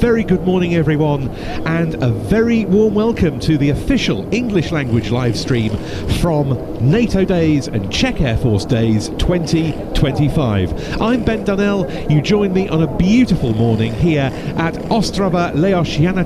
very good morning everyone, and a very warm welcome to the official English language live stream from NATO Days and Czech Air Force Days 2025. I'm Ben Dunnell. You join me on a beautiful morning here at Ostrava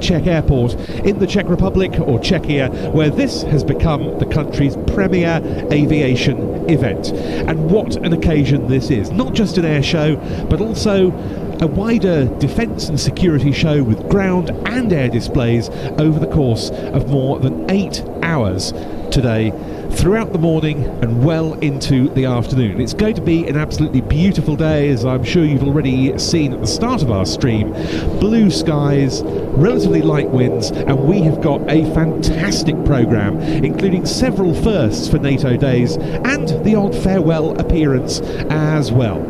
Czech Airport in the Czech Republic, or Czechia, where this has become the country's premier aviation event. And what an occasion this is. Not just an air show, but also a wider defence and security show with ground and air displays over the course of more than 8 hours today, throughout the morning and well into the afternoon. It's going to be an absolutely beautiful day, as I'm sure you've already seen at the start of our stream. Blue skies, relatively light winds, and we have got a fantastic programme, including several firsts for NATO Days and the odd farewell appearance as well.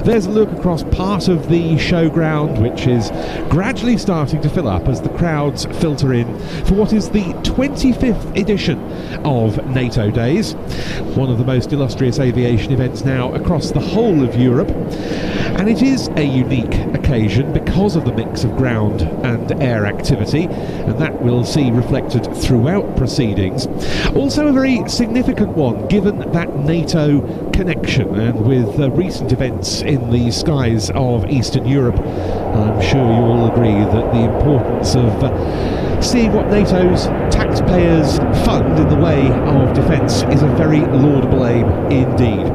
There's a look across part of the showground, which is gradually starting to fill up as the crowds filter in for what is the 25th edition of NATO Days, one of the most illustrious aviation events now across the whole of Europe. And it is a unique occasion because of the mix of ground and air activity, and that we'll see reflected throughout proceedings. Also a very significant one, given that NATO connection, and with recent events in the skies of Eastern Europe, I'm sure you all agree that the importance of seeing what NATO's taxpayers fund in the way of defence is a very laudable aim indeed.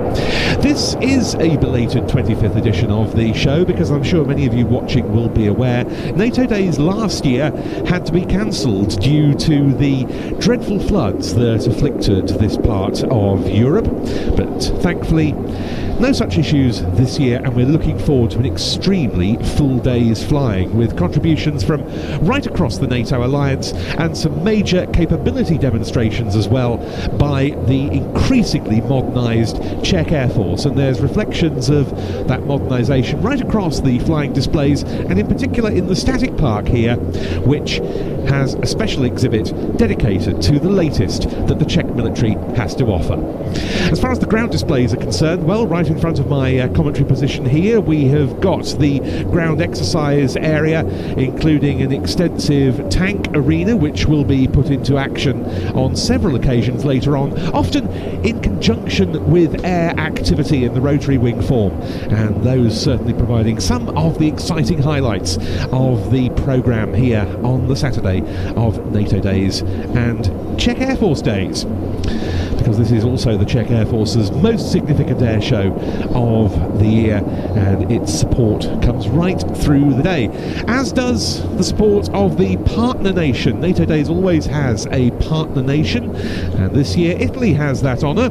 This is a belated 25th edition of the show, because I'm sure many of you watching will be aware NATO Days last year had to be cancelled due to the dreadful floods that afflicted this part of Europe, but thankfully no such issues this year, and we're looking forward to an extremely full day's flying, with contributions from right across the NATO alliance and some major capability demonstrations as well by the increasingly modernised Czech Air Force. And there's reflections of that modernisation right across the flying displays, and in particular in the static park here, which has a special exhibit dedicated to the latest that the Czech military has to offer. As far as the ground displays are concerned, well, right in front of my commentary position here, we have got the ground exercise area, including an extensive tank arena, which will be put into action on several occasions later on, often in conjunction with air activity in the rotary wing form, and those certainly providing some of the exciting highlights of the programme here on the Saturday of NATO Days and Czech Air Force Days, because this is also the Czech Air Force's most significant air show of the year, and its support comes right through the day, as does the support of the partner nation. NATO Days always has a partner nation, and this year Italy has that honour.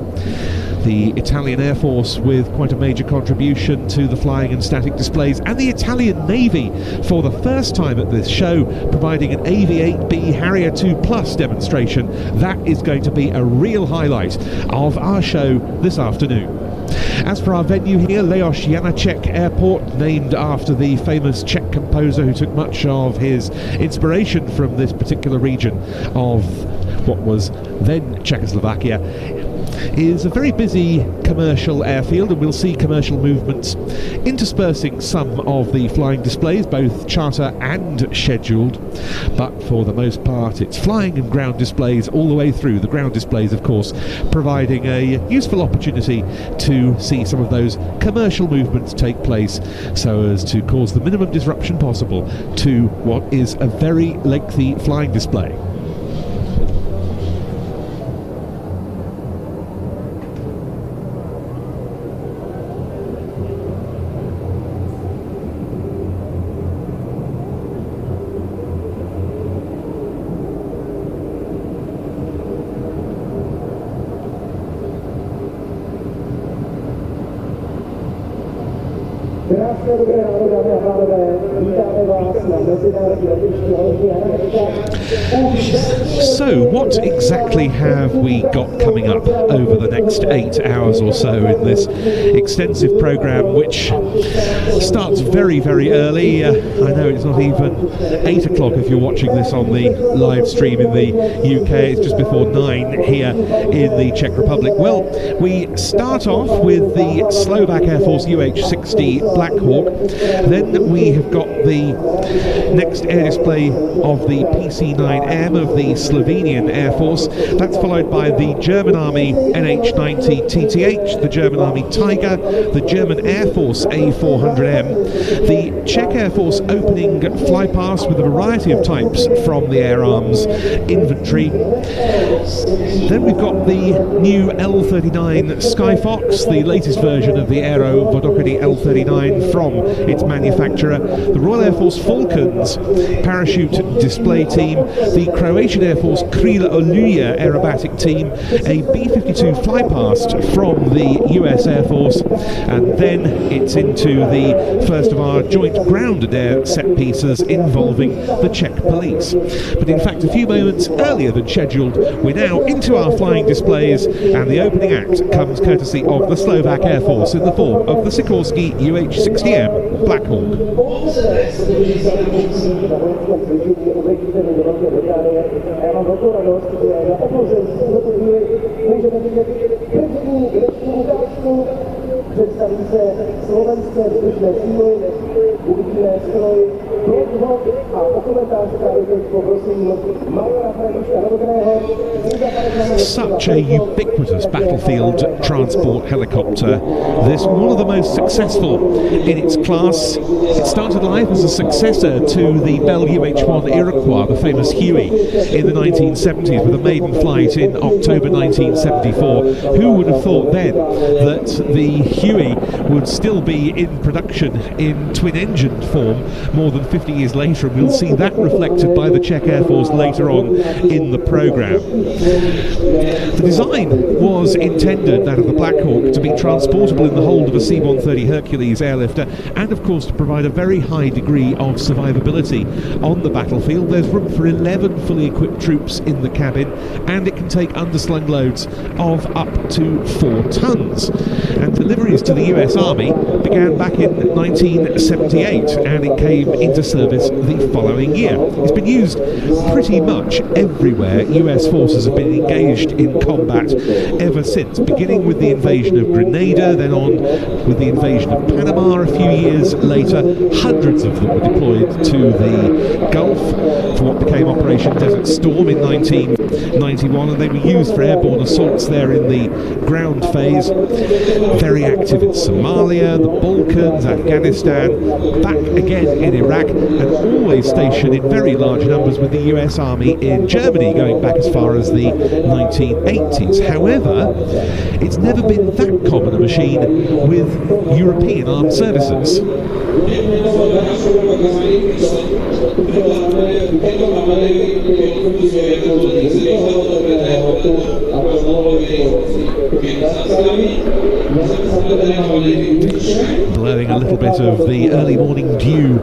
The Italian Air Force with quite a major contribution to the flying and static displays, and the Italian Navy for the first time at this show providing an AV-8B Harrier 2 Plus demonstration. That is going to be a real highlight of our show this afternoon. As for our venue here, Czech Airport, named after the famous Czech composer who took much of his inspiration from this particular region of what was then Czechoslovakia, is a very busy commercial airfield, and we'll see commercial movements interspersing some of the flying displays, both charter and scheduled, but for the most part it's flying and ground displays all the way through. The ground displays, of course, providing a useful opportunity to see some of those commercial movements take place, so as to cause the minimum disruption possible to what is a very lengthy flying display. Krásné dobré ráno, dámy a pánové, vítáme vás na mezinárodní letišti So, what exactly have we got coming up over the next 8 hours or so in this extensive programme, which starts very, very early? I know it's not even 8 o'clock if you're watching this on the live stream in the UK, it's just before 9 here in the Czech Republic. Well, we start off with the Slovak Air Force UH-60 Blackhawk. Then we have got the next air display of the PC9M of the Slovenian Air Force. That's followed by the German Army NH90 TTH, the German Army Tiger, the German Air Force A400M, the Czech Air Force opening flypast with a variety of types from the Air Arms inventory. Then we've got the new L39 Sky Fox, the latest version of the Aero L39 from its manufacturer, the Royal Air Force Falcons parachute display team, the Croatian Air Force Krila Oluya aerobatic team, a B-52 flypast from the US Air Force, and then it's into the first of our joint ground and air set pieces involving the Czech police. But in fact, a few moments earlier than scheduled, we're now into our flying displays, and the opening act comes courtesy of the Slovak Air Force in the form of the Sikorsky UH-60M Blackhawk. Představí se slovenské vzdušné síly, uvidíme stroj, Blackhawk a o komentář právě teď poprosím majora Františka Novotného. Such a ubiquitous battlefield transport helicopter. This one of the most successful in its class. It started life as a successor to the Bell UH-1 Iroquois, the famous Huey, in the 1970s with a maiden flight in October 1974. Who would have thought then that the Huey would still be in production in twin-engine form more than 50 years later, and we'll see that reflected by the Czech Air Force later on in the programme. The design was intended, that of the Blackhawk, to be transportable in the hold of a C-130 Hercules airlifter, and of course to provide a very high degree of survivability on the battlefield. There's room for 11 fully equipped troops in the cabin, and it can take underslung loads of up to 4 tons. And deliveries to the US Army began back in 1978, and it came into service the following year. It's been used pretty much everywhere US forces have been engaged in combat ever since, beginning with the invasion of Grenada, then on with the invasion of Panama a few years later. Hundreds of them were deployed to the Gulf for what became Operation Desert Storm in 1991, and they were used for airborne assaults there in the ground phase. Very active in Somalia, the Balkans, Afghanistan, back again in Iraq, and always stationed in very large numbers with the US Army in Germany, going back as far as the 1980s. However, it's never been that common a machine with European armed services. Blowing a little bit of the early morning dew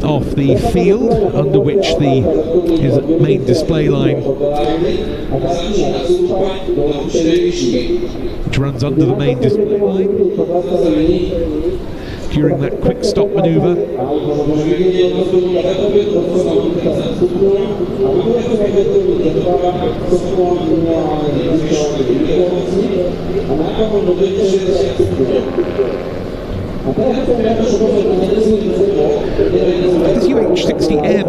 off the field under which his main display line, which runs under the main display line during that quick stop manoeuvre. This UH-60M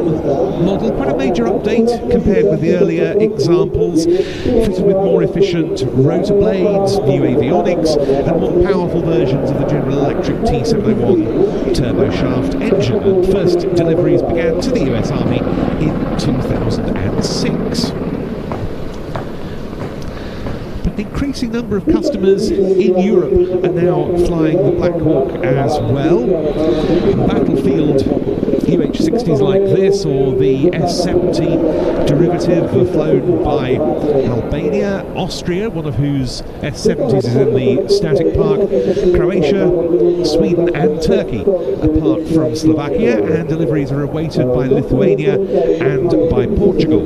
model, quite a major update compared with the earlier examples, fitted with more efficient rotor blades, new avionics, and more powerful versions of the General Electric T701 turboshaft engine. And first deliveries began to the US Army in 2006. An increasing number of customers in Europe are now flying the Blackhawk as well. Battlefield UH-60s like this, or the S-70 derivative, are flown by Albania, Austria, one of whose S-70s is in the static park, Croatia, Sweden and Turkey, apart from Slovakia, and deliveries are awaited by Lithuania and by Portugal.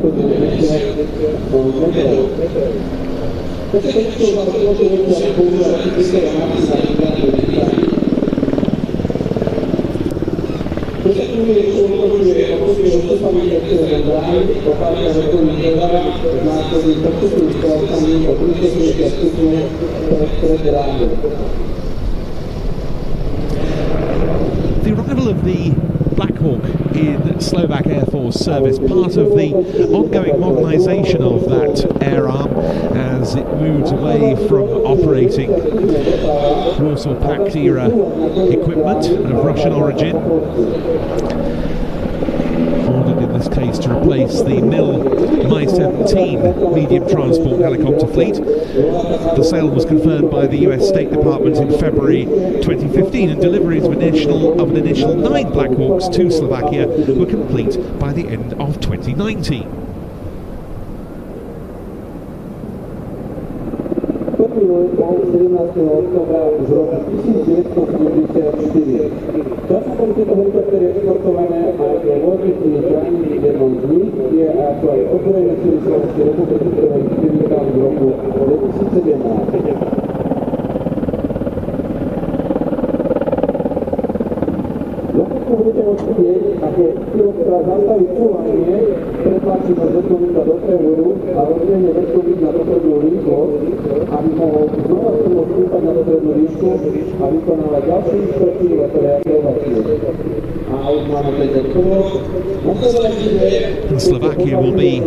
model of the Blackhawk in Slovak Air Force service, part of the ongoing modernisation of that air arm as it moves away from operating Warsaw Pact era equipment of Russian origin, ordered in this case to replace the Mi-17 medium transport helicopter fleet. The sale was confirmed by the US State Department in February 2015, and deliveries of an initial 9 Blackhawks to Slovakia were complete by the end of 2019. Časom boli tieto helikoptery exportované aj do rôznych krajín, jednou z nich je ako aj ozbrojené sily Slovenskej republiky, ktoré ich privítali v roku 2017. Budete môcť vidieť, ako pilot, ktorá zastaví cúvanie, pretlačí do vrtulníka do prevodu a rozbehne vrtulník na potrebnú rýchlosť, aby mohol znova stúpať na potrebnú výšku a vykonávať ďalšie kroky letové akrobacie. A už máme tento pilot. Slovakia will be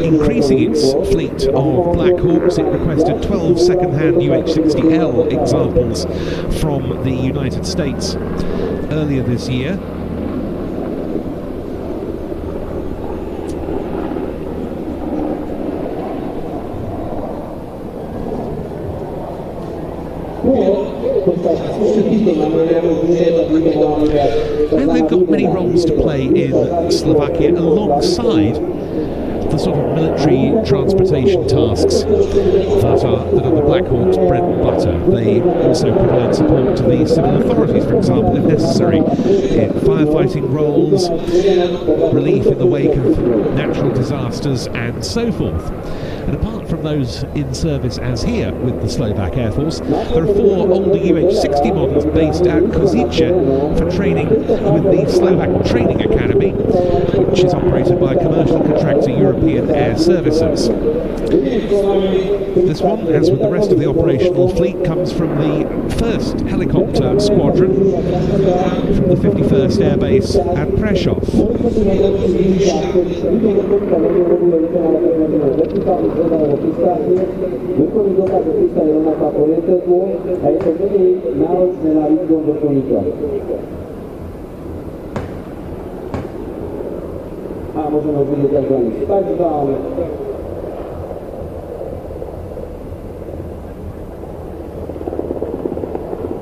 increasing its fleet of Blackhawks. It requested 12 second-hand UH-60L examples from the United States earlier this year. And they've got many roles to play in Slovakia alongside the sort of military transportation tasks that are the Blackhawks' bread and butter. They also provide support to the civil authorities, for example, if necessary, in firefighting roles, relief in the wake of natural disasters, and so forth. And apart from those in service as here with the Slovak Air Force, there are 4 older UH-60 models based at Kozice for training with the Slovak Training Academy, which is operated by commercial contractor European Air Services. This one, as with the rest of the operational fleet, comes from the 1st Helicopter Squadron from the 51st Air Base at Prešov. Vrcholník dokáže pristať rovnako ako lietadlo a je to menej náročné na výkon vrcholníka. A môžeme už vidieť takzvaný touchdown.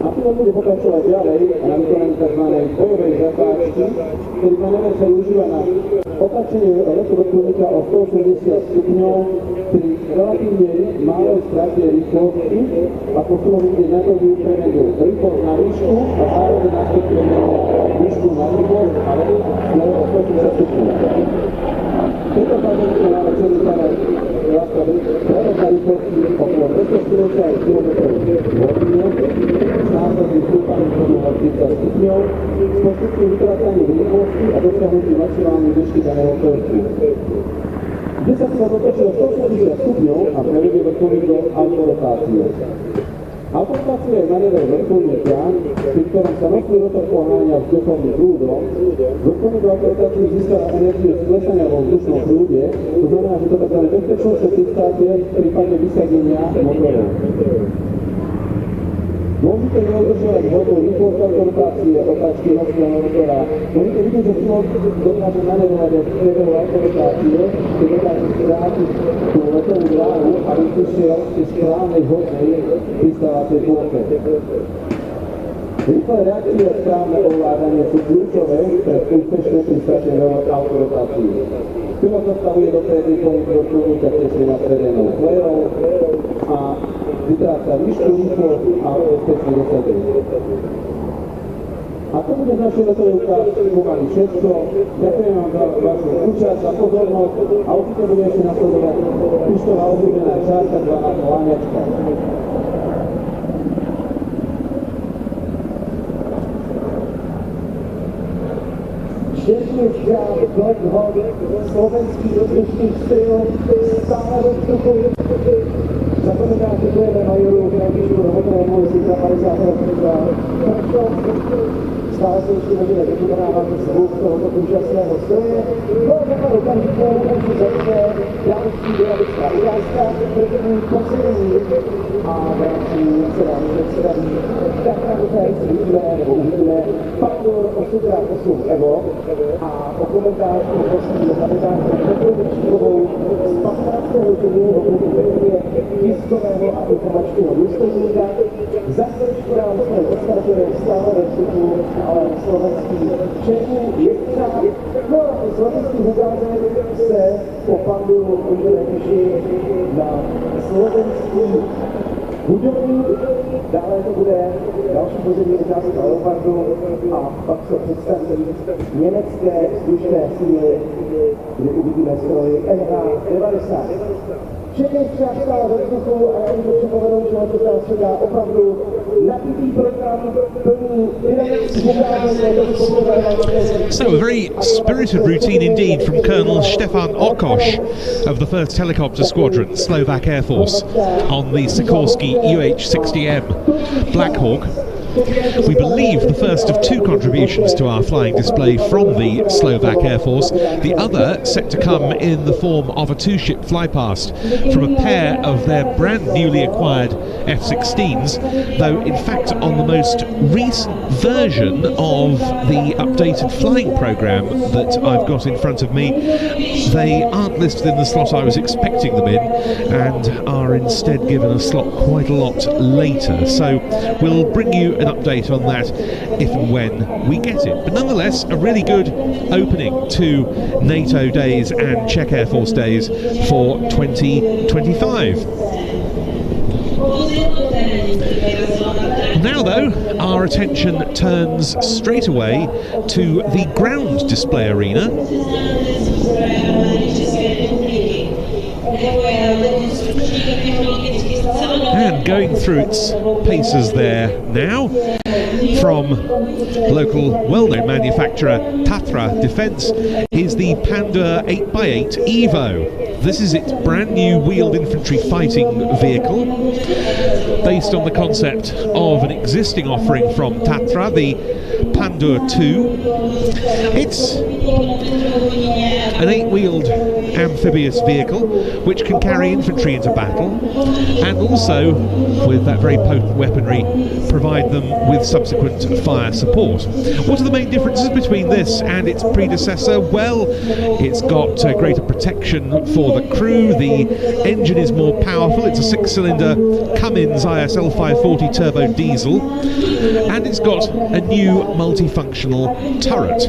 A pilot bude pokračovať ďalej na vykonaní tzv. Bojovej zatáčky, ktorý manéver sa využíva na otáčenie letu vrtuľníka o 180 stupňov pri relatívne malej strate rýchlosti a posunom bude nejaký premenu rýchlosť na výšku a zároveň naspäť premenu výšku na rýchlosť, ale smerom o 180 stupňov. V tejto fáze máme celý kanál prelet na rýchlosti okolo 240 km v hodine s následným stúpaním o 30 stupňov s postupným vytrácaním rýchlosti a dosiahnutím maximálnej výšky daného prvku. Kde sa teda dotočilo 180 stupňov a prevedie vrtuľník do autorotácie. Autorotácia je manéver vrtuľníka, pri ktorom sa nosný rotor poháňa vzduchovým prúdom. Vrtuľník do autorotácie získava energiu z klesania vo vzdušnom prúde, to znamená, že to tzv. Bezpečnostné pristátie v prípade vysadenia motorov. Môžete neudržovať vhodnú rýchlosť autorotácie otáčky nosného rotora. Môžete vidieť, že pilot dokáže manévrovať od priebehu autorotácie, keď dokáže skrátiť tú letovú dráhu, aby prišiel k správnej vhodnej pristávacej ploche. Rýchle reakcie a správne ovládanie sú kľúčové pre úspešné pristátenie autorotácie. Pilot zastavuje do predných vrtuľníka tesne nad strednou flérou a vytráca vyššiu rýchlosť a bezpečne do sebe. A to bude z našej letovej ukázky pomaly všetko. Ďakujem vám za vašu účasť a pozornosť a určite bude ešte nasledovať Krištová obľúbená časť, takzvaná kláňačka. Dnešný štáb Blackhawk slovenských rozličných styl stále ve vzduchu. Zapomená, že budeme majoru finančního hotového 350 Prešov Stále se ještě můžeme vykonávat zvuk tohoto úžasného stroje. No a za okamžikou už začne další dynamická ukázka, první poslední a další se nám představí tak na uvidíme Pandur 8x8 Evo a o komentář poprosím kapitána Petru Vyčíkovou z 15. hodinového klubu tiskového a informačního důstojníka. Za chvíličku nám jsme odstartili stále ve vstupu, ale slovenský černý jezdřák. No a slovenský ukázek se po Panduru můžeme těšit na slovenský hudobní, dále to bude další pozemní ukázka Leopardu a pak se představí německé vzdušné síly, kde uvidíme stroj NH90. Všechny třeba stále ve vzduchu a já jim to připomenou, že letos nás čeká opravdu napitý program, plný dynamických ukázek. So a very spirited routine indeed from Colonel Stefan Okoš of the 1st Helicopter Squadron, Slovak Air Force, on the Sikorsky UH-60M Blackhawk. We believe the first of two contributions to our flying display from the Slovak Air Force, the other set to come in the form of a two-ship flypast from a pair of their brand newly acquired F-16s, though in fact on the most recent version of the updated flying programme that I've got in front of me, they aren't listed in the slot I was expecting them in and are instead given a slot quite a lot later. So we'll bring you an update on that if and when we get it. But nonetheless, a really good opening to NATO Days and Czech Air Force Days for 2025. Now though, our attention turns straight away to the ground display arena. And going through its paces there now, from local well-known manufacturer Tatra Defence, is the Pandur 8x8 Evo. This is its brand new wheeled infantry fighting vehicle, based on the concept of an existing offering from Tatra, the Pandur 2. It's an 8-wheeled amphibious vehicle which can carry infantry into battle, and also, with that very potent weaponry, provide them with subsequent fire support. What are the main differences between this and its predecessor? Well, it's got greater protection for the crew, the engine is more powerful, it's a 6-cylinder Cummins ISL 540 turbo diesel, and it's got a new multifunctional turret.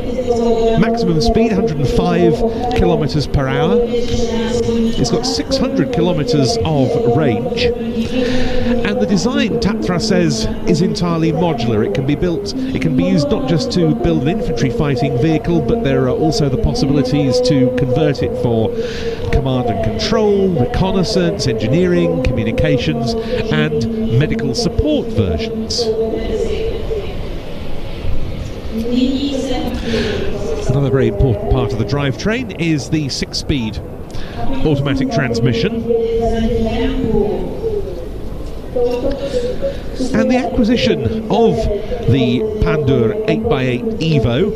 Maximum speed 105 kilometers per hour. It's got 600 kilometers of range, and the design, Tatra says, is entirely modular. It can be built, it can be used not just to build an infantry fighting vehicle, but there are also the possibilities to convert it for command and control, reconnaissance, engineering, communications, and medical support versions. Another very important part of the drivetrain is the 6-speed automatic transmission. And the acquisition of the Pandur 8x8 Evo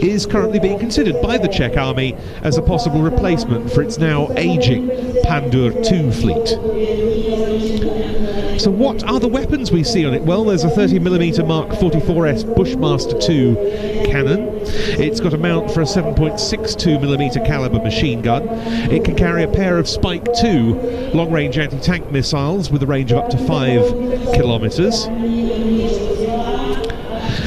is currently being considered by the Czech Army as a possible replacement for its now ageing Pandur 2 fleet. So what are the weapons we see on it? Well, there's a 30mm Mark 44S Bushmaster 2 cannon. It's got a mount for a 7.62mm caliber machine gun. It can carry a pair of Spike 2 long-range anti-tank missiles with a range of up to 5 kilometers.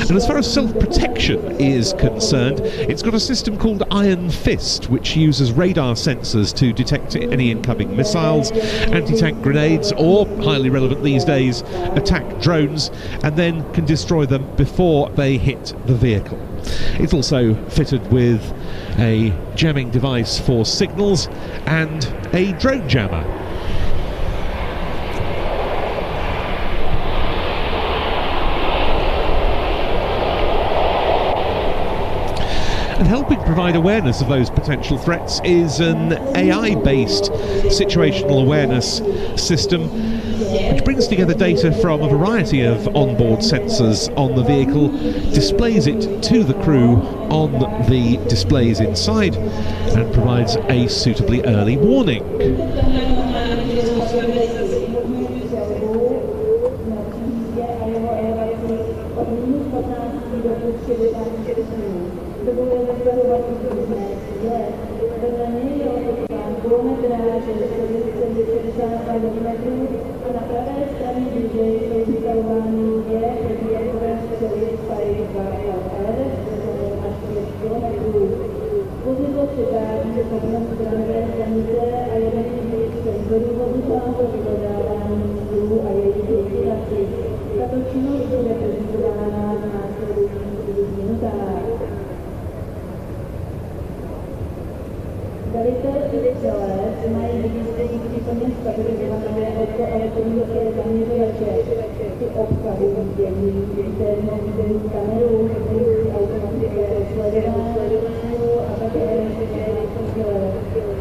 And as far as self-protection is concerned, it's got a system called Iron Fist, which uses radar sensors to detect any incoming missiles, anti-tank grenades, or, highly relevant these days, attack drones, and then can destroy them before they hit the vehicle. It's also fitted with a jamming device for signals and a drone jammer. And helping provide awareness of those potential threats is an AI-based situational awareness system which brings together data from a variety of onboard sensors on the vehicle, displays it to the crew on the displays inside, and provides a suitably early warning. A na pravé straně výžej jsou vypravovány dvě protijakové střely Spider až 5 km. Vozidlo převádí schopnost branové stanice a jeden z jejich senzorů vozidla pro vyhledávání vzduchu a jejich likvidaci. Tato činnost bude prezentována v následujících minutách. Velitel i střelec mají k dispozici plně stabilizované optoelektronické zaměřovače. Ty obsahují termovizní kameru, automatické sledování a také rozdělení.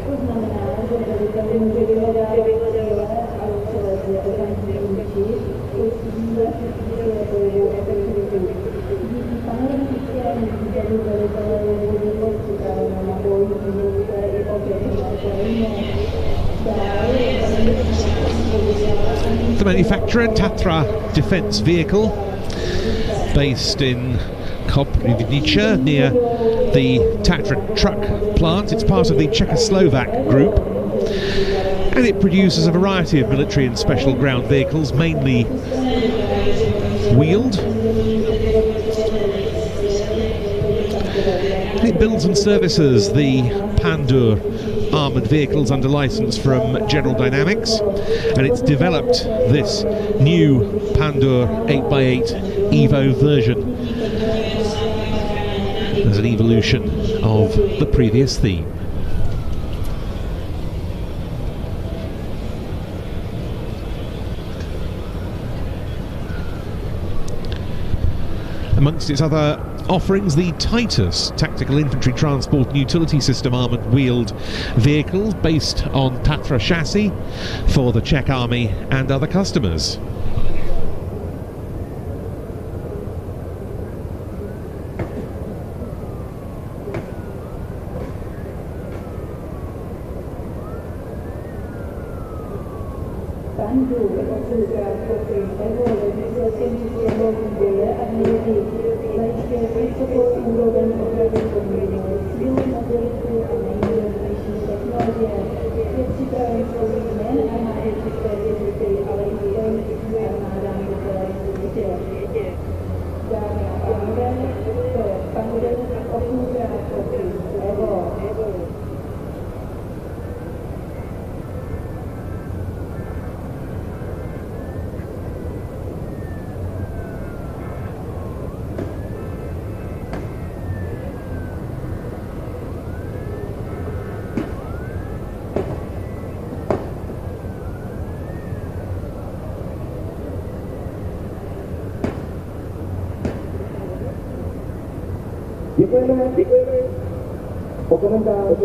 To znamená, že velitel může vyhledávat cíle a střelec je okamžitě učit, posílí bojovou efektivitu. Díky panoramickému výběru velitele je vozidlo připraveno na boj The manufacturer, Tatra Defence Vehicle, based in Koprivnica near the Tatra truck plant. It's part of the Czechoslovak group, and it produces a variety of military and special ground vehicles, mainly wheeled. It builds and services the Pandur armoured vehicles under licence from General Dynamics, and it's developed this new Pandur 8x8 Evo version as an evolution of the previous theme. Amongst its other offerings, the Titus Tactical Infantry Transport and Utility System armoured wheeled vehicle based on Tatra chassis for the Czech Army and other customers. Děkujeme. O komentář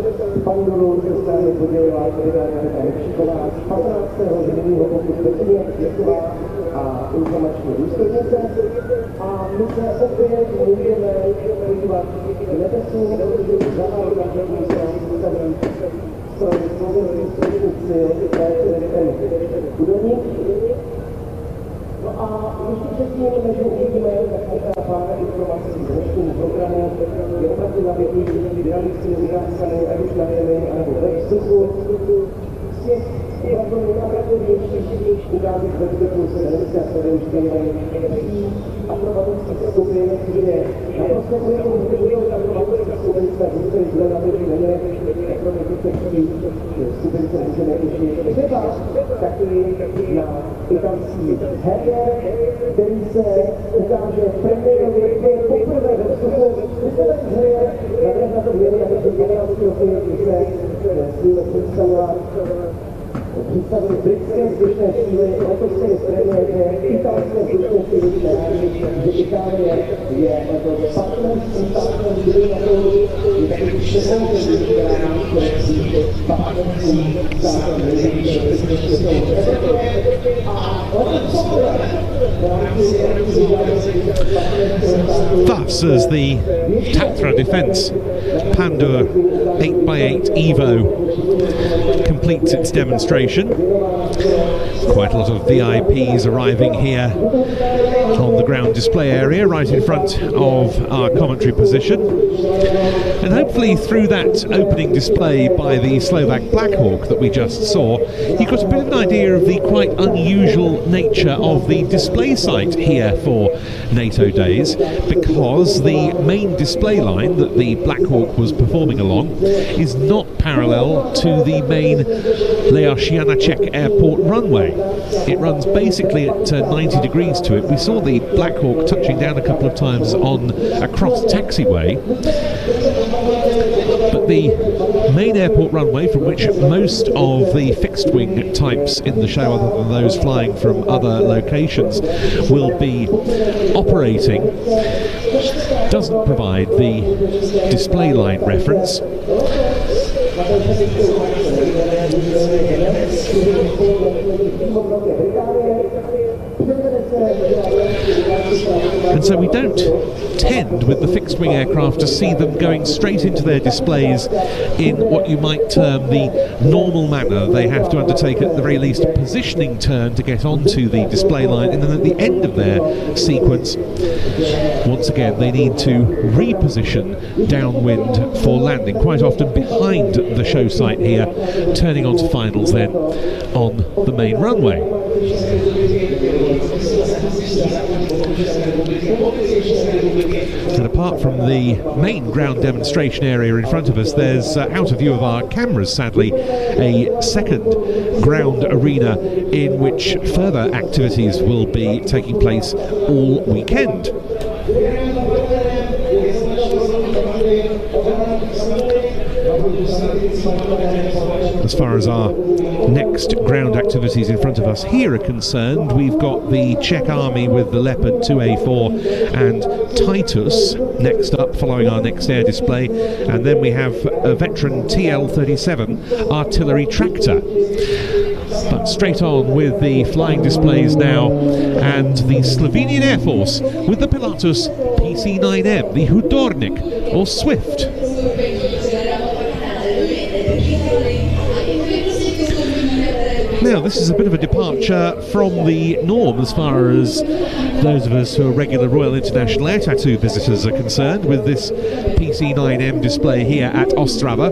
Panduru se strany podělila Brigáda Nepříková z 15. hodinového pokusu Bezpečně Děková a informační důstojnice. A my se opět můžeme podívat k nebesu, za národní strany slovenských sil Budovník. No a ještě předtím, než uvidíme tak pár informací z dnešního programu, je opravdu nabitý dynamicky vydácany, ať už na zemi, anebo ve vzduchu. Z těch opravdu nejnapravdějších událých ve vzduchu se dneska využívají tří akrobatických skupin, kde naprosto budou akrobatických skupin se museli zle nabitý neměli, kromě těchto tří skupin se můžeme těšit třeba taky na italský Harrier, který se ukáže premiérově poprvé ve vzduchu. Harrier navrh na to věděli, aby to 11 roky, kdy se s ním představili britské vzdušné síly, letos se je italské vzdušné síly, že Itálie je letos partnerským státem, kdy na to Thus, as the Tatra Defence Pandur 8x8 Evo completes its demonstration, quite a lot of VIPs arriving here on the ground display area right in front of our commentary position, and hopefully through that opening display by the Slovak Blackhawk that we just saw, you got a bit of an idea of the quite unusual nature of the display site here for NATO Days, because the main display line that the Blackhawk was performing along is not parallel to the main Leopard Airport runway. It runs basically at 90 degrees to it. We saw the Blackhawk touching down a couple of times on a cross taxiway, but the main airport runway, from which most of the fixed wing types in the show, other than those flying from other locations, will be operating, doesn't provide the display line reference. And so we don't tend, with the fixed wing aircraft, to see them going straight into their displays in what you might term the normal manner. They have to undertake at the very least a positioning turn to get onto the display line, and then at the end of their sequence, once again, they need to reposition downwind for landing, quite often behind the show site here, turning onto finals then on the main runway. And apart from the main ground demonstration area in front of us, there's, out of view of our cameras sadly, a second ground arena in which further activities will be taking place all weekend. As far as our next ground activities in front of us here are concerned, we've got the Czech Army with the Leopard 2A4 and Titus next up, following our next air display, and then we have a veteran TL-37 artillery tractor. But straight on with the flying displays now, and the Slovenian Air Force with the Pilatus PC9M, the Hudornik or Swift. Now, this is a bit of a departure from the norm as far as those of us who are regular Royal International Air Tattoo visitors are concerned, with this PC9M display here at Ostrava,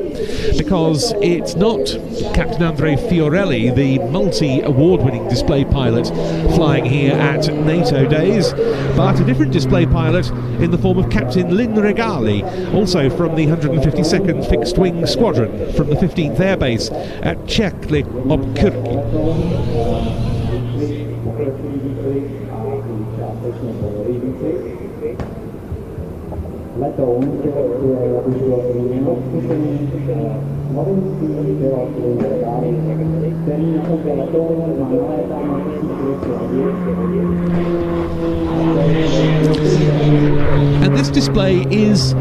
because it's not Captain Andrea Fiorelli, the multi-award-winning display pilot, flying here at NATO Days, but a different display pilot in the form of Captain Lynn Regali, also from the 152nd Fixed Wing Squadron from the 15th Air Base at Czech Republic. And this display is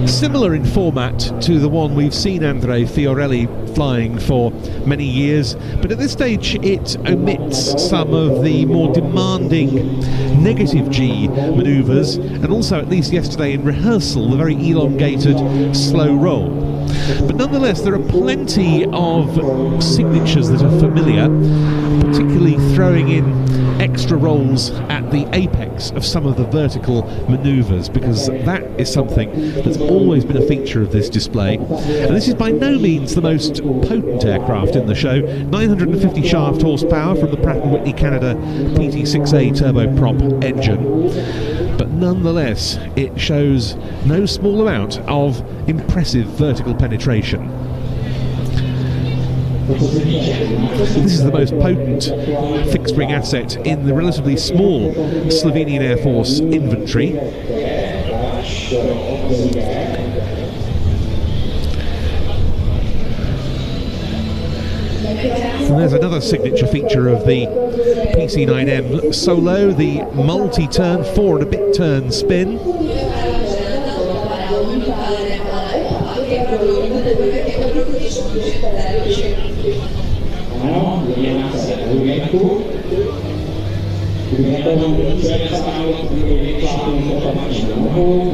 similar in format to the one we've seen Andrea Fiorelli flying for many years, but at this stage it omits some of the more demanding negative G manoeuvres, and also, at least yesterday in rehearsal, the very elongated slow roll. But nonetheless, there are plenty of signatures that are familiar, particularly throwing in extra rolls at the apex of some of the vertical manoeuvres, because that is something that's always been a feature of this display. And this is by no means the most potent aircraft in the show. 950 shaft horsepower from the Pratt & Whitney Canada PT6A turboprop engine, but nonetheless it shows no small amount of impressive vertical penetration. This is the most potent fixed-wing asset in the relatively small Slovenian Air Force inventory. And there's another signature feature of the PC9M Solo, the multi-turn, 4 and a bit turn spin. Ano, jedná se o rujenku. Rujenkou představit vyčlápným opačnou nohu,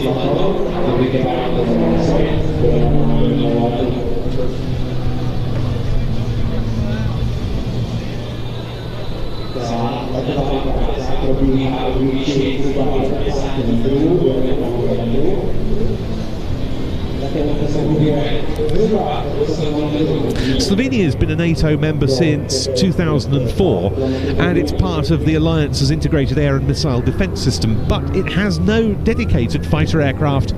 šlatou, aby vypadá to zase do normálního letu. Celá letová práce probíhá v výši zhruba 50 metrů do jednoho letu. Slovenia has been a NATO member since 2004 and it's part of the alliance's integrated air and missile defence system, but it has no dedicated fighter aircraft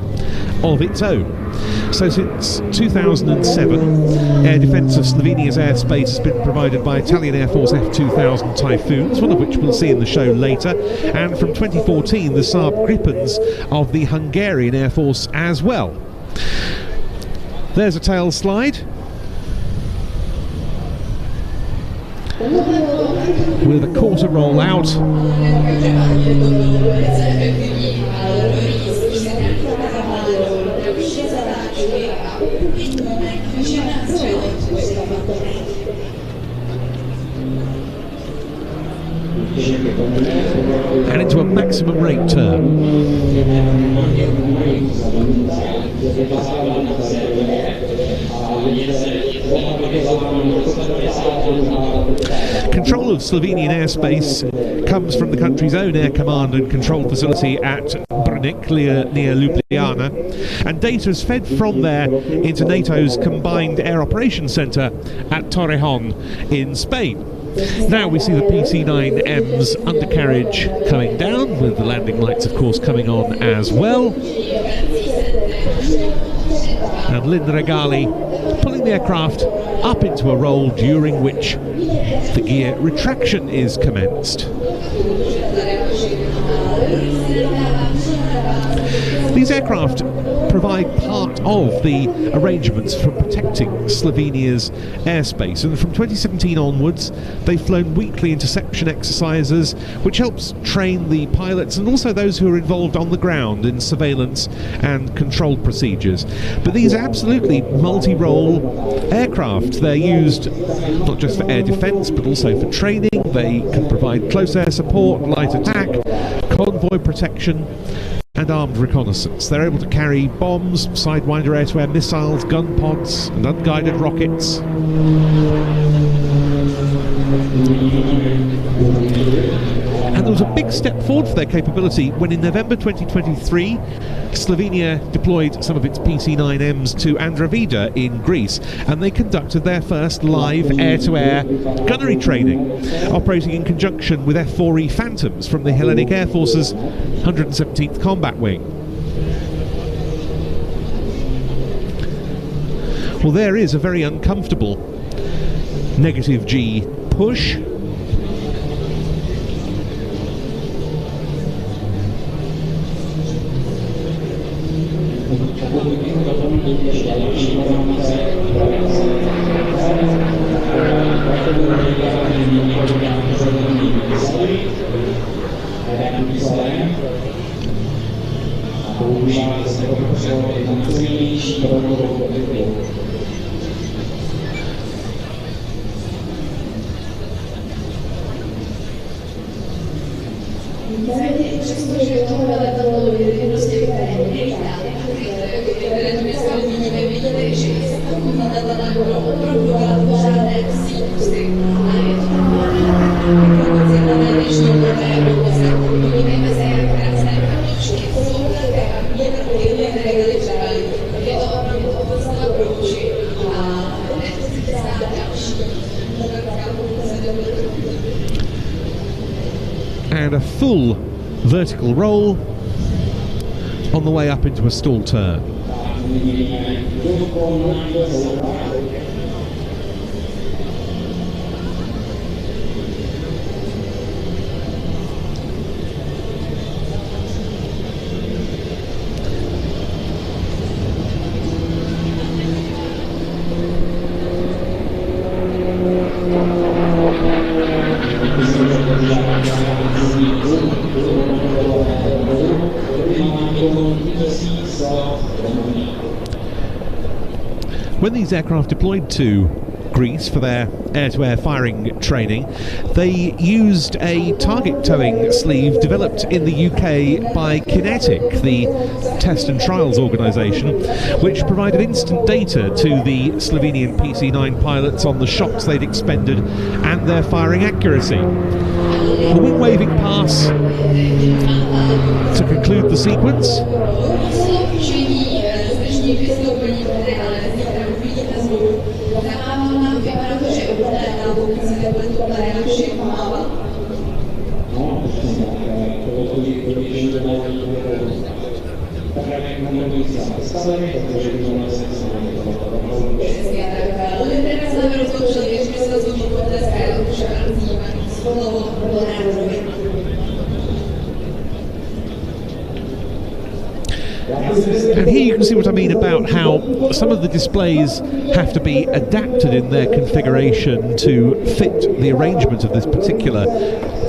of its own. So since 2007, air defence of Slovenia's airspace has been provided by Italian Air Force F-2000 Typhoons, one of which we'll see in the show later, and from 2014 the Saab Gripens of the Hungarian Air Force as well. There's a tail slide with a quarter roll out. And into a maximum rate turn. Control of Slovenian airspace comes from the country's own air command and control facility at Brnik near Ljubljana, and data is fed from there into NATO's combined air operations centre at Torrejon in Spain. Now we see the PC9M's undercarriage coming down, with the landing lights of course coming on as well. And Lynn Regali pulling the aircraft up into a roll, during which the gear retraction is commenced. These aircraft provide part of the arrangements for protecting Slovenia's airspace, and from 2017 onwards they've flown weekly interception exercises, which helps train the pilots and also those who are involved on the ground in surveillance and control procedures. But these are absolutely multi-role aircraft. They're used not just for air defence but also for training. They can provide close air support, light attack, convoy protection and armed reconnaissance. They're able to carry bombs, sidewinder air-to-air missiles, gun pods and unguided rockets. And there was a big step forward for their capability when in November 2023 Slovenia deployed some of its PC9Ms to Andravida in Greece, and they conducted their first live air-to-air gunnery training, operating in conjunction with F4E Phantoms from the Hellenic Air Force's 117th Combat Wing. Well, there is a very uncomfortable negative G push. And a full vertical roll on the way up into a stall turn. When when these aircraft deployed to Greece for their air-to-air firing training, they used a target towing sleeve developed in the UK by Kinetic, the test and trials organisation, which provided instant data to the Slovenian PC9 pilots on the shots they'd expended and their firing accuracy. The wing-waving pass to conclude the sequence. And here you can see what I mean about how some of the displays have to be adapted in their configuration to fit the arrangement of this particular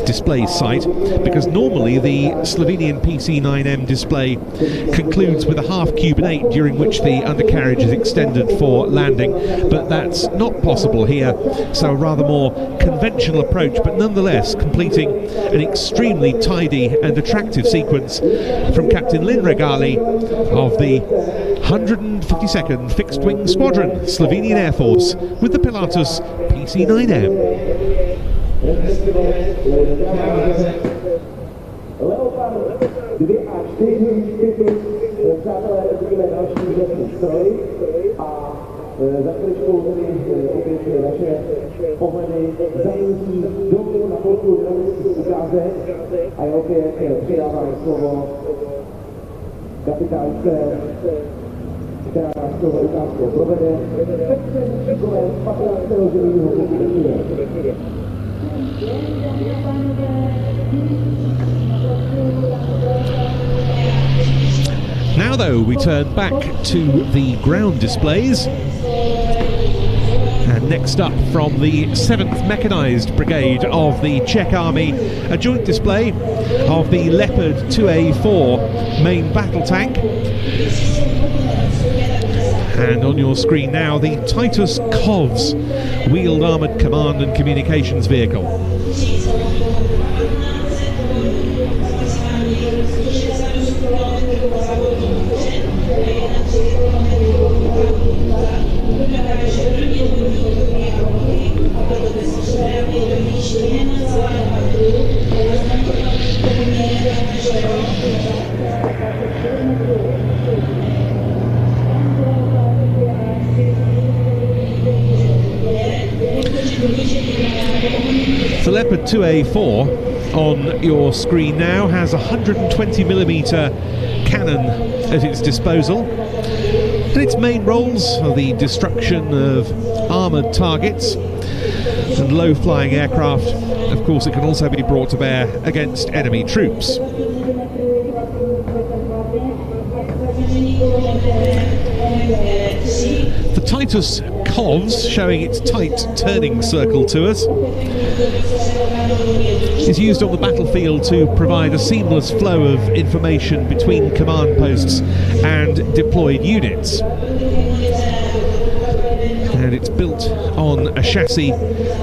display site, because normally the Slovenian PC9M display concludes with a half cubanate during which the undercarriage is extended for landing, but that's not possible here, so a rather more conventional approach, but nonetheless completing an extremely tidy and attractive sequence from Captain Lynn Regali of the 152nd Fixed Wing Squadron, Slovenian Air Force, with the Pilatus PC9M. Leopard 2 a 4, přátelé, vidíme další úžasný stroj a za chvíličkou tedy opět naše pohledy zamíří domů na polku dynamických ukázek a já opět předávám slovo kapitánce, která nás toho ukázkou provede ve výškovém 15. zimního pokušení. Now though, we turn back to the ground displays, and next up from the 7th Mechanised Brigade of the Czech Army, a joint display of the Leopard 2A4 main battle tank, and on your screen now the Titus Kovs wheeled armoured command and communications vehicle. The Leopard 2A4 on your screen now has a 120mm cannon at its disposal, and its main roles are the destruction of armoured targets and low-flying aircraft. Of course, it can also be brought to bear against enemy troops. The Titus Kovs, showing its tight turning circle to us, is used on the battlefield to provide a seamless flow of information between command posts and deployed units. And it's built on a chassis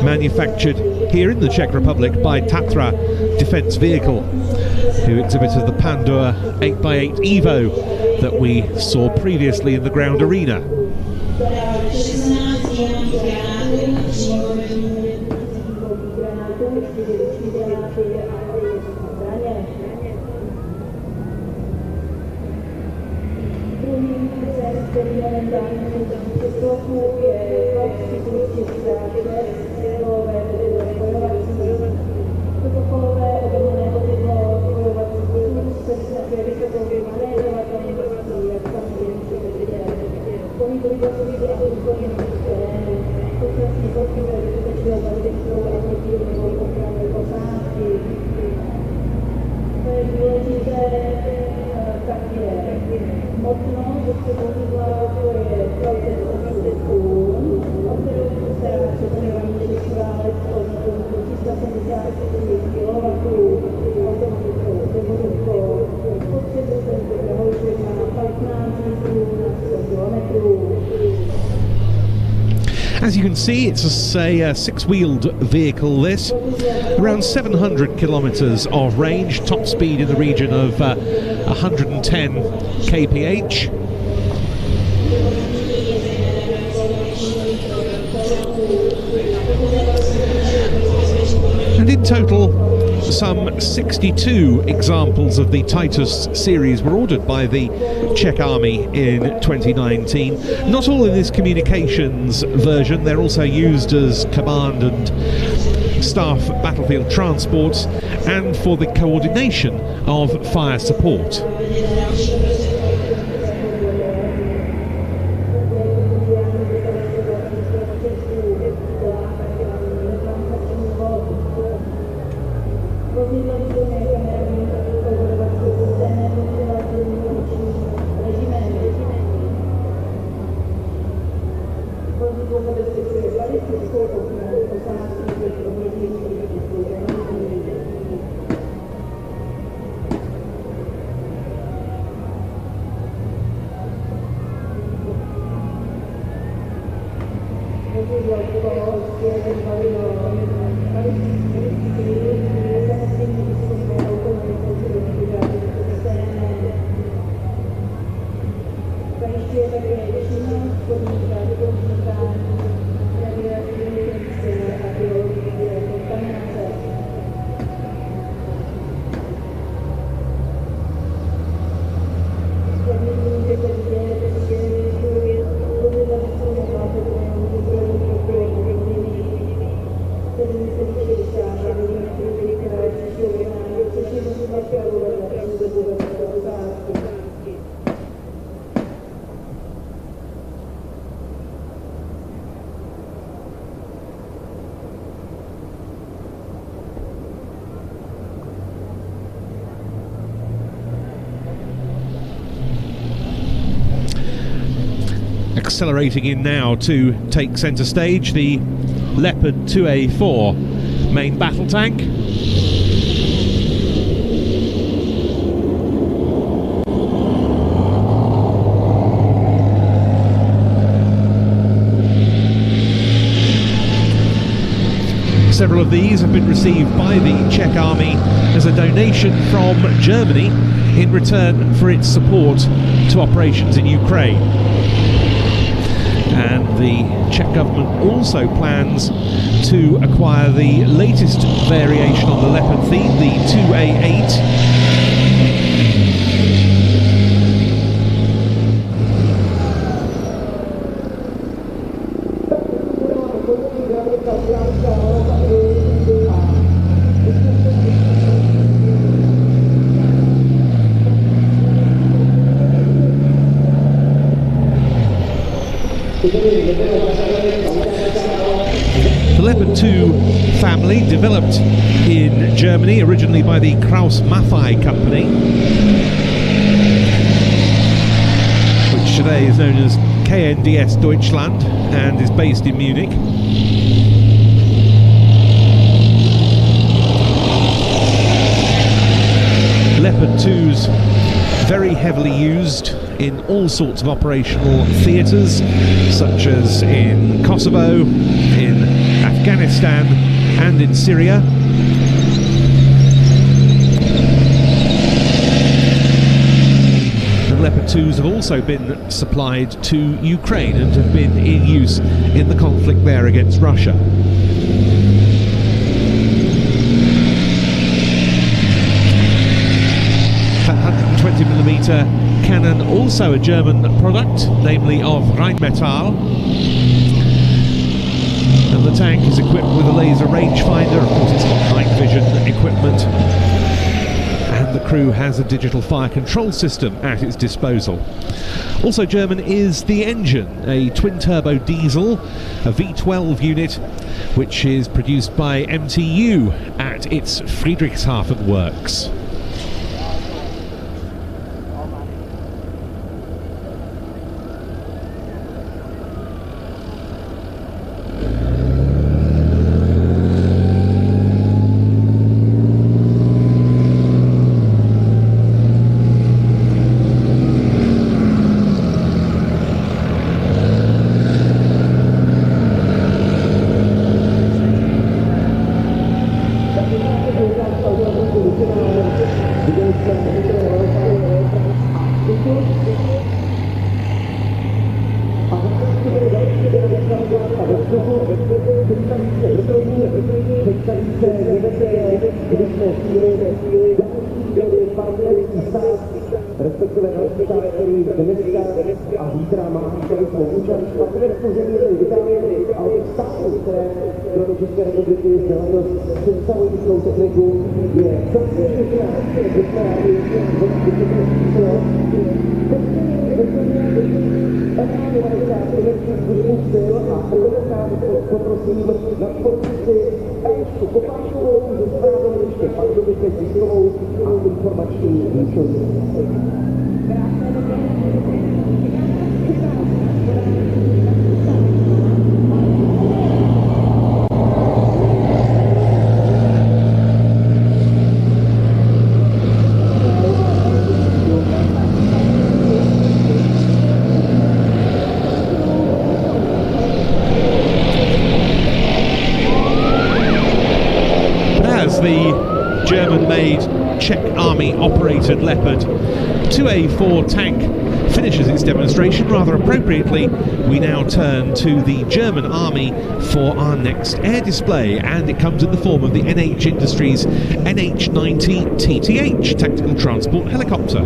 manufactured here in the Czech Republic by Tatra Defence Vehicle, who exhibited the Pandur 8x8 Evo that we saw previously in the ground arena. As you can see, it's a six-wheeled vehicle, this. Around 700 kilometres of range, top speed in the region of 110 kph. And in total, some 62 examples of the Titus series were ordered by the Czech Army in 2019. Not all in this communications version, they're also used as command and staff battlefield transports and for the coordination of fire support. Accelerating in now to take centre stage, the Leopard 2A4 main battle tank. Several of these have been received by the Czech Army as a donation from Germany in return for its support to operations in Ukraine. And the Czech government also plans to acquire the latest variation on the Leopard theme, the 2A8. The Leopard 2 family, developed in Germany, originally by the Krauss-Maffei company, which today is known as KNDS Deutschland and is based in Munich. Leopard 2's very heavily used in all sorts of operational theatres, such as in Kosovo, in Afghanistan and in Syria. The Leopard 2s have also been supplied to Ukraine and have been in use in the conflict there against Russia. That 120mm cannon, also a German product, namely of Rheinmetall. And the tank is equipped with a laser rangefinder. Of course, it's got night vision equipment. And the crew has a digital fire control system at its disposal. Also German is the engine, a twin-turbo diesel, a V12 unit, which is produced by MTU at its Friedrichshafen works. respektive velký který dneska a zítra má tady svou účast. A které složení je vytávěny, ale těch států, které pro České republiky vzdělanost představují svou techniku, je celkem všechna, která je poprosím na pozici Elišku Kopáčkovou ze správou ještě Pardubice tiskovou a informační výšení. The German-made Czech Army operated Leopard 2A4 tank finishes its demonstration. Rather appropriately, we now turn to the German Army for our next air display, and it comes in the form of the NH Industries NH90 TTH tactical transport helicopter.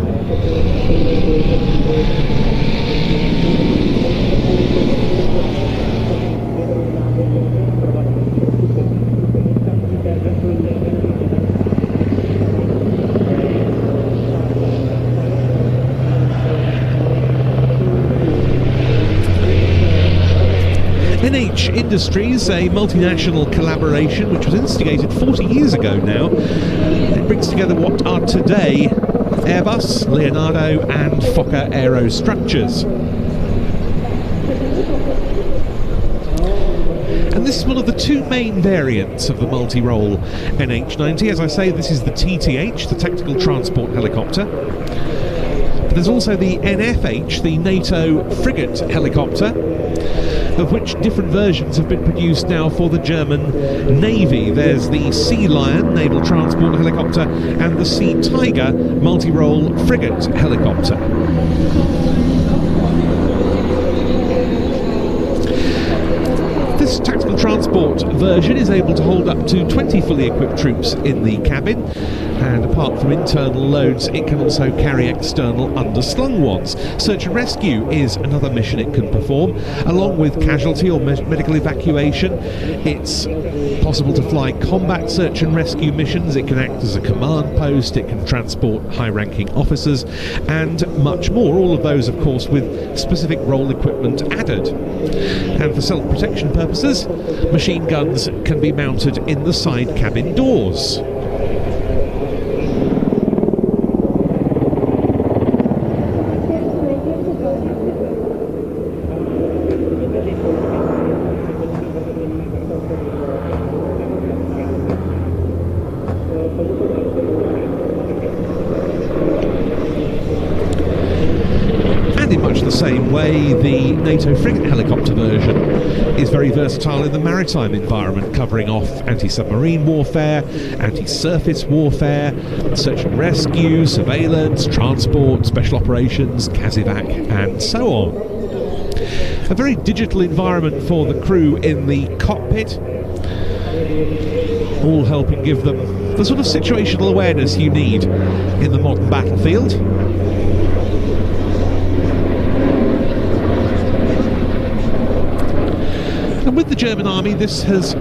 NH Industries, a multinational collaboration which was instigated 40 years ago now. It brings together what are today Airbus, Leonardo and Fokker Aero structures. And this is one of the two main variants of the multi-role NH90. As I say, this is the TTH, the Tactical Transport Helicopter. But there's also the NFH, the NATO Frigate Helicopter, of which different versions have been produced now for the German Navy. There's the Sea Lion Naval Transport Helicopter and the Sea Tiger multi-role frigate helicopter. This tactical transport version is able to hold up to 20 fully equipped troops in the cabin, and apart from internal loads it can also carry external underslung ones. Search and rescue is another mission it can perform, along with casualty or medical evacuation. It's possible to fly combat search and rescue missions, it can act as a command post, it can transport high-ranking officers and much more, all of those of course with specific role equipment added. And for self-protection purposes, machine guns can be mounted in the side cabin doors. Same way, the NATO frigate helicopter version is very versatile in the maritime environment, covering off anti-submarine warfare, anti-surface warfare, search and rescue, surveillance, transport, special operations, CASEVAC and so on. A very digital environment for the crew in the cockpit, all helping give them the sort of situational awareness you need in the modern battlefield. And with the German Army, this has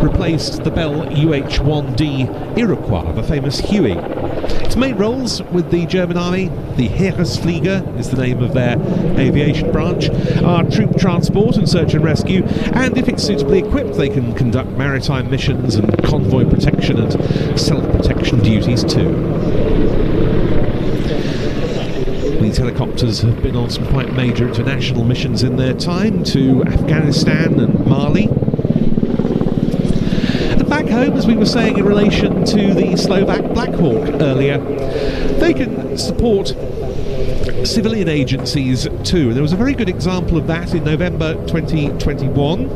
replaced the Bell UH-1D Iroquois, the famous Huey. Its main roles with the German Army, the Heeresflieger is the name of their aviation branch, are troop transport and search and rescue, and if it's suitably equipped they can conduct maritime missions and convoy protection and self-protection duties too. These helicopters have been on some quite major international missions in their time, to Afghanistan and Mali. And back home, as we were saying in relation to the Slovak Blackhawk earlier, they can support civilian agencies too. And there was a very good example of that in November 2021.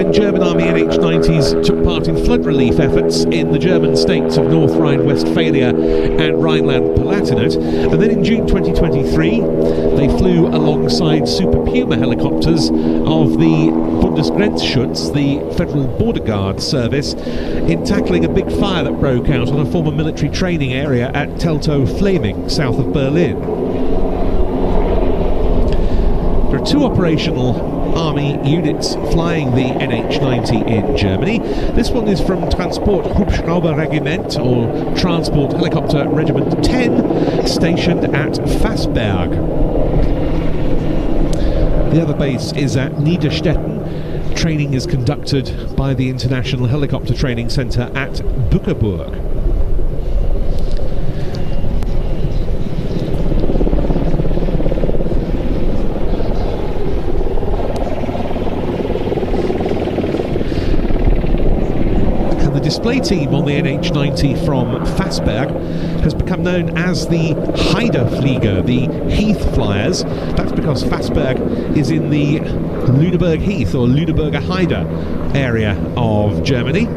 when German Army NH90s took part in flood relief efforts in the German states of North Rhine-Westphalia and Rhineland-Palatinate. And then in June 2023, they flew alongside Super Puma helicopters of the Bundesgrenzschutz, the Federal Border Guard Service, in tackling a big fire that broke out on a former military training area at Teltow-Fleming, south of Berlin. There are two operational Army units flying the NH90 in Germany. This one is from Transport Hubschrauber Regiment, or Transport Helicopter Regiment 10, stationed at Fassberg. The other base is at Niederstetten. Training is conducted by the International Helicopter Training Centre at Bückeburg. Display team on the NH90 from Fassberg has become known as the Heideflieger, the Heath Flyers. That's because Fassberg is in the Lüneburg Heath, or Lüneburger Heide area of Germany.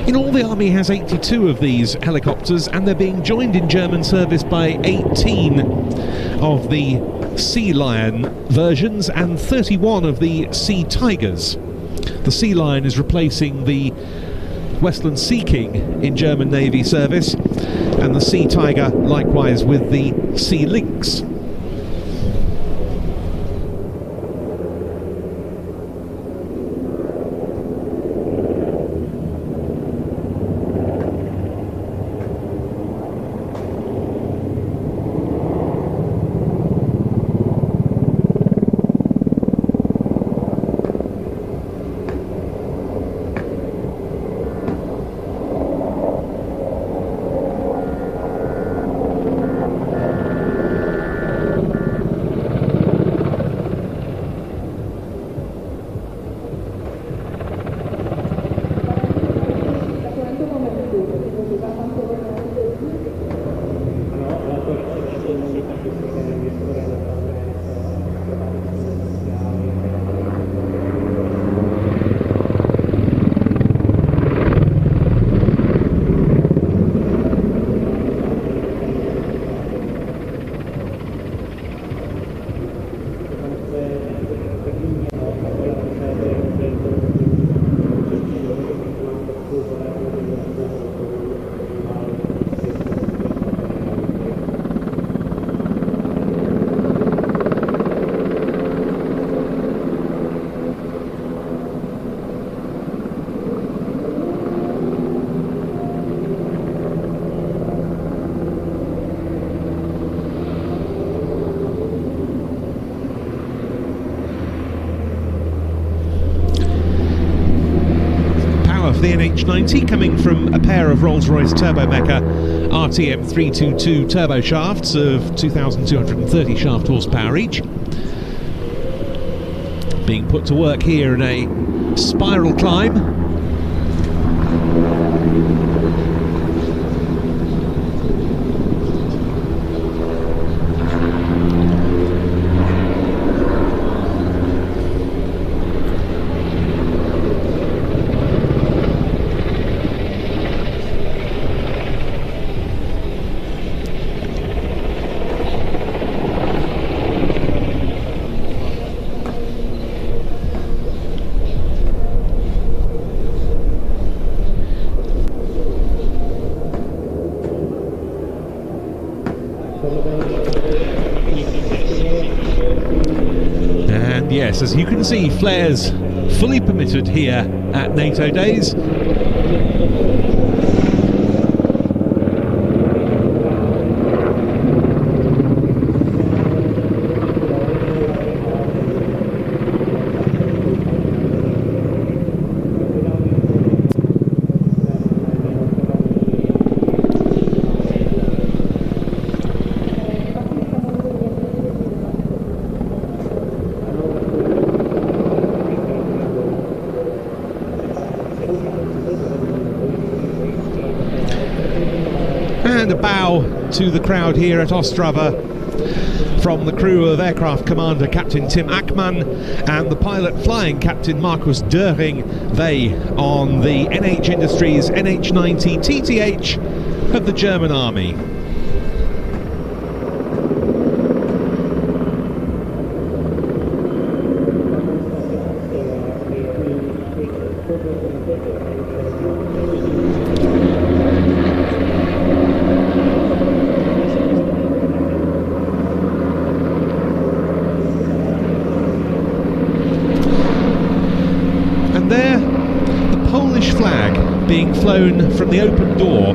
In all, the Army has 82 of these helicopters, and they're being joined in German service by 18 of the Sea Lion versions and 31 of the Sea Tigers. The Sea Lion is replacing the Westland Sea King in German Navy service, and the Sea Tiger likewise with the Sea Lynx. The NH90 coming from a pair of Rolls-Royce Turbomeca RTM 322 turbo shafts of 2,230 shaft horsepower each, being put to work here in a spiral climb. And yes, as you can see, flares fully permitted here at NATO Days. And a bow to the crowd here at Ostrava from the crew of aircraft commander Captain Tim Ackman and the pilot flying Captain Markus Döring, they on the NH Industries NH90 TTH of the German Army. Being flown from the open door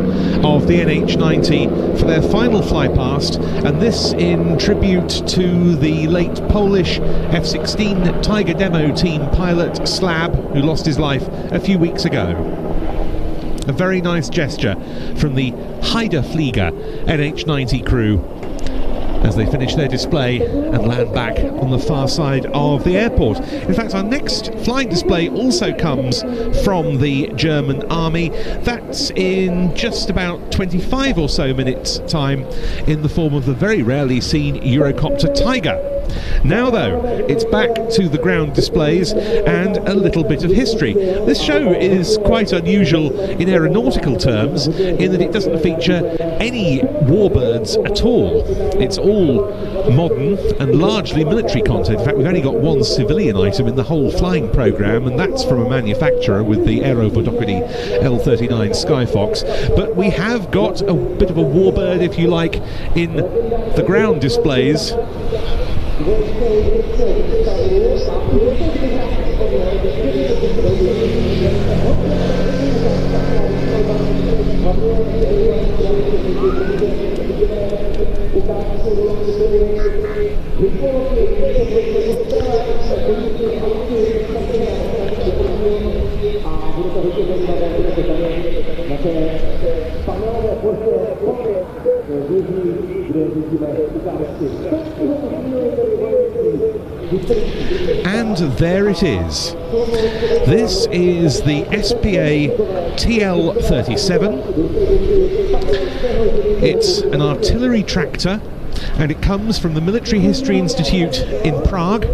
of the NH90 for their final fly past, and this in tribute to the late Polish F-16 Tiger demo team pilot Slab, who lost his life a few weeks ago. A very nice gesture from the Heiderflieger NH90 crew as they finish their display and land back on the far side of the airport. In fact, our next flying display also comes from the German Army. That's in just about 25 or so minutes time, in the form of the very rarely seen Eurocopter Tiger. Now though, it's back to the ground displays and a little bit of history. This show is quite unusual in aeronautical terms in that it doesn't feature any warbirds at all. It's all modern and largely military content. In fact, we've only got one civilian item in the whole flying programme, and that's from a manufacturer with the aerobatic L39 Sky Fox. But we have got a bit of a warbird, if you like, in the ground displays. And there it is. This is the SPA TL-37. It's an artillery tractor, and it comes from the Military History Institute in Prague,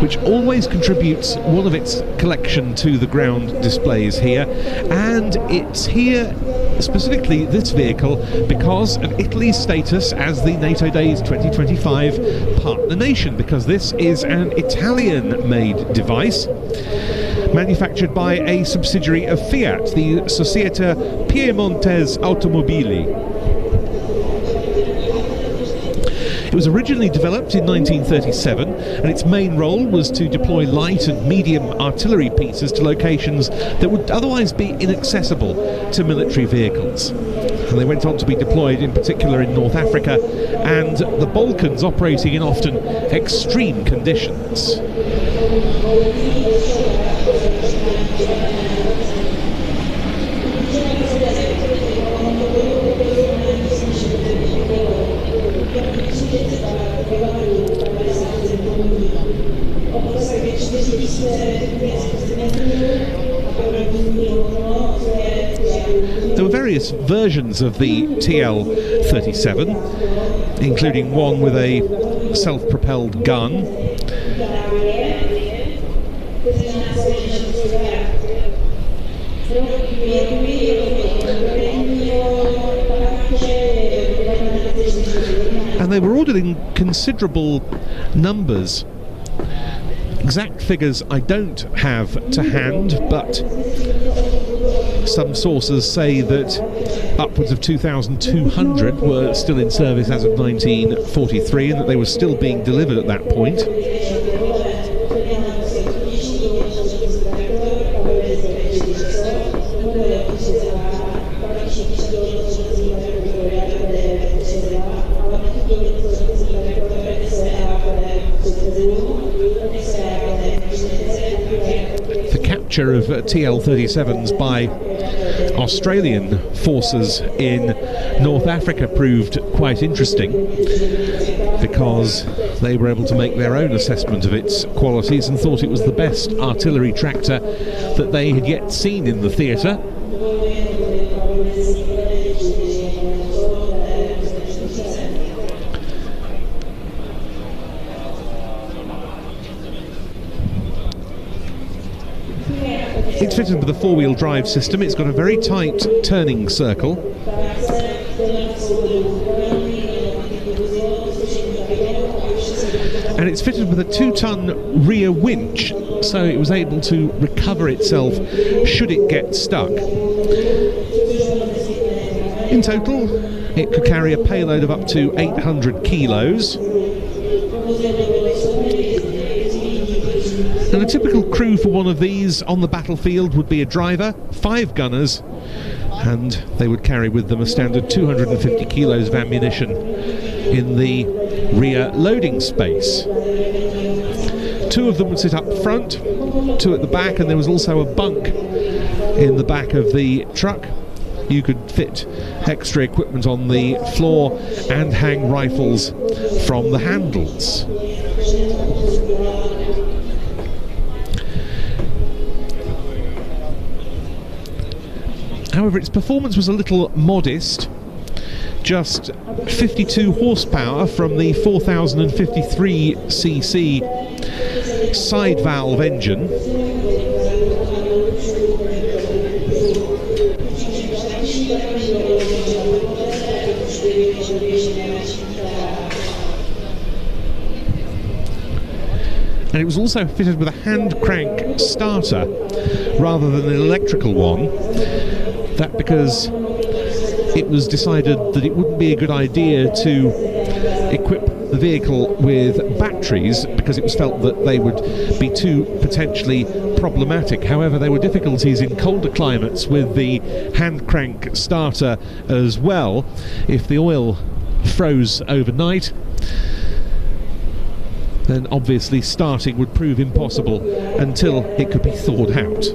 which always contributes one of its collection to the ground displays here. And it's here, specifically this vehicle, because of Italy's status as the NATO Days 2025 partner nation, because this is an Italian-made device manufactured by a subsidiary of Fiat, the Società Piemontese Automobili. It was originally developed in 1937, and its main role was to deploy light and medium artillery pieces to locations that would otherwise be inaccessible to military vehicles. And they went on to be deployed in particular in North Africa and the Balkans, operating in often extreme conditions. There were various versions of the TL-37, including one with a self-propelled gun. And they were ordered in considerable numbers. Exact figures I don't have to hand, but some sources say that upwards of 2,200 were still in service as of 1943, and that they were still being delivered at that point. Of TL-37s by Australian forces in North Africa proved quite interesting, because they were able to make their own assessment of its qualities and thought it was the best artillery tractor that they had yet seen in the theatre. It's fitted with a four-wheel drive system. It's got a very tight turning circle. And it's fitted with a 2-ton rear winch, so it was able to recover itself should it get stuck. In total, it could carry a payload of up to 800 kilos. And a typical crew for one of these on the battlefield would be a driver, 5 gunners, and they would carry with them a standard 250 kilos of ammunition in the rear loading space. 2 of them would sit up front, 2 at the back, and there was also a bunk in the back of the truck. You could fit extra equipment on the floor and hang rifles from the handles. However, its performance was a little modest. Just 52 horsepower from the 4053cc side valve engine. And it was also fitted with a hand crank starter rather than an electrical one. That because it was decided that it wouldn't be a good idea to equip the vehicle with batteries because it was felt that they would be too potentially problematic. However, there were difficulties in colder climates with the hand crank starter as well. If the oil froze overnight, then obviously starting would prove impossible until it could be thawed out.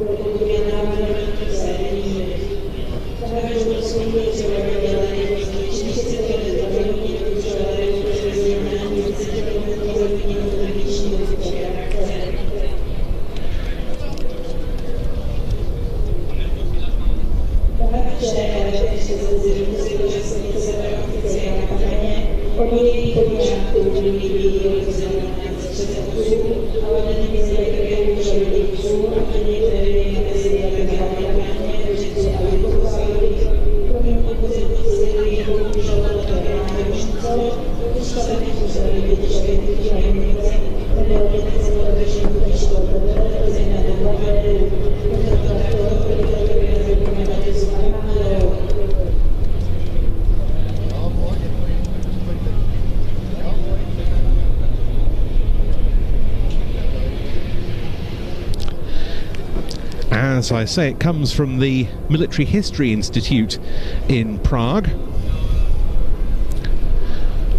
As I say, it comes from the Military History Institute in Prague,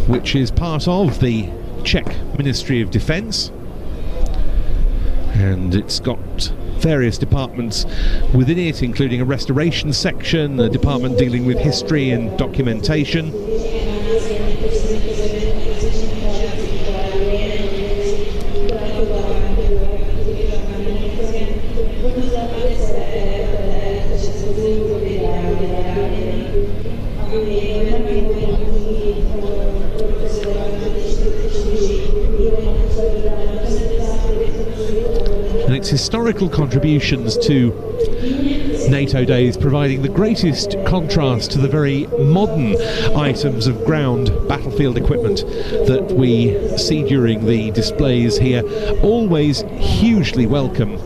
which is part of the Czech Ministry of Defence, and it's got various departments within it, including a restoration section, a department dealing with history and documentation. And its historical contributions to NATO Days providing the greatest contrast to the very modern items of ground battlefield equipment that we see during the displays here. Always hugely welcome.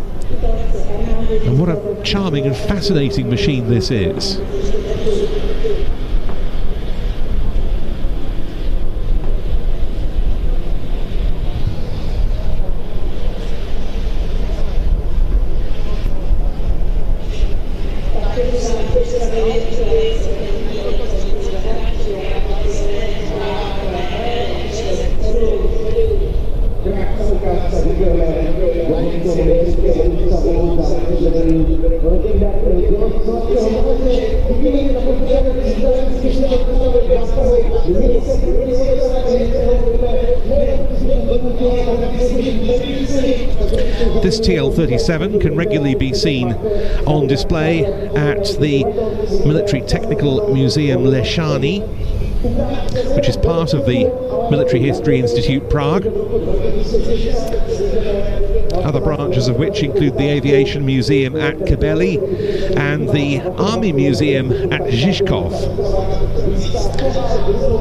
And what a charming and fascinating machine this is. This TL-37 can regularly be seen on display at the Military Technical Museum Leshani. which is part of the Military History Institute Prague. Other branches of which include the Aviation Museum at Kabeli and the Army Museum at Žižkov.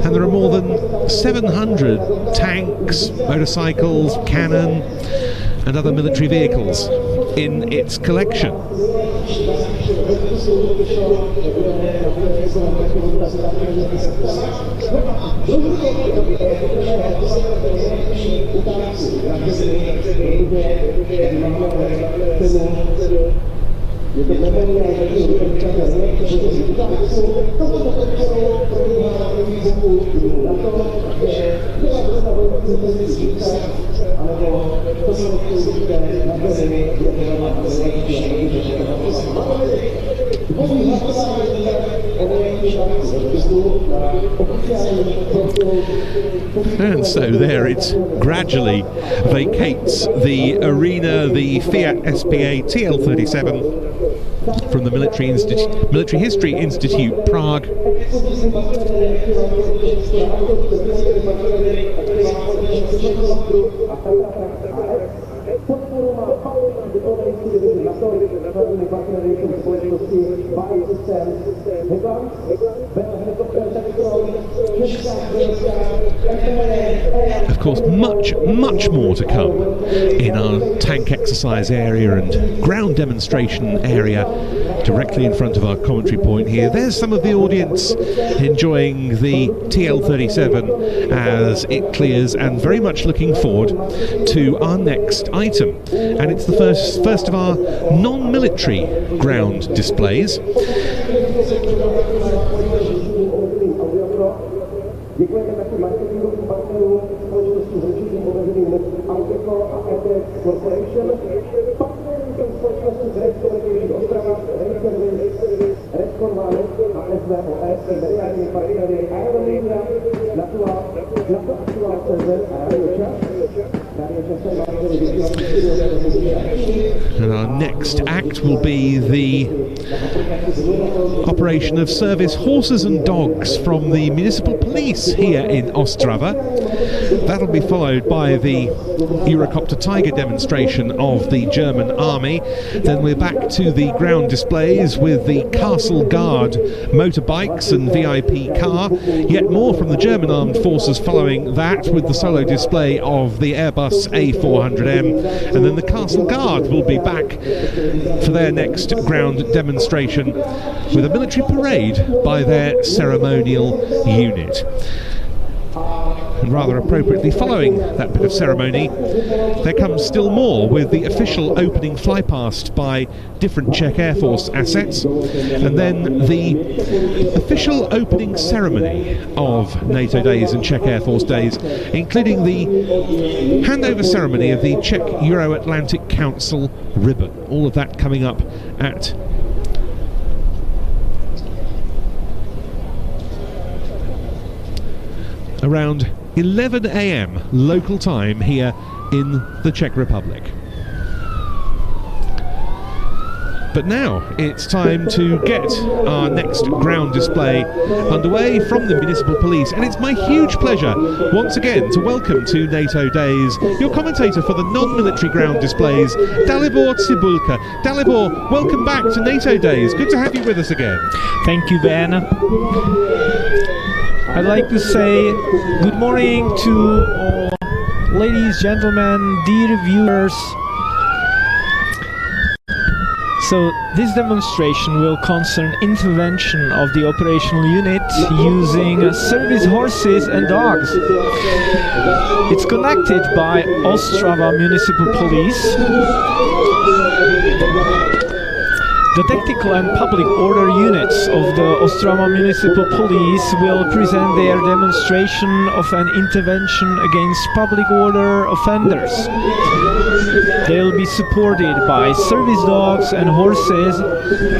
And there are more than 700 tanks, motorcycles, cannon and other military vehicles in its collection. And so there it gradually vacates the arena, the Fiat SPA TL37 from the Military History Institute Prague. Of course, much more to come in our tank exercise area and ground demonstration area directly in front of our commentary point here. There's some of the audience enjoying the TL37 as it clears and very much looking forward to our next item. And it's the first of our non-military ground displays. And our next act will be the operation of service horses and dogs from the municipal police here in Ostrava. That'll be followed by the Eurocopter Tiger demonstration of the German Army. Then we're back to the ground displays with the Castle Guard motorbikes and VIP car. Yet more from the German Armed Forces following that with the solo display of the Airbus A400M. And then the Castle Guard will be back for their next ground demonstration with a military parade by their ceremonial unit. And rather appropriately, following that bit of ceremony, there comes still more with the official opening flypast by different Czech Air Force assets, and then the official opening ceremony of NATO Days and Czech Air Force Days, including the handover ceremony of the Czech Euro-Atlantic Council ribbon. All of that coming up at around 11 AM local time here in the Czech Republic. But now it's time to get our next ground display underway from the municipal police, and it's my huge pleasure once again to welcome to NATO Days your commentator for the non-military ground displays, Dalibor Cibulka. Dalibor, welcome back to NATO Days. Good to have you with us again. Thank you, Ben. I'd like to say good morning to all ladies, gentlemen, dear viewers. So this demonstration will concern intervention of the operational unit using service horses and dogs. It's conducted by Ostrava Municipal Police. The tactical and public order units of the Ostrava Municipal Police will present their demonstration of an intervention against public order offenders. They'll be supported by service dogs and horses,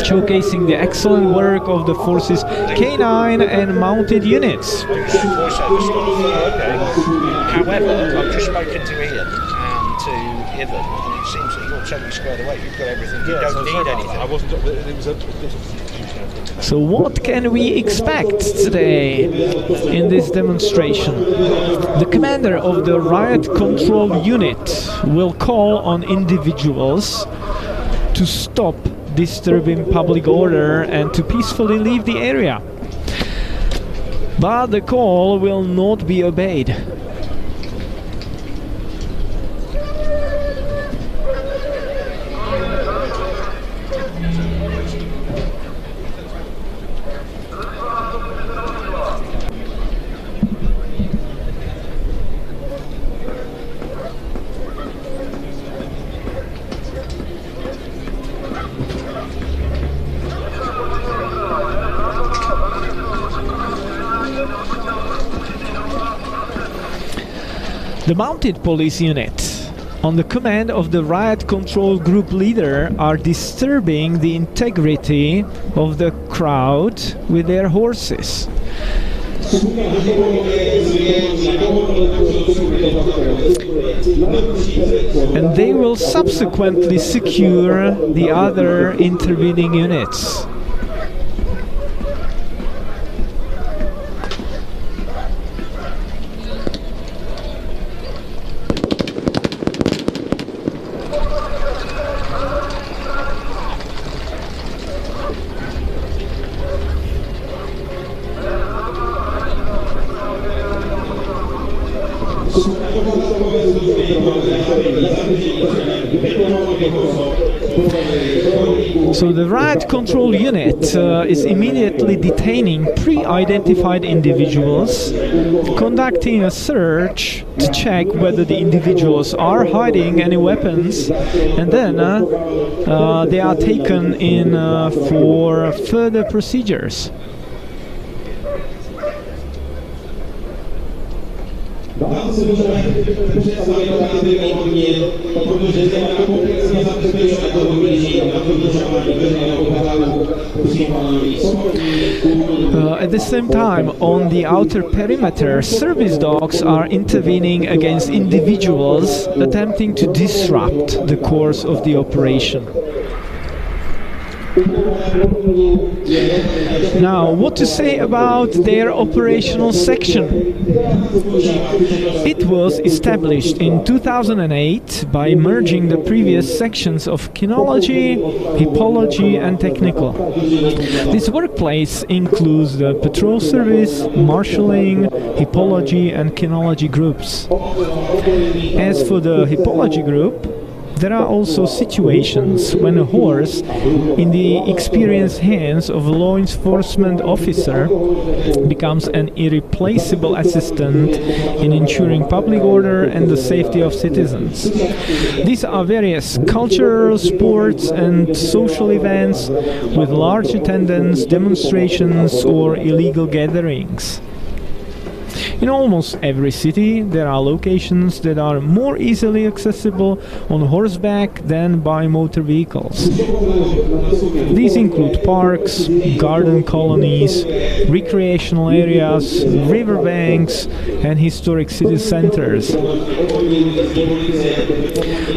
showcasing the excellent work of the force's canine and mounted units. However, I've just spoken to Ian and to Ivan, and it seems that you're totally squared away. You've got everything. You don't need anything. I wasn't. It was a So what can we expect today in this demonstration? The commander of the riot control unit will call on individuals to stop disturbing public order and to peacefully leave the area. But the call will not be obeyed. The mounted police unit, on the command of the riot control group leader, are disturbing the integrity of the crowd with their horses. And they will subsequently secure the other intervening units. So the riot control unit is immediately detaining pre-identified individuals, conducting a search to check whether the individuals are hiding any weapons, and then they are taken in for further procedures. At the same time, on the outer perimeter, service dogs are intervening against individuals attempting to disrupt the course of the operation. Now, what to say about their operational section? It was established in 2008 by merging the previous sections of kinology, hippology and technical. This workplace includes the patrol service, marshalling, hippology and kinology groups. As for the hippology group, there are also situations when a horse, in the experienced hands of a law enforcement officer, becomes an irreplaceable assistant in ensuring public order and the safety of citizens. These are various cultural, sports and social events with large attendance, demonstrations or illegal gatherings. In almost every city, there are locations that are more easily accessible on horseback than by motor vehicles. These include parks, garden colonies, recreational areas, riverbanks, and historic city centers.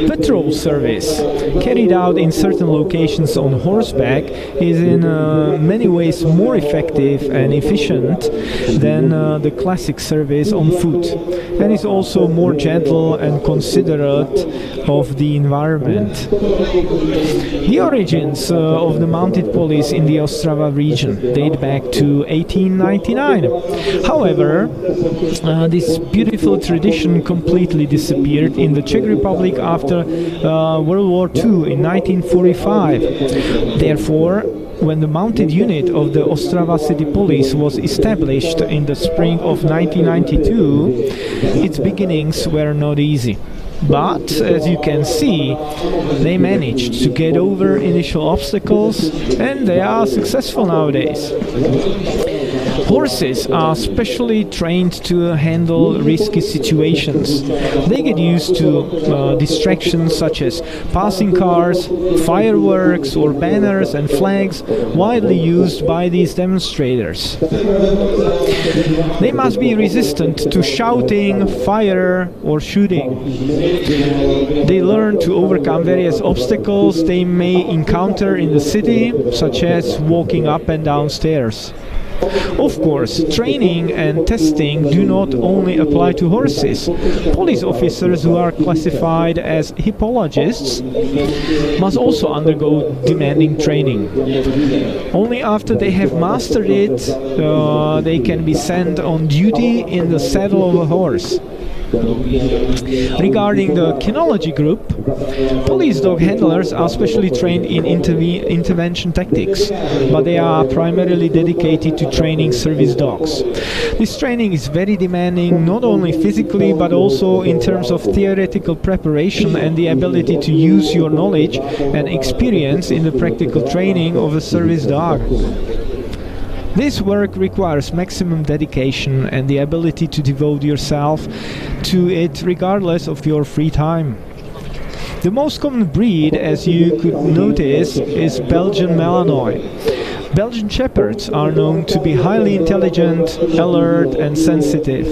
Patrol service, carried out in certain locations on horseback, is in many ways more effective and efficient than the classic service on foot, and is also more gentle and considerate of the environment. The origins of the mounted police in the Ostrava region date back to 1899. However, this beautiful tradition completely disappeared in the Czech Republic after World War II in 1945. Therefore, when the mounted unit of the Ostrava City Police was established in the spring of 1992, its beginnings were not easy. But, as you can see, they managed to get over initial obstacles and they are successful nowadays. Horses are specially trained to handle risky situations. They get used to distractions such as passing cars, fireworks or banners and flags widely used by these demonstrators. They must be resistant to shouting, fire or shooting. They learn to overcome various obstacles they may encounter in the city, such as walking up and down stairs. Of course, training and testing do not only apply to horses. Police officers who are classified as hippologists must also undergo demanding training. Only after they have mastered it, they can be sent on duty in the saddle of a horse. Regarding the kinology group, police dog handlers are specially trained in intervention tactics, but they are primarily dedicated to training service dogs. This training is very demanding, not only physically but also in terms of theoretical preparation and the ability to use your knowledge and experience in the practical training of a service dog. This work requires maximum dedication and the ability to devote yourself to it regardless of your free time. The most common breed, as you could notice, is Belgian Malinois. Belgian Shepherds are known to be highly intelligent, alert and sensitive.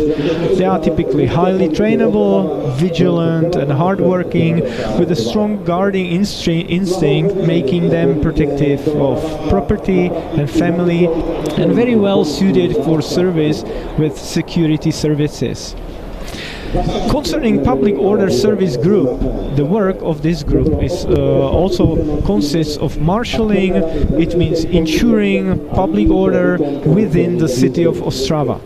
They are typically highly trainable, vigilant and hardworking, with a strong guarding instinct, making them protective of property and family, and very well suited for service with security services. Concerning public order service group, the work of this group is also consists of marshalling. It means ensuring public order within the city of Ostrava.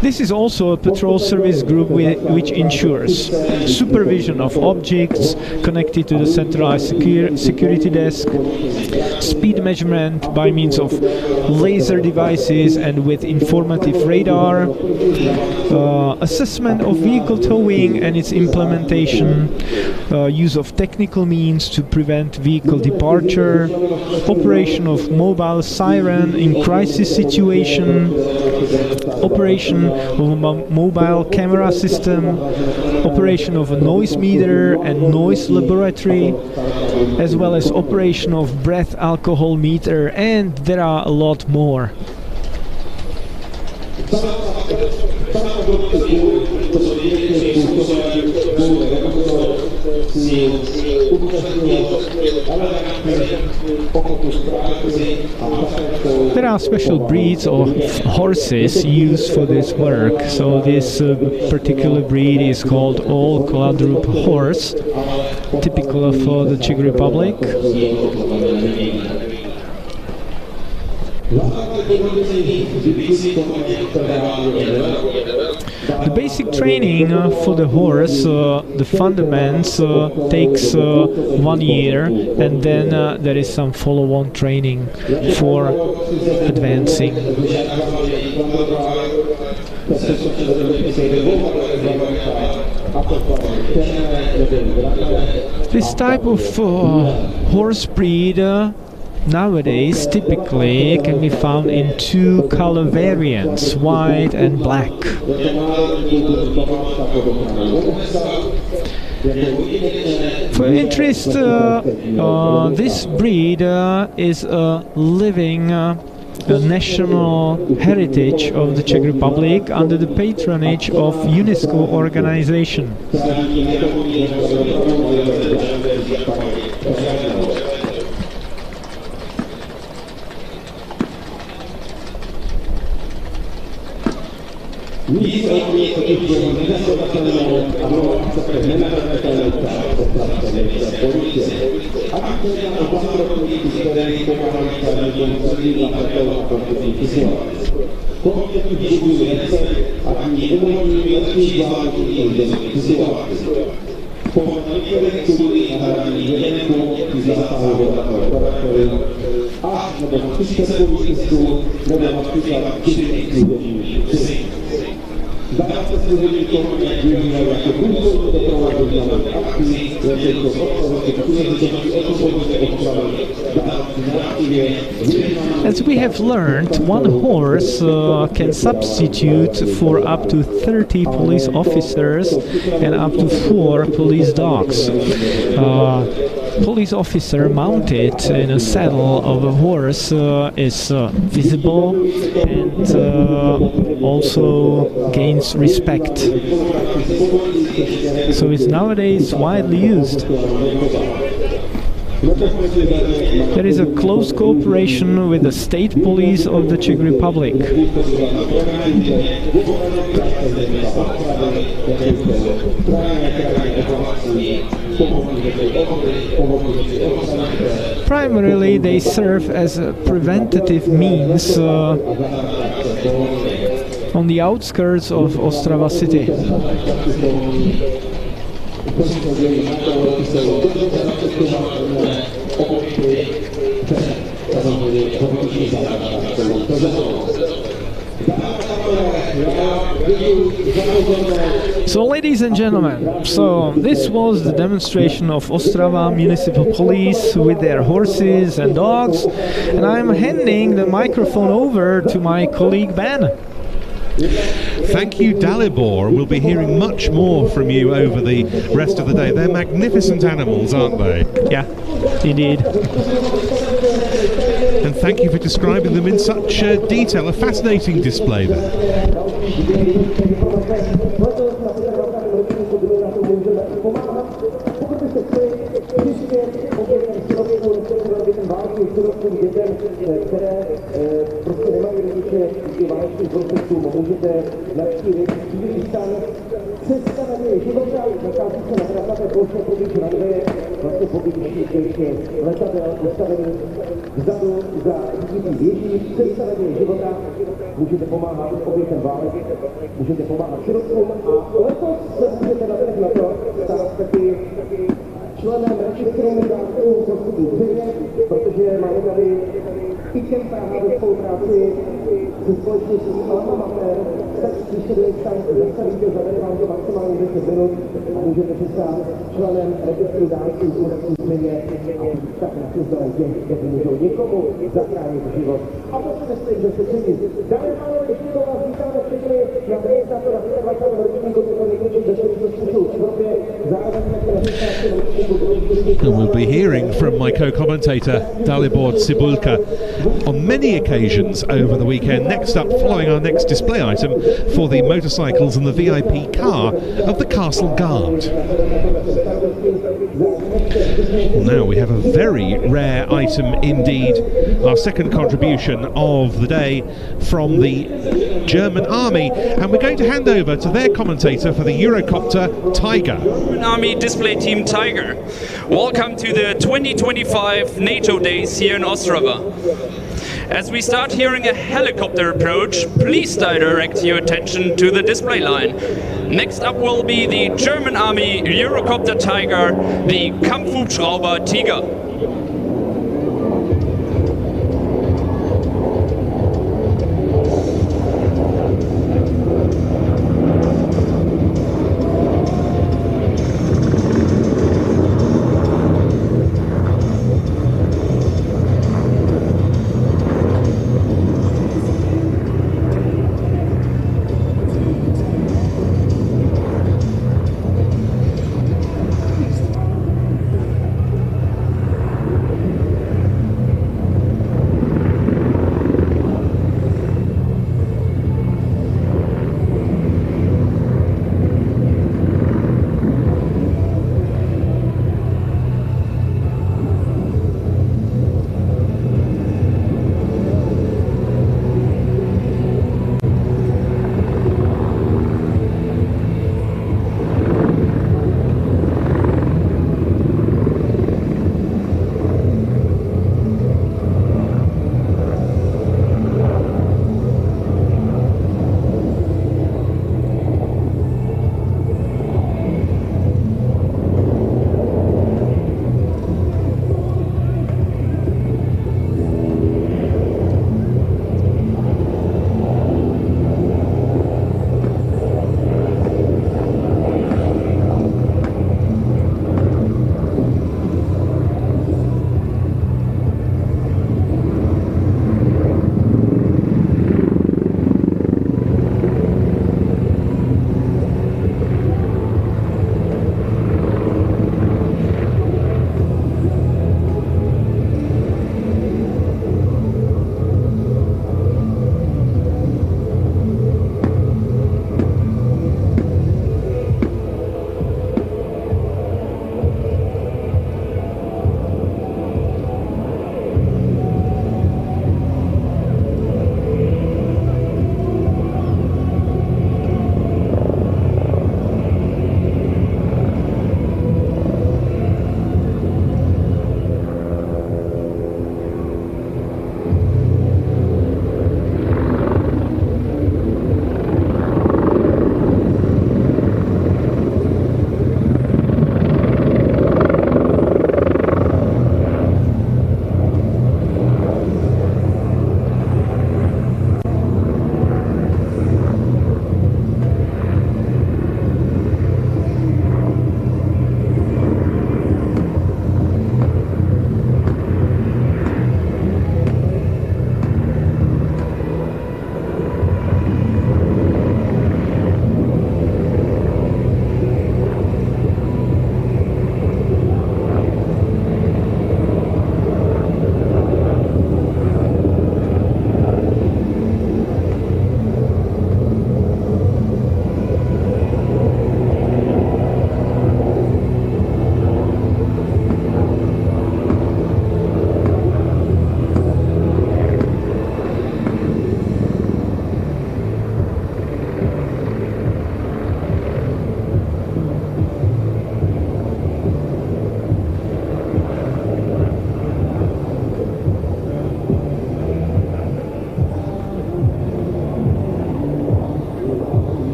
This is also a patrol service group which ensures supervision of objects connected to the centralized security desk, speed measurement by means of laser devices and with informative radar, assessment of vehicle towing and its implementation, use of technical means to prevent vehicle departure, operation of mobile siren in crisis situation, operation of a mobile camera system, operation of a noise meter and noise laboratory, as well as operation of breath alcohol meter, and there are a lot more. There are special breeds of horses used for this work. So this particular breed is called all quadruped horse, typical of the Czech Republic. The basic training for the horse, the fundamentals, takes 1 year, and then there is some follow-on training for advancing. This type of horse breed nowadays typically can be found in 2 color variants, white and black. For interest, this breed is a living national heritage of the Czech Republic under the patronage of UNESCO organization. As we have learned, one horse can substitute for up to 30 police officers and up to 4 police dogs. Police officer mounted in a saddle of a horse is visible and also gains respect. So it's nowadays widely used. There is a close cooperation with the state police of the Czech Republic. Primarily, they serve as a preventative means on the outskirts of Ostrava city. So, ladies and gentlemen, so this was the demonstration of Ostrava Municipal Police with their horses and dogs, and I'm handing the microphone over to my colleague Ben. Thank you, Dalibor. We'll be hearing much more from you over the rest of the day. They're magnificent animals, aren't they? Yeah, indeed. And thank you for describing them in such detail. A fascinating display there. Můžete pomáhat obětem válek, můžete pomáhat sirotcům a letos se můžete na to stát taky členem registrovaného zastupu země, protože máme tady i kempáha ve spolupráci se společností Alma Mater, tak když se zastavíte, zavede vám to maximálně 10 minut a můžete se stát členem registru dárců z země a tak na to zdalekě, kde můžou někomu zachránit život. A to se myslím, že se cení. Dámy a pánové, ještě to vás vítáme všechny na registratora 25. ročníku této největší bezpečnostní v Evropě, zároveň také na registraci ročníku. And we'll be hearing from my co-commentator Dalibor Cibulka on many occasions over the weekend. Next up, following our next display item for the motorcycles and the VIP car of the Castle Guard. Well, now we have a very rare item indeed, our second contribution of the day from the German Army, and we're going to hand over to their commentator for the Eurocopter Tiger. Army display team Tiger. Welcome to the 2025 NATO Days here in Ostrava. As we start hearing a helicopter approach, please direct your attention to the display line. Next up will be the German Army Eurocopter Tiger, the Kampfhubschrauber Tiger.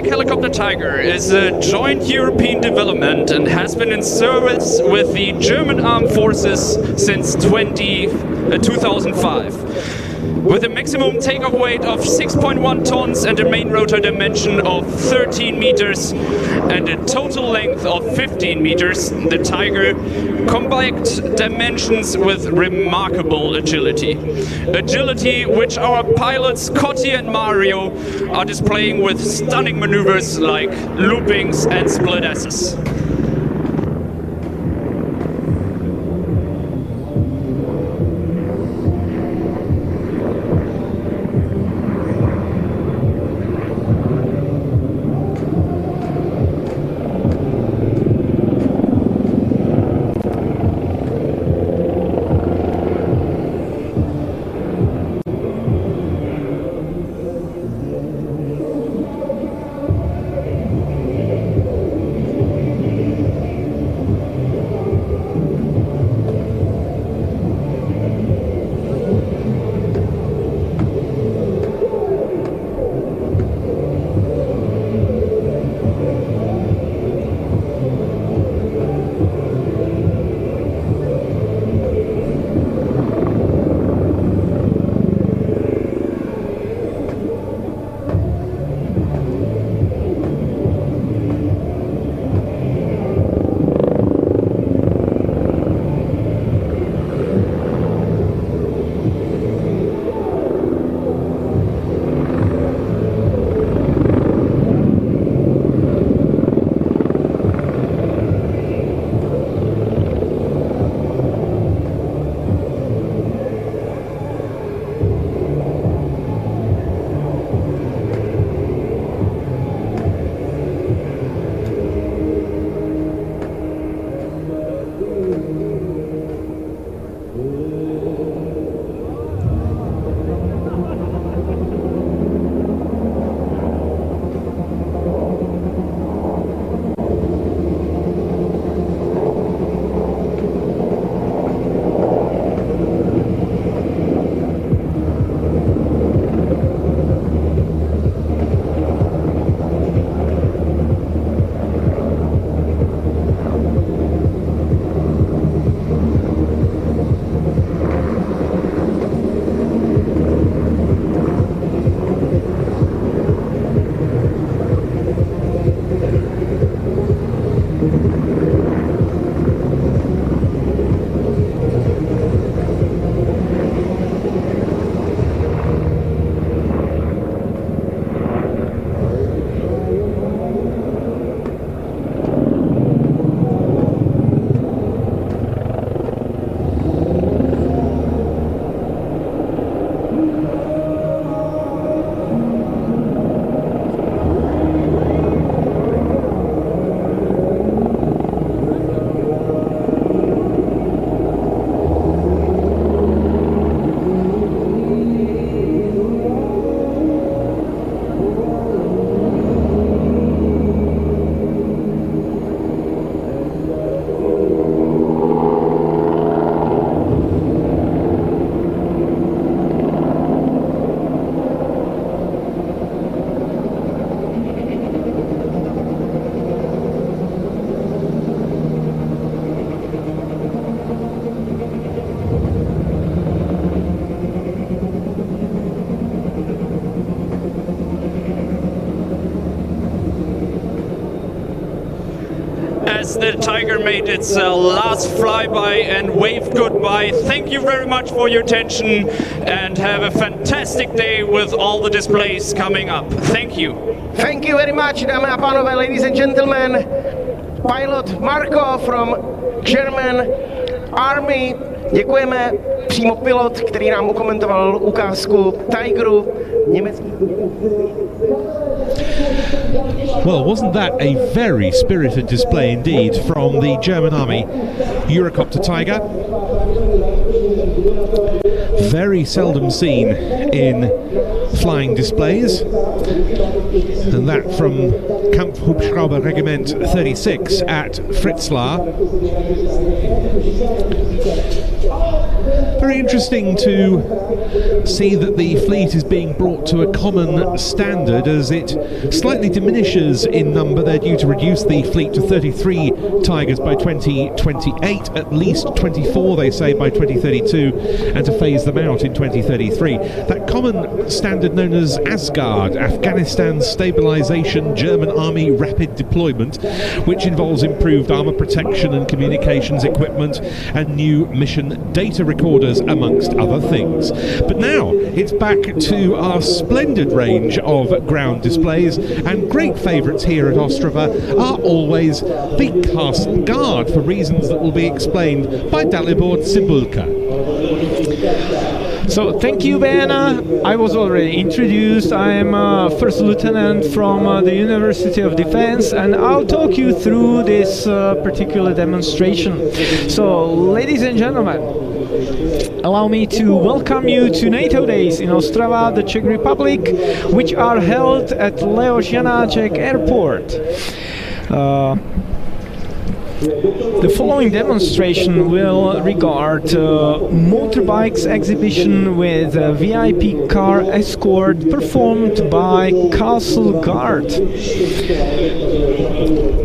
Helicopter Tiger is a joint European development and has been in service with the German Armed Forces since 2005. With a maximum takeoff weight of 6.1 tons and a main rotor dimension of 13 meters and a total length of 15 meters, the Tiger combines dimensions with remarkable agility. Agility which our pilots Cotti and Mario are displaying with stunning maneuvers like loopings and split S's. as the Tiger made its last flyby and waved goodbye. Thank you very much for your attention and have a fantastic day with all the displays coming up. Thank you. Thank you very much, dámy a pánové, ladies and gentlemen. Pilot Marco from German Army. Děkujeme. Přímo pilot, který nám okomentoval ukázku Tigeru. Well, wasn't that a very spirited display indeed from the German Army Eurocopter Tiger? Very seldom seen in flying displays, and that from Kampfhubschrauber Regiment 36 at Fritzlar. Very interesting to see that the fleet is being brought to a common standard as it slightly diminishes in number. They're due to reduce the fleet to 33 Tigers by 2028, at least 24 they say by 2032, and to phase them out in 2033. That common standard known as Asgard, Afghanistan Stabilization German Army Rapid Deployment, which involves improved armor protection and communications equipment and new mission data recorders, amongst other things. But now it's back to our splendid range of ground displays, and great favourites here at Ostrava are always the Castle Guard, for reasons that will be explained by Dalibor Cibulka. So thank you, Ben. I was already introduced. I'm First Lieutenant from the University of Defense, and I'll talk you through this particular demonstration. So, ladies and gentlemen, allow me to welcome you to NATO Days in Ostrava, the Czech Republic, which are held at Leoš Janáček Airport. The following demonstration will regard motorbikes exhibition with a VIP car escort performed by Castle Guard.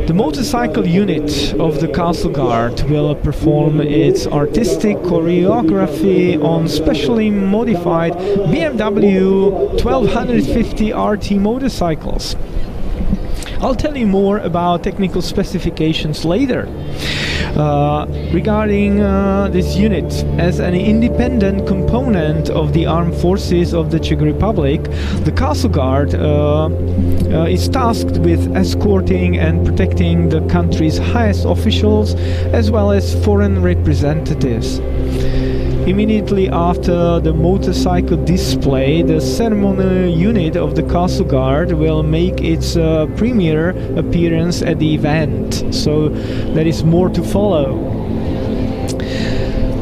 The motorcycle unit of the Castle Guard will perform its artistic choreography on specially modified BMW 1250 RT motorcycles. I'll tell you more about technical specifications later. Regarding this unit, as an independent component of the armed forces of the Czech Republic, the Castle Guard is tasked with escorting and protecting the country's highest officials as well as foreign representatives. Immediately after the motorcycle display, the ceremonial unit of the Castle Guard will make its premiere appearance at the event, so there is more to follow.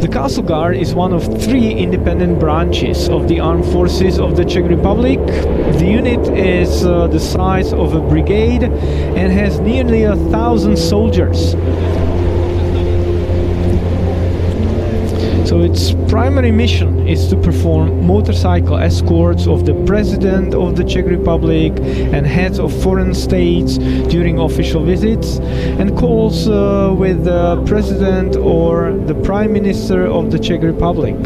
The Castle Guard is one of 3 independent branches of the armed forces of the Czech Republic. The unit is the size of a brigade and has nearly 1,000 soldiers. So its primary mission is to perform motorcycle escorts of the President of the Czech Republic and heads of foreign states during official visits and calls with the President or the Prime Minister of the Czech Republic.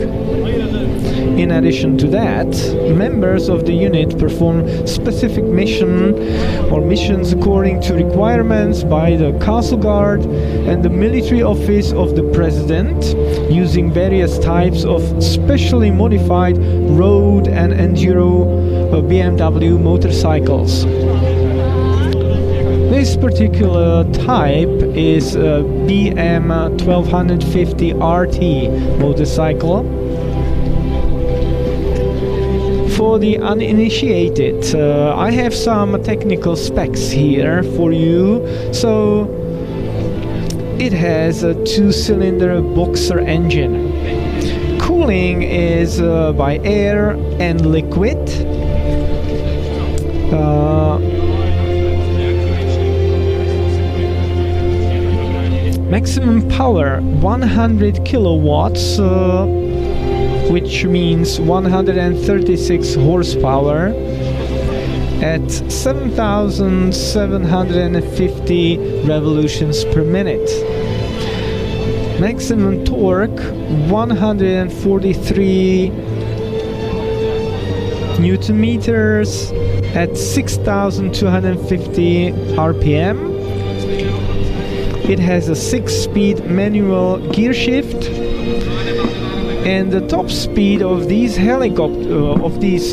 In addition to that, members of the unit perform specific missions according to requirements by the Castle Guard and the military office of the President, using various types of specially modified road and enduro BMW motorcycles. This particular type is a BM 1250 RT motorcycle. For the uninitiated, I have some technical specs here for you. So it has a 2-cylinder boxer engine. Cooling is by air and liquid. Maximum power 100 kilowatts, which means 136 horsepower at 7,750 revolutions per minute. Maximum torque 143 Newton meters at 6,250 RPM. It has a 6-speed manual gear shift, and the top speed of these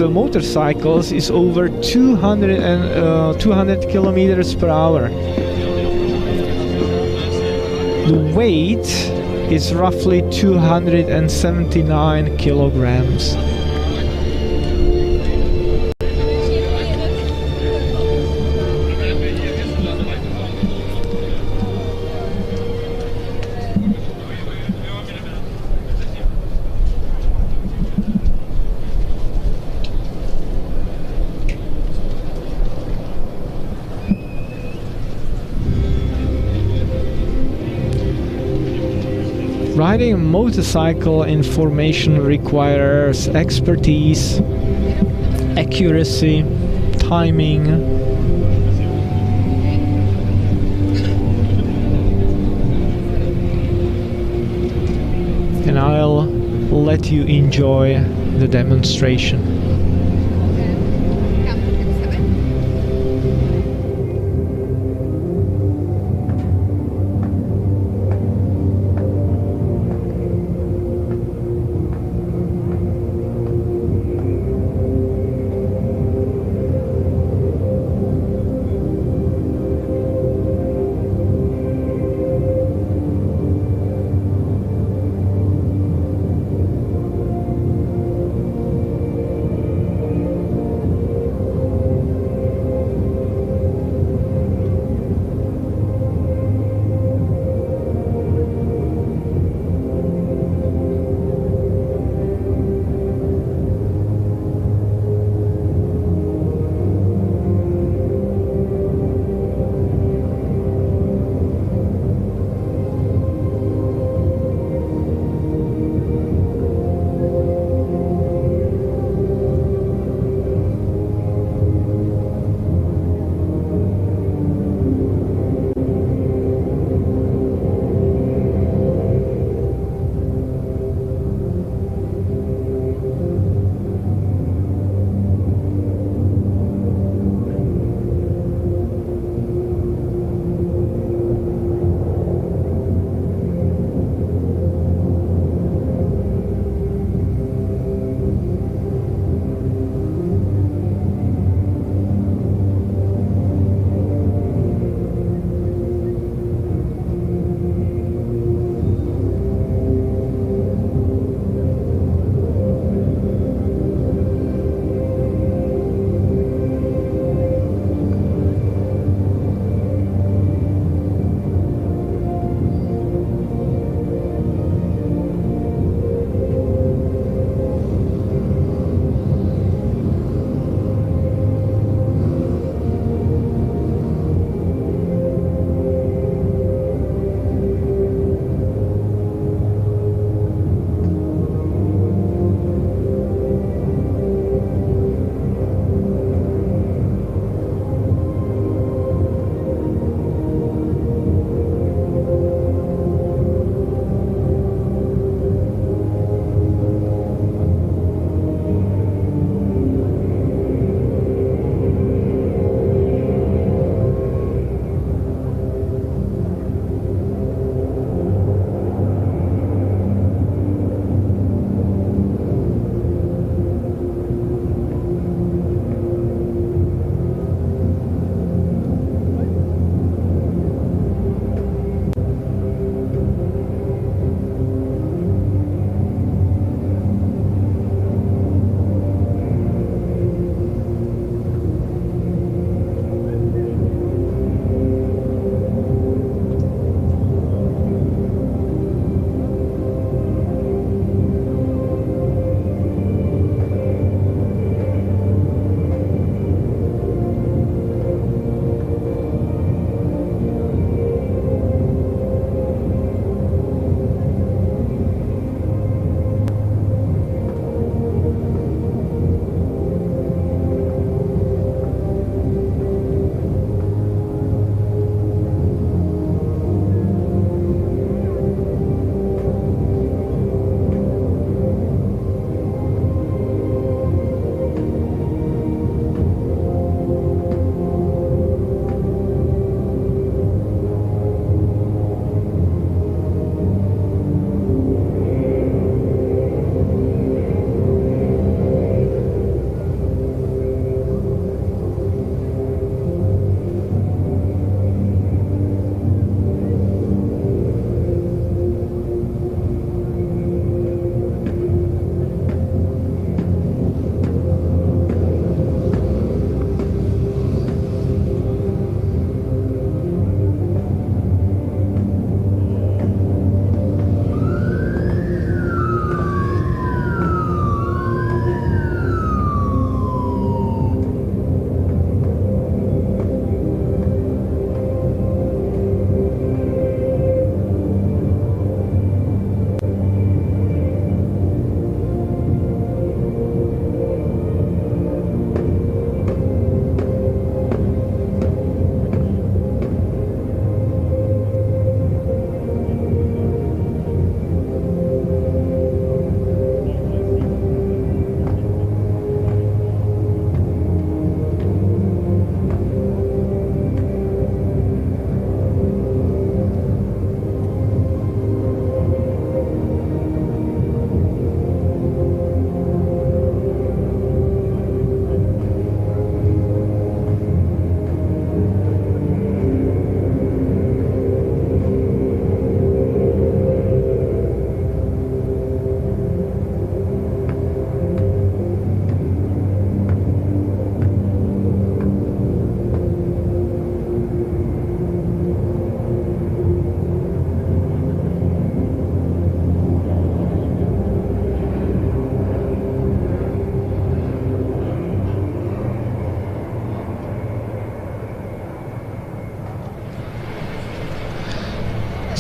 motorcycles is over 200 kilometers per hour. The weight is roughly 279 kilograms. Riding a motorcycle in formation requires expertise, accuracy, timing. And I'll let you enjoy the demonstration.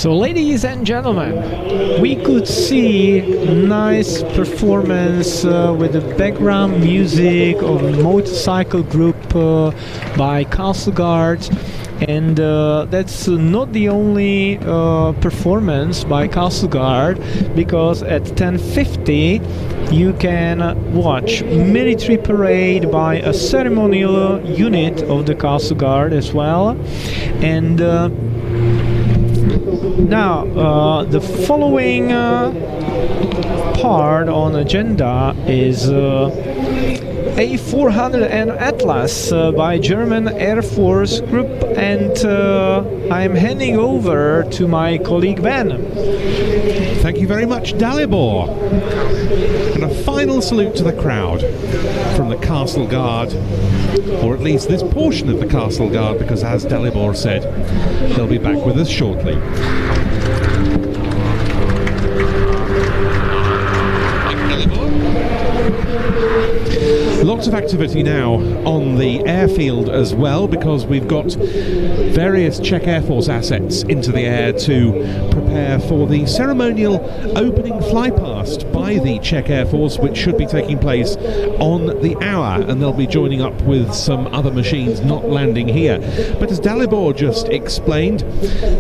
So, ladies and gentlemen, we could see nice performance with the background music of a motorcycle group by Castle Guard. And that's not the only performance by Castle Guard, because at 10:50 you can watch military parade by a ceremonial unit of the Castle Guard as well. And now the following part on agenda is A400M Atlas by German Air Force Group, and I'm handing over to my colleague Ben. Thank you very much, Dalibor. And a final salute to the crowd from the Castle Guard, or at least this portion of the Castle Guard, because as Dalibor said, they'll be back with us shortly. Lots of activity now on the airfield as well, because we've got various Czech Air Force assets into the air to prepare for the ceremonial opening flypast by the Czech Air Force, which should be taking place on the hour, and they'll be joining up with some other machines not landing here. But as Dalibor just explained,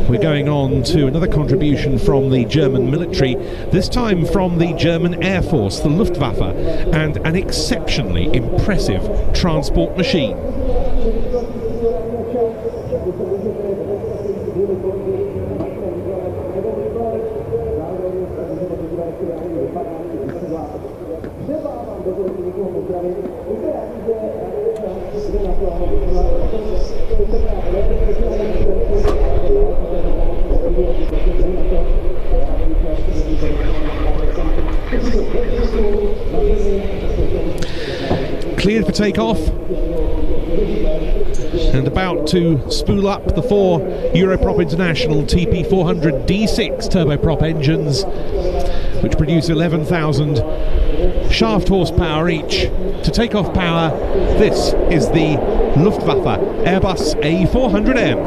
we're going on to another contribution from the German military, this time from the German Air Force, the Luftwaffe, and an exceptionally impressive transport machine. Cleared for takeoff and about to spool up the 4 Eurocopter International TP400 D6 turboprop engines, which produce 11,000 shaft horsepower each. To take off power, this is the Luftwaffe Airbus A400M.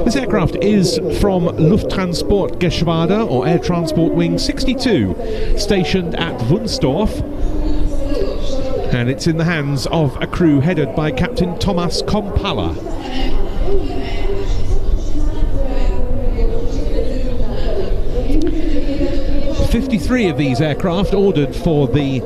This aircraft is from Lufttransportgeschwader, or Air Transport Wing 62, stationed at Wunstorf, and it's in the hands of a crew headed by Captain Thomas Kompala. "53 of these aircraft ordered for the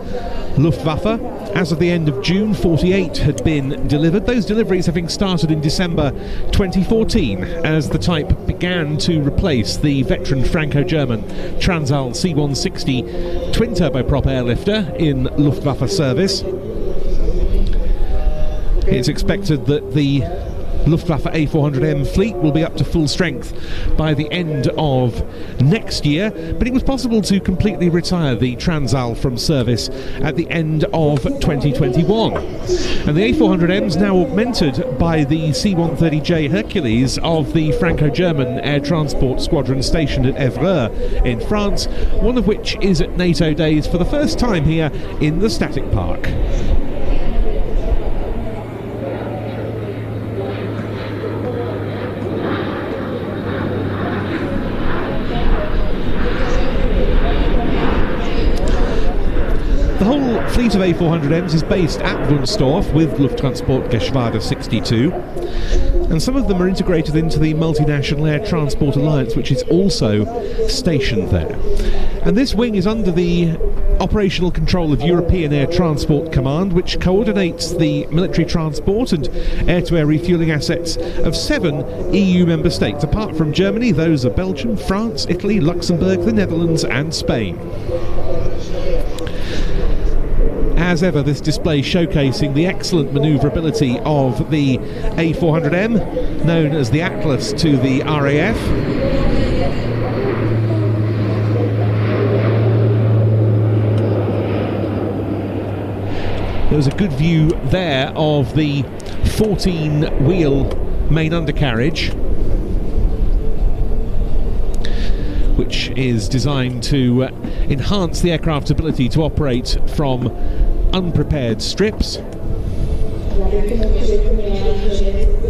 Luftwaffe. As of the end of June, 48 had been delivered. Those deliveries having started in December 2014, as the type began to replace the veteran Franco-German Transall C-160 twin-turboprop airlifter in Luftwaffe service. It's expected that the Luftwaffe A400M fleet will be up to full strength by the end of next year, but it was possible to completely retire the Transall from service at the end of 2021. And the A400M is now augmented by the C-130J Hercules of the Franco-German Air Transport Squadron stationed at Évreux in France, one of which is at NATO Days for the first time here in the Static Park. The whole fleet of A400Ms is based at Wunstorf with Lufttransportgeschwader 62, and some of them are integrated into the Multinational Air Transport Alliance, which is also stationed there. And this wing is under the operational control of European Air Transport Command, which coordinates the military transport and air-to-air refuelling assets of 7 EU member states. Apart from Germany, those are Belgium, France, Italy, Luxembourg, the Netherlands and Spain. As ever, this display showcasing the excellent manoeuvrability of the A400M, known as the Atlas to the RAF. There was a good view there of the 14-wheel main undercarriage, which is designed to enhance the aircraft's ability to operate from unprepared strips.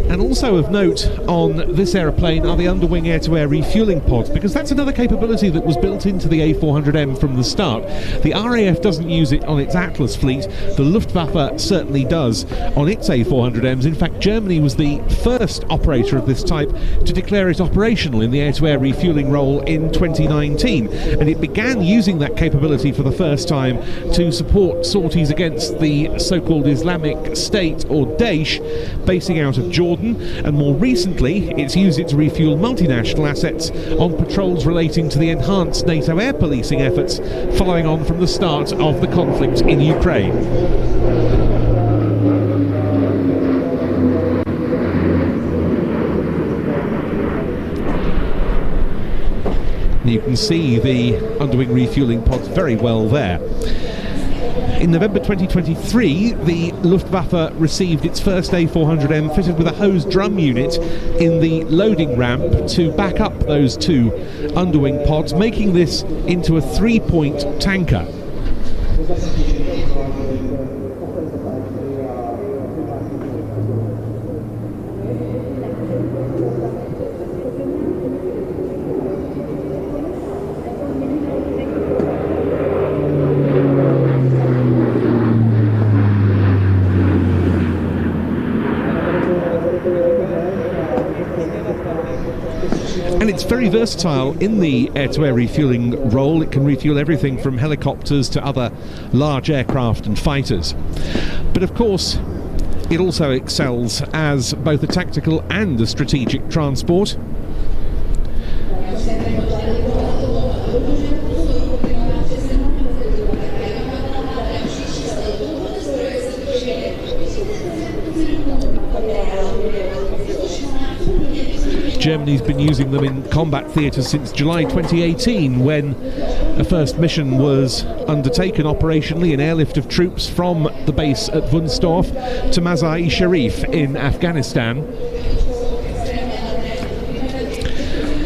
And also of note on this aeroplane are the underwing air-to-air refuelling pods, because that's another capability that was built into the A400M from the start. The RAF doesn't use it on its Atlas fleet, the Luftwaffe certainly does on its A400Ms. In fact, Germany was the first operator of this type to declare it operational in the air-to-air refuelling role in 2019, and it began using that capability for the first time to support sorties against the so-called Islamic State, or Daesh, basing out of Jordan. And more recently, it's used it to refuel multinational assets on patrols relating to the enhanced NATO air policing efforts following on from the start of the conflict in Ukraine. You can see the underwing refueling pods very well there. In November 2023, the Luftwaffe received its first A400M fitted with a hose drum unit in the loading ramp to back up those two underwing pods, making this into a 3-point tanker. And it's very versatile in the air-to-air refueling role. It can refuel everything from helicopters to other large aircraft and fighters. But of course, it also excels as both a tactical and a strategic transport. Germany's been using them in combat theatres since July 2018, when a first mission was undertaken operationally, an airlift of troops from the base at Wunstorf to Mazar-i Sharif in Afghanistan.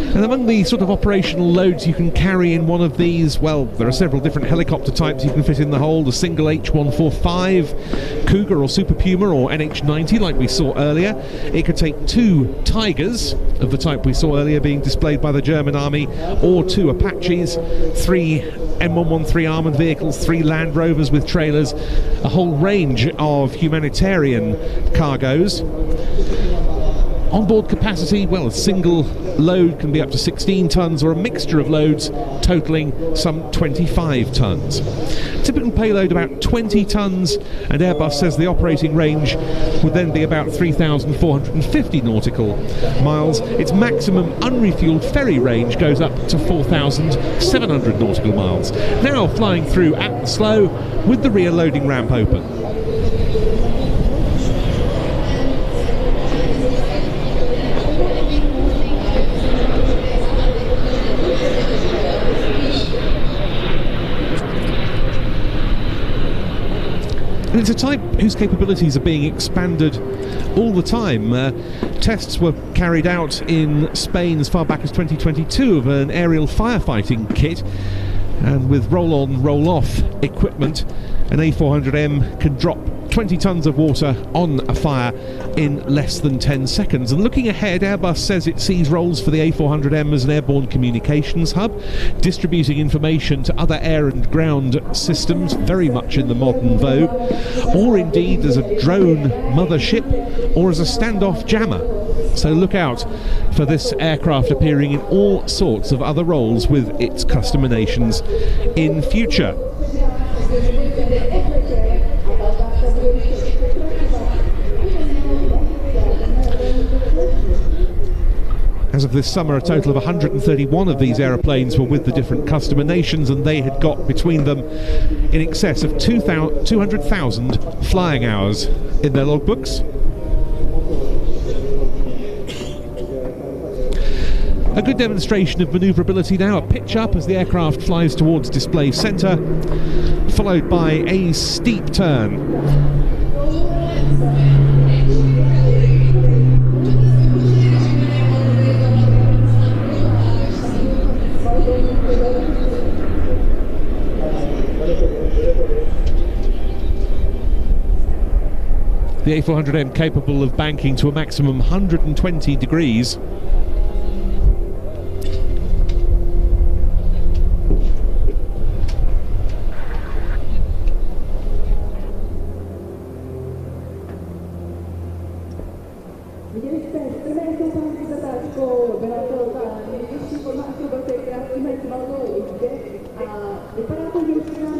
And among the sort of operational loads you can carry in one of these, well, there are several different helicopter types you can fit in the hold. A single H-145, Cougar or Super Puma or NH90 like we saw earlier. It could take 2 Tigers of the type we saw earlier being displayed by the German army, or 2 Apaches, 3 M113 armoured vehicles, 3 Land Rovers with trailers, a whole range of humanitarian cargoes. Onboard capacity, well, a single load can be up to 16 tonnes, or a mixture of loads totalling some 25 tonnes. Typical payload about 20 tonnes, and Airbus says the operating range would then be about 3,450 nautical miles. Its maximum unrefueled ferry range goes up to 4,700 nautical miles. Now flying through at the slow with the rear loading ramp open. And it's a type whose capabilities are being expanded all the time. Tests were carried out in Spain as far back as 2022 of an aerial firefighting kit, and with roll-on, roll-off equipment, an A400M can drop 20 tonnes of water on a fire in less than 10 seconds. And looking ahead, Airbus says it sees roles for the A400M as an airborne communications hub, distributing information to other air and ground systems, very much in the modern vogue, or indeed as a drone mothership, or as a standoff jammer. So look out for this aircraft appearing in all sorts of other roles with its customer nations in future. As of this summer, a total of 131 of these aeroplanes were with the different customer nations, and they had got between them in excess of 200,000 flying hours in their logbooks. A good demonstration of manoeuvrability now, a pitch up as the aircraft flies towards display centre, followed by a steep turn. The A400M capable of banking to a maximum 120 degrees. Viděli jste prvé koupánky za táčkou, byla to ta nejvyšší forma akrobaty, která přijme tvalnou jde a vypadá to, že už máme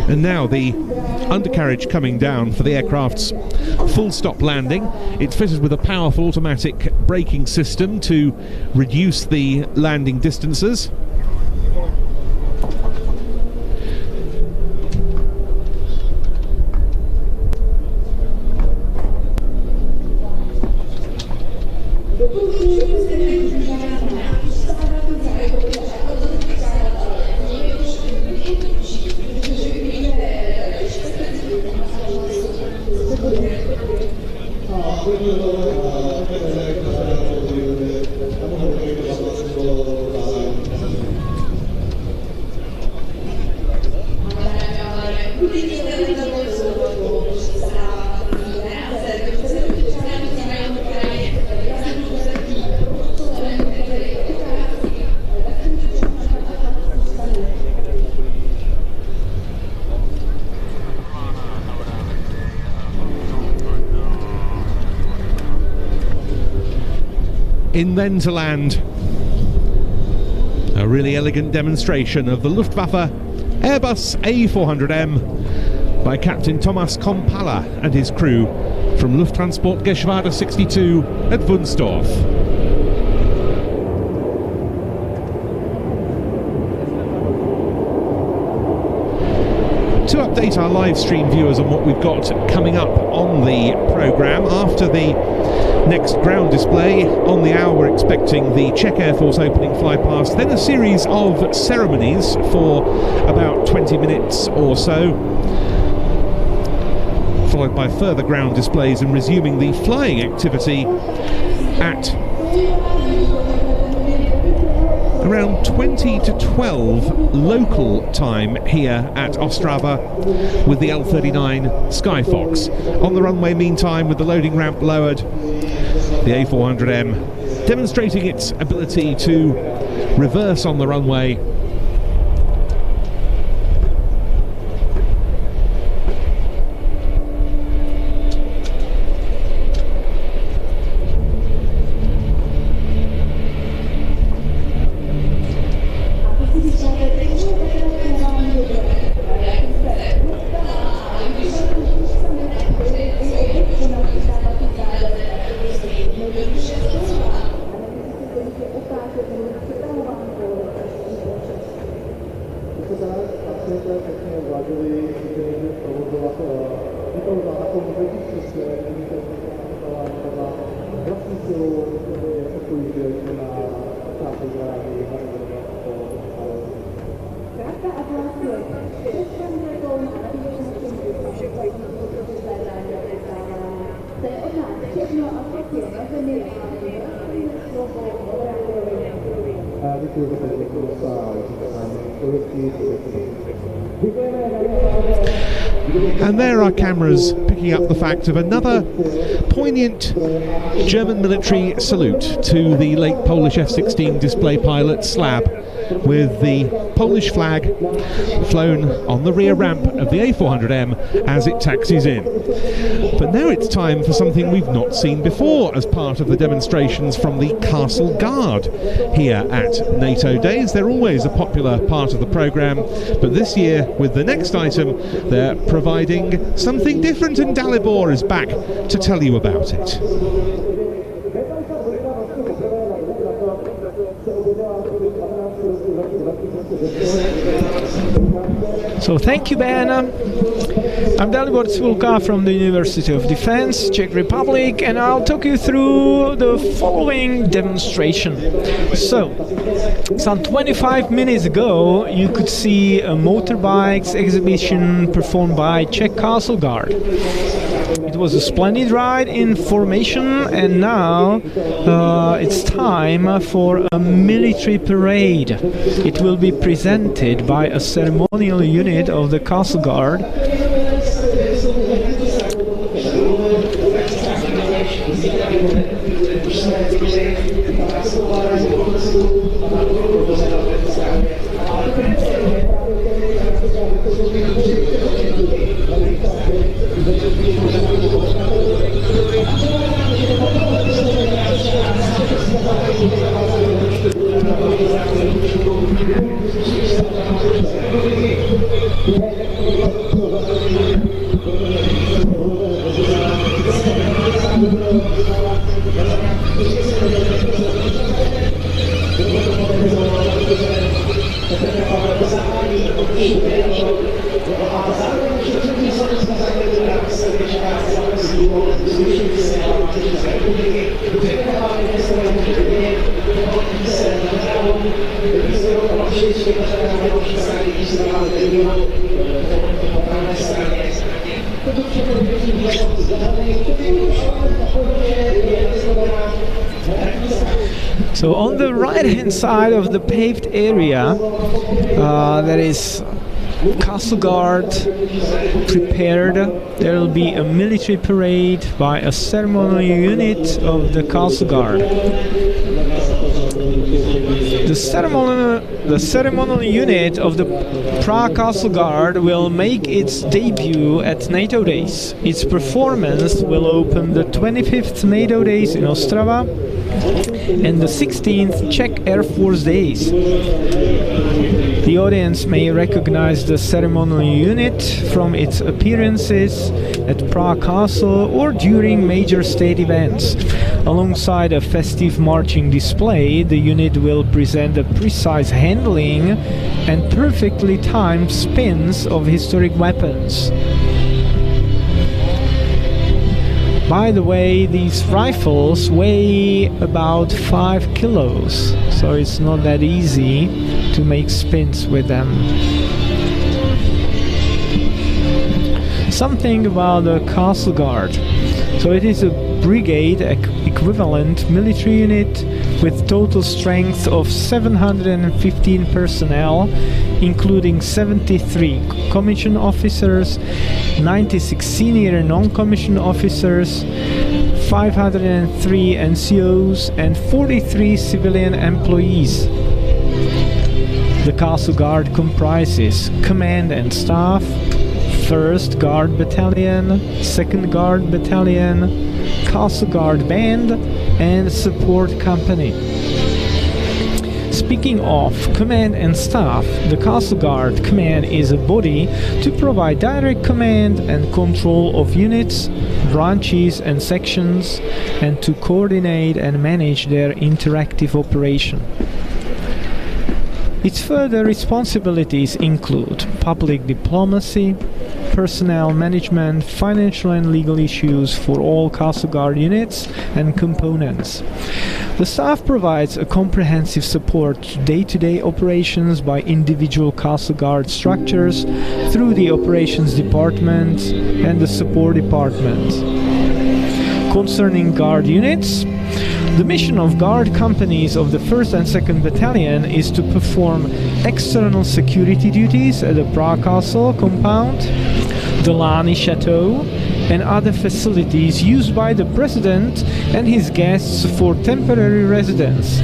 And now the undercarriage coming down for the aircraft's full stop landing. It's fitted with a powerful automatic braking system to reduce the landing distances. In then to land, a really elegant demonstration of the Luftwaffe Airbus A400M by Captain Thomas Kompala and his crew from Lufttransportgeschwader 62 at Wunstorf. To update our live stream viewers on what we've got coming up on the programme, after the next ground display on the hour, we're expecting the Czech Air Force opening flypast, then a series of ceremonies for about 20 minutes or so, followed by further ground displays and resuming the flying activity at around 20 to 12 local time here at Ostrava with the L39 Sky Fox. On the runway meantime, with the loading ramp lowered, the A400M demonstrating its ability to reverse on the runway. And there are cameras picking up the fact of another poignant German military salute to the late Polish F-16 display pilot Slab, with the Polish flag flown on the rear ramp of the A400M as it taxis in. But now it's time for something we've not seen before as part of the demonstrations from the Castle Guard here at NATO Days. They're always a popular part of the programme, but this year, with the next item, they're providing something different, and Dalibor is back to tell you about it. So thank you, Ben. I'm Dalibor Cvilka from the University of Defense, Czech Republic, and I'll talk you through the following demonstration. So, some 25 minutes ago, you could see a motorbikes exhibition performed by Czech Castle Guard. It was a splendid ride in formation, and now it's time for a military parade. It will be presented by a ceremonial unit of the Castle Guard. So on the right-hand side of the paved area, there is Castle Guard prepared. There will be a military parade by a ceremonial unit of the Castle Guard. The ceremonial unit of the Prague Castle Guard will make its debut at NATO Days. Its performance will open the 25th NATO Days in Ostrava and the 16th Czech Air Force Days. The audience may recognize the ceremonial unit from its appearances at Prague Castle or during major state events. Alongside a festive marching display, the unit will present a precise handling and perfectly timed spins of historic weapons. By the way, these rifles weigh about 5 kilos, so it's not that easy to make spins with them. Something about the Castle Guard. So it is a brigade equivalent military unit with total strength of 715 personnel, including 73 commissioned officers, 96 senior non-commissioned officers, 503 NCOs, and 43 civilian employees. The Castle Guard comprises command and staff, 1st Guard Battalion, 2nd Guard Battalion, Castle Guard Band, and support company. Speaking of command and staff, the Castle Guard Command is a body to provide direct command and control of units, branches and sections, and to coordinate and manage their interactive operation. Its further responsibilities include public diplomacy, personnel management, financial and legal issues for all Castle Guard units and components. The staff provides a comprehensive support to day-to-day operations by individual Castle Guard structures through the Operations Department and the Support Department. Concerning Guard units, the mission of Guard companies of the 1st and 2nd Battalion is to perform external security duties at the Prague Castle compound, the Lani Chateau, and other facilities used by the President and his guests for temporary residence,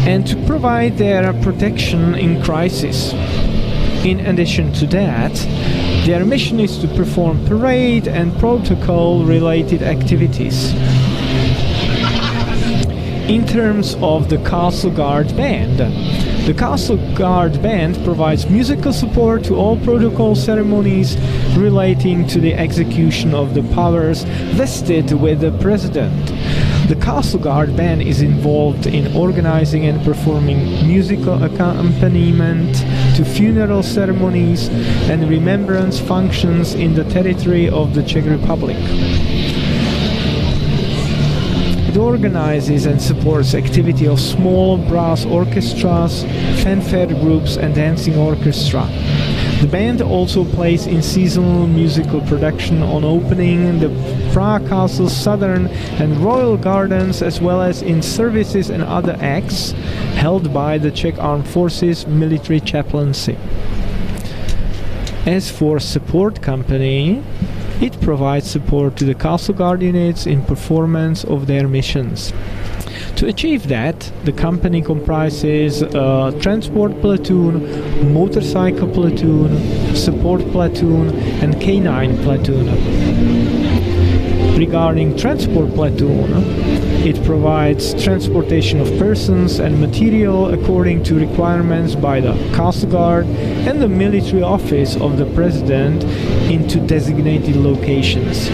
and to provide their protection in crisis. In addition to that, their mission is to perform parade and protocol-related activities. In terms of the Castle Guard Band, The Castle Guard Band provides musical support to all protocol ceremonies relating to the execution of the powers vested with the President. The Castle Guard Band is involved in organizing and performing musical accompaniment to funeral ceremonies and remembrance functions in the territory of the Czech Republic. It organizes and supports activity of small brass orchestras, fanfare groups and dancing orchestra. The band also plays in seasonal musical production on opening the Prague Castle's Southern and Royal Gardens, as well as in services and other acts held by the Czech Armed Forces Military Chaplaincy. As for support company, it provides support to the Castle Guard units in performance of their missions. To achieve that, the company comprises a transport platoon, motorcycle platoon, support platoon and K9 platoon. Regarding transport platoon, it provides transportation of persons and material according to requirements by the Castle Guard and the military office of the President into designated locations.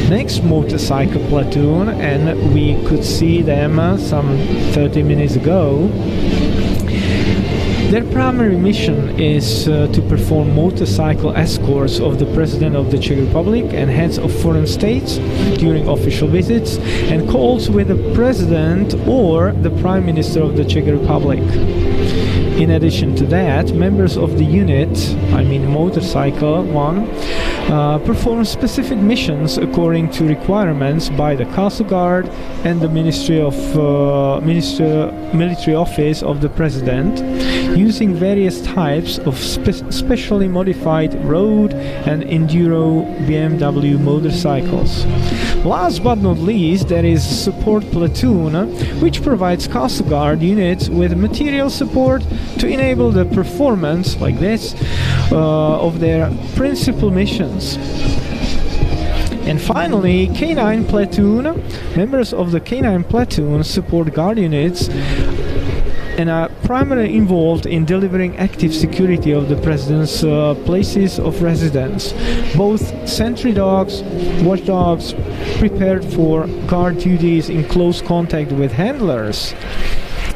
Next, motorcycle platoon, and we could see them some 30 minutes ago. Their primary mission is to perform motorcycle escorts of the President of the Czech Republic and heads of foreign states during official visits and calls with the President or the Prime Minister of the Czech Republic. In addition to that, members of the unit, I mean motorcycle one, perform specific missions according to requirements by the Castle Guard and the Military Office of the President, using various types of specially modified road and enduro BMW motorcycles. Last but not least, there is support platoon, which provides Castle Guard units with material support to enable the performance, like this, of their principal missions. And finally, K9 platoon. Members of the K9 platoon support guard units and are primarily involved in delivering active security of the President's places of residence. Both sentry dogs, watchdogs, prepared for guard duties in close contact with handlers,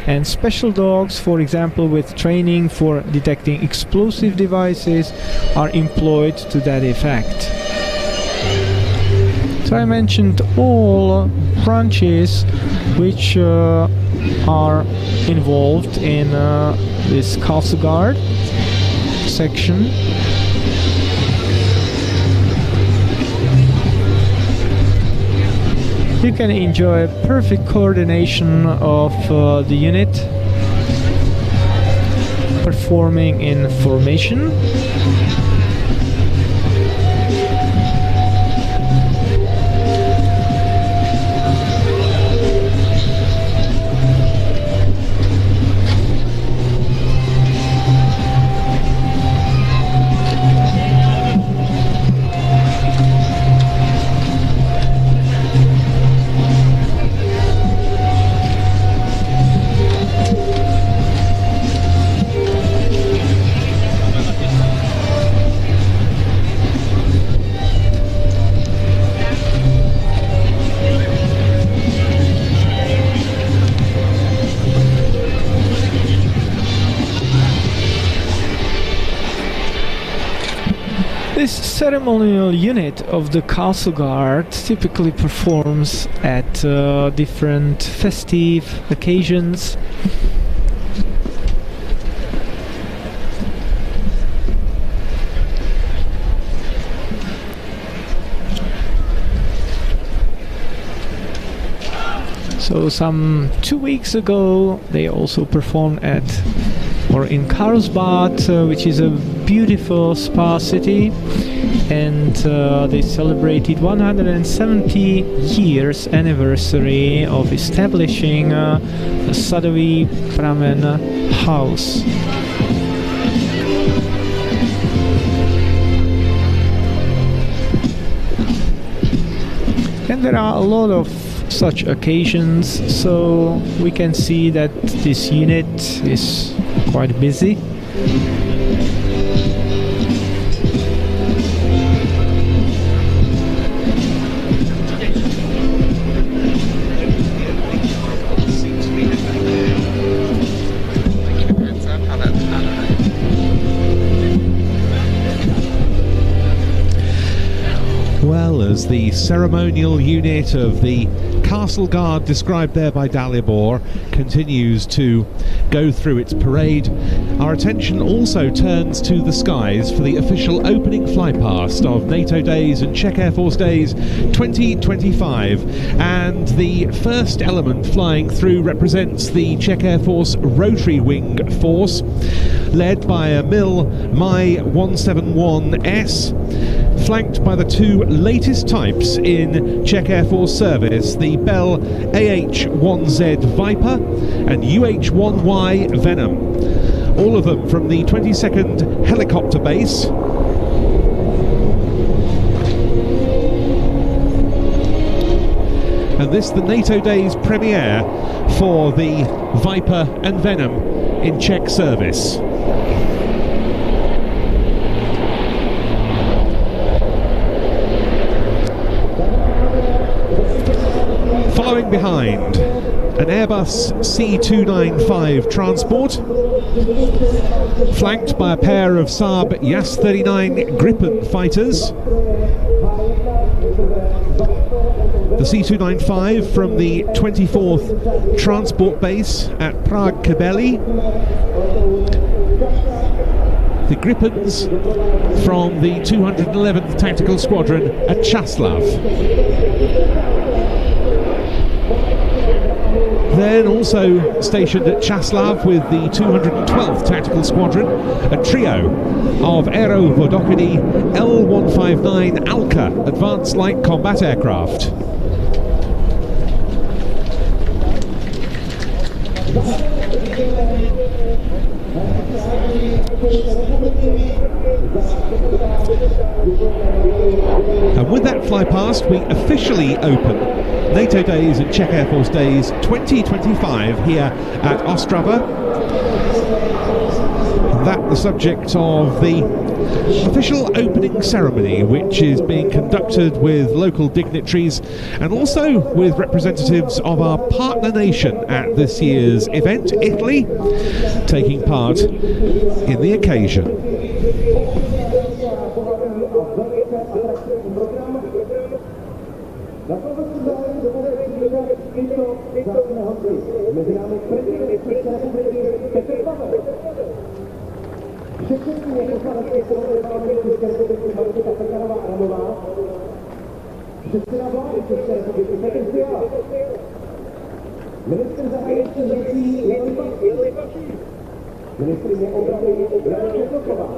and special dogs, for example with training for detecting explosive devices, are employed to that effect. So I mentioned all branches which are involved in this Castle Guard section. You can enjoy perfect coordination of the unit performing in formation. This ceremonial unit of the Castle Guard typically performs at different festive occasions. So some 2 weeks ago they also performed in Karlsbad, which is a beautiful spa city, and they celebrated 170 years anniversary of establishing the Sadový Pramen house. And there are a lot of such occasions, so we can see that this unit is quite busy. Well, as the ceremonial unit of the Castle Guard described there by Dalibor continues to go through its parade, our attention also turns to the skies for the official opening flypast of NATO Days and Czech Air Force Days 2025, and the first element flying through represents the Czech Air Force Rotary Wing Force, led by a MIL My-171S, flanked by the two latest types in Czech Air Force service, the Bell AH-1Z Viper and UH-1Y Venom, all of them from the 22nd Helicopter Base. And this the NATO Days premiere for the Viper and Venom in Czech service. Following behind, an Airbus C295 transport, flanked by a pair of Saab Jas-39 Gripen fighters. The C295 from the 24th Transport Base at Prague-Kabeli. The Gripens from the 211th Tactical Squadron at Čáslav. Then also stationed at Čáslav with the 212th Tactical Squadron, a trio of aerobatic L159 Alka advanced light combat aircraft. And with that fly past, we officially open NATO Days and Czech Air Force Days 2025 here at Ostrava. That the subject of the official opening ceremony, which is being conducted with local dignitaries and also with representatives of our partner nation at this year's event, Italy, taking part in the occasion. Předseda vlády České republiky Petr Fiala, ministr zahraničních věcí Leopard, ministryně obrany Jana Černochová,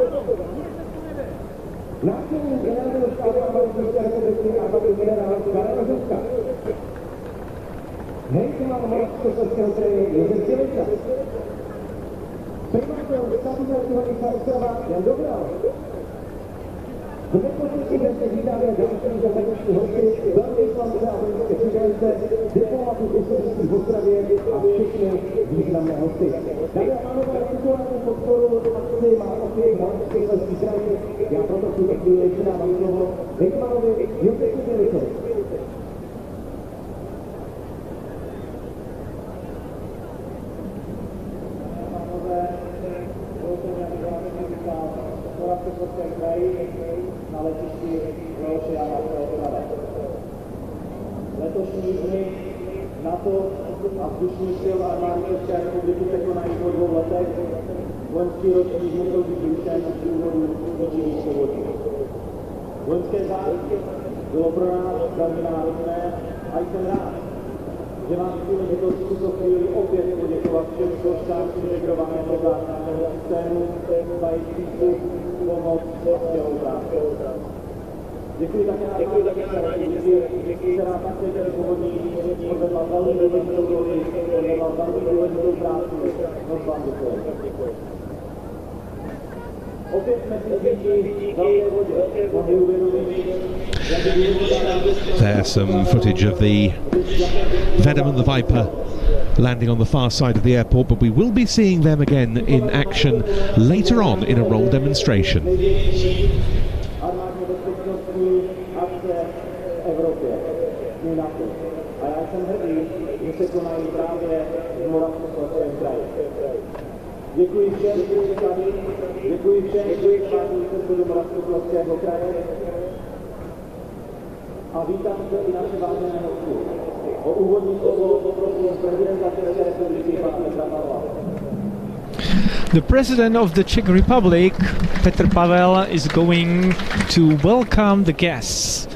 náčelník generálního štábu armády České republiky armády generál Karel Žuska, hejtman Moravskoslezského kraje Josef Čeliča, primátor státního města Ostrava Jan Dobral. V neposlední věci vítáme další zahraniční hosty, velvyslanci a vojenské předajce, diplomaty osobností v Ostravě a všechny významné hosty. Dámy a pánové, aktuální podporu akci má opět Moravskoslezský kraj. Já proto v tuto chvíli předávám slovo hejtmanovi Josefu Čeličovi. Na letišti Leoše letošní dny NATO a vzdušných sil armády České republiky se konají po 2 letech. Vojenský ročník musel být zrušen z důvodu příčinných povodní. Vojenské záruky bylo pro nás velmi náročné a jsem rád, že vám chci v tuto chvíli opět poděkovat všem složkám integrovaného záchranného systému za jejich přístup, pomoc a spolupráci. Děkuji také která také tady povodní odvedla velmi důležitou roli, odvedla velmi důležitou práci. Moc vám děkuji. Opět jsme si díky velké vodě mohli uvědomit, There's some footage of the Venom and the Viper landing on the far side of the airport, but we will be seeing them again in action later on in a roll demonstration. Děkuji všem, děkuji všem, do Moravskoslezského kraje a vítám zde i naše vážené hosty. O úvodní slovo poprosím prezidenta České republiky pana Petra Pavla. The President of the Czech Republic, Petr Pavel, is going to welcome the guests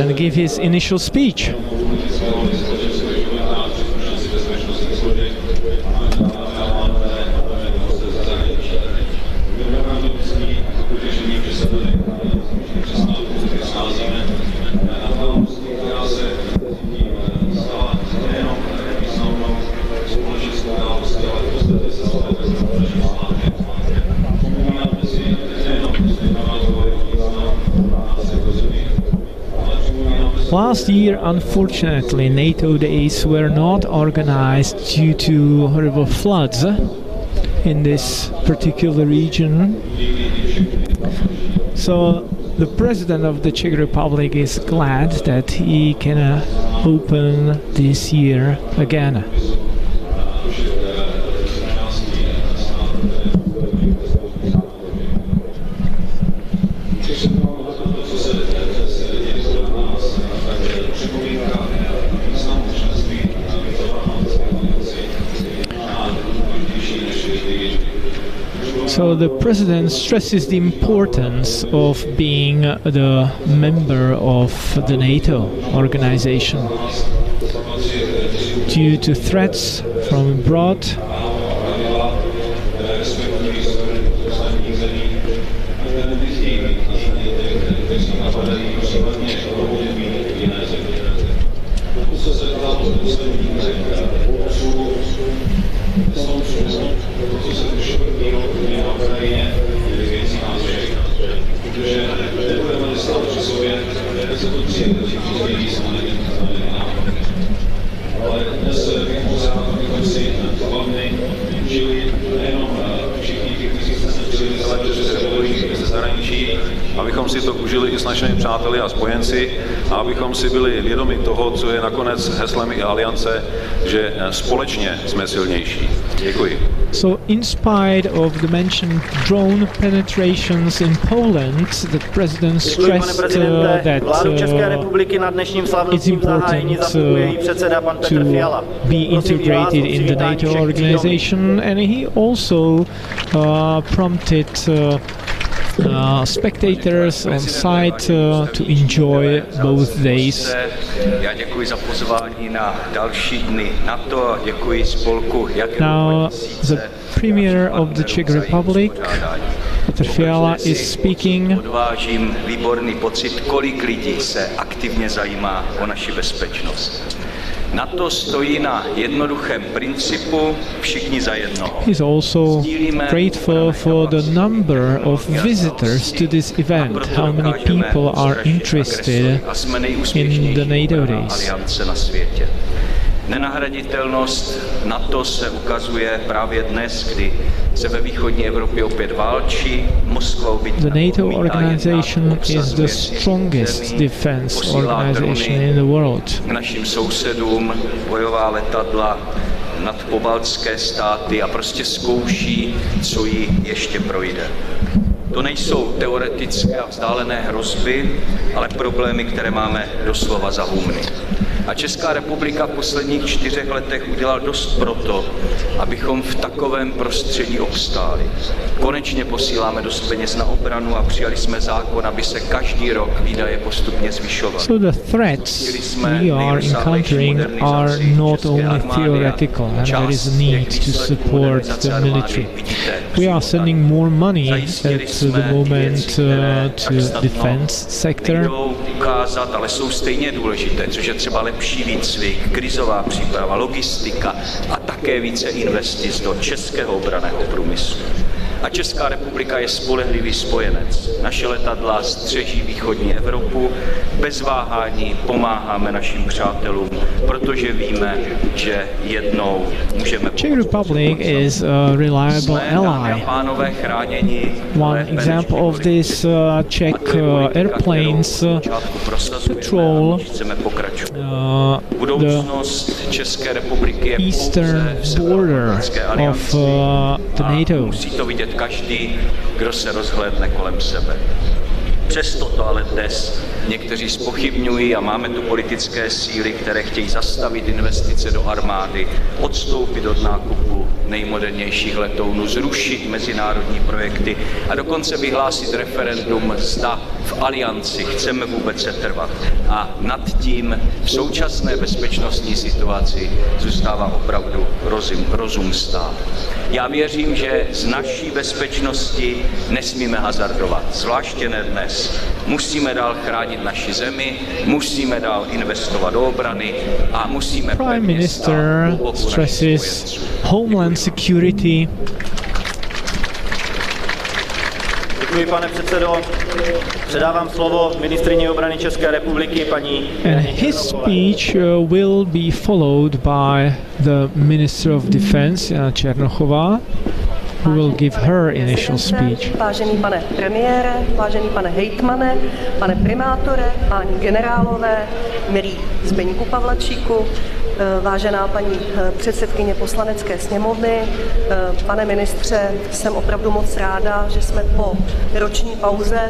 and give his initial speech. Last year, unfortunately, NATO Days were not organized due to horrible floods in this particular region. So the President of the Czech Republic is glad that he can open this year again. So the President stresses the importance of being the member of the NATO organization. Due to threats from abroad, abychom si to užili i s našimi přáteli a spojenci a abychom si byli vědomi toho, co je nakonec heslem i aliance, že společně jsme silnější. Děkuji. So, in spite of the mentioned drone penetrations in Poland, the President stressed that it's important to be integrated in the NATO organization, and he also prompted spectators on site to enjoy both days. Now, the Premier of the Czech Republic, Petr Fiala, is speaking. Výborný pocit, kolik lidí se aktivně zajímá o naši bezpečnost. NATO stojí na jednoduchém principu všichni za jedno. He's also grateful for the number of visitors to this event, how many people are interested in the NATO Days. Nenahraditelnost NATO se ukazuje právě dnes, kdy se ve východní Evropě opět válčí, Moskva The NATO organization is the strongest defense organization in the world. Našim sousedům bojová letadla nad pobaltské státy a prostě zkouší, co jí ještě projde. To nejsou teoretické a vzdálené hrozby, ale problémy, které máme doslova za humny. A Česká republika v posledních 4 letech udělala dost proto, abychom v takovém prostředí obstáli. Konečně posíláme dost peněz na obranu a přijali jsme zákon, aby se každý rok výdaje postupně zvyšovaly. So the threats we are encountering are not only theoretical, and there is a need to support the military. We are sending more money at the moment to defense sector. Ukázat, ale jsou stejně důležité, což je třeba lepší výcvik, krizová příprava, logistika a také více investic do českého obranného průmyslu. A Česká republika je spolehlivý spojenec. Naše letadla střeží východní Evropu, bez váhání pomáháme našim přátelům, protože víme, že jednou můžeme Czech Republic is a reliable ally. One example of this Czech airplanes patrol the eastern border of the NATO. Musí to vidět každý, kdo se rozhlédne kolem sebe. Přesto to ale dnes někteří zpochybňují a máme tu politické síly, které chtějí zastavit investice do armády, odstoupit od nákupu nejmodernějších letounů, zrušit mezinárodní projekty a dokonce vyhlásit referendum, zda v alianci chceme vůbec setrvat. A nad tím v současné bezpečnostní situaci zůstává opravdu rozum stát. Já věřím, že z naší bezpečnosti nesmíme hazardovat, zvláště ne dnes. Musíme dál chránit naši zemi, musíme dál investovat do obrany a musíme... Prime Minister stresses homeland security. Děkuji, pane předsedo. Předávám slovo ministryni obrany České republiky, paní... And his speech will be followed by the Minister of Defense, Jana Černochová, who will give her initial speech. Vážený pane premiére, vážený pane hejtmane, pane primátore, páni generálové, milí Zbyňku Pavlačíku, vážená paní předsedkyně Poslanecké sněmovny, pane ministře, jsem opravdu moc ráda, že jsme po roční pauze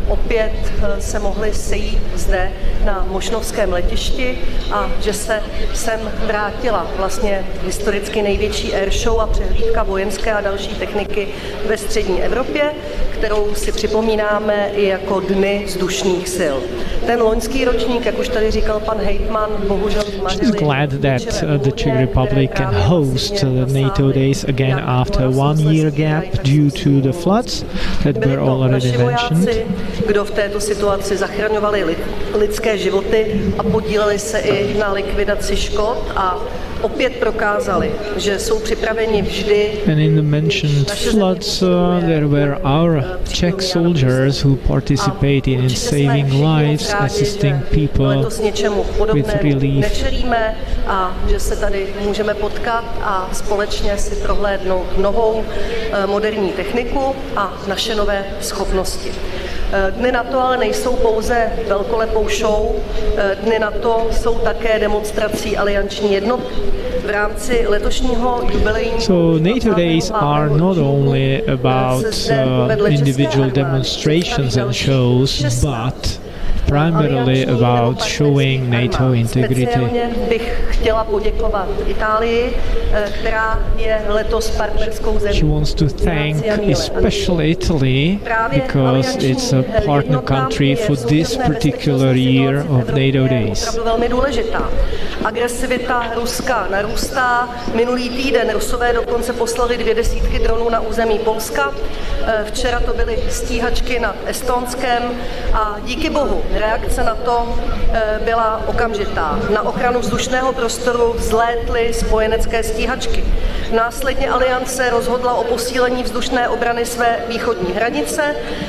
opět se mohli sejít zde na Mošnovském letišti a že se sem vrátila vlastně historicky největší airshow a přehlídka vojenské a další techniky ve střední Evropě, kterou si připomínáme i jako Dny vzdušných sil. Ten loňský ročník, jak už tady říkal pan hejtman, bohužel zmařili. Glad that the Czech Republic can host the NATO Days again after a 1 year gap due to the floods that were already mentioned. Kdo v této situaci zachraňovali lidské životy a podíleli se i na likvidaci škod a opět prokázali, že jsou připraveni vždy. And in the mentioned floods, there were our Czech soldiers who participated in saving lives, assisting people with relief. Nečelíme a že se tady můžeme potkat a společně si prohlédnout novou moderní techniku a naše nové schopnosti. Dny NATO ale nejsou pouze velkolepou show, Dny NATO jsou také demonstrací alianční jednoty. V rámci letošního jubilejního So NATO Days are not only about individual demonstrations and shows, but primarily about showing NATO integrity. Speciálně bych chtěla poděkovat Itálii, která je letos partnerskou zemí. She wants to thank especially Italy because it's a partner country for this particular year of NATO Days. Je opravdu velmi důležitá. Agresivita Ruska narůstá. Minulý týden Rusové dokonce poslali 200 dronů na území Polska. Včera to byly stíhačky nad Estonskem a díky bohu reakce na to byla okamžitá. Na ochranu vzdušného prostoru vzlétly spojenecké stíhačky. Následně aliance rozhodla o posílení vzdušné obrany své východní hranice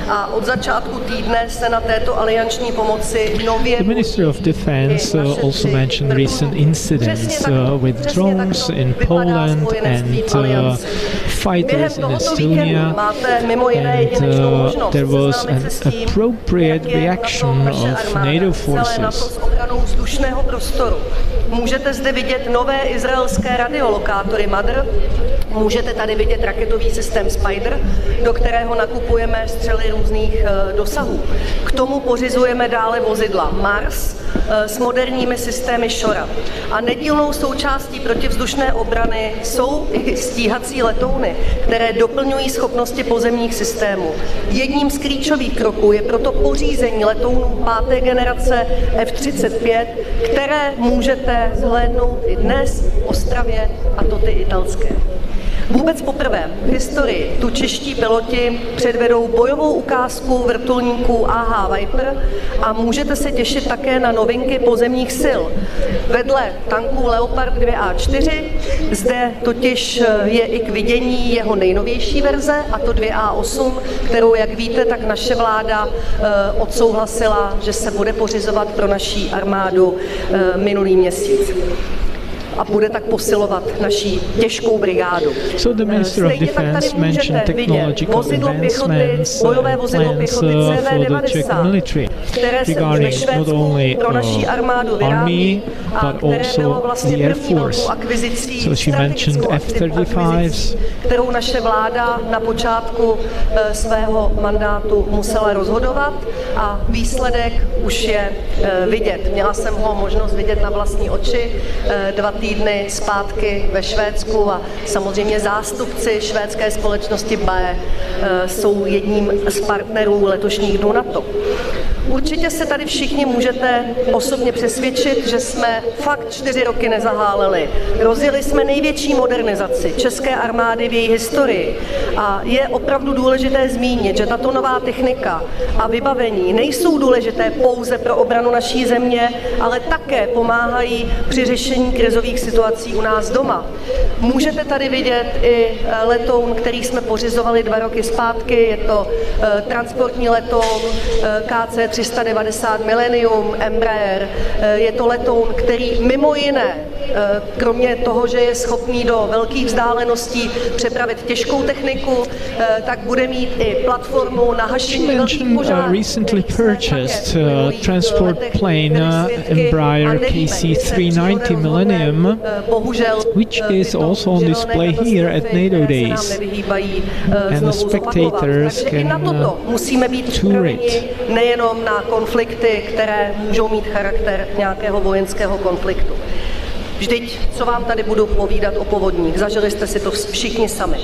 a od začátku týdne se na této alianční pomoci nově... The Ministry of Defense also mentioned recent incidents with drones in Poland and fighters in Estonia, and there was an appropriate reaction of NATO forces. Můžete zde vidět nové izraelské radiolokátory Mother, můžete tady vidět raketový systém Spider, do kterého nakupujeme střely různých dosahů. K tomu pořizujeme dále vozidla Mars s moderními systémy Shora. A nedílnou součástí protivzdušné obrany jsou i stíhací letouny, které doplňují schopnosti pozemních systémů. Jedním z klíčových kroků je proto pořízení letounů 5. generace F-35, které můžete zhlédnout i dnes v Ostravě, a to ty italské. Vůbec poprvé v historii tu čeští piloti předvedou bojovou ukázku vrtulníků AH Viper a můžete se těšit také na novinky pozemních sil. Vedle tanků Leopard 2A4 zde totiž je i k vidění jeho nejnovější verze, a to 2A8, kterou, jak víte, tak naše vláda odsouhlasila, že se bude pořizovat pro naší armádu minulý měsíc a bude tak posilovat naší těžkou brigádu. So the Minister of Defense mentioned technological advancements and plans for the Czech military regarding not only army but also the Air Force. So she mentioned F-35s, kterou naše vláda na počátku svého mandátu musela rozhodovat a výsledek už je vidět. Měla jsem ho možnost vidět na vlastní oči 2 týdny zpátky ve Švédsku a samozřejmě zástupci švédské společnosti B jsou jedním z partnerů letošních dnů NATO. Určitě se tady všichni můžete osobně přesvědčit, že jsme fakt 4 roky nezaháleli. Rozjeli jsme největší modernizaci české armády v její historii a je opravdu důležité zmínit, že tato nová technika a vybavení nejsou důležité pouze pro obranu naší země, ale také pomáhají při řešení krizových situací u nás doma. Můžete tady vidět i letoun, který jsme pořizovali 2 roky zpátky, je to transportní letoun KC-390 Millennium Embraer. Je to letoun, který mimo jiné, kromě toho, že je schopný do velkých vzdáleností přepravit těžkou techniku, tak bude mít i platformu na hašení velkých požárů. Recently purchased transport plane Embraer KC-390 Millennium, which is also on display here at NATO Days, and the spectators can tour it. Nejenom na konflikty, které můžou mít charakter nějakého vojenského konfliktu. Vždyť, co vám tady budu povídat o povodních, zažili jste si to všichni sami.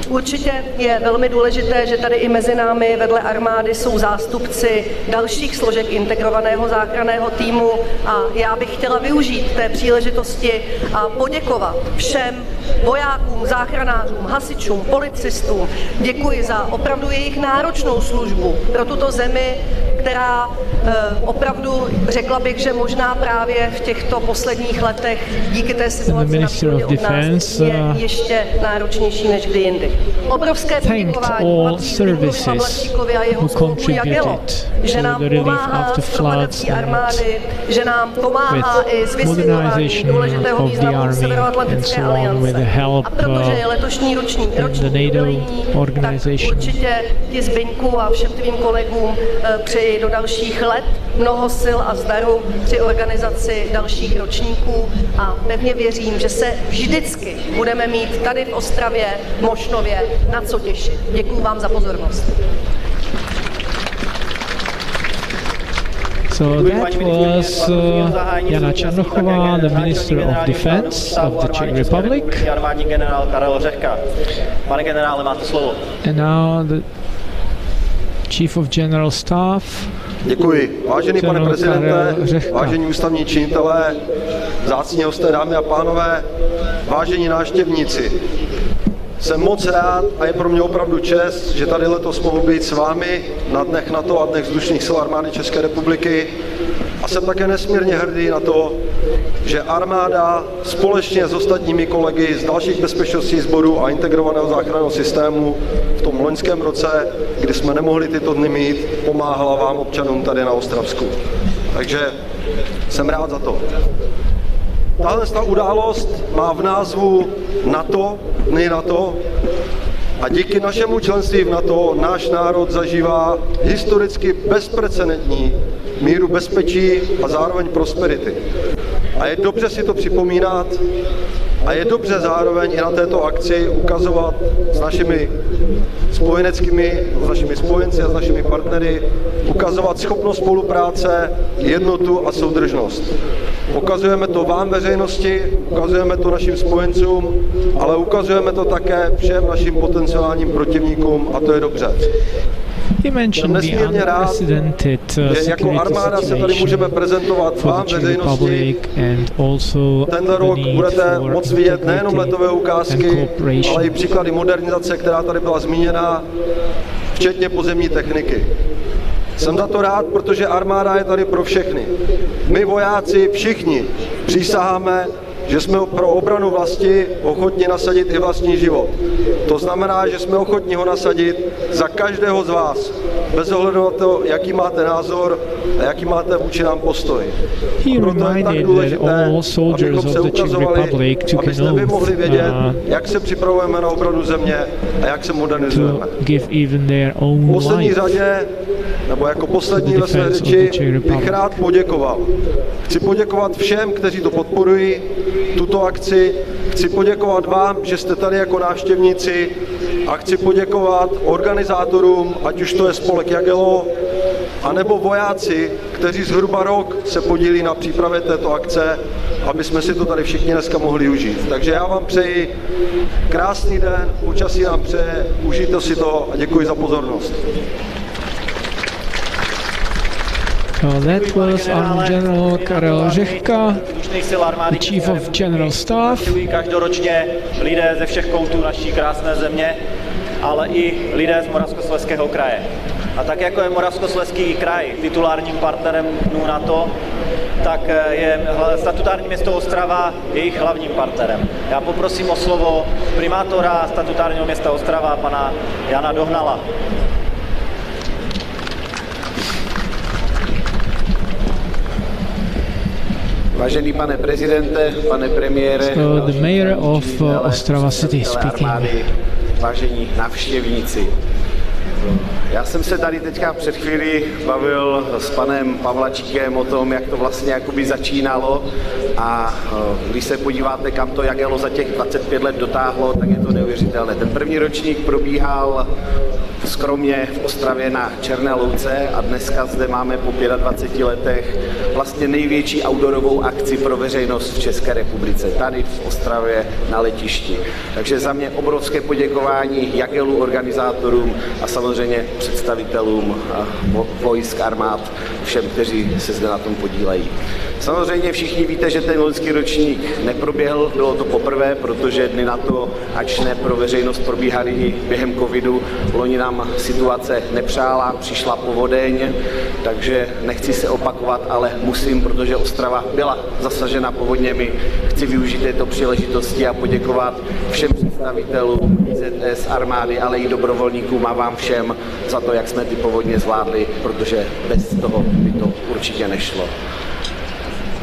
Určitě je velmi důležité, že tady i mezi námi vedle armády jsou zástupci dalších složek integrovaného záchranného týmu a já bych chtěla využít té příležitosti a poděkovat všem vojákům, záchranářům, hasičům, policistům. Děkuji za opravdu jejich náročnou službu pro tuto zemi, která opravdu, řekla bych, že možná právě v těchto posledních letech díky té situaci na východě od nás je ještě náročnější než kdy jindy. Obrovské poděkování patří Zbyňku Pavlačíkovi a jeho spolku Jagelo, že nám pomáhá s propagací armády, že nám pomáhá i s vysvětlováním důležitého významu Severoatlantické aliance. A protože je letošní ročník jubilejní, tak určitě ti Zbyňku a všem tvým kolegům přeji do dalších let mnoho sil a zdaru při organizaci dalších ročníků a pevně věřím, že se vždycky budeme mít tady v Ostravě, Mošnově na co těšit. Děkuji vám za pozornost. So that was Jana Černochová, the Minister of Defense of the Czech Republic. Armádní generál Karel Řehka. Pane generále, máte slovo. And now the Chief of General Staff. Děkuji. Vážený pane prezidente, vážení ústavní činitelé, vzácní hosté, dámy a pánové, vážení návštěvníci. Jsem moc rád a je pro mě opravdu čest, že tady letos mohu být s vámi na dnech NATO a dnech vzdušných sil armády České republiky. A jsem také nesmírně hrdý na to, že armáda společně s ostatními kolegy z dalších bezpečnostních sborů a integrovaného záchranného systému v tom loňském roce, kdy jsme nemohli tyto dny mít, pomáhala vám občanům tady na Ostravsku. Takže jsem rád za to. Tahle událost má v názvu NATO, dny NATO, a díky našemu členství v NATO náš národ zažívá historicky bezprecedentní míru bezpečí a zároveň prosperity. A je dobře si to připomínat a je dobře zároveň i na této akci ukazovat s našimi spojenci a s našimi partnery, ukazovat schopnost spolupráce, jednotu a soudržnost. Ukazujeme to vám veřejnosti, ukazujeme to našim spojencům, ale ukazujeme to také všem našim potenciálním protivníkům a to je dobře. He mentioned the unprecedented security situation for the Czech Republic and also the need for integrity ale i příklady modernizace, která tady byla zmíněna, včetně pozemní techniky. Jsem za to rád, protože armáda je tady pro všechny. My vojáci všichni přísaháme, že jsme pro obranu vlasti ochotni nasadit i vlastní život. To znamená, že jsme ochotni ho nasadit za každého z vás, bez ohledu na to, jaký máte názor a jaký máte vůči nám postoj. Proto je tak důležité, abychom se ukazovali, abyste vy mohli vědět, jak se připravujeme na obranu země a jak se modernizujeme. V poslední řadě, nebo jako poslední ve své řeči, bych rád poděkoval. Chci poděkovat všem, kteří to podporují, tuto akci. Chci poděkovat vám, že jste tady jako návštěvníci a chci poděkovat organizátorům, ať už to je spolek Jagello, anebo vojáci, kteří zhruba rok se podílí na přípravě této akce, aby jsme si to tady všichni dneska mohli užít. Takže já vám přeji krásný den, počasí nám přeje, užijte si to a děkuji za pozornost. So that was Army General Karel Řehka, the Chief of General Staff. Každoročně lidé ze všech koutů naší krásné země, ale i lidé z Moravskoslezského kraje. A tak jako je Moravskoslezský kraj titulárním partnerem NATO, tak je statutární město Ostrava jejich hlavním partnerem. Já poprosím o slovo primátora statutárního města Ostrava, pana Jana Dohnala. Vážený pane prezidente, pane premiére, so the mayor of Ostrava city speaking. Vážení návštěvníci. Já jsem se tady teďka před chvílí bavil s panem Pavlačíkem o tom, jak to vlastně jakoby začínalo a když se podíváte, kam to Jagello za těch 25 let dotáhlo, tak je to neuvěřitelné. Ten první ročník probíhal skromně v Ostravě na Černé louce a dneska zde máme po 25 letech vlastně největší outdoorovou akci pro veřejnost v České republice, tady v Ostravě na letišti. Takže za mě obrovské poděkování Jagellu, organizátorům a samozřejmě představitelům vojsk, armád, všem, kteří se zde na tom podílejí. Samozřejmě všichni víte, že ten loňský ročník neproběhl, bylo to poprvé, protože dny NATO, ač ne pro veřejnost, probíhaly i během covidu. Loni nám situace nepřála, přišla povodeň, takže nechci se opakovat, ale musím, protože Ostrava byla zasažena povodněmi. Chci využít této příležitosti a poděkovat všem představitelům IZS, armády, ale i dobrovolníkům a vám všem za to, jak jsme ty povodně zvládli, protože bez toho by to určitě nešlo.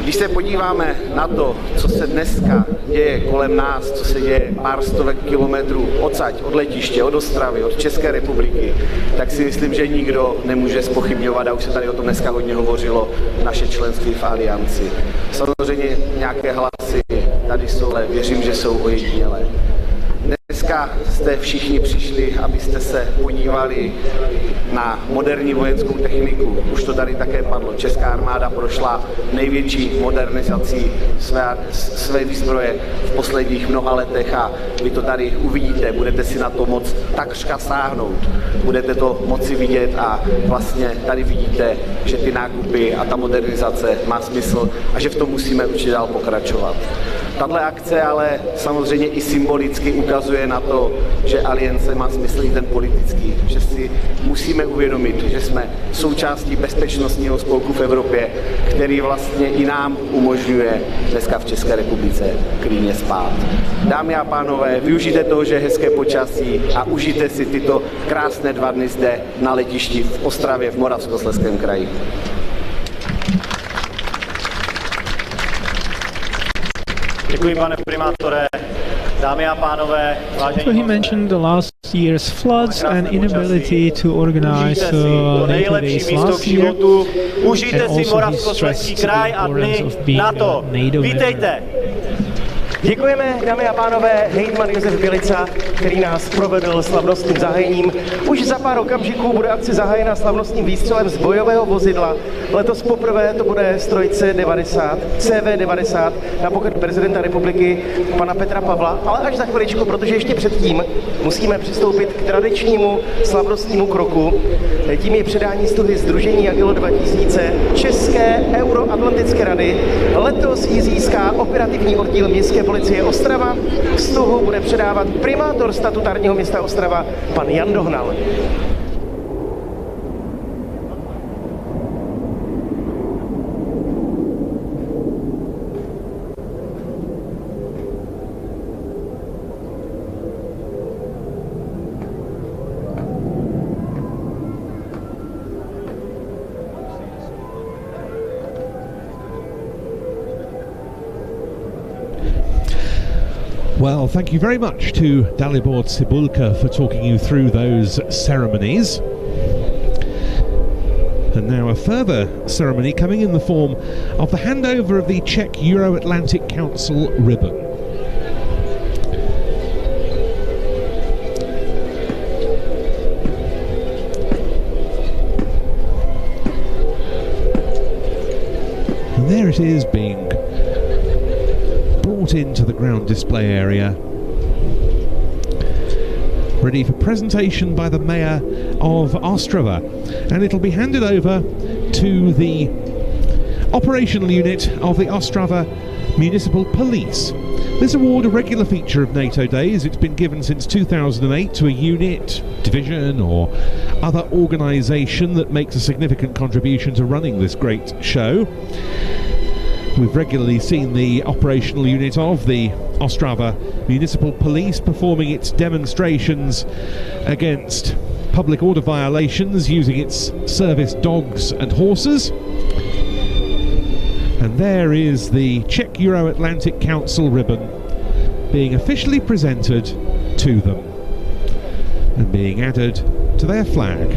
Když se podíváme na to, co se dneska děje kolem nás, co se děje pár stovek kilometrů odsaď, od letiště, od Ostravy, od České republiky, tak si myslím, že nikdo nemůže zpochybňovat, a už se tady o tom dneska hodně hovořilo, naše členství v alianci. Samozřejmě nějaké hlasy tady jsou, ale věřím, že jsou ojedinělé. Dneska jste všichni přišli, abyste se podívali na moderní vojenskou techniku. Už to tady také padlo. Česká armáda prošla největší modernizací své výzbroje v posledních mnoha letech a vy to tady uvidíte. Budete si na to moc takřka sáhnout. Budete to moci vidět a vlastně tady vidíte, že ty nákupy a ta modernizace má smysl a že v tom musíme určitě dál pokračovat. Tato akce ale samozřejmě i symbolicky ukazuje na to, že aliance má smysl i ten politický, že si musíme uvědomit, že jsme součástí bezpečnostního spolku v Evropě, který vlastně i nám umožňuje dneska v České republice klidně spát. Dámy a pánové, využijte toho, že je hezké počasí a užijte si tyto krásné 2 dny zde na letišti v Ostravě v Moravskoslezském kraji. Děkuji, pane primátore. Dámy a pánové, vážení. So he mentioned the last year's floods and inability to organize NATO Days last year. Užijte si Moravskoslezský kraj a dny NATO. Vítejte. Děkujeme, dámy a pánové, hejtman Josef Bělica, který nás provedl slavnostním zahájením. Už za pár okamžiků bude akce zahájena slavnostním výstřelem z bojového vozidla. Letos poprvé to bude stroj CV90 na pochod prezidenta republiky pana Petra Pavla, ale až za chviličku, protože ještě předtím musíme přistoupit k tradičnímu slavnostnímu kroku. Tím je předání stuhy Sdružení Agilo 2000 České Euroatlantické rady. Letos ji získá operativní oddíl městské policie Ostrava. Stuhu bude předávat primátor statutárního města Ostrava, pan Jan Dohnal. Well, thank you very much to Dalibor Cibulka for talking you through those ceremonies. And now a further ceremony coming in the form of the handover of the Czech Euro-Atlantic Council ribbon. And there it is, being brought into the ground display area, ready for presentation by the Mayor of Ostrava, and it'll be handed over to the operational unit of the Ostrava Municipal Police. This award, a regular feature of NATO Days. It's been given since 2008 to a unit, division or other organisation that makes a significant contribution to running this great show. We've regularly seen the operational unit of the Ostrava Municipal Police performing its demonstrations against public order violations using its service dogs and horses. And there is the Czech Euro-Atlantic Council ribbon being officially presented to them and being added to their flag.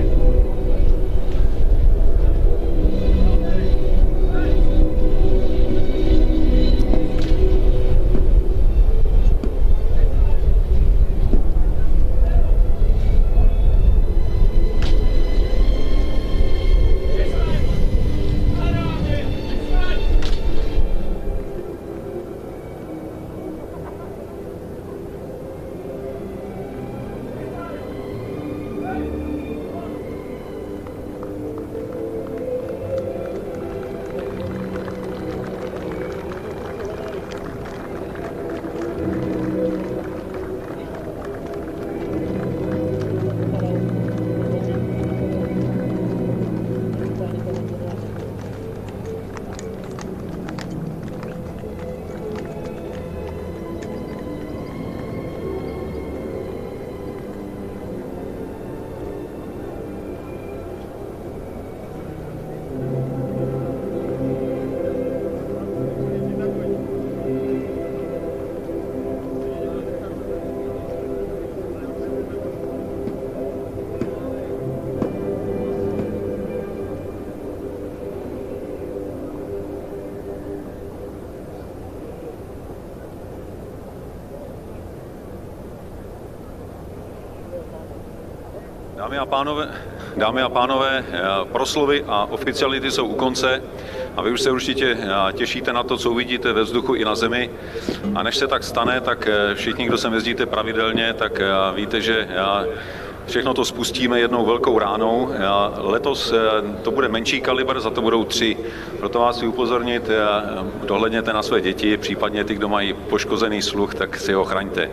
Dámy a pánové, proslovy a oficiality jsou u konce a vy už se určitě těšíte na to, co uvidíte ve vzduchu i na zemi. A než se tak stane, tak všichni, kdo sem jezdíte pravidelně, tak víte, že všechno to spustíme jednou velkou ránou. Letos to bude menší kalibr, za to budou 3. Proto vás chci upozornit, dohlédněte na své děti, případně ty, kdo mají poškozený sluch, tak si ho chraňte.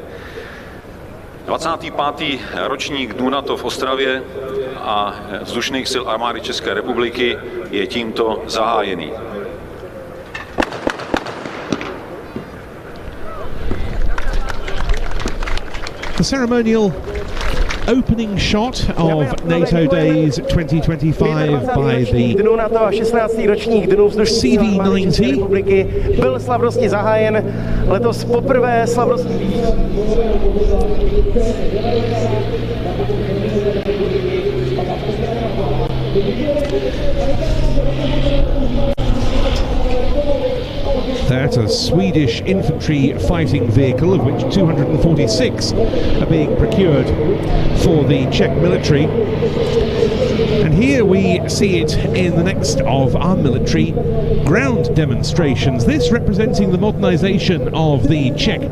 25. ročník dnů NATO v Ostravě a vzdušných sil armády České republiky je tímto zahájený. The ceremonial opening shot of NATO Days 2025 by the CV90 byl slavnostně zahájen letos poprvé slavnostní. That That's a Swedish infantry fighting vehicle, of which 246 are being procured for the Czech military. And here we see it in the next of our military ground demonstrations, this representing the modernisation of the Czech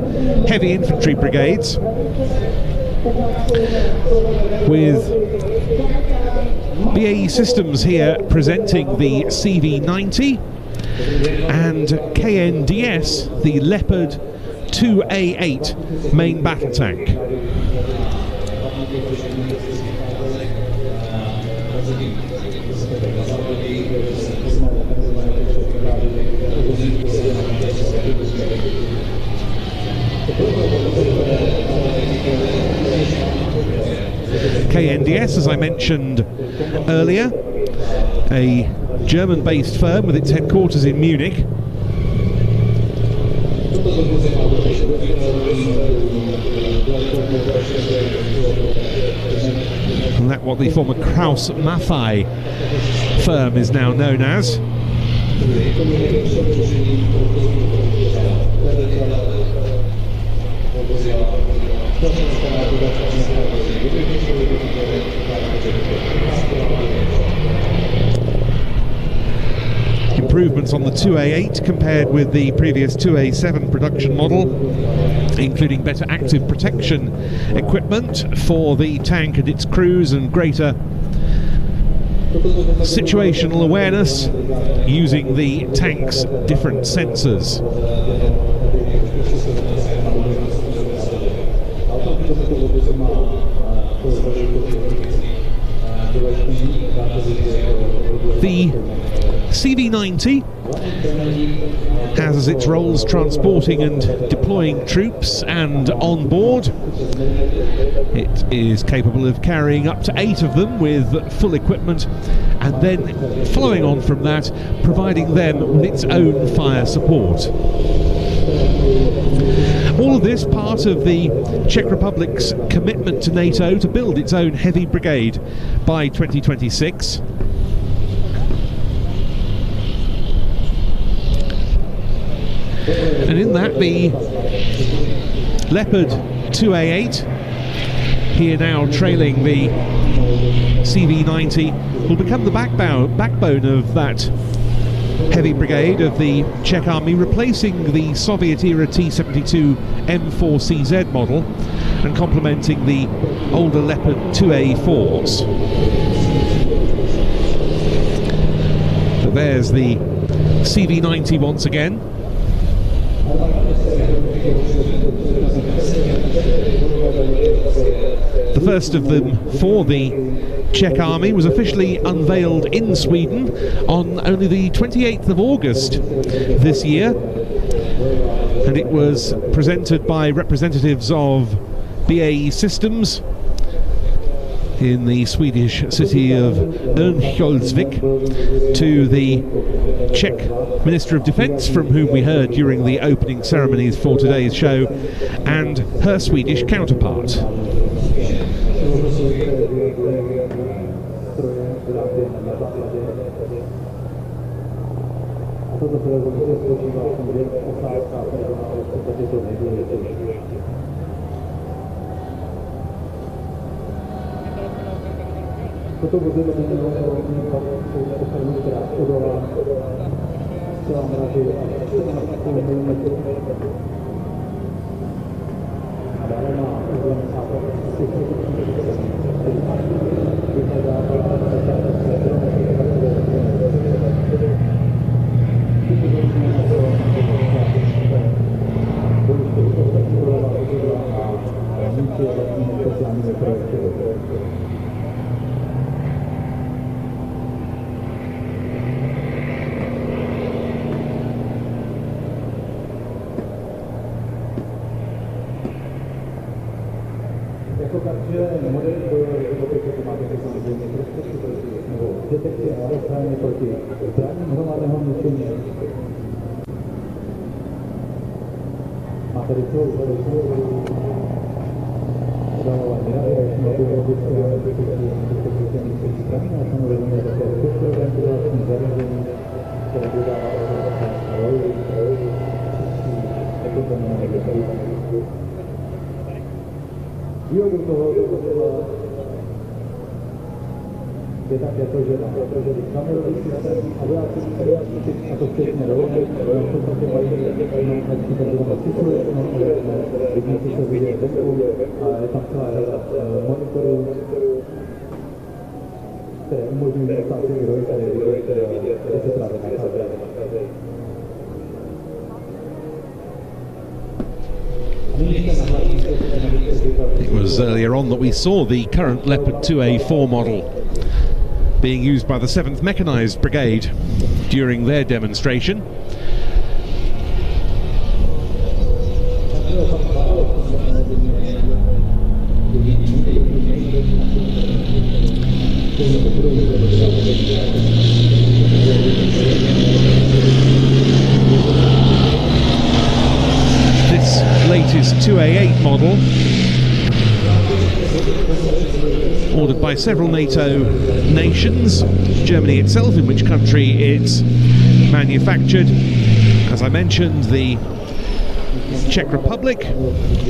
heavy infantry brigades, with BAE Systems here presenting the CV90 and KNDS the Leopard 2A8 main battle tank. KNDS, as I mentioned earlier, a German-based firm with its headquarters in Munich. And that's what the former Krauss Maffei firm is now known as. Improvements on the 2A8 compared with the previous 2A7 production model, including better active protection equipment for the tank and its crews and greater situational awareness using the tank's different sensors. The CV90 has as its roles transporting and deploying troops, and on board it is capable of carrying up to 8 of them with full equipment, and then following on from that, providing them with its own fire support. All of this part of the Czech Republic's commitment to NATO to build its own heavy brigade by 2026. And in that, the Leopard 2A8, here now trailing the CV90, will become the backbone of that heavy brigade of the Czech Army, replacing the Soviet-era T-72 M4CZ model and complementing the older Leopard 2A4s. But there's the CV90 once again. The first of them for the Czech Army was officially unveiled in Sweden on only the 28th of August this year, and it was presented by representatives of BAE Systems in the Swedish city of Örnsköldsvik to the Czech Minister of Defence, from whom we heard during the opening ceremonies for today's show, and her Swedish counterpart. Toto vozidlo by mělo ochranu, která odolá zcela mrazy a 14,5 mm. A dále má úzlem západ z těch detekce a ochrany proti zbraním hromadného ničení. Má tady celou odhalování radiační a biologické a bezpečnostních zbraní a samozřejmě také bezpečnostní zařízení, které dodává ochranu. Výhodou toho je také to, že kamerový systém a vojáci, a to včetně rovně, v podstatě mají nějaký takzvané cykly, vidí, co se vyděje venku a je tam celá řada monitorů, které umožňují dosáhnout vývoj, které se právě nachází. It was earlier on that we saw the current Leopard 2A4 model being used by the 7th Mechanized Brigade during their demonstration. This latest 2A8 model, ordered by several NATO nations, Germany itself, in which country it's manufactured. As I mentioned, the Czech Republic,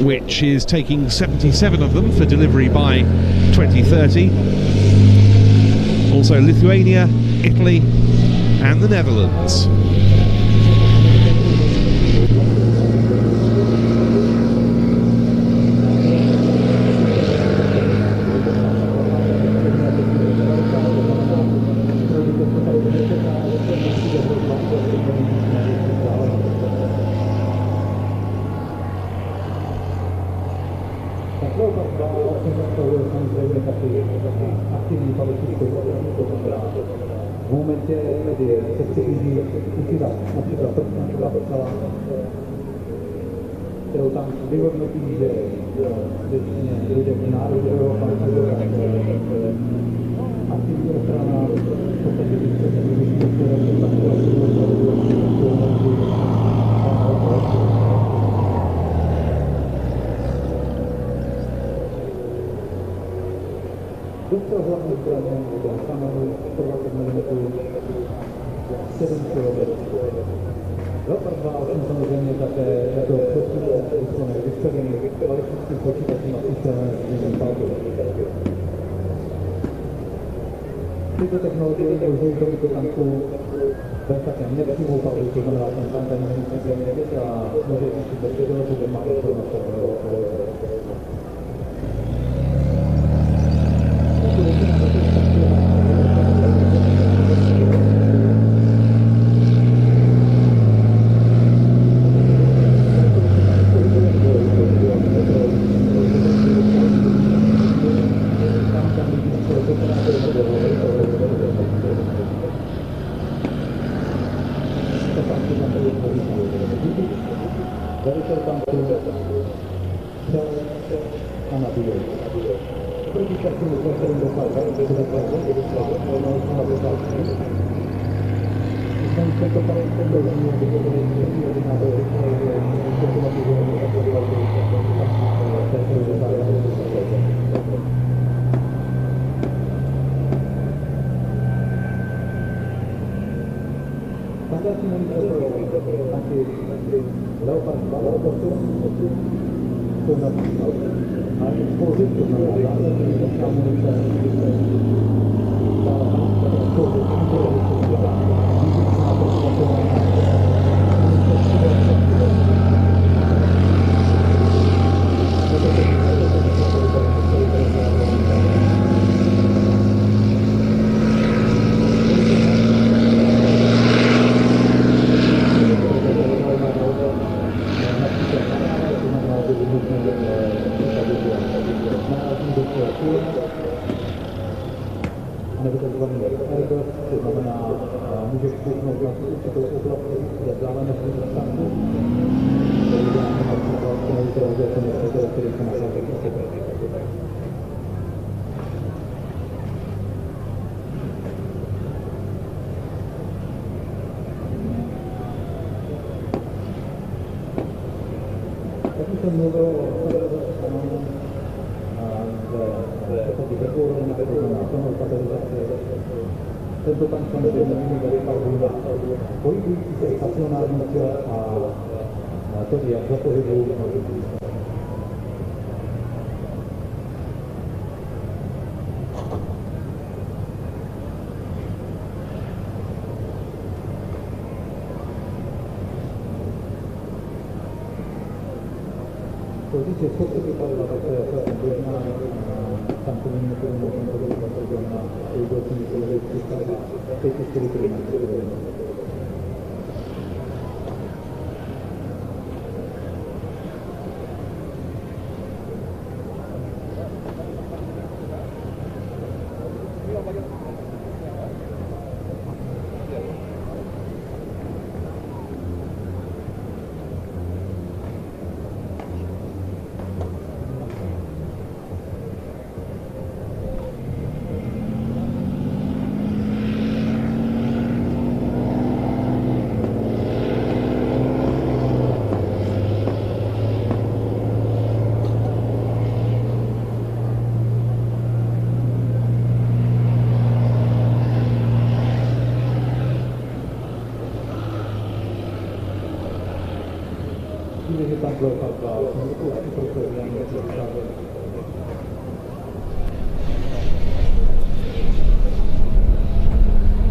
which is taking 77 of them for delivery by 2030. Also Lithuania, Italy and the Netherlands. V momentě, kdy se přiblíží například prstná kterou tam vyhodnotí, že většině lidé v národového fantasy aktivní ochrana v podstatě dostal hlavní zbraně samou 120 mm 7 km. Leopard 2 samozřejmě také jako přesně vystavený balistickým počítačím a systémem řízení palby. Tyto technologie umožňují tomuto tanku bez také nepřímou palbu, to znamená, ten tank ani nemusí změnit a může jít bez toho, že má informace o Leopard 2 jsou například a expozy, to znamená zásadní výjimka munice, nebo takzvaný Airbus, to znamená, může vpuknout na určitou oblast, kde vzdálené v tanku, který dáme například neutralizace nepřítele, který se nachází v sobě. Jak už jsem mluvil o stabilizaci kanónu, tento tank samozřejmě není velmi na pohybující se stacionární cíle a to je jak za pohybu.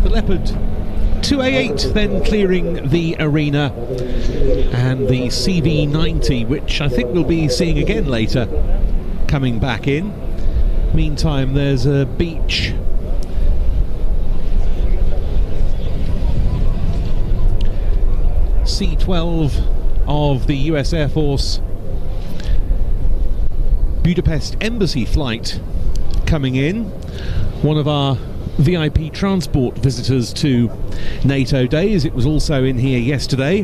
The Leopard 2A8 then clearing the arena, and the CV90, which I think we'll be seeing again later, coming back in. Meantime, there's a beach C-12 of the US Air Force Budapest Embassy flight coming in, one of our VIP transport visitors to NATO Days. It was also in here yesterday.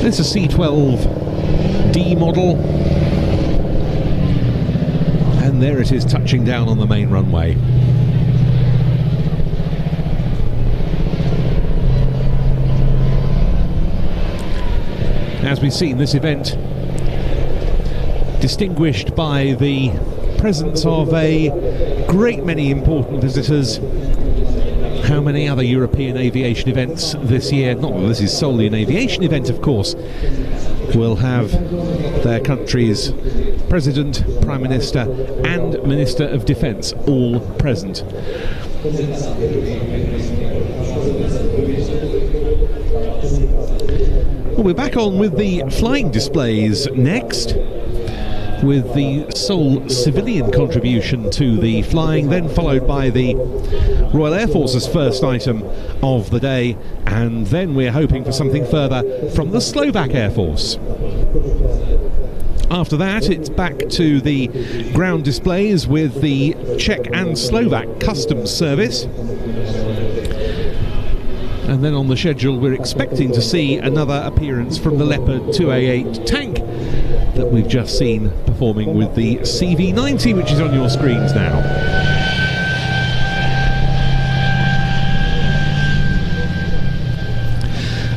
This is a C-12D model, and there it is touching down on the main runway. As we've seen, this event distinguished by the presence of a great many important visitors. How many other European aviation events this year, not that this is solely an aviation event of course, will have their country's President, Prime Minister and Minister of Defence all present. Well, we're back on with the flying displays next, with the sole civilian contribution to the flying, then followed by the Royal Air Force's first item of the day, and then we're hoping for something further from the Slovak Air Force. After that, it's back to the ground displays with the Czech and Slovak Customs Service. And then on the schedule, we're expecting to see another appearance from the Leopard 2A8 tank that we've just seen performing with the CV90, which is on your screens now.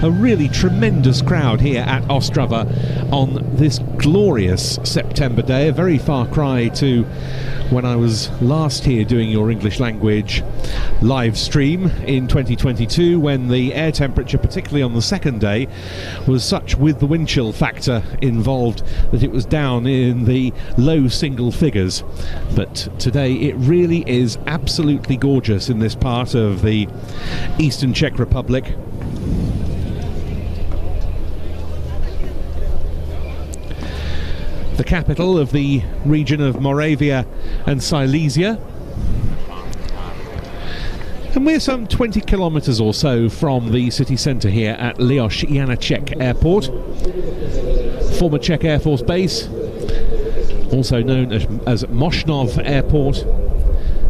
A really tremendous crowd here at Ostrava on this glorious September day, a very far cry to when I was last here doing your English language live stream in 2022, when the air temperature, particularly on the second day, was such with the wind chill factor involved that it was down in the low single figures. But today it really is absolutely gorgeous in this part of the eastern Czech Republic. The capital of the region of Moravia and Silesia. And we're some 20 kilometres or so from the city centre here at Leoš Janáček Airport, former Czech Air Force base, also known as Mošnov Airport.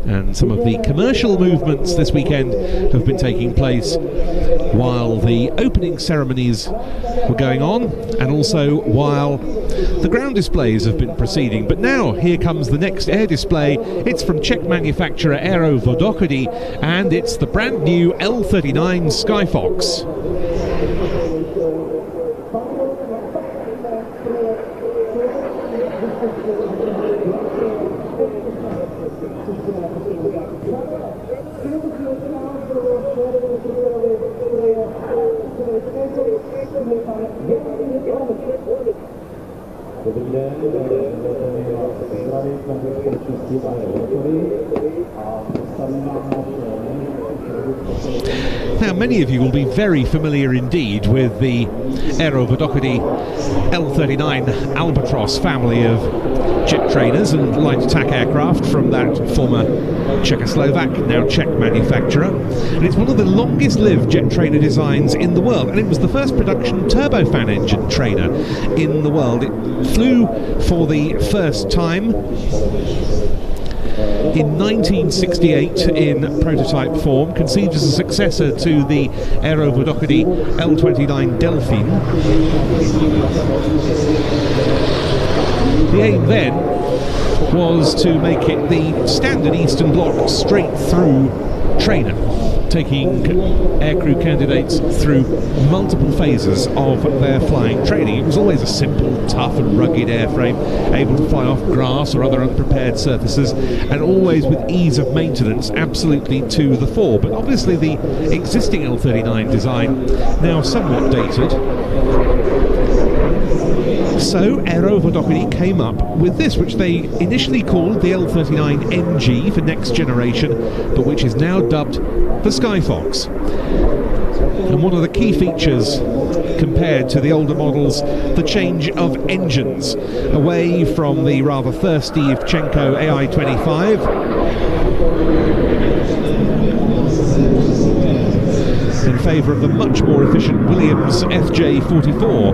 And some of the commercial movements this weekend have been taking place while the opening ceremonies were going on, and also while the ground displays have been proceeding. But now here comes the next air display. It's from Czech manufacturer Aero Vodokody, and it's the brand new L39 Sky Fox. Dobrý den, dovolte vás pozdravit na společnosti Aero a představím vám naše nejnovější produkty Now, many of you will be very familiar indeed with the aerobatic L39 Albatros family of jet trainers and light attack aircraft from that former Czechoslovak, now Czech manufacturer. And it's one of the longest lived jet trainer designs in the world, and it was the first production turbofan engine trainer in the world. It flew for the first time in 1968 in prototype form, conceived as a successor to the aerobatic L39 Delfin. The aim then was to make it the standard Eastern Bloc straight through trainer, taking aircrew candidates through multiple phases of their flying training. It was always a simple, tough and rugged airframe, able to fly off grass or other unprepared surfaces, and always with ease of maintenance absolutely to the fore. But obviously the existing L39 design now somewhat dated, so Aerobatic came up with this, which they initially called the L39NG for next generation, but which is now dubbed the Sky Fox. And one of the key features compared to the older models, the change of engines, away from the rather thirsty Ivchenko AI-25 in favour of the much more efficient Williams FJ44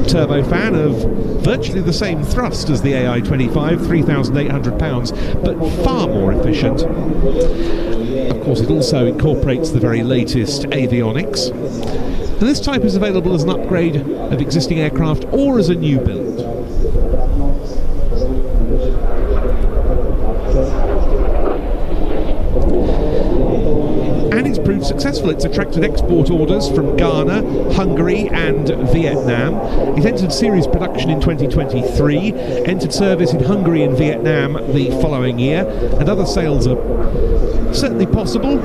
turbofan of virtually the same thrust as the AI-25, 3,800 pounds, but far more efficient. Of course, it also incorporates the very latest avionics. And this type is available as an upgrade of existing aircraft or as a new build. And it's proved successful. It's attracted export orders from Ghana, Hungary and Vietnam. It entered series production in 2023, entered service in Hungary and Vietnam the following year, and other sales are certainly possible,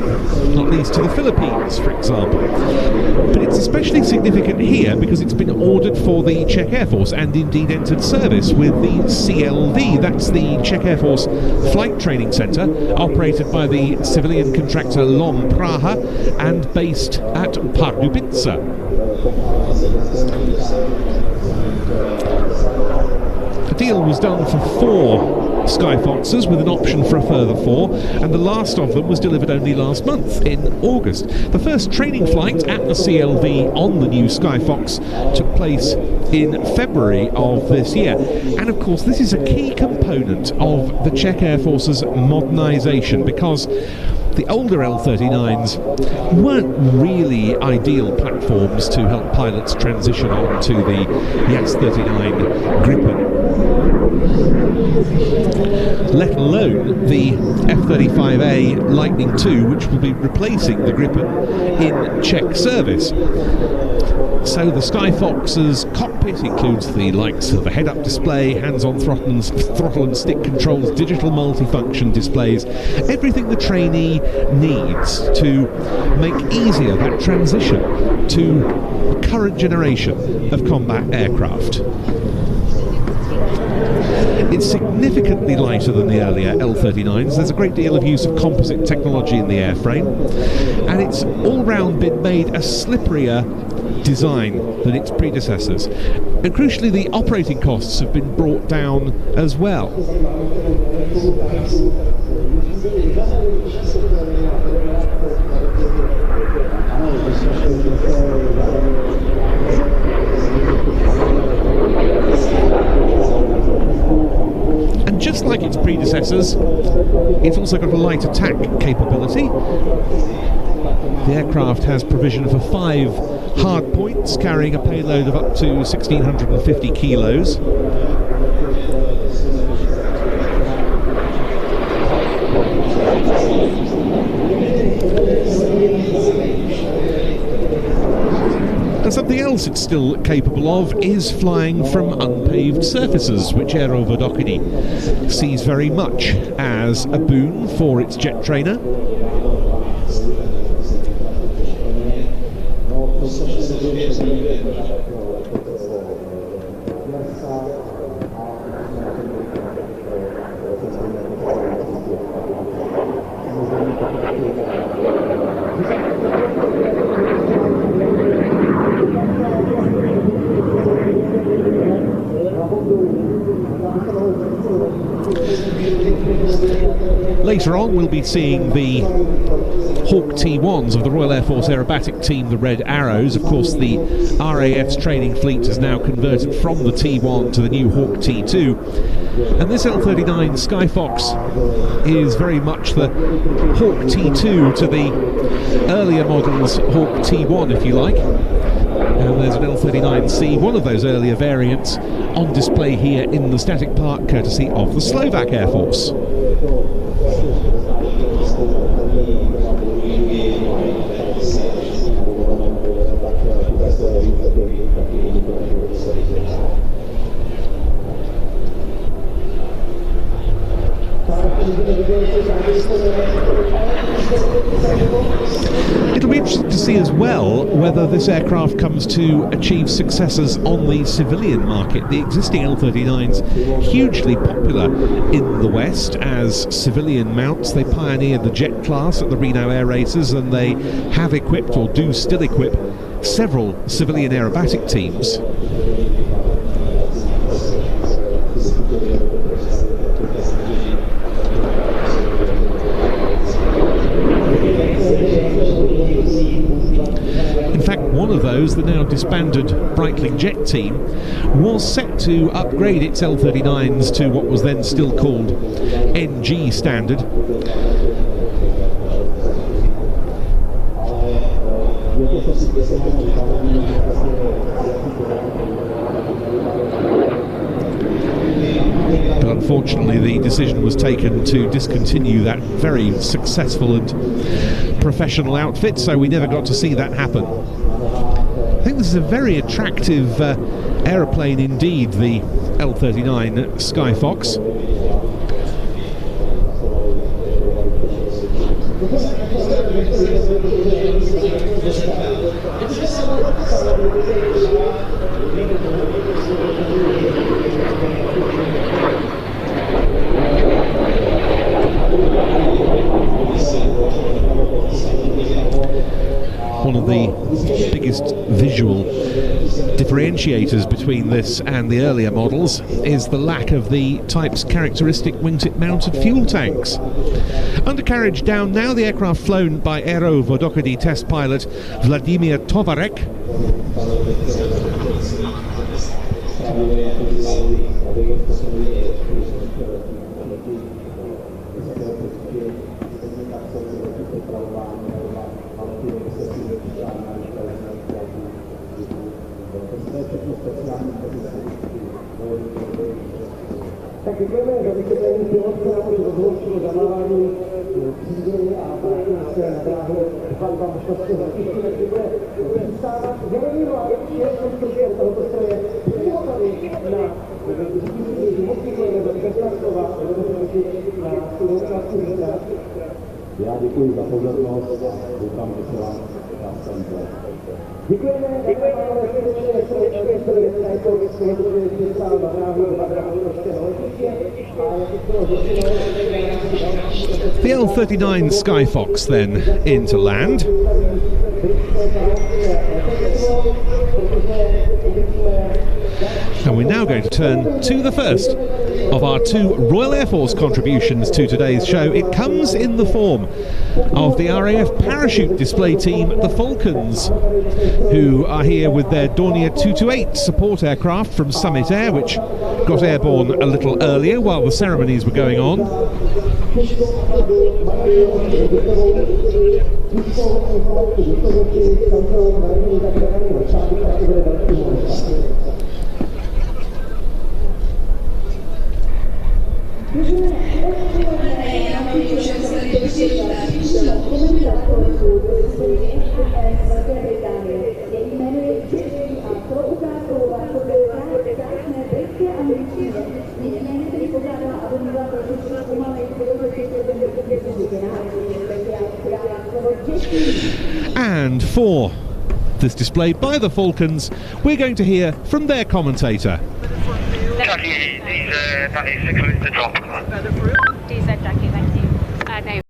not least to the Philippines, for example. But it's especially significant here because it's been ordered for the Czech Air Force and indeed entered service with the CLD. That's the Czech Air Force Flight Training Center, operated by the civilian contractor LOM Praha and based at Pardubice. The deal was done for 4 Sky Foxes with an option for a further 4, and the last of them was delivered only last month in August. The first training flight at the CLD on the new Sky Fox took place in February of this year, and of course this is a key component of the Czech Air Force's modernisation, because the older L39s weren't really ideal platforms to help pilots transition on to the JAS-39 Gripen, let alone the F-35A Lightning II, which will be replacing the Gripen in Czech service. So the Sky Fox's cockpit includes the likes of a head-up display, hands-on throttle and stick controls, digital multifunction displays, everything the trainee needs to make easier that transition to the current generation of combat aircraft. It's significantly lighter than the earlier L39s. There's a great deal of use of composite technology in the airframe, and it's all round been made a slipperier design than its predecessors. And crucially, the operating costs have been brought down as well. Just like its predecessors, it's also got a light attack capability. The aircraft has provision for 5 hard points, carrying a payload of up to 1,650 kilos. And something else it's still capable of is flying from unpaved surfaces, which Aerobatic sees very much as a boon for its jet trainer. Later on, we'll be seeing the Hawk T1s of the Royal Air Force aerobatic team, the Red Arrows. Of course, the RAF's training fleet has now converted from the T1 to the new Hawk T2. And this L39 Sky Fox is very much the Hawk T2 to the earlier models Hawk T1, if you like. And there's an L39C, one of those earlier variants, on display here in the static park, courtesy of the Slovak Air Force. It'll be interesting to see as well whether this aircraft comes to achieve successes on the civilian market. The existing L-39s hugely popular in the West as civilian mounts. They pioneered the jet class at the Reno Air Races, and they have equipped, or do still equip, several civilian aerobatic teams. The now disbanded Breitling jet team was set to upgrade its L-39s to what was then still called NG standard. But unfortunately the decision was taken to discontinue that very successful and professional outfit, so we never got to see that happen. I think this is a very attractive aeroplane indeed, the L39 Sky Fox. One of the biggest visual differentiators between this and the earlier models is the lack of the type's characteristic wingtip mounted fuel tanks. Undercarriage down now, the aircraft flown by Aero Vodokody test pilot Vladimir Tovarek. Tak děkujeme za vysvětlení pilotce na můj rozhodnutí zamávání přídění a vrátím se na dráhu. Doufám vám šťastně zatíží, jak bude přistávat zelení vlády, že konstrukce tohoto stroje přímo tady na řídící, že moc děkujeme za úžasná slova, na tu otázku říkat. Já děkuji za pozornost a doufám, že se vám krásně bude. Děkujeme, pánové, srdečně, The L-39 Sky Fox then into land. And we're now going to turn to the first of our two Royal Air Force contributions to today's show. It comes in the form of the RAF parachute display team, the Falcons, who are here with their Dornier 228 support aircraft from Summit Air, which got airborne a little earlier while the ceremonies were going on. And for this display by the Falcons, we're going to hear from their commentator. Jackie, these 96 minutes to drop. Jackie, thank you. No.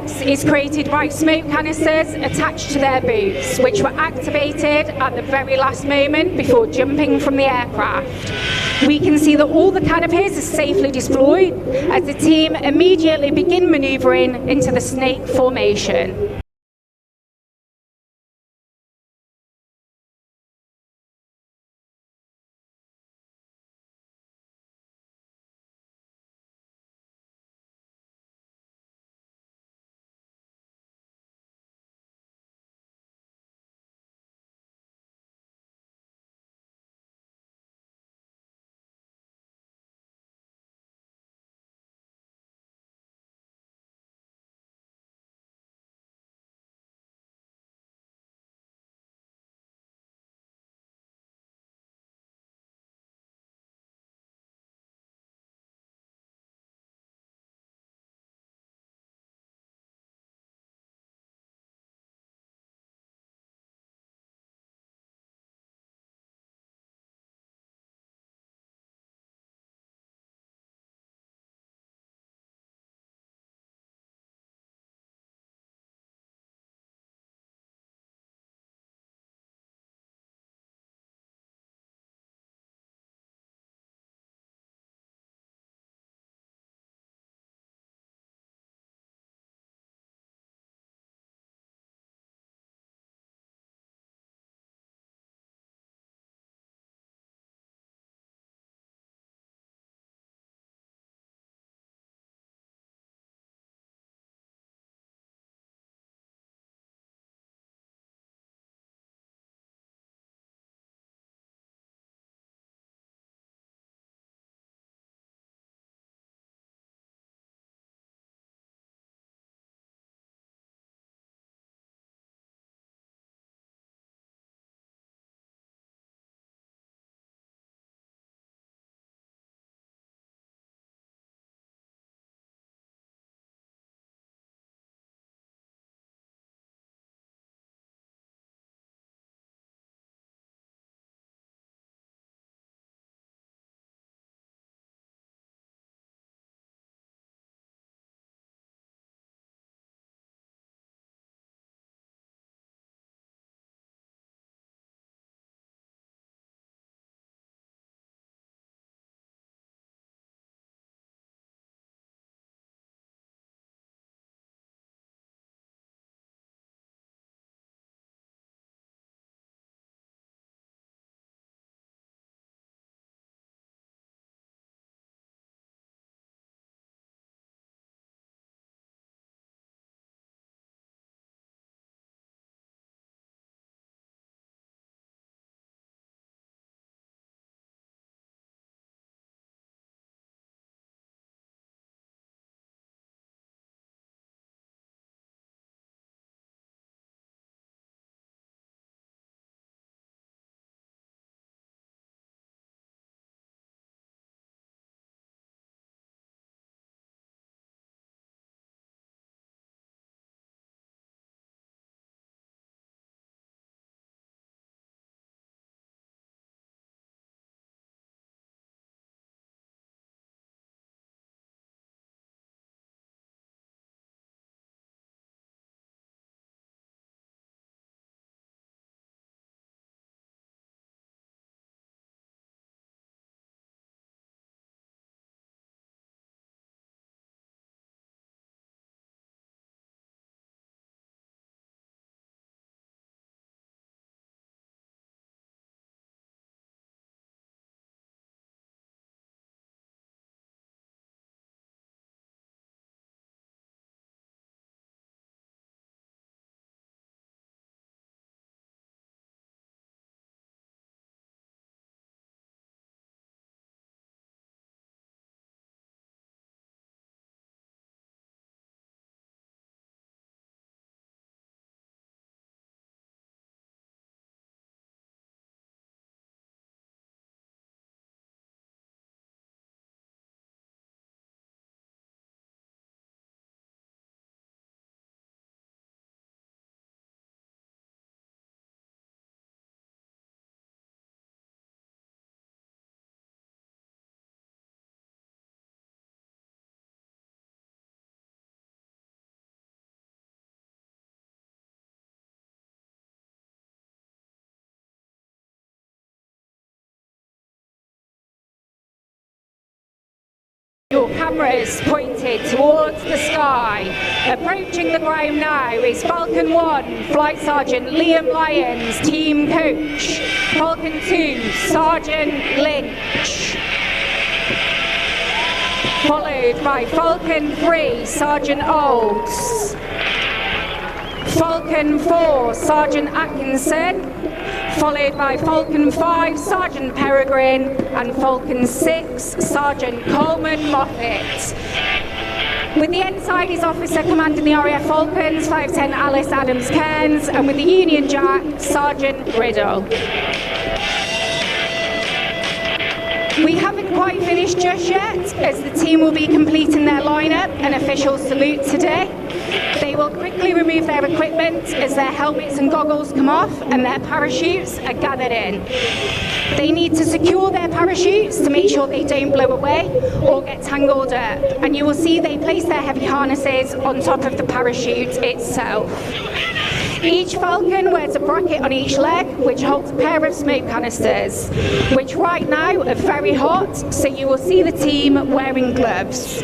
aerobatics is created by smoke canisters attached to their boots, which were activated at the very last moment before jumping from the aircraft. We can see that all the canopies are safely deployed as the team immediately begin manoeuvring into the snake formation. Your cameras pointed towards the sky. Approaching the ground now is Falcon 1, Flight Sergeant Liam Lyons, Team Coach. Falcon 2, Sergeant Lynch. Followed by Falcon 3, Sergeant Olds. Falcon 4, Sergeant Atkinson. Followed by Falcon 5, Sergeant Peregrine, and Falcon 6, Sergeant Coleman Moffat. With the ensign is Officer Commanding the RAF Falcons, 510 Alice Adams Cairns, and with the Union Jack, Sergeant Riddle. We haven't quite finished just yet, as the team will be completing their lineup and official salute today. They will quickly remove their equipment as their helmets and goggles come off and their parachutes are gathered in. They need to secure their parachutes to make sure they don't blow away or get tangled up. And you will see they place their heavy harnesses on top of the parachute itself. Each Falcon wears a bracket on each leg, which holds a pair of smoke canisters, which right now are very hot, so you will see the team wearing gloves.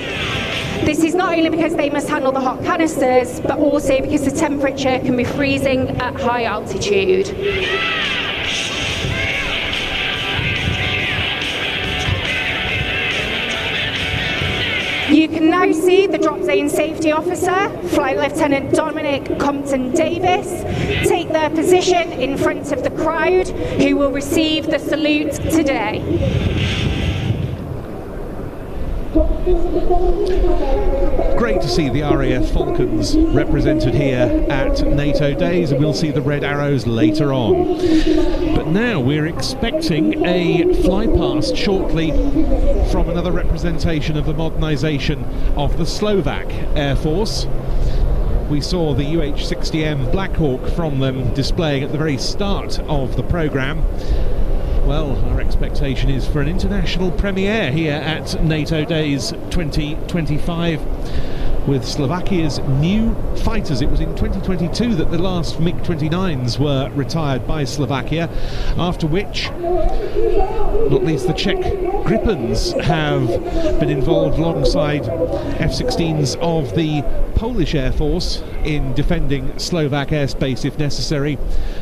This is not only because they must handle the hot canisters, but also because the temperature can be freezing at high altitude. You can now see the drop zone safety officer, Flight Lieutenant Dominic Compton Davis, take their position in front of the crowd who will receive the salute today. Great to see the RAF Falcons represented here at NATO Days, and we'll see the red arrows later on. But now we're expecting a flypast shortly from another representation of the modernisation of the Slovak Air Force. We saw the UH-60M Blackhawk from them displaying at the very start of the programme. Well, our expectation is for an international premiere here at NATO Days 2025 with Slovakia's new fighters. It was in 2022 that the last MiG-29s were retired by Slovakia, after which not least the Czech Gripens have been involved alongside F-16s of the Polish Air Force in defending Slovak airspace if necessary.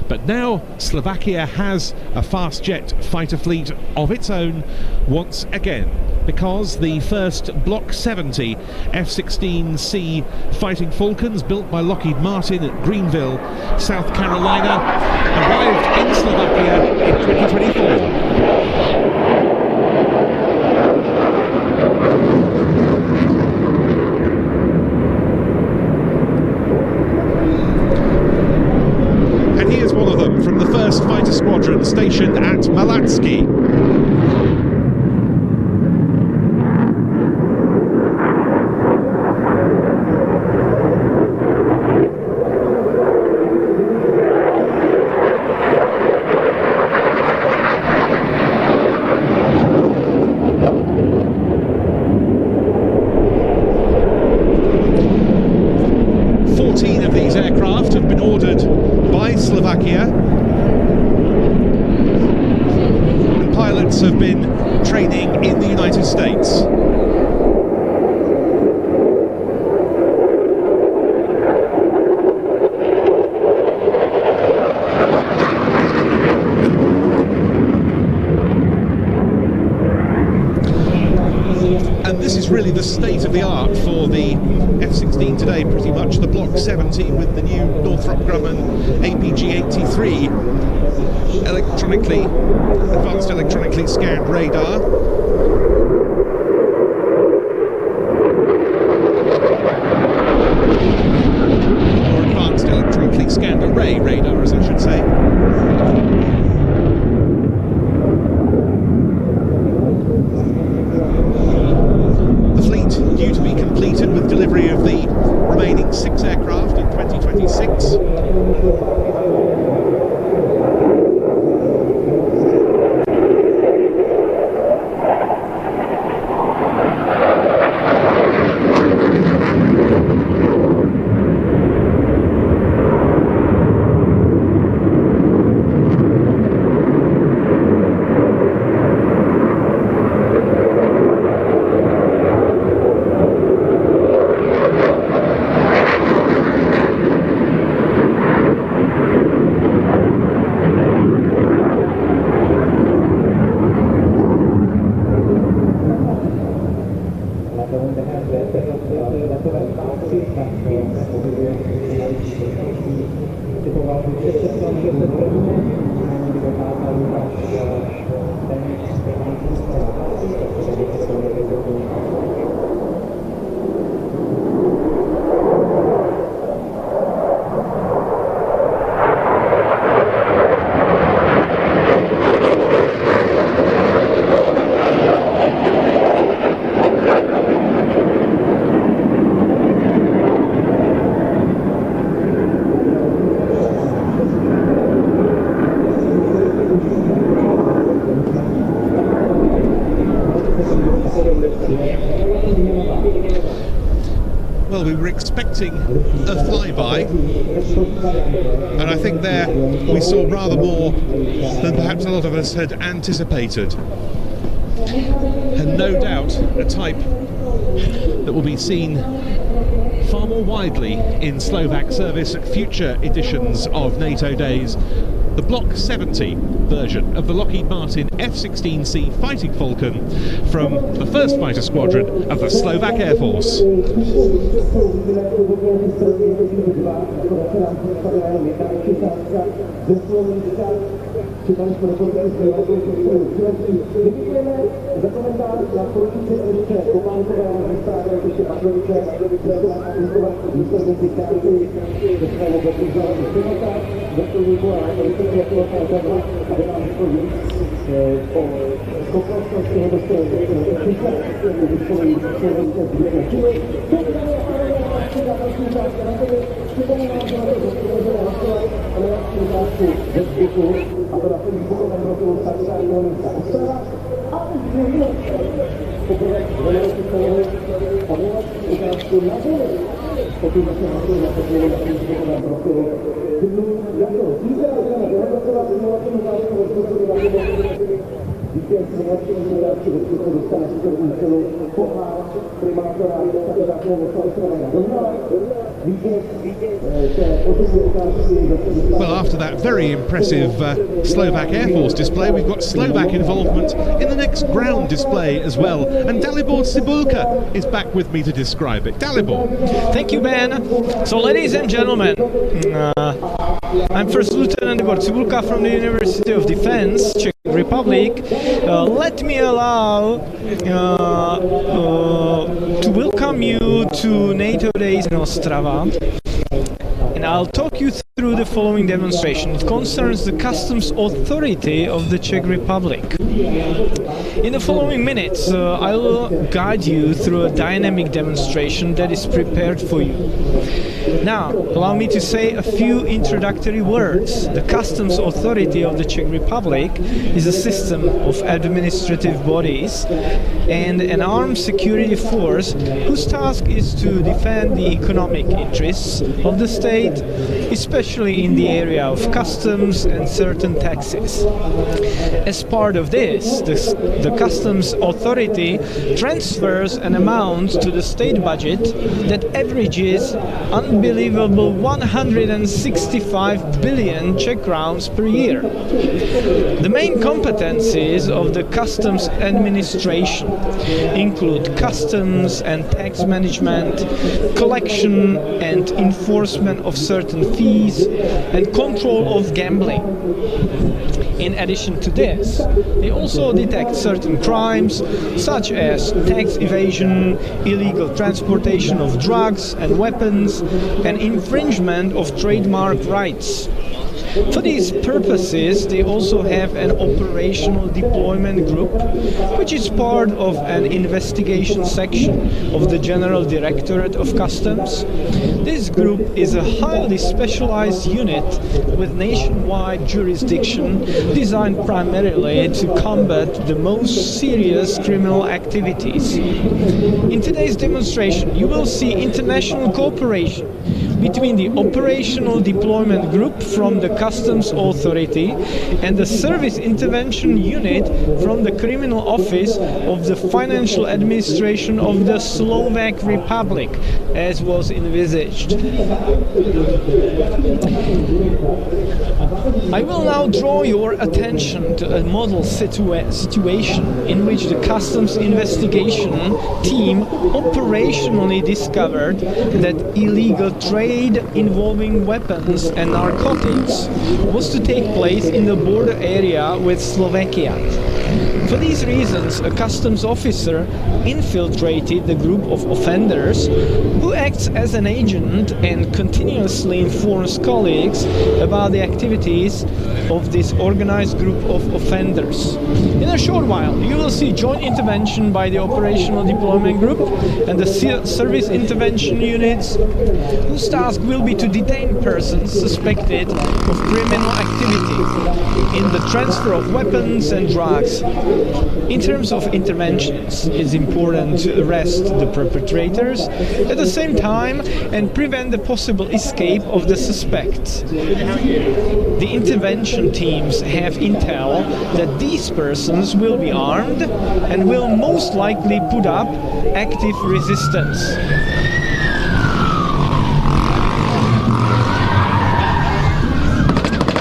But now Slovakia has a fast jet fighter fleet of its own once again, because the first Block 70 F-16C Fighting Falcons, built by Lockheed Martin at Greenville, South Carolina, arrived in Slovakia in 2024. From the 1st Fighter Squadron stationed at Malatsky. Of these aircraft have been ordered by Slovakia, and pilots have been training in the United States. And this is really the state of the art for the F-16 today, pretty much. The Block 70 with the new Northrop Grumman APG-83 advanced electronically scanned radar. Or advanced electronically scanned array radar, as I should say. Due to be completed with delivery of the remaining 6 aircraft in 2026. Well, we were expecting a flyby, and I think there we saw rather more than perhaps a lot of us had anticipated. And no doubt a type that will be seen far more widely in Slovak service at future editions of NATO Days. The Block 70 version of the Lockheed Martin F-16C Fighting Falcon from the 1st Fighter Squadron of the Slovak Air Force. Well, after that very impressive Slovak Air Force display, we've got Slovak involvement in the next ground display as well. And Dalibor Cibulka is back with me to describe it. Dalibor. Thank you, Ben. So, ladies and gentlemen, I'm First Lieutenant Dalibor Cibulka from the University of Defense, Czech Republic. Let me allow to welcome you to NATO Days in Ostrava. And I'll talk you through the following demonstration. It concerns the Customs Authority of the Czech Republic. In the following minutes, I'll guide you through a dynamic demonstration that is prepared for you. Now, allow me to say a few introductory words. The Customs Authority of the Czech Republic is a system of administrative bodies and an armed security force whose task is to defend the economic interests of the state, especially in the area of customs and certain taxes. As part of this, the Customs Authority transfers an amount to the state budget that averages unbelievable 165 billion Czech crowns per year. The main competencies of the customs administration include customs and tax management, collection and enforcement of certain fees, and control of gambling. In addition to this, they also detect certain crimes such as tax evasion, illegal transportation of drugs and weapons, and infringement of trademark rights. For these purposes, they also have an operational deployment group, which is part of an investigation section of the General Directorate of Customs. This group is a highly specialized unit with nationwide jurisdiction designed primarily to combat the most serious criminal activities. In today's demonstration, you will see international cooperation between the Operational Deployment Group from the Customs Authority and the Service Intervention Unit from the Criminal Office of the Financial Administration of the Slovak Republic, as was envisaged. I will now draw your attention to a model situation in which the customs investigation team operationally discovered that illegal trade involving weapons and narcotics was to take place in the border area with Slovakia. For these reasons, a customs officer infiltrated the group of offenders who acts as an agent and continuously informs colleagues about the activities of this organized group of offenders. In a short while, you will see joint intervention by the Operational Deployment Group and the Service Intervention Units, whose task will be to detain persons suspected of criminal activity in the transfer of weapons and drugs. In terms of interventions, it's important to arrest the perpetrators at the same time and prevent the possible escape of the suspects. The intervention teams have intel that these persons will be armed and will most likely put up active resistance.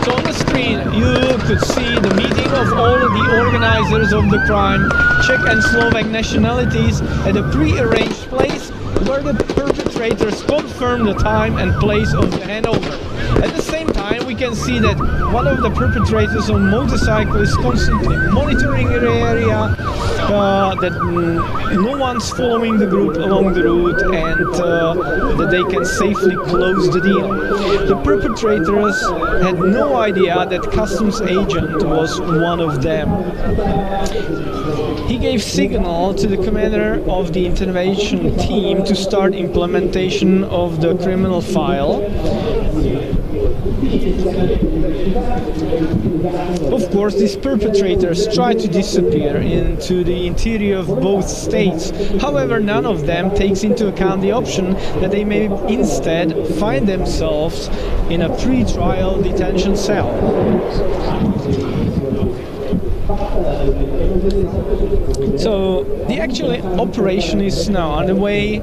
So on the screen you could see the meeting of all of the organizers of the crime, Czech and Slovak nationalities, at a pre-arranged place where the perpetrators confirm the time and place of the handover. At the same time, we can see that one of the perpetrators on motorcycle is constantly monitoring the area, that no one's following the group along the route, and that they can safely close the deal. The perpetrators had no idea that customs agent was one of them. He gave signal to the commander of the intervention team to start implementation of the criminal file. Of course, these perpetrators tried to disappear into the interior of both states. However, none of them takes into account the option that they may instead find themselves in a pre-trial detention cell. So the actual operation is now underway.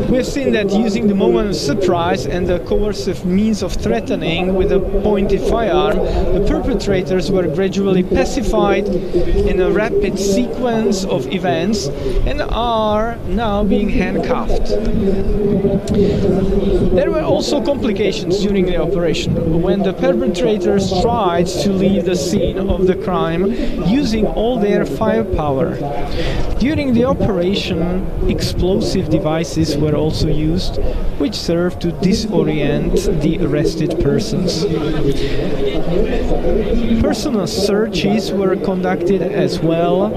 We've seen that using the moment of surprise and the coercive means of threatening with a pointed firearm, the perpetrators were gradually pacified in a rapid sequence of events and are now being handcuffed. There were also complications during the operation when the perpetrators tried to leave the scene of the crime using all their firepower. During the operation, explosive devices were also used, which served to disorient the arrested persons. Personal searches were conducted as well.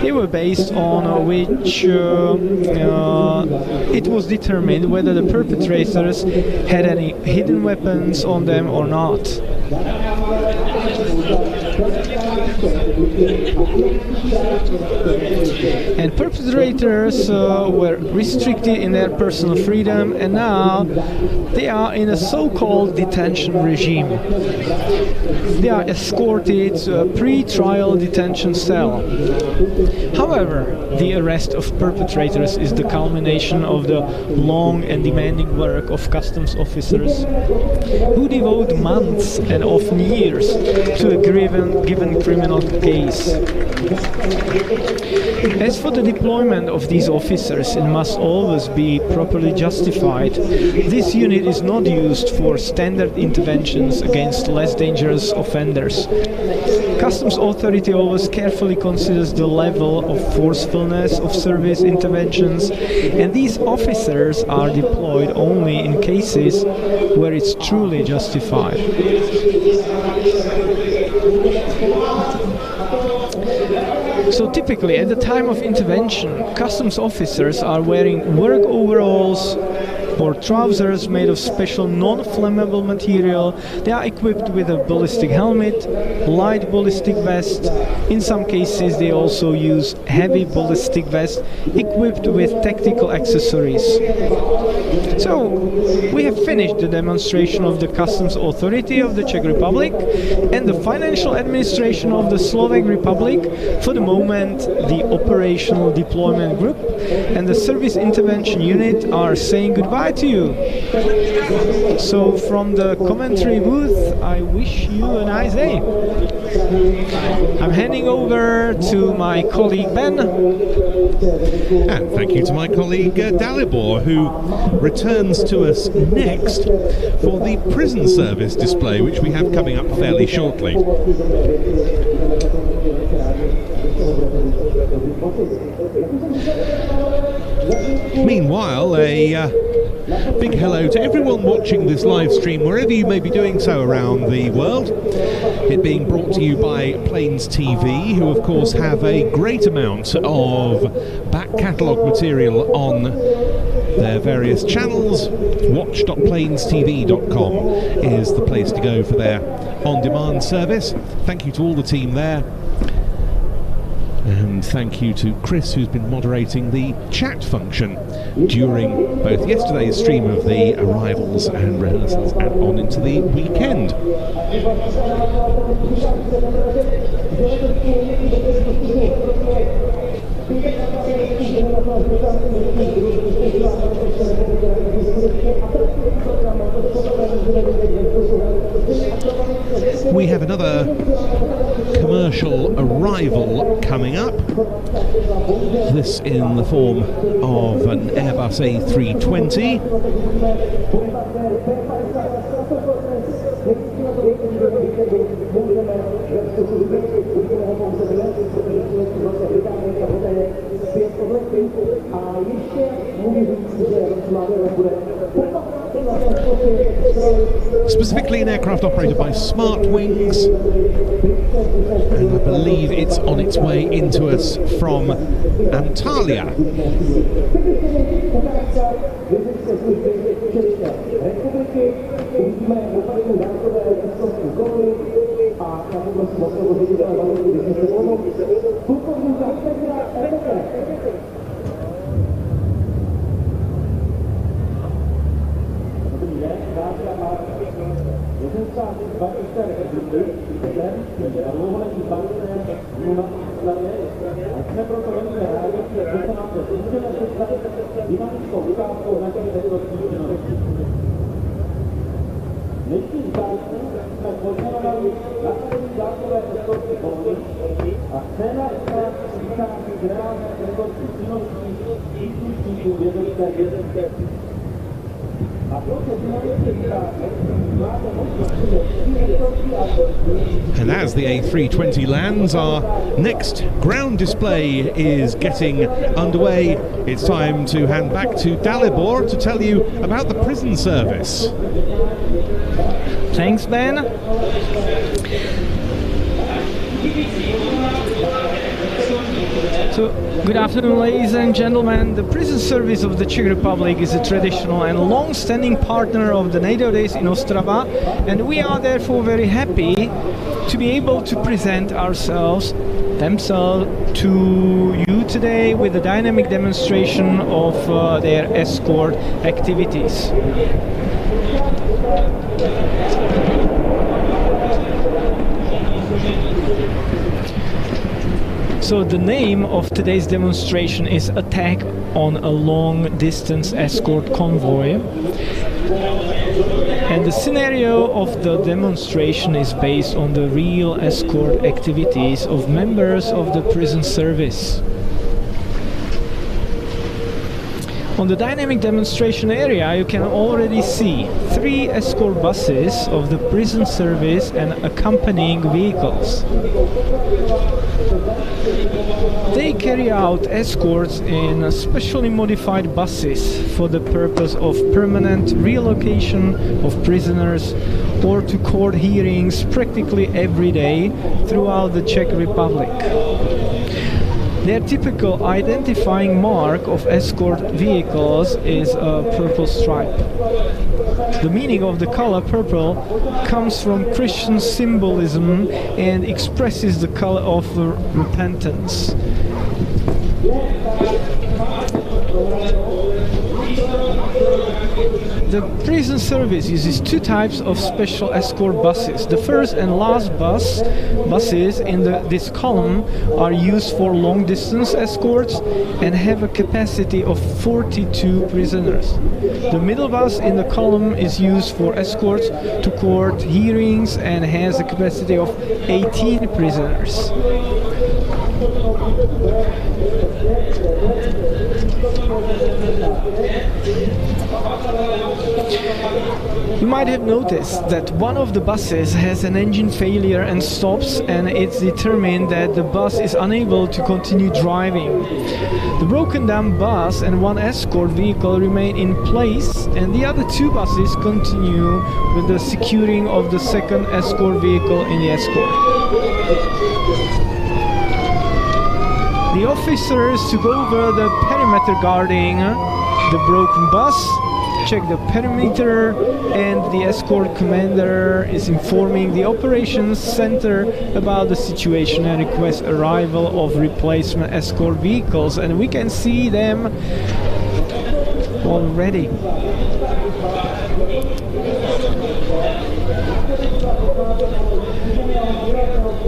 They were based on which it was determined whether the perpetrators had any hidden weapons on them or not. And perpetrators were restricted in their personal freedom, and now they are in a so-called detention regime. They are escorted to a pre-trial detention cell. However, the arrest of perpetrators is the culmination of the long and demanding work of customs officers who devote months and often years to a given criminal case. As for the deployment of these officers, it must always be properly justified. This unit is not used for standard interventions against less dangerous offenders. Customs authority always carefully considers the level of forcefulness of service interventions, and these officers are deployed only in cases where it's truly justified. So typically at the time of intervention, customs officers are wearing work overalls or trousers made of special non-flammable material. They are equipped with a ballistic helmet, light ballistic vest. In some cases they also use heavy ballistic vest equipped with tactical accessories. So we have finished the demonstration of the Customs Authority of the Czech Republic and the Financial Administration of the Slovak Republic. For the moment, the Operational Deployment Group and the Service Intervention Unit are saying goodbye goodbye to you. So from the commentary booth, I wish you a nice day. I'm handing over to my colleague Ben. And thank you to my colleague Dalibor, who returns to us next for the prison service display, which we have coming up fairly shortly. Meanwhile, a big hello to everyone watching this live stream, wherever you may be doing so around the world. It being brought to you by Plains TV, who of course have a great amount of back catalogue material on their various channels. Watch.plainstv.com is the place to go for their on-demand service. Thank you to all the team there. And thank you to Chris, who's been moderating the chat function during both yesterday's stream of the arrivals and rehearsals and on into the weekend. We have another commercial arrival coming up, this in the form of an Airbus A320. Specifically an aircraft operated by Smart Wings, and I believe it's on its way into us from Antalya. And as the A320 lands, our next ground display is getting underway. It's time to hand back to Dalibor to tell you about the prison service. Thanks, Ben. So, good afternoon, ladies and gentlemen. The prison service of the Czech Republic is a traditional and long-standing partner of the NATO Days in Ostrava, and we are therefore very happy to be able to present themselves to you today with a dynamic demonstration of their escort activities. So the name of today's demonstration is Attack on a Long-Distance Escort Convoy. And the scenario of the demonstration is based on the real escort activities of members of the prison service. On the dynamic demonstration area, you can already see 3 escort buses of the prison service and accompanying vehicles. They carry out escorts in specially modified buses for the purpose of permanent relocation of prisoners or to court hearings practically every day throughout the Czech Republic. Their typical identifying mark of escort vehicles is a purple stripe. The meaning of the color purple comes from Christian symbolism and expresses the color of repentance. The prison service uses two types of special escort buses. The first and last buses in this column are used for long distance escorts and have a capacity of 42 prisoners. The middle bus in the column is used for escorts to court hearings and has a capacity of 18 prisoners. You might have noticed that one of the buses has an engine failure and stops, and it's determined that the bus is unable to continue driving. The broken down bus and one escort vehicle remain in place, and the other two buses continue with the securing of the second escort vehicle in the escort. The officers took over the perimeter guarding the broken bus, check the perimeter, and the escort commander is informing the operations center about the situation and requests arrival of replacement escort vehicles, and we can see them already.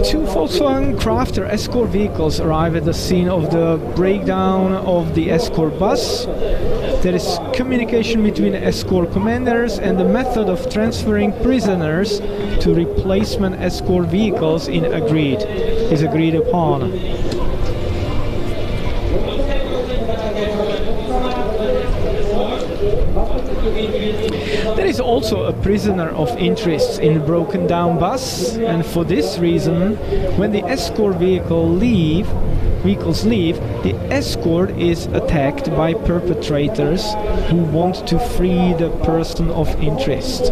Two Volkswagen Crafter escort vehicles arrive at the scene of the breakdown of the escort bus. There is communication between escort commanders, and the method of transferring prisoners to replacement escort vehicles is agreed upon. There is also a prisoner of interest in the broken down bus, and for this reason, when the escort vehicles leave, the escort is attacked by perpetrators who want to free the person of interest.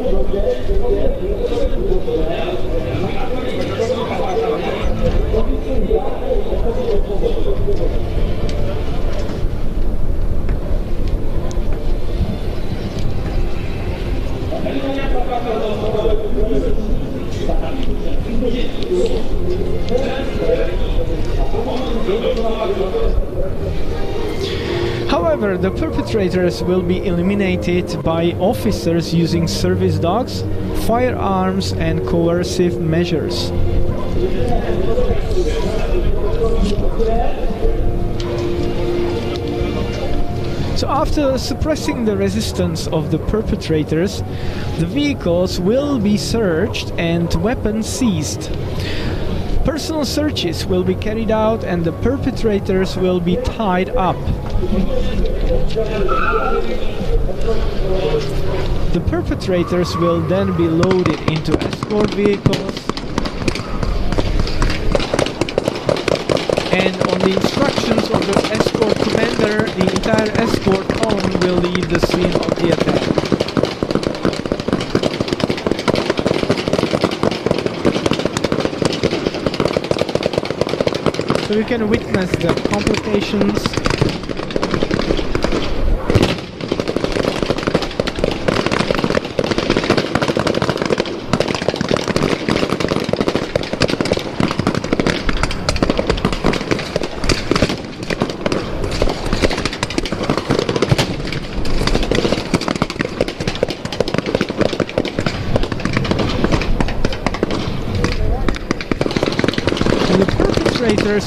However, the perpetrators will be eliminated by officers using service dogs, firearms, and coercive measures. So after suppressing the resistance of the perpetrators, the vehicles will be searched and weapons seized. Personal searches will be carried out and the perpetrators will be tied up. The perpetrators will then be loaded into escort vehicles, and on the instructions of the escort commander, the entire escort column will leave the scene of the attack. So you can witness the complications.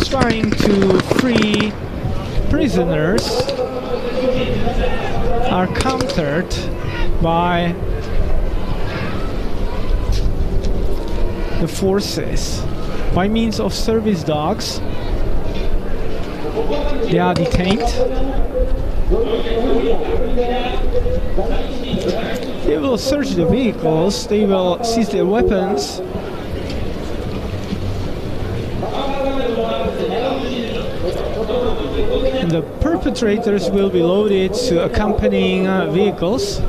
Trying to free prisoners are countered by the forces by means of service dogs. They are detained. They will search the vehicles, they will seize their weapons. And the perpetrators will be loaded to accompanying vehicles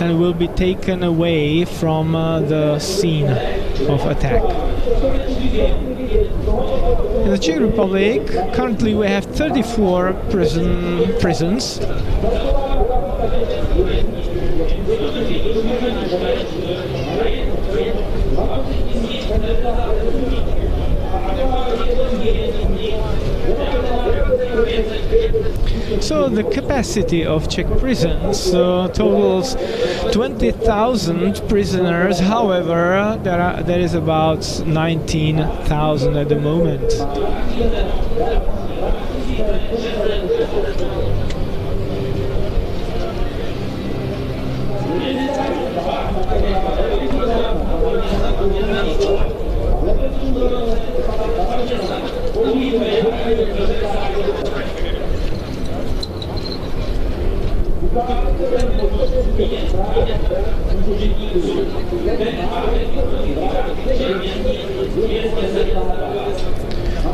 and will be taken away from the scene of attack. In the Czech Republic, currently we have 34 prisons. So the capacity of Czech prisons totals 20,000 prisoners. However, there is about 19,000 at the moment.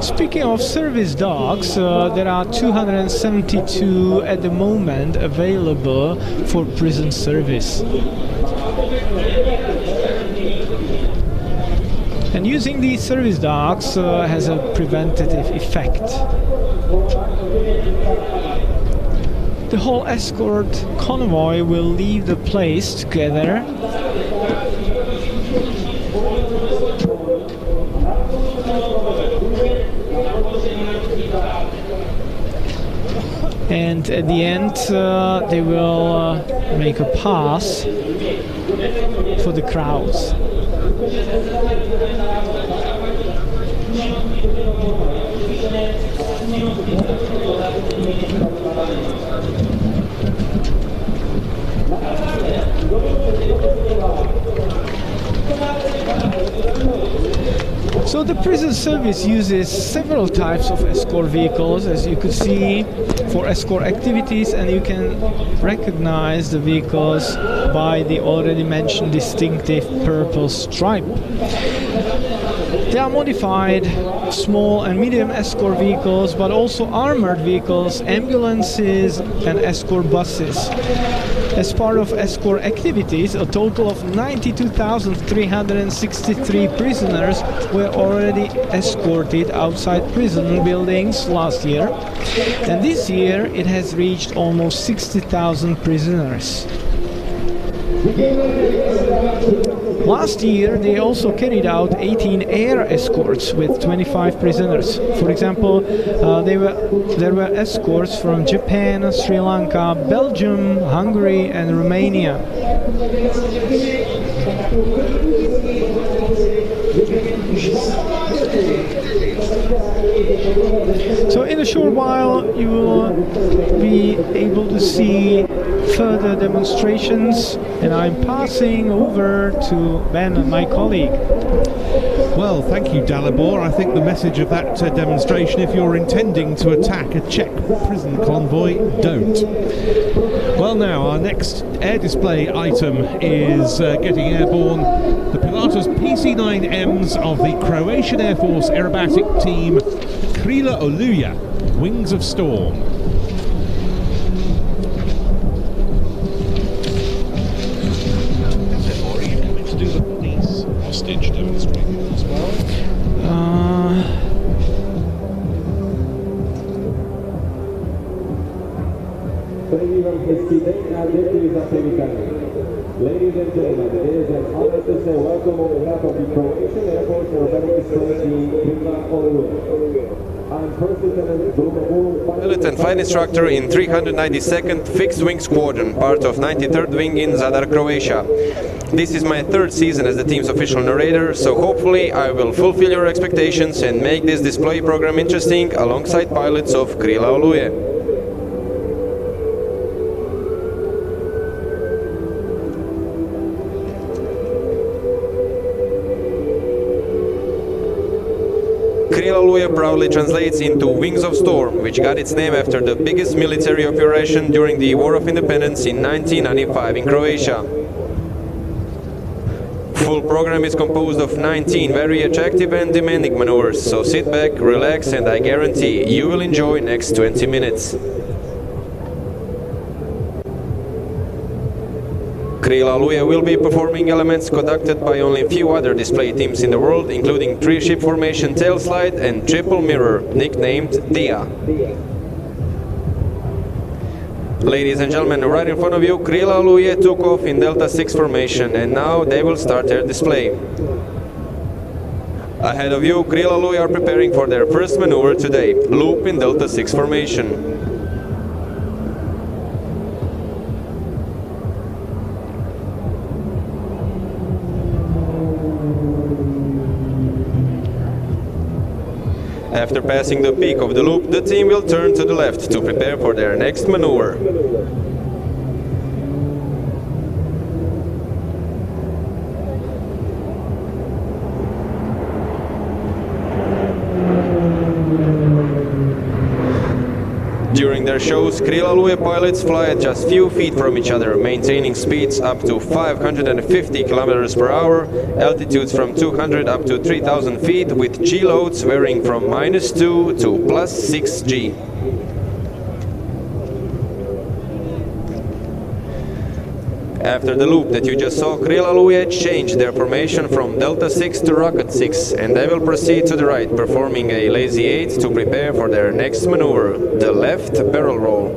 Speaking of service dogs, there are 272 at the moment available for prison service. And using these service dogs has a preventative effect. The whole escort convoy will leave the place together. And at the end they will make a pass for the crowds. So the prison service uses several types of escort vehicles, as you could see, for escort activities, and you can recognize the vehicles by the already mentioned distinctive purple stripe. They are modified small and medium escort vehicles, but also armored vehicles, ambulances and escort buses. As part of escort activities, a total of 92,363 prisoners were already escorted outside prison buildings last year, and this year it has reached almost 60,000 prisoners. Last year they also carried out 18 air escorts with 25 prisoners. For example, there were escorts from Japan, Sri Lanka, Belgium, Hungary and Romania. So in a short while you will be able to see further demonstrations, and I'm passing over to Ben, my colleague. Well, thank you, Dalibor. I think the message of that demonstration, if you're intending to attack a Czech prison convoy, don't. Well, now, our next air display item is getting airborne. The Pilatus PC9Ms of the Croatian Air Force aerobatic team Krila Oluya, Wings of Storm. Hostage demonstration as well. Ladies and gentlemen, it is an honor to say welcome on behalf of the Croatian Air Force aerobatic display team Krila Oluya. Militant flight instructor in 392nd Fixed Wing Squadron, part of 93rd Wing in Zadar, Croatia. This is my third season as the team's official narrator, so hopefully I will fulfill your expectations and make this display program interesting alongside pilots of Krila Oluya. Krila Oluya proudly translates into Wings of Storm, which got its name after the biggest military operation during the War of Independence in 1995 in Croatia. Full program is composed of 19 very attractive and demanding maneuvers, so sit back, relax, and I guarantee you will enjoy next 20 minutes. Krila Oluya will be performing elements conducted by only a few other display teams in the world, including 3-ship formation tail slide and triple mirror, nicknamed DIA. Ladies and gentlemen, right in front of you, Krila Oluya took off in Delta 6 formation, and now they will start their display. Ahead of you, Krila Oluya are preparing for their first maneuver today, loop in Delta 6 formation. After passing the peak of the loop, the team will turn to the left to prepare for their next maneuver. During their shows, Krila Oluya pilots fly at just few feet from each other, maintaining speeds up to 550 km per hour, altitudes from 200 up to 3000 feet, with G loads varying from -2 to +6 G. After the loop that you just saw, Krila Oluya changed their formation from Delta 6 to Rocket 6, and they will proceed to the right, performing a lazy 8 to prepare for their next maneuver, the left barrel roll.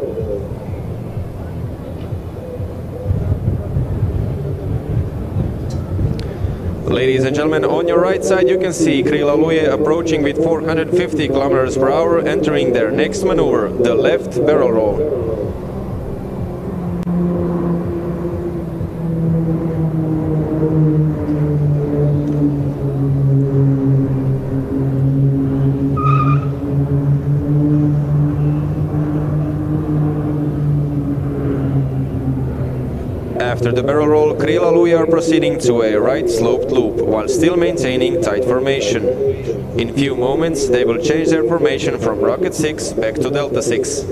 Ladies and gentlemen, on your right side you can see Krila Oluya approaching with 450 km per hour, entering their next maneuver, the left barrel roll. After the barrel roll, Krila Oluya are proceeding to a right sloped loop, while still maintaining tight formation. In few moments, they will change their formation from Rocket 6 back to Delta 6.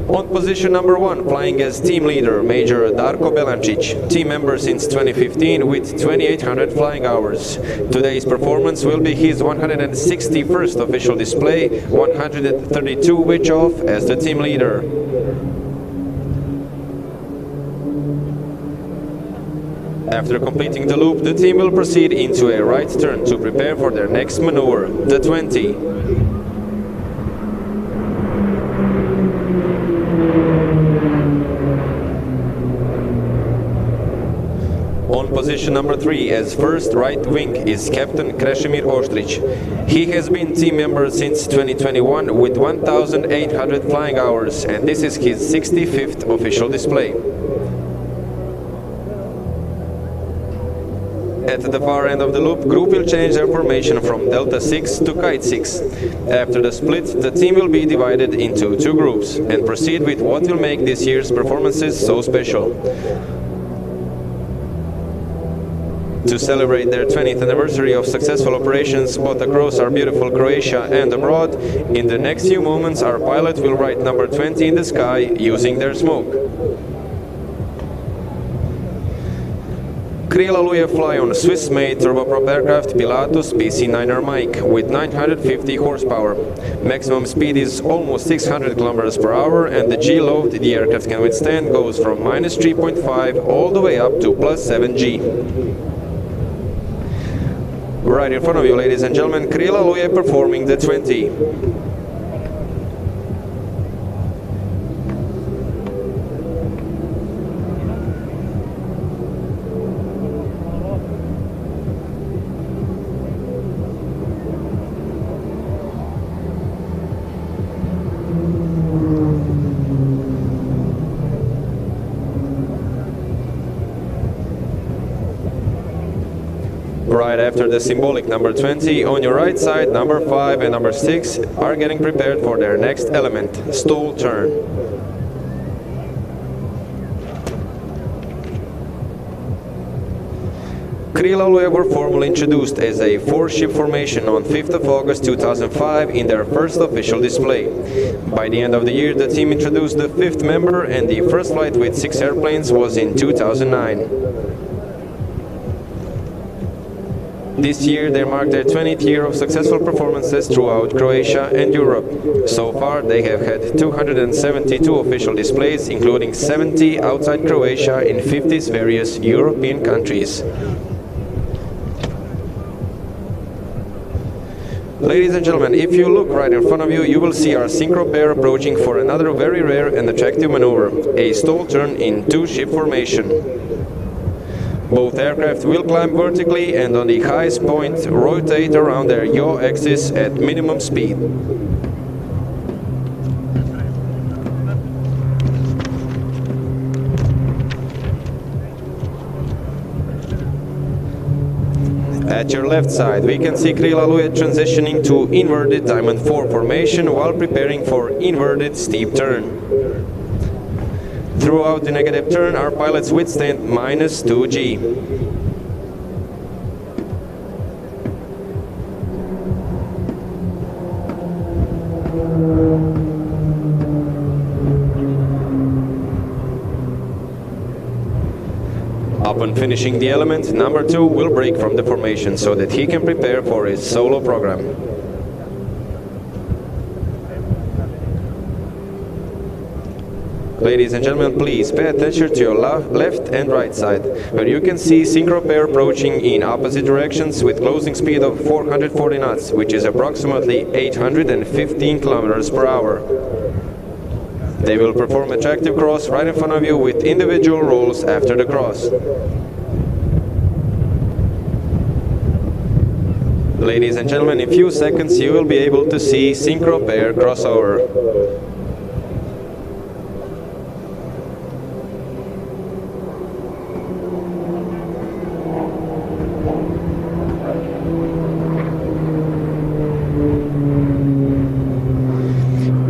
On position number 1, flying as team leader, Major Darko Belancic, team member since 2015 with 2800 flying hours. Today's performance will be his 161st official display, 132 which off as the team leader. After completing the loop, the team will proceed into a right turn to prepare for their next maneuver, the 20. On position number 3 as first right wing is Captain Krešimir Ostrić. He has been team member since 2021 with 1800 flying hours, and this is his 65th official display. At the far end of the loop, group will change their formation from Delta 6 to Kite 6. After the split, the team will be divided into 2 groups and proceed with what will make this year's performances so special. To celebrate their 20th anniversary of successful operations both across our beautiful Croatia and abroad, in the next few moments our pilot will write number 20 in the sky using their smoke. Krila Oluya fly on Swiss-made turboprop aircraft Pilatus PC9M Mike with 950 horsepower. Maximum speed is almost 600 km per hour, and the G load the aircraft can withstand goes from -3.5 all the way up to +7 G. Right in front of you, ladies and gentlemen, Krila Oluya performing the 20. Right after the symbolic number 20, on your right side, number 5 and number 6 are getting prepared for their next element, stall turn. Krila Oluya were formally introduced as a 4-ship formation on 5th of August 2005 in their first official display. By the end of the year, the team introduced the 5th member, and the first flight with 6 airplanes was in 2009. This year they marked their 20th year of successful performances throughout Croatia and Europe. So far they have had 272 official displays, including 70 outside Croatia in 50 various European countries. Ladies and gentlemen, if you look right in front of you, you will see our synchro pair approaching for another very rare and attractive maneuver, a stall turn in 2-ship formation. Both aircraft will climb vertically and on the highest point rotate around their yaw axis at minimum speed. At your left side, we can see Krila Oluya transitioning to inverted diamond 4 formation while preparing for inverted steep turn. Throughout the negative turn, our pilots withstand -2G. Upon finishing the element, number 2 will break from the formation so that he can prepare for his solo program. Ladies and gentlemen, please pay attention to your left and right side, where you can see synchro pair approaching in opposite directions with closing speed of 440 knots, which is approximately 815 kilometers per hour. They will perform attractive cross right in front of you with individual rolls after the cross. Ladies and gentlemen, in a few seconds you will be able to see synchro pair crossover.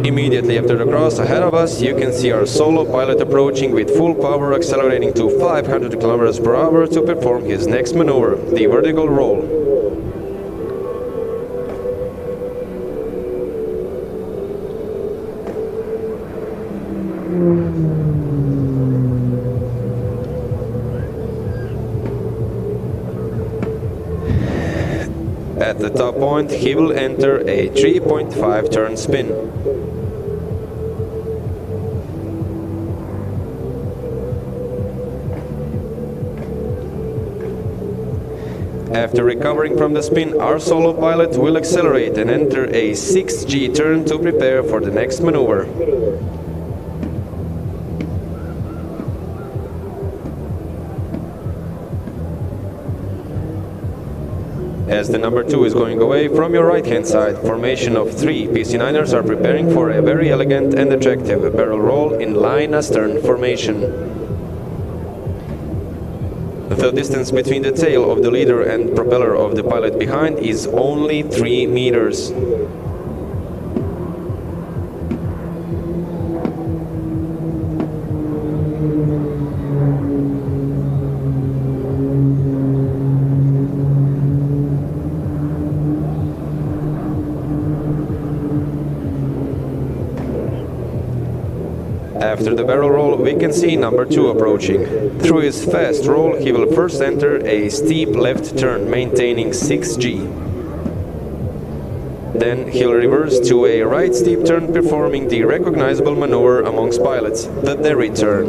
Immediately after the cross ahead of us, you can see our solo pilot approaching with full power, accelerating to 500 kilometers per hour to perform his next maneuver, the vertical roll. At the top point, he will enter a 3.5 turn spin. After recovering from the spin, our solo pilot will accelerate and enter a 6G turn to prepare for the next maneuver. As the number 2 is going away, from your right hand side, formation of 3 PC9ers are preparing for a very elegant and attractive barrel roll in line astern formation. The distance between the tail of the leader and propeller of the pilot behind is only 3 meters. After the barrel roll, we can see number 2 approaching. Through his fast roll, he will first enter a steep left turn, maintaining 6G. Then he'll reverse to a right steep turn, performing the recognizable maneuver amongst pilots, the derry turn.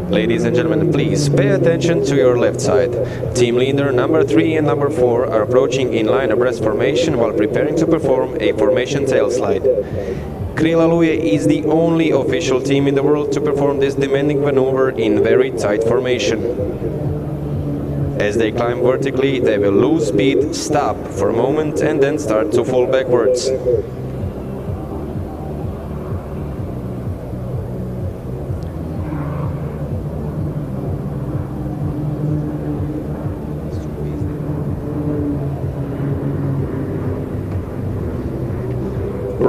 Ladies and gentlemen, please pay attention to your left side. Team leader number 3 and number 4 are approaching in line abreast formation while preparing to perform a formation tail slide. Krila Oluya is the only official team in the world to perform this demanding maneuver in very tight formation. As they climb vertically, they will lose speed, stop for a moment and then start to fall backwards.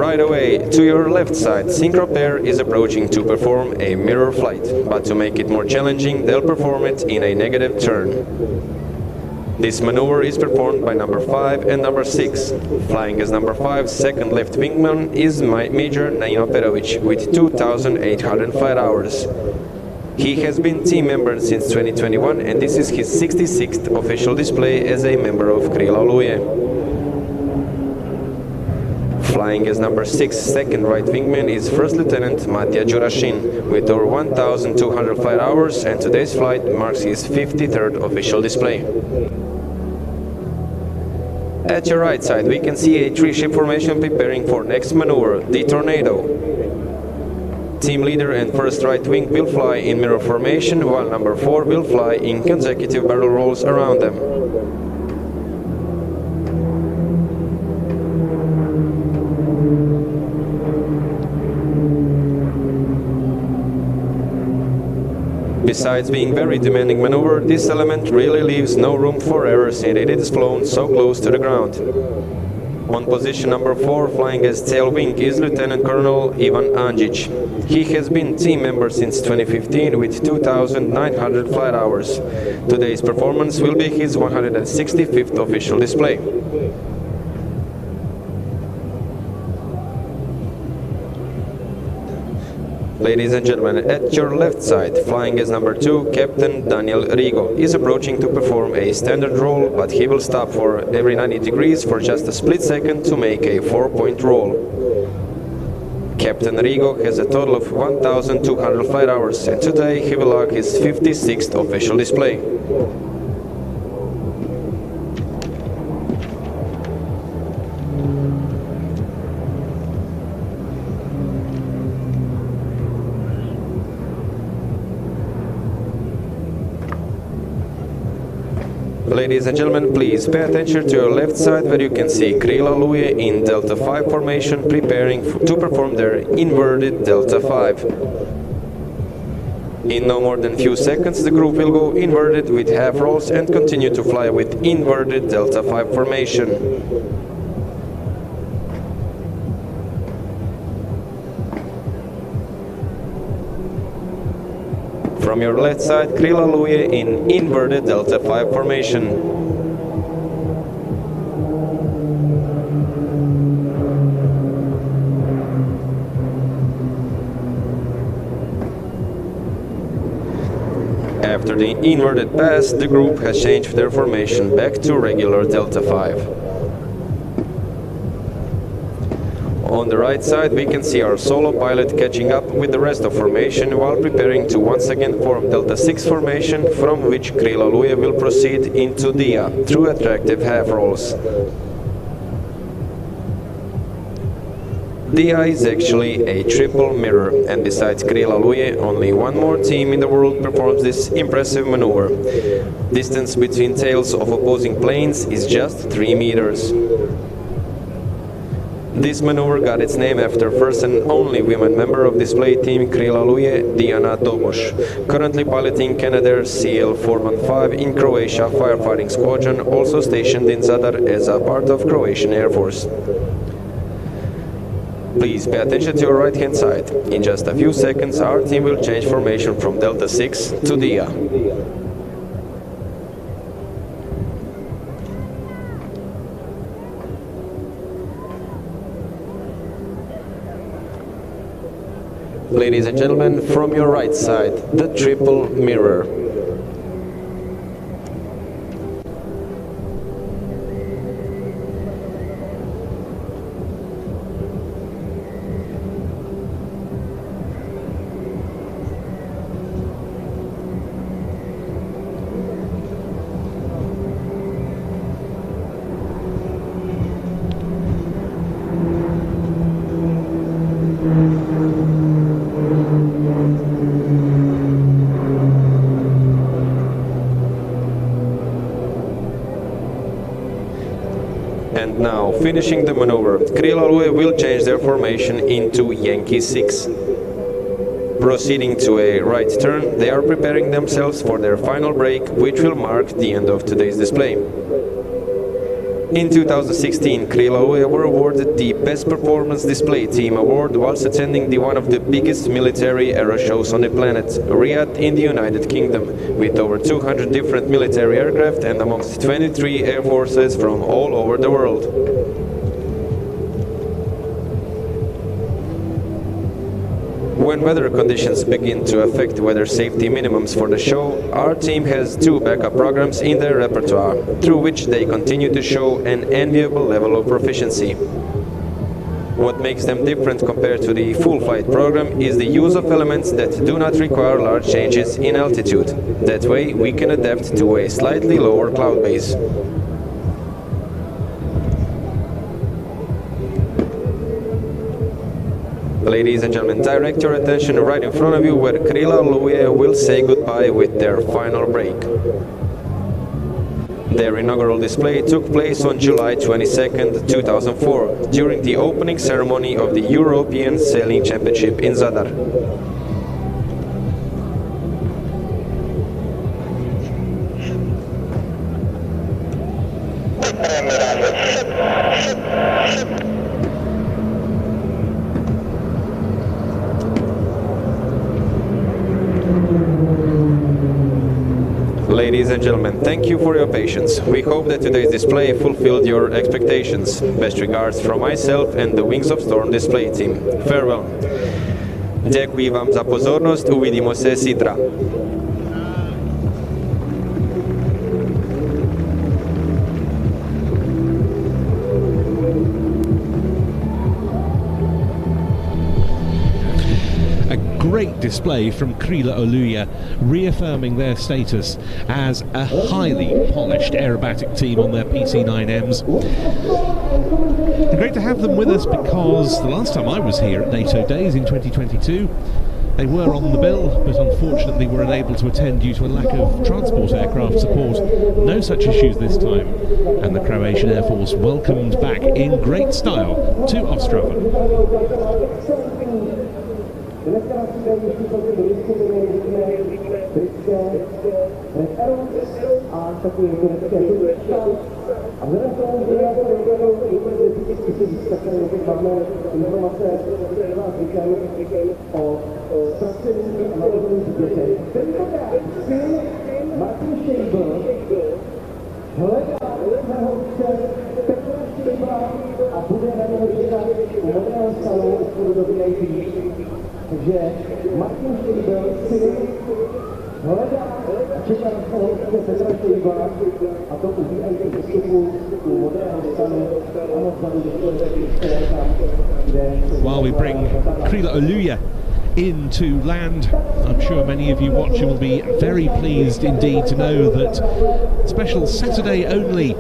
Right away, to your left side, synchro pair is approaching to perform a mirror flight, but to make it more challenging, they'll perform it in a negative turn. This maneuver is performed by number 5 and number 6. Flying as number 5, second left wingman is Major Nino Perovic with 2,800 flight hours. He has been team member since 2021 and this is his 66th official display as a member of Krila Oluya. Flying as number 6, second right wingman is First Lieutenant Matija Jurashin with over 1,200 flight hours, and today's flight marks his 53rd official display. At your right side, we can see a 3-ship formation preparing for next maneuver, the Tornado. Team leader and first right wing will fly in mirror formation, while number 4 will fly in consecutive barrel rolls around them. Besides being very demanding maneuver, this element really leaves no room for errors and it is flown so close to the ground. On position number 4, flying as tail wing, is Lieutenant Colonel Ivan Andžić. He has been team member since 2015 with 2,900 flight hours. Today's performance will be his 165th official display. Ladies and gentlemen, at your left side, flying as number 2, Captain Daniel Rigo is approaching to perform a standard roll, but he will stop for every 90 degrees for just a split second to make a 4-point roll. Captain Rigo has a total of 1,200 flight hours, and today he will log his 56th official display. Ladies and gentlemen, please pay attention to your left side where you can see Krila Oluya in Delta 5 formation preparing to perform their inverted Delta 5. In no more than few seconds the group will go inverted with half rolls and continue to fly with inverted Delta 5 formation. From your left side, Krila Oluya in inverted Delta 5 formation. After the inverted pass, the group has changed their formation back to regular Delta 5. On the right side we can see our solo pilot catching up with the rest of formation while preparing to once again form Delta 6 formation, from which Krila Oluya will proceed into DIA through attractive half rolls. DIA is actually a triple mirror, and besides Krila Oluya, only one more team in the world performs this impressive maneuver. Distance between tails of opposing planes is just 3 meters. This maneuver got its name after first and only women member of display team Krila Oluya, Diana Doboš, currently piloting Canadair CL-415 in Croatia firefighting squadron, also stationed in Zadar as a part of Croatian Air Force. Please pay attention to your right hand side. In just a few seconds our team will change formation from Delta 6 to DIA. Ladies and gentlemen, from your right side, the triple mirror. And now, finishing the maneuver, Krila Oluya will change their formation into Yankee 6. Proceeding to a right turn, they are preparing themselves for their final break, which will mark the end of today's display. In 2016, Krila Oluya were awarded the Best Performance Display Team Award whilst attending one of the biggest military aero shows on the planet, Riyadh in the United Kingdom, with over 200 different military aircraft and amongst 23 air forces from all over the world. When weather conditions begin to affect weather safety minimums for the show, our team has 2 backup programs in their repertoire, through which they continue to show an enviable level of proficiency. What makes them different compared to the full flight program is the use of elements that do not require large changes in altitude. That way we can adapt to a slightly lower cloud base. Ladies and gentlemen, direct your attention right in front of you where Krila Oluya will say goodbye with their final break. Their inaugural display took place on July 22nd, 2004, during the opening ceremony of the European Sailing Championship in Zadar. Ladies and gentlemen, thank you for your patience. We hope that today's display fulfilled your expectations. Best regards from myself and the Wings of Storm display team. Farewell. Ďakujem vám za pozornosť, uvidíme sa zítra. Great display from Krila Oluya, reaffirming their status as a highly polished aerobatic team on their PC9Ms. Great to have them with us because the last time I was here at NATO Days in 2022, they were on the bill, but unfortunately were unable to attend due to a lack of transport aircraft support. No such issues this time, and the Croatian Air Force welcomed back in great style to Ostrava. Dneska na příjemní případě do diskutujeme britské Red Arrows a taky německé Turkish Stars. A vzhledem k tomu, že já to rozhodnou úplně víc, tak tady máme informace na vás říkají o ztracených a narozených dětech. Tentokrát syn Martin Šejbl hledá svého otce Petra Šejbla a bude na něho čekat u modrého salonu u do VIP. Takže Martin Šejbl si hledá a čeká na svého otce Petra Šejbla a to u VIP postupu u modrého stanu a vzadu do While we bring Krila Oluya into land, I'm sure many of you watching will be very pleased indeed to know that special Saturday only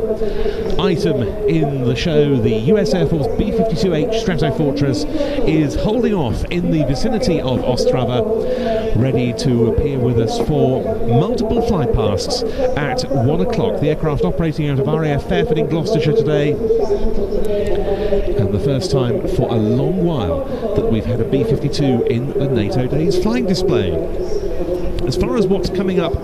item in the show, the US Air Force B-52H Stratofortress, is holding off in the vicinity of Ostrava, ready to appear with us for multiple flypasts at 1 o'clock. The aircraft operating out of RAF Fairford in Gloucestershire today, and the first time for a long while that we've had a B-52 in the NATO Days flying display. As far as what's coming up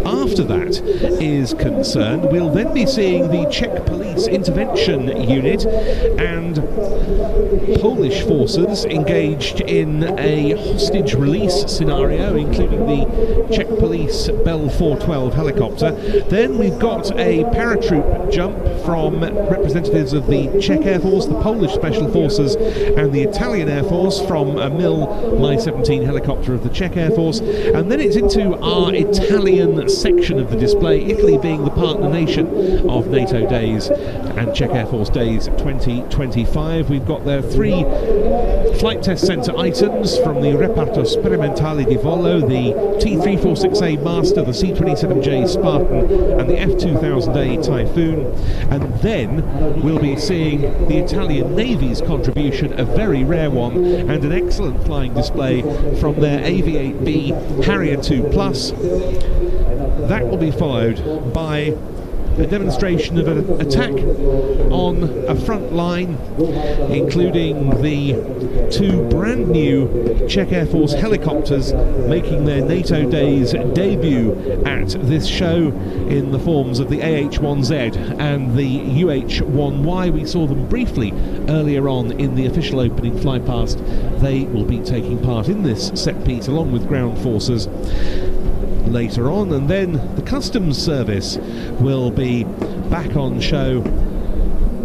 after that is concerned, we'll then be seeing the Czech Police Intervention Unit and Polish forces engaged in a hostage release scenario, including the Czech Police Bell 412 helicopter. Then we've got a paratroop jump from representatives of the Czech Air Force, the Polish Special Forces and the Italian Air Force from a MIL Mi-17 helicopter of the Czech Air Force. And then it's into our Italian section of the display, Italy being the partner nation of NATO Days and Czech Air Force Days 2025. We've got there 3 flight test centre items from the Reparto Sperimentale di Volo, the T346A Master, the C-27J Spartan and the F-2000A Typhoon. And then we'll be seeing the Italian Navy's contribution, a very rare one, and an excellent flying display from their AV-8B Harrier 2 Plus. That will be followed by a demonstration of an attack on a front line, including the 2 brand new Czech Air Force helicopters making their NATO Days debut at this show in the forms of the AH-1Z and the UH-1Y. We saw them briefly earlier on in the official opening flypast. They will be taking part in this set piece along with ground forces later on, and then the Customs Service will be back on show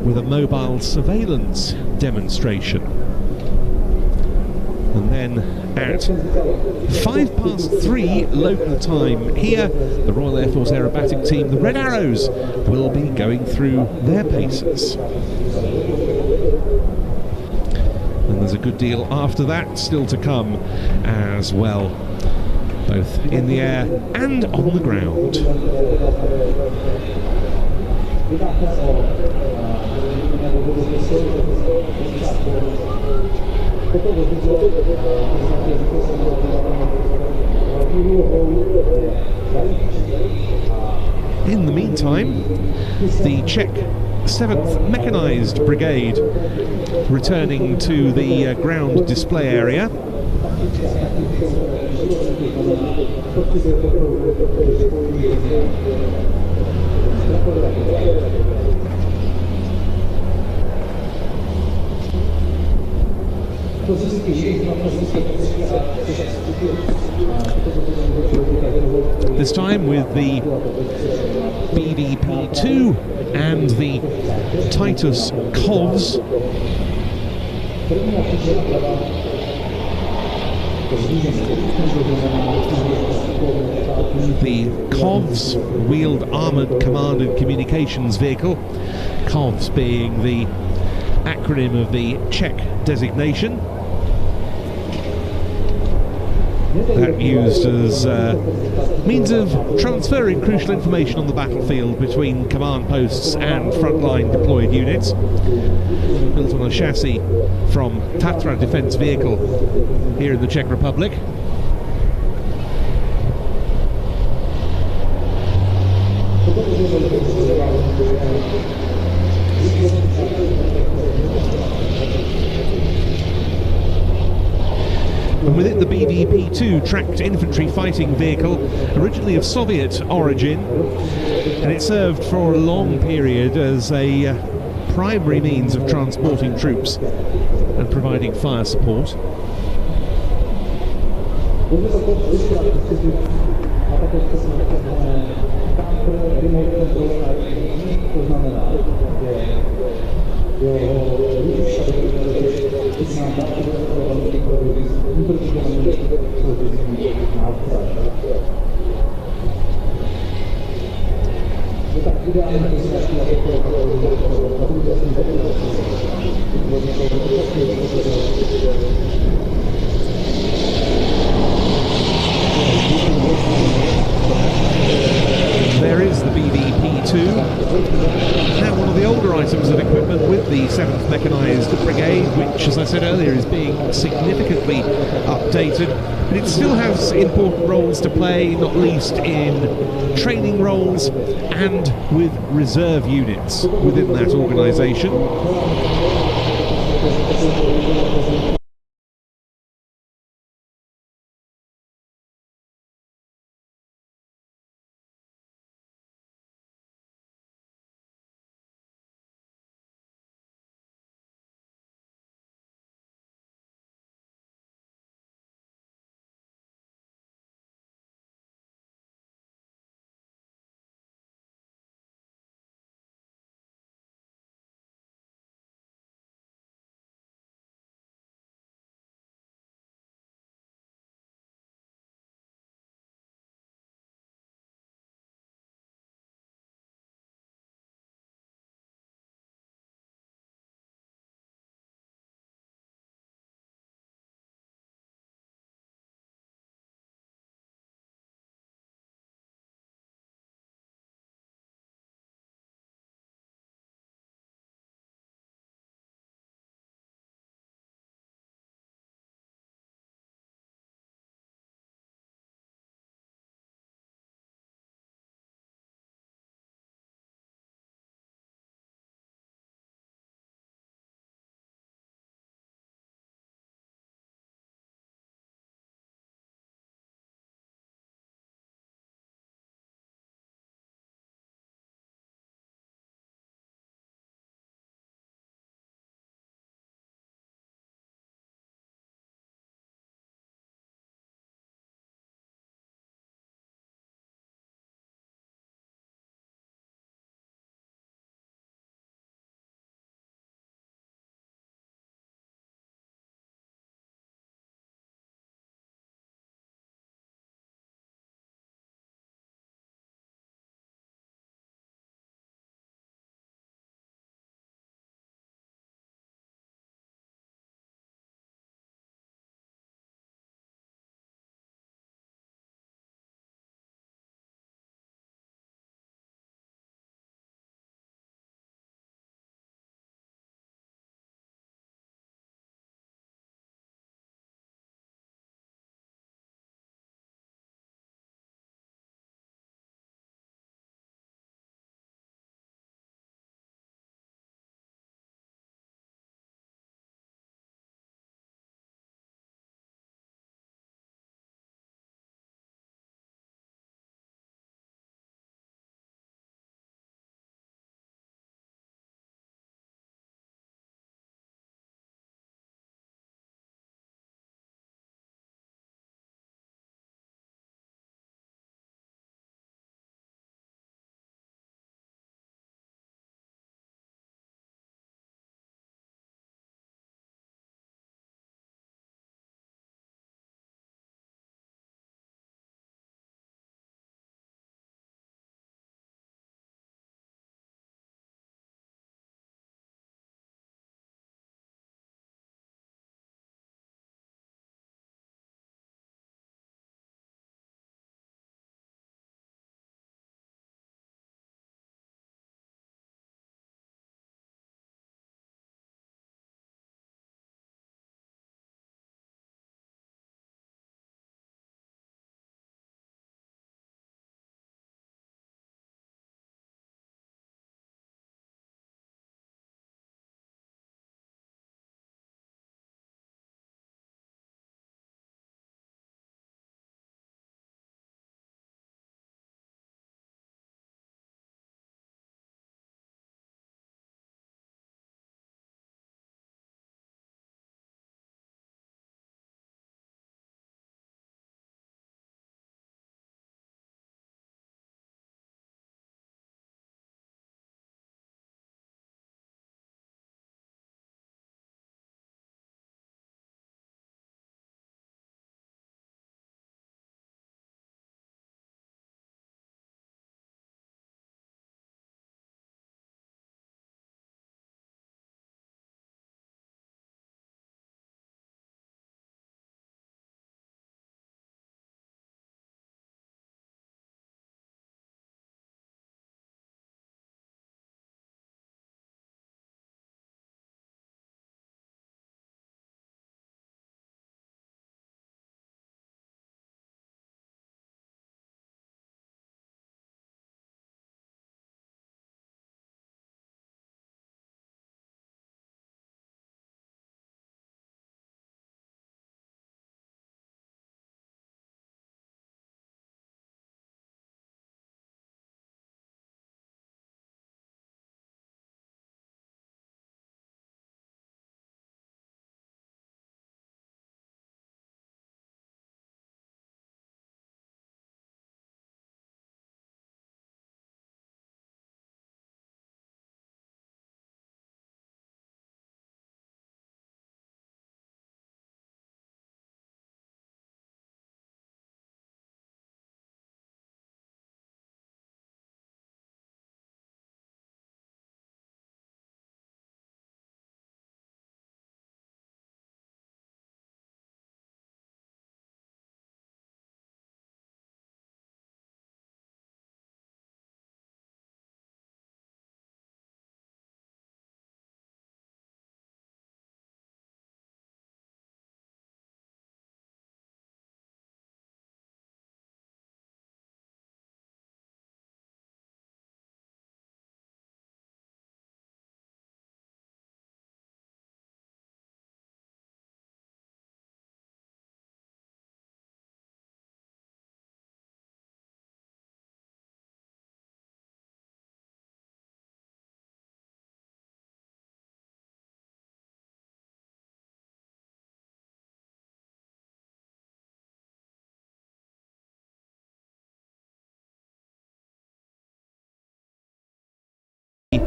with a mobile surveillance demonstration. And then at 3:05 local time here, the Royal Air Force Aerobatic team, the Red Arrows, will be going through their paces. And there's a good deal after that still to come as well, both in the air and on the ground. In the meantime, the Czech 7th Mechanized Brigade returning to the ground display area. This time with the BDP-2 and the Titus Kovs. The Kovs wheeled armoured command and communications vehicle, Kovs being the acronym of the Czech designation. That used as means of transferring crucial information on the battlefield between command posts and frontline deployed units. Built on a chassis from Tatra defence vehicle here in the Czech Republic. And with it the BDP-2 tracked infantry fighting vehicle, originally of Soviet origin, and it served for a long period as a primary means of transporting troops and providing fire support. There is the BDP-2, now one of the older items of equipment with the 7th Mechanized Brigade, which, as I said earlier, is being significantly updated, but it still has important roles to play, not least in training roles and with reserve units within that organisation.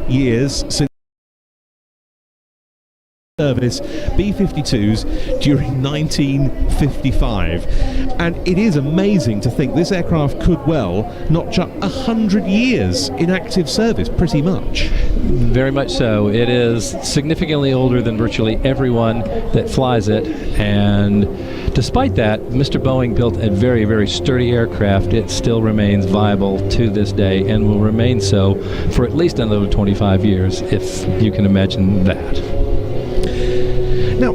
years since service B-52s during 1955, and it is amazing to think this aircraft could well notch up 100 years in active service, pretty much. Very much so. It is significantly older than virtually everyone that flies it, and despite that, Mr. Boeing built a very, very sturdy aircraft. It still remains viable to this day and will remain so for at least another 25 years, if you can imagine that. Now,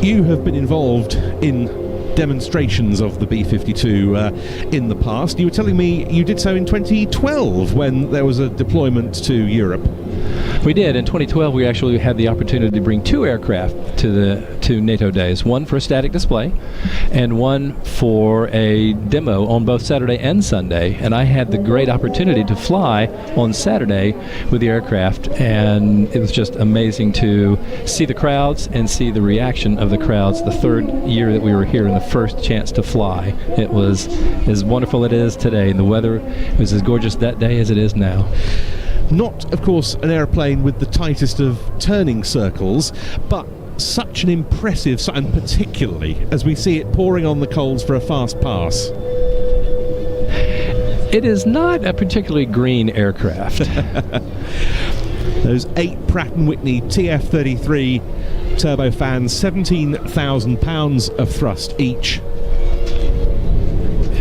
you have been involved in demonstrations of the B-52 in the past. You were telling me you did so in 2012 when there was a deployment to Europe. We did. In 2012, we actually had the opportunity to bring 2 aircraft to NATO Days, one for a static display and one for a demo on both Saturday and Sunday. And I had the great opportunity to fly on Saturday with the aircraft, and it was just amazing to see the crowds and see the reaction of the crowds the third year that we were here and the first chance to fly. It was as wonderful as it is today, and the weather was as gorgeous that day as it is now. Not, of course, an airplane with the tightest of turning circles, but such an impressive, and particularly as we see it pouring on the coals for a fast pass. It is not a particularly green aircraft. Those 8 Pratt & Whitney TF33 turbofans, 17,000 pounds of thrust each.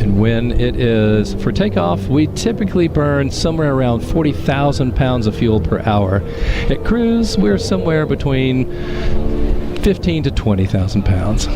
And when it is for takeoff, we typically burn somewhere around 40,000 pounds of fuel per hour. At cruise, we're somewhere between 15 to 20,000 pounds.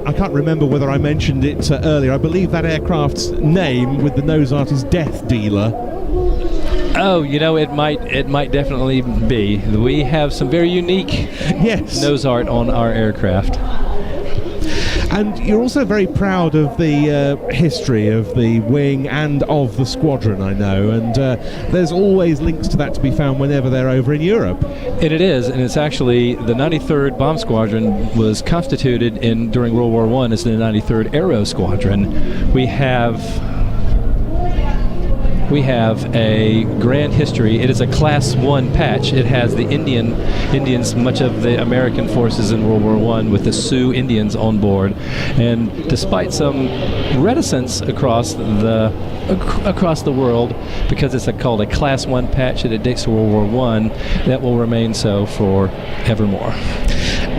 I can't remember whether I mentioned it earlier. I believe that aircraft's name with the nose art is Death Dealer. Oh, you know, it might definitely be. We have some very unique nose art on our aircraft. And you're also very proud of the history of the wing and of the squadron, I know, and there's always links to that to be found whenever they're over in Europe. And it is, and it's actually the 93rd Bomb Squadron was constituted during World War I as the 93rd Aero Squadron. We have a grand history. It is a Class 1 patch. It has the Indians, much of the American forces in World War I with the Sioux Indians on board. And despite some reticence across the world, because it's called a Class 1 patch and it dates to World War I, that will remain so forevermore.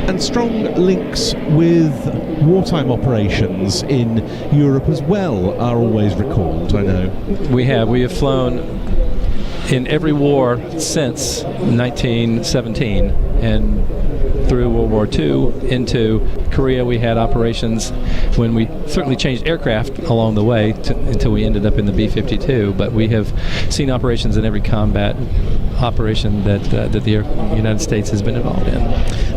And strong links with wartime operations in Europe as well are always recalled, I know. We have flown in every war since 1917, and through World War II into Korea we had operations when we certainly changed aircraft along the way until we ended up in the B-52, but we have seen operations in every combat operation that the United States has been involved in.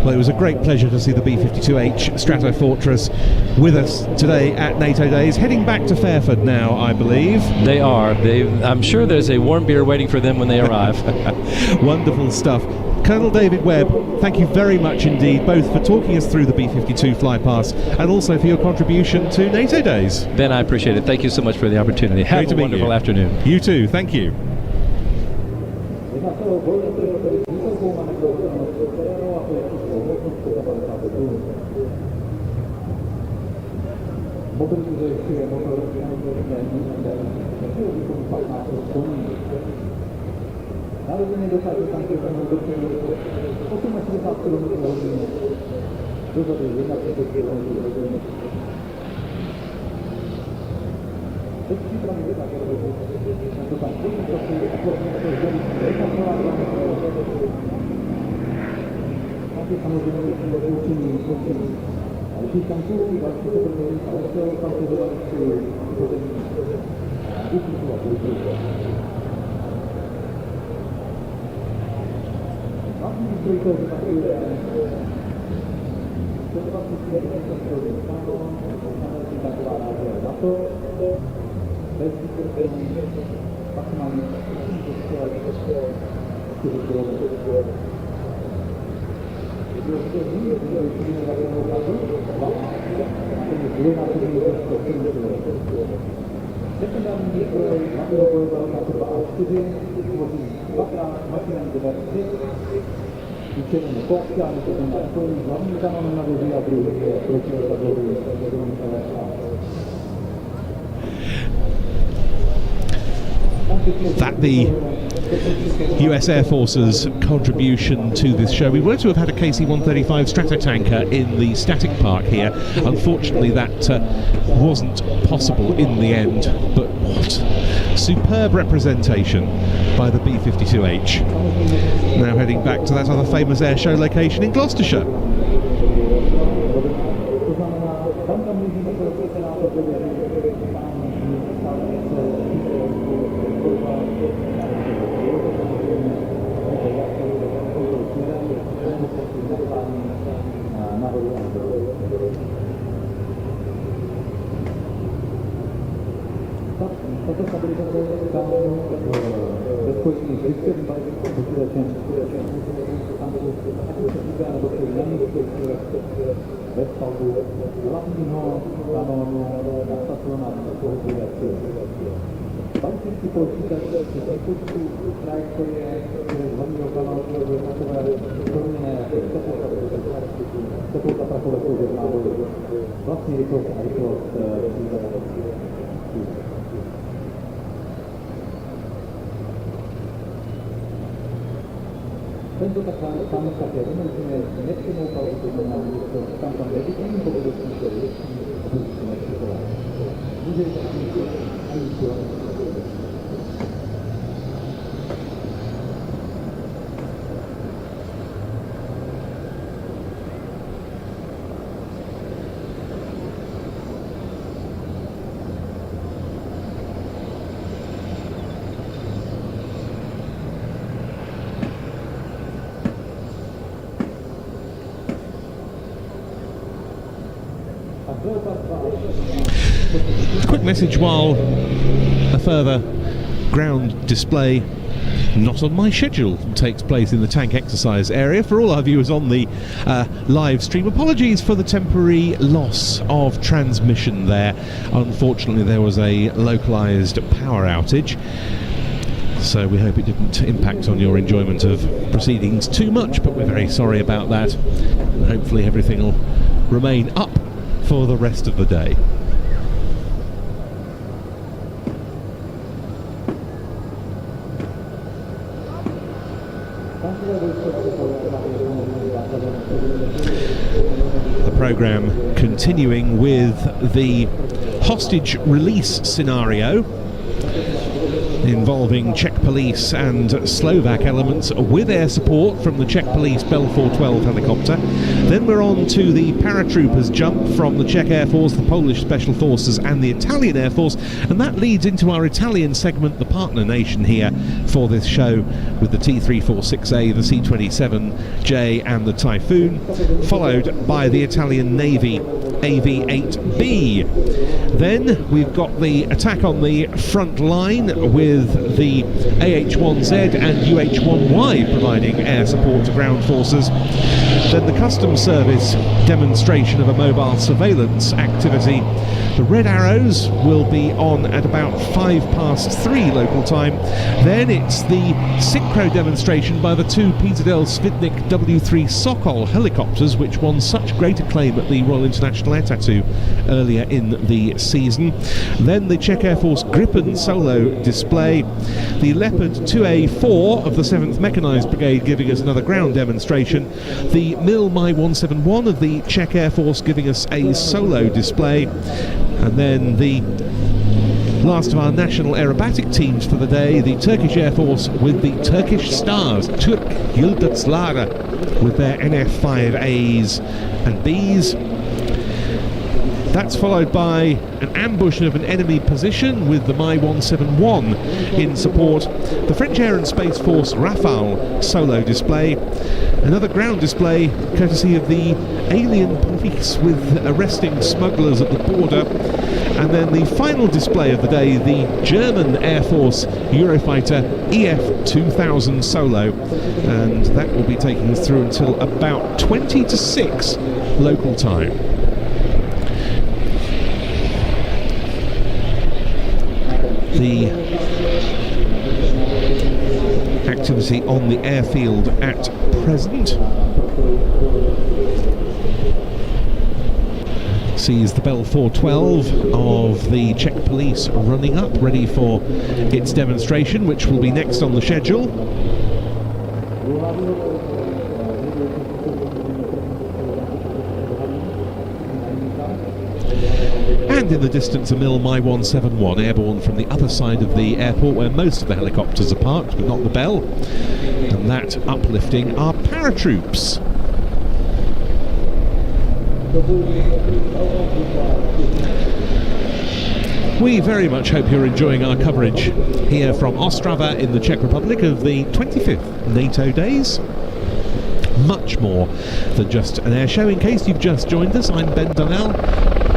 Well, it was a great pleasure to see the B-52H Stratofortress with us today at NATO Days, heading back to Fairford now, I believe. They are. I'm sure there's a warm beer waiting for them when they arrive. Wonderful stuff. Colonel David Webb, thank you very much indeed, both for talking us through the B-52 flypast and also for your contribution to NATO Days. Ben, I appreciate it. Thank you so much for the opportunity. Have a wonderful afternoon. You too. Thank you. Narozený dokáže tankovanou doplňu 68 km hodině, dozadu 31 km hodině. Teď připraví dokáže na to tam počítací a potom to zdělí rekapitulá taky samozřejmě určení. Ale těch tanků, další se bude a ostro tankovat při upození a uklíčovat policie. Sekundární výzbroj hlavního bojového Leopardu A4 tvoří dvakrát mašinální diverzi, vyčervené kousky a můžete na spojení s hlavním kanonem na věži a druhý je protiletadlový LFA. That the US Air Force's contribution to this show. We were to have had a KC-135 Stratotanker in the static park here. Unfortunately, that wasn't possible in the end, but what superb representation by the B-52H. Now heading back to that other famous air show location in Gloucestershire. Tento taková také umožňuje nepřímou pauzu na to, tam nevidím, pokud se větší vzdušný nepřivolá. Může jít ani A quick message while a further ground display not on my schedule takes place in the tank exercise area. For all our viewers on the live stream, apologies for the temporary loss of transmission there. Unfortunately, there was a localised power outage, so we hope it didn't impact on your enjoyment of proceedings too much, but we're very sorry about that, and hopefully everything will remain up for the rest of the day. The programme continuing with the hostage release scenario involving Czech police and Slovak elements with air support from the Czech police Bell 412 helicopter. Then we're on to the paratroopers jump from the Czech Air Force, the Polish Special Forces and the Italian Air Force, and that leads into our Italian segment, the partner nation here for this show, with the T-346A, the C-27J and the Typhoon, followed by the Italian Navy AV-8B. Then we've got the attack on the front line with the AH-1Z and UH-1Y providing air support to ground forces. Then the Customs Service demonstration of a mobile surveillance activity. The Red Arrows will be on at about 3:05 local time. Then it's the synchro demonstration by the two PZL Svidnik W3A Sokol helicopters, which won such great acclaim at the Royal International Air Tattoo earlier in the season. Then the Czech Air Force Gripen solo display. The Leopard 2A4 of the 7th Mechanised Brigade giving us another ground demonstration. The Mil My 171 of the Czech Air Force giving us a solo display. And then the last of our national aerobatic teams for the day, the Turkish Air Force with the Turkish Stars, Türk Yıldızları, with their NF5As and Bs. That's followed by an ambush of an enemy position with the Mi-171 in support. The French Air and Space Force Rafale solo display. Another ground display courtesy of the alien police with arresting smugglers at the border. And then the final display of the day, the German Air Force Eurofighter EF-2000 solo. And that will be taking us through until about 20 to 6 local time. The activity on the airfield at present sees the Bell 412 of the Czech police running up, ready for its demonstration, which will be next on the schedule. And in the distance, a Mi-171 airborne from the other side of the airport where most of the helicopters are parked, but not the Bell. And that uplifting our paratroops. We very much hope you're enjoying our coverage here from Ostrava in the Czech Republic of the 25th NATO Days. Much more than just an air show. In case you've just joined us, I'm Ben Donnell.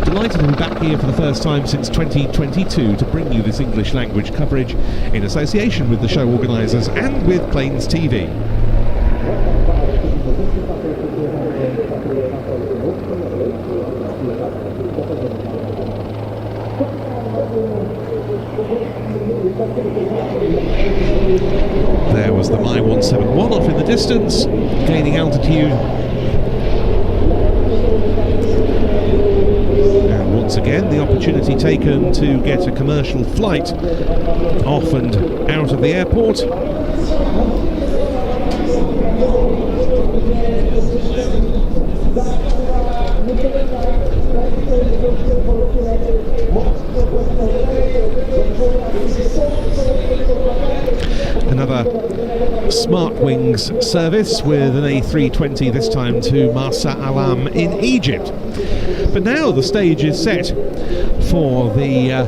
Delighted to be back here for the first time since 2022 to bring you this English language coverage in association with the show organisers and with Plains TV. There was the Mi-171 off in the distance, gaining altitude. And once again, the opportunity taken to get a commercial flight off and out of the airport. Another Smart Wings service with an A320, this time to Marsa Alam in Egypt. But now the stage is set for the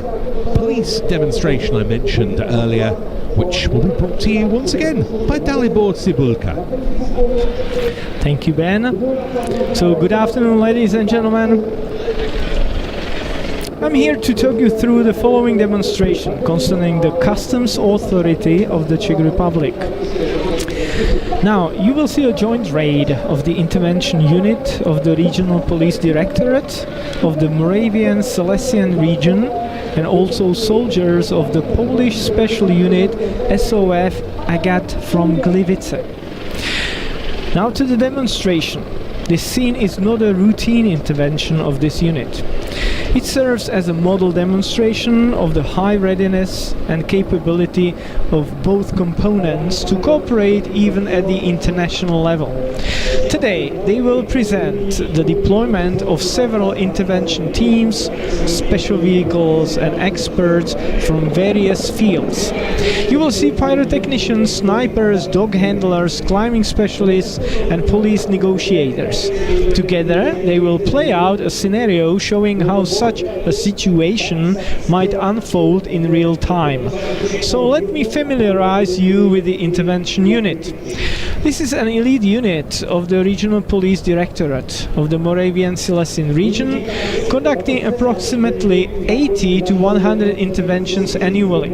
police demonstration I mentioned earlier, which will be brought to you once again by Dalibor Cibulka. Thank you, Ben. So good afternoon, ladies and gentlemen. I'm here to talk you through the following demonstration concerning the Customs Authority of the Czech Republic. Now, you will see a joint raid of the intervention unit of the Regional Police Directorate of the Moravian Silesian region and also soldiers of the Polish Special Unit SOF Agat from Gliwice. Now to the demonstration. This scene is not a routine intervention of this unit. It serves as a model demonstration of the high readiness and capability of both components to cooperate even at the international level. Today, they will present the deployment of several intervention teams, special vehicles and experts from various fields. You will see pyrotechnicians, snipers, dog handlers, climbing specialists and police negotiators. Together, they will play out a scenario showing how such a situation might unfold in real time. So let me familiarize you with the intervention unit. This is an elite unit of the Regional Police Directorate of the Moravian Silesian region, conducting approximately 80 to 100 interventions annually.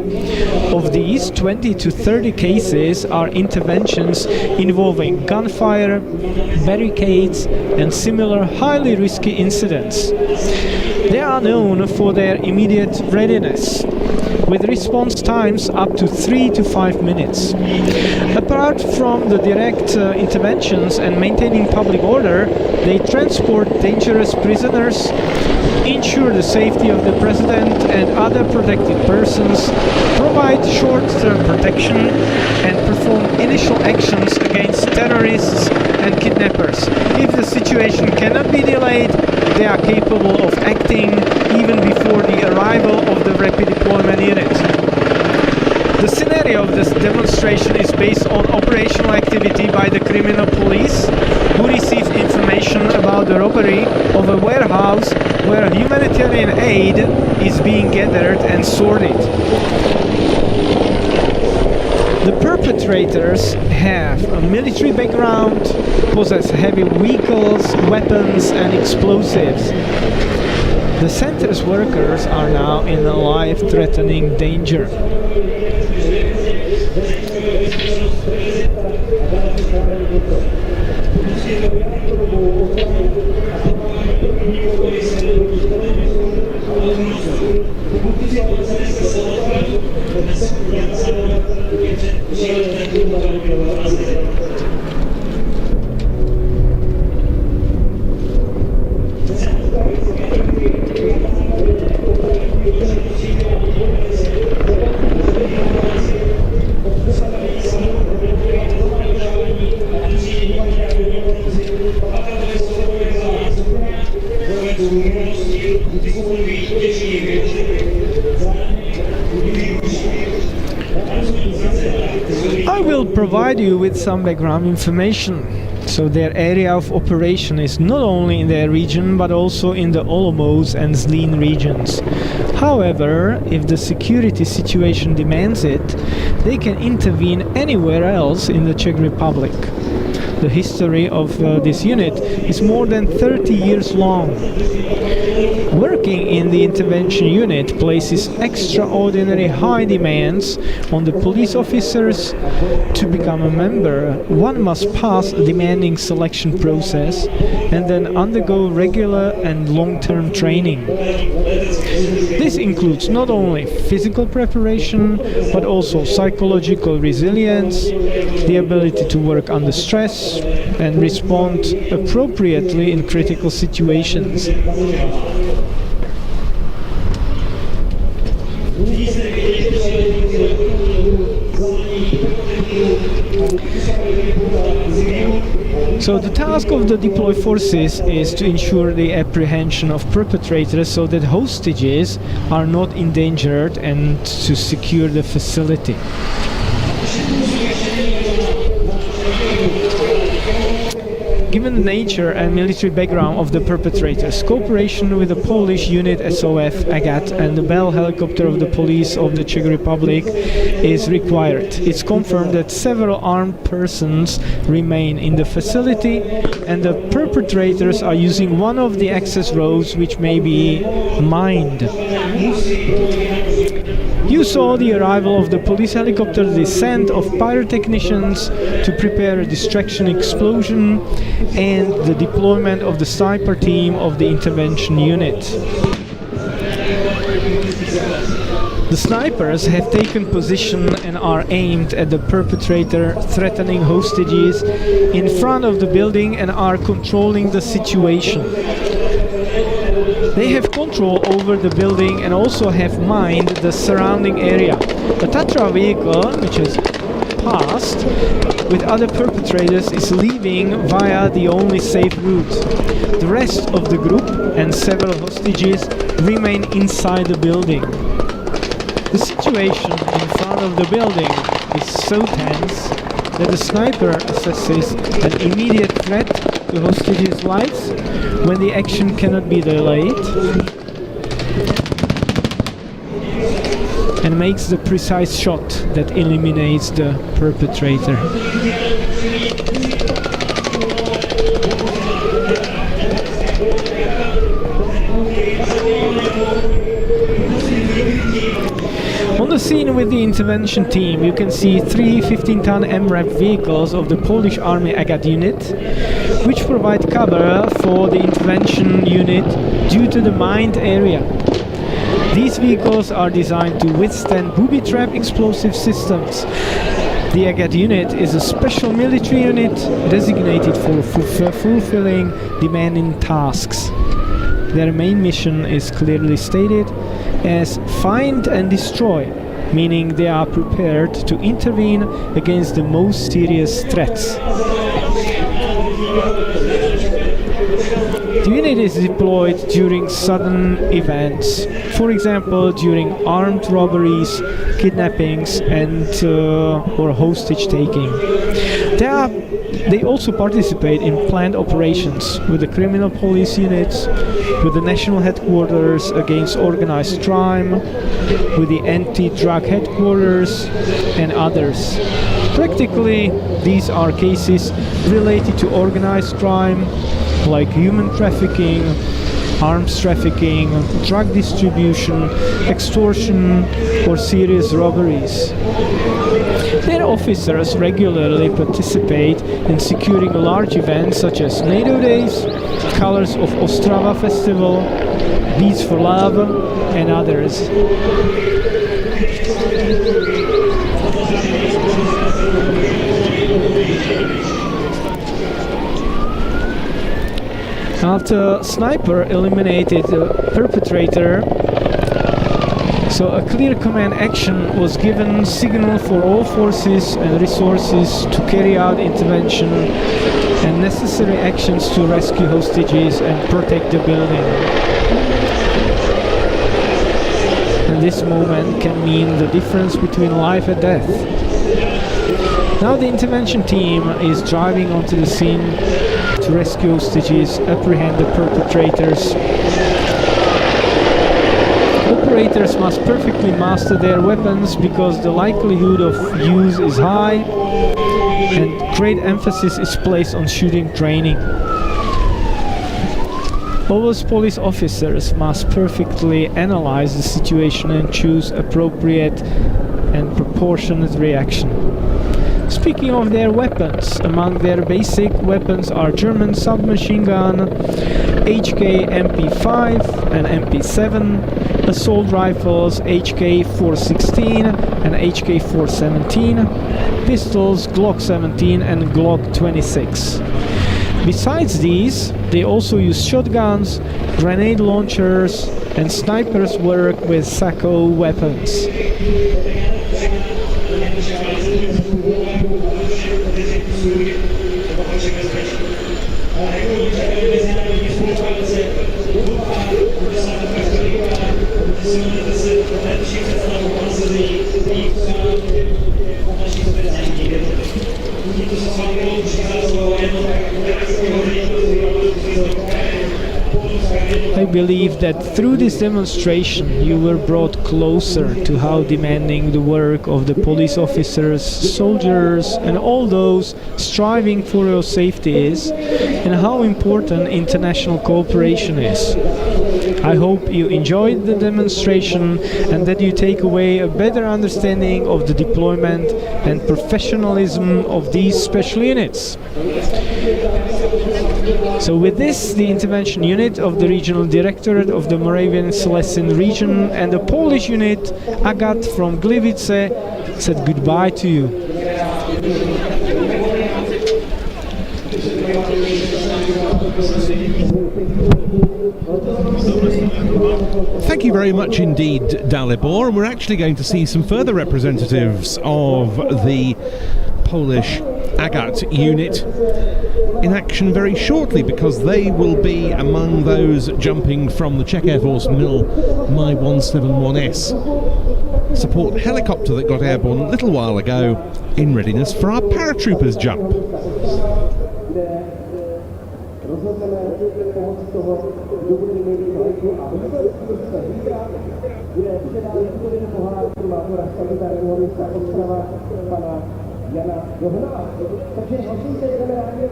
Of these, 20 to 30 cases are interventions involving gunfire, barricades and similar highly risky incidents. They are known for their immediate readiness, with response times up to 3 to 5 minutes. Apart from the direct interventions and maintaining public order, they transport dangerous prisoners, ensure the safety of the president and other protected persons, provide short-term protection, and perform initial actions against terrorists and kidnappers. If the situation cannot be delayed, they are capable of acting even before the arrival of the rapid deployment unit. The scenario of this demonstration is based on operational activity by the criminal police, who received information about the robbery of a warehouse where humanitarian aid is being gathered and sorted. The perpetrators have a military background, possess heavy vehicles, weapons and explosives. The center's workers are now in a life-threatening danger. I will provide you with some background information. So their area of operation is not only in their region but also in the Olomouc and Zlín regions. However, if the security situation demands it, they can intervene anywhere else in the Czech Republic. The history of this unit is more than 30 years long. Working in the intervention unit places extraordinary high demands on the police officers. To become a member, one must pass a demanding selection process and then undergo regular and long-term training. This includes not only physical preparation, but also psychological resilience, the ability to work under stress and respond appropriately in critical situations. So the task of the deployed forces is to ensure the apprehension of perpetrators so that hostages are not endangered and to secure the facility. Given the nature and military background of the perpetrators, cooperation with the Polish unit SOF AGAT and the Bell helicopter of the police of the Czech Republic is required. It's confirmed that several armed persons remain in the facility and the perpetrators are using one of the access roads which may be mined. You saw the arrival of the police helicopter, the descent of pyrotechnicians to prepare a distraction explosion, and the deployment of the sniper team of the intervention unit. The snipers have taken position and are aimed at the perpetrator, threatening hostages in front of the building and are controlling the situation. They have control over the building and also have mined the surrounding area. The Tatra vehicle, which has passed with other perpetrators, is leaving via the only safe route. The rest of the group and several hostages remain inside the building. The situation in front of the building is so tense that the sniper assesses an immediate threat to hostages' lives when the action cannot be delayed and makes the precise shot that eliminates the perpetrator. On the scene with the intervention team, you can see 3 15-ton MRAP vehicles of the Polish Army AGAT unit, which provide cover for the intervention unit due to the mined area. These vehicles are designed to withstand booby trap explosive systems. The AGAT unit is a special military unit designated for fulfilling demanding tasks. Their main mission is clearly stated as find and destroy, meaning they are prepared to intervene against the most serious threats. The unit is deployed during sudden events, for example during armed robberies, kidnappings and or hostage taking. They also participate in planned operations with the criminal police units, with the national headquarters against organized crime, with the anti-drug headquarters and others. Practically, these are cases related to organized crime, like human trafficking, arms trafficking, drug distribution, extortion, or serious robberies. Their officers regularly participate in securing large events such as NATO Days, Colors of Ostrava Festival, Beats for Love, and others. After sniper eliminated the perpetrator, so a clear command action was given, signal for all forces and resources to carry out intervention and necessary actions to rescue hostages and protect the building. And this moment can mean the difference between life and death. Now the intervention team is driving onto the scene to rescue hostages, apprehend the perpetrators. Operators must perfectly master their weapons because the likelihood of use is high and great emphasis is placed on shooting training. All police officers must perfectly analyze the situation and choose appropriate and proportionate reaction. Speaking of their weapons, among their basic weapons are German submachine gun, HK MP5 and MP7, assault rifles HK 416 and HK 417, pistols Glock 17 and Glock 26. Besides these, they also use shotguns, grenade launchers, and snipers work with Sako weapons. I believe that through this demonstration you were brought closer to how demanding the work of the police officers, soldiers and all those striving for your safety is, and how important international cooperation is. I hope you enjoyed the demonstration and that you take away a better understanding of the deployment and professionalism of these special units. So with this, the intervention unit of the Regional Directorate of the Moravian Silesian region and the Polish unit Agat from Gliwice said goodbye to you. Thank you very much indeed, Dalibor, and we're actually going to see some further representatives of the Polish Agat unit in action very shortly, because they will be among those jumping from the Czech Air Force Mil Mi-171S support helicopter that got airborne a little while ago in readiness for our paratroopers jump. Jana Dohnala. Takže hlasujte, jdeme rádi.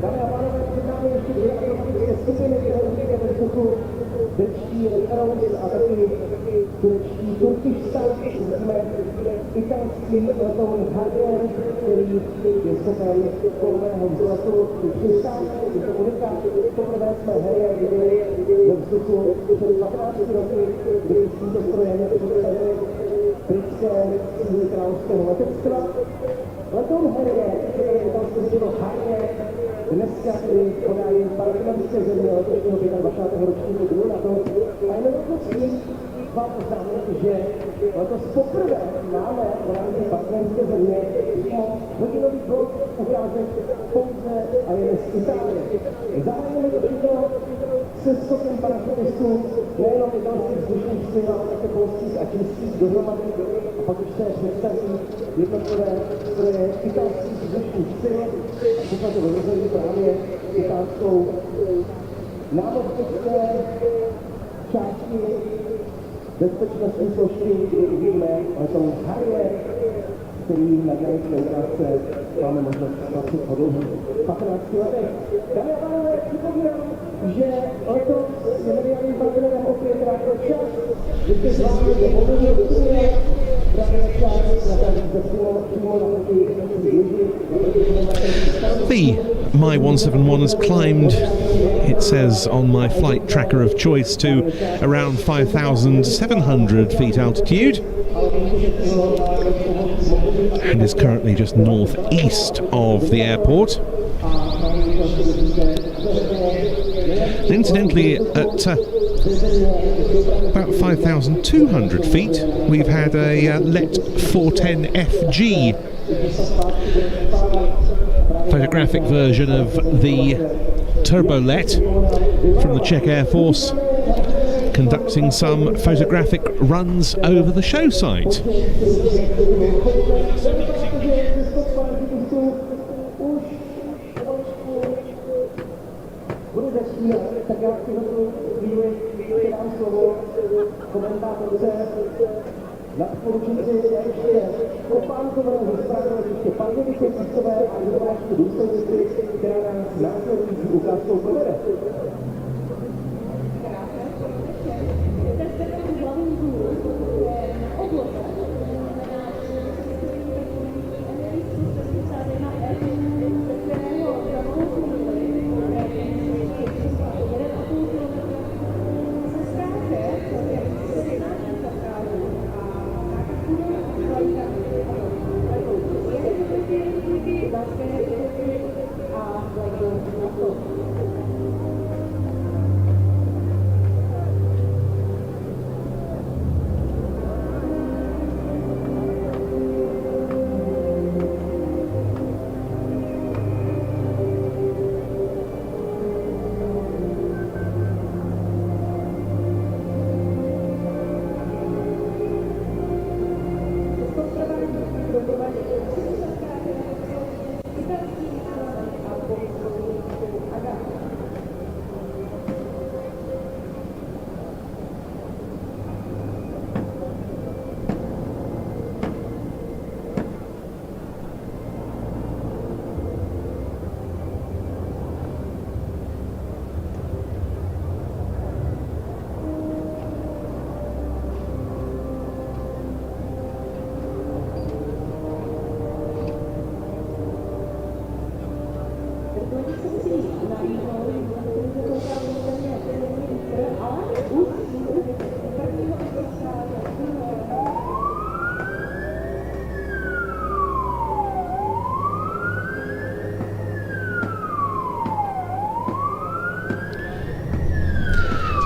Dámy a pánové, před námi ještě dvě aerobatické skupiny, které určitě ve vzduchu řečtí Arrows a taky turečtí Turkish Stars. Jsme italský letoun Harrier, který je schopen kolového vzletu přistát. Je to unikát. Poprvé jsme Harrier viděli ve vzduchu před 15 roky, kdy s tímto strojem představili britské síly královského letectva. Letoun Harrier, který je italské řečeno Harrier, dneska tedy podají partnerské země letošního 25. ročníku druhou NATO. A jenom dokonce vám oznámím, že letos poprvé máme v rámci partnerské země hodinový blok ukázek pouze a jen z Itálie. Zahájíme to tímto se skokem parachutistů nejenom italských vzdušných sil, ale také polských a českých dohromady. A pak už se představí jednotlivé stroje italských vzdušných sil. A všechno to vyvozují právě italskou námořnické části bezpečnostní složky, kdy uvidíme letoun Harrier, který na graniční obrázce máme možnost spatřit po dlouhých 15 letech. Dámy a pánové, připomínám, že letos je mediálním partnerem opět Radio Čas. Vy jste s vámi do mobilní Unie, Radio Čas, na přímo na The My 171 has climbed, it says on my flight tracker of choice, to around 5,700 feet altitude and is currently just northeast of the airport. Incidentally, at about 5,200 feet, we've had a Let 410FG photographic version of the Turbolet from the Czech Air Force conducting some photographic runs over the show site. Nadporučíci ještě kopánkové zprávy, ještě pandemické cestové a zvláštní důstojnici, která nás následující ukázkou provede.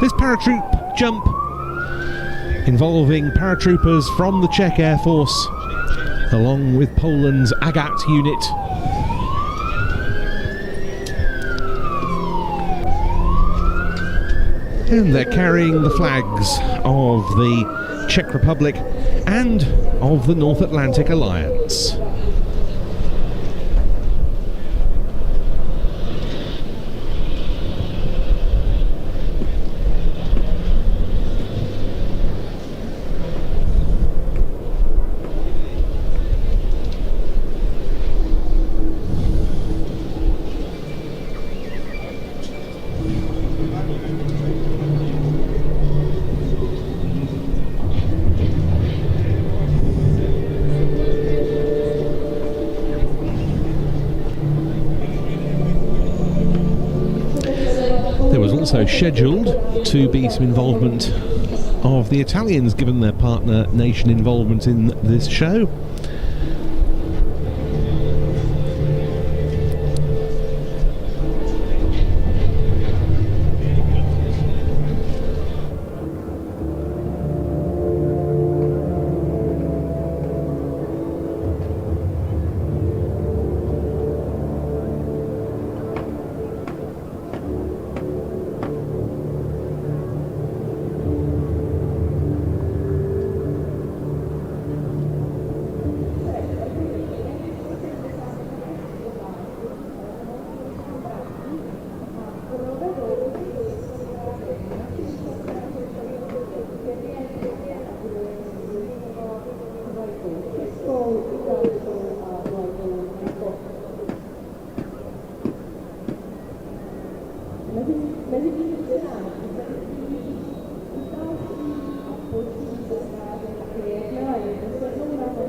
This paratroop jump involving paratroopers from the Czech Air Force along with Poland's Agat unit and they're carrying the flags of the Czech Republic and of the North Atlantic Alliance. Also scheduled to be some involvement of the Italians, given their partner nation involvement in this show. Mezi tím se nám další se schází také, jakmile dosednou na to,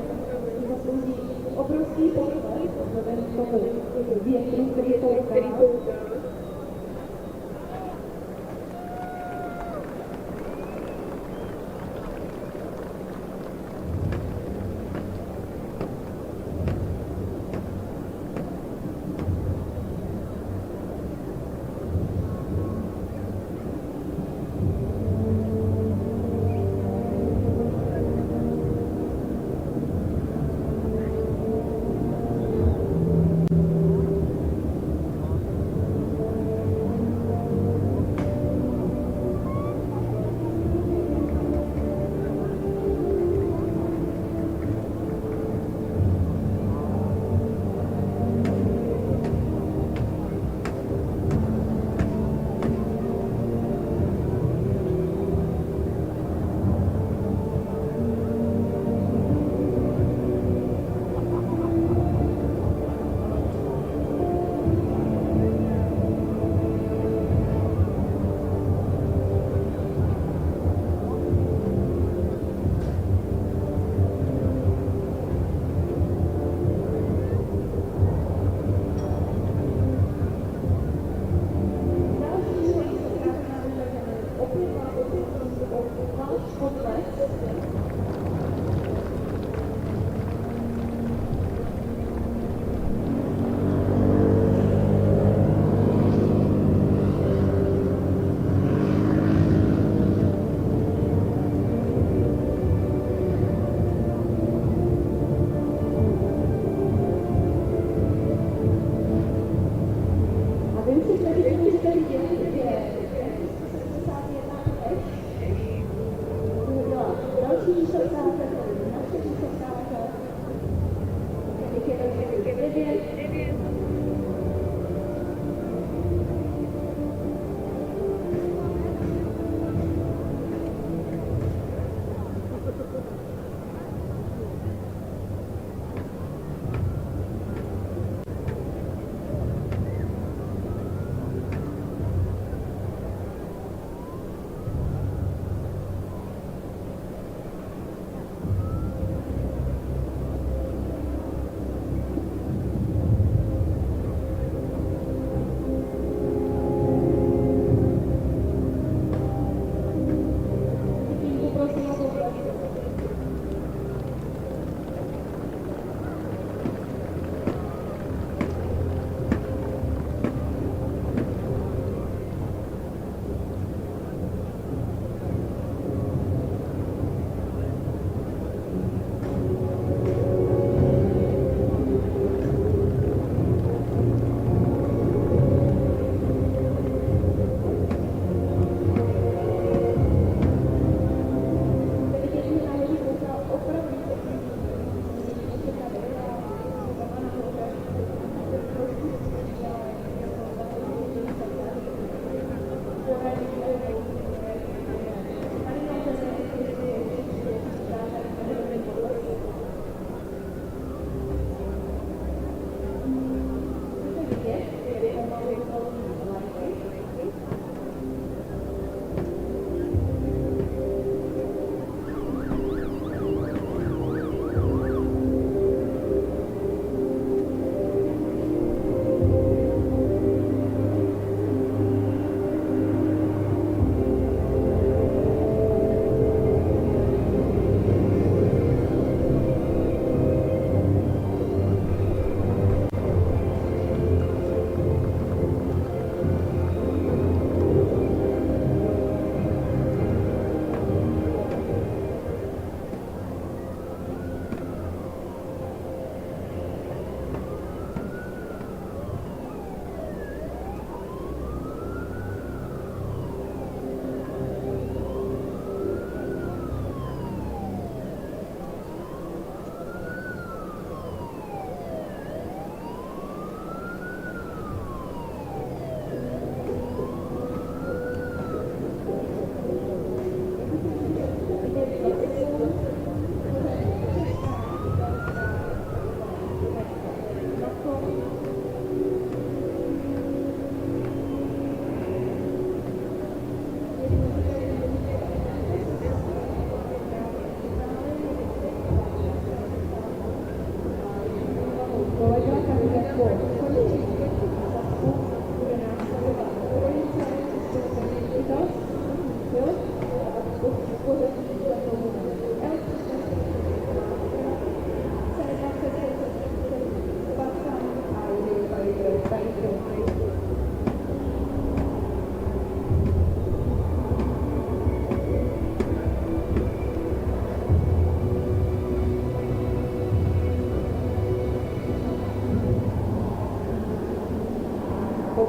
že zaslouží obrovský pohled vzhledem k tomu větru, který to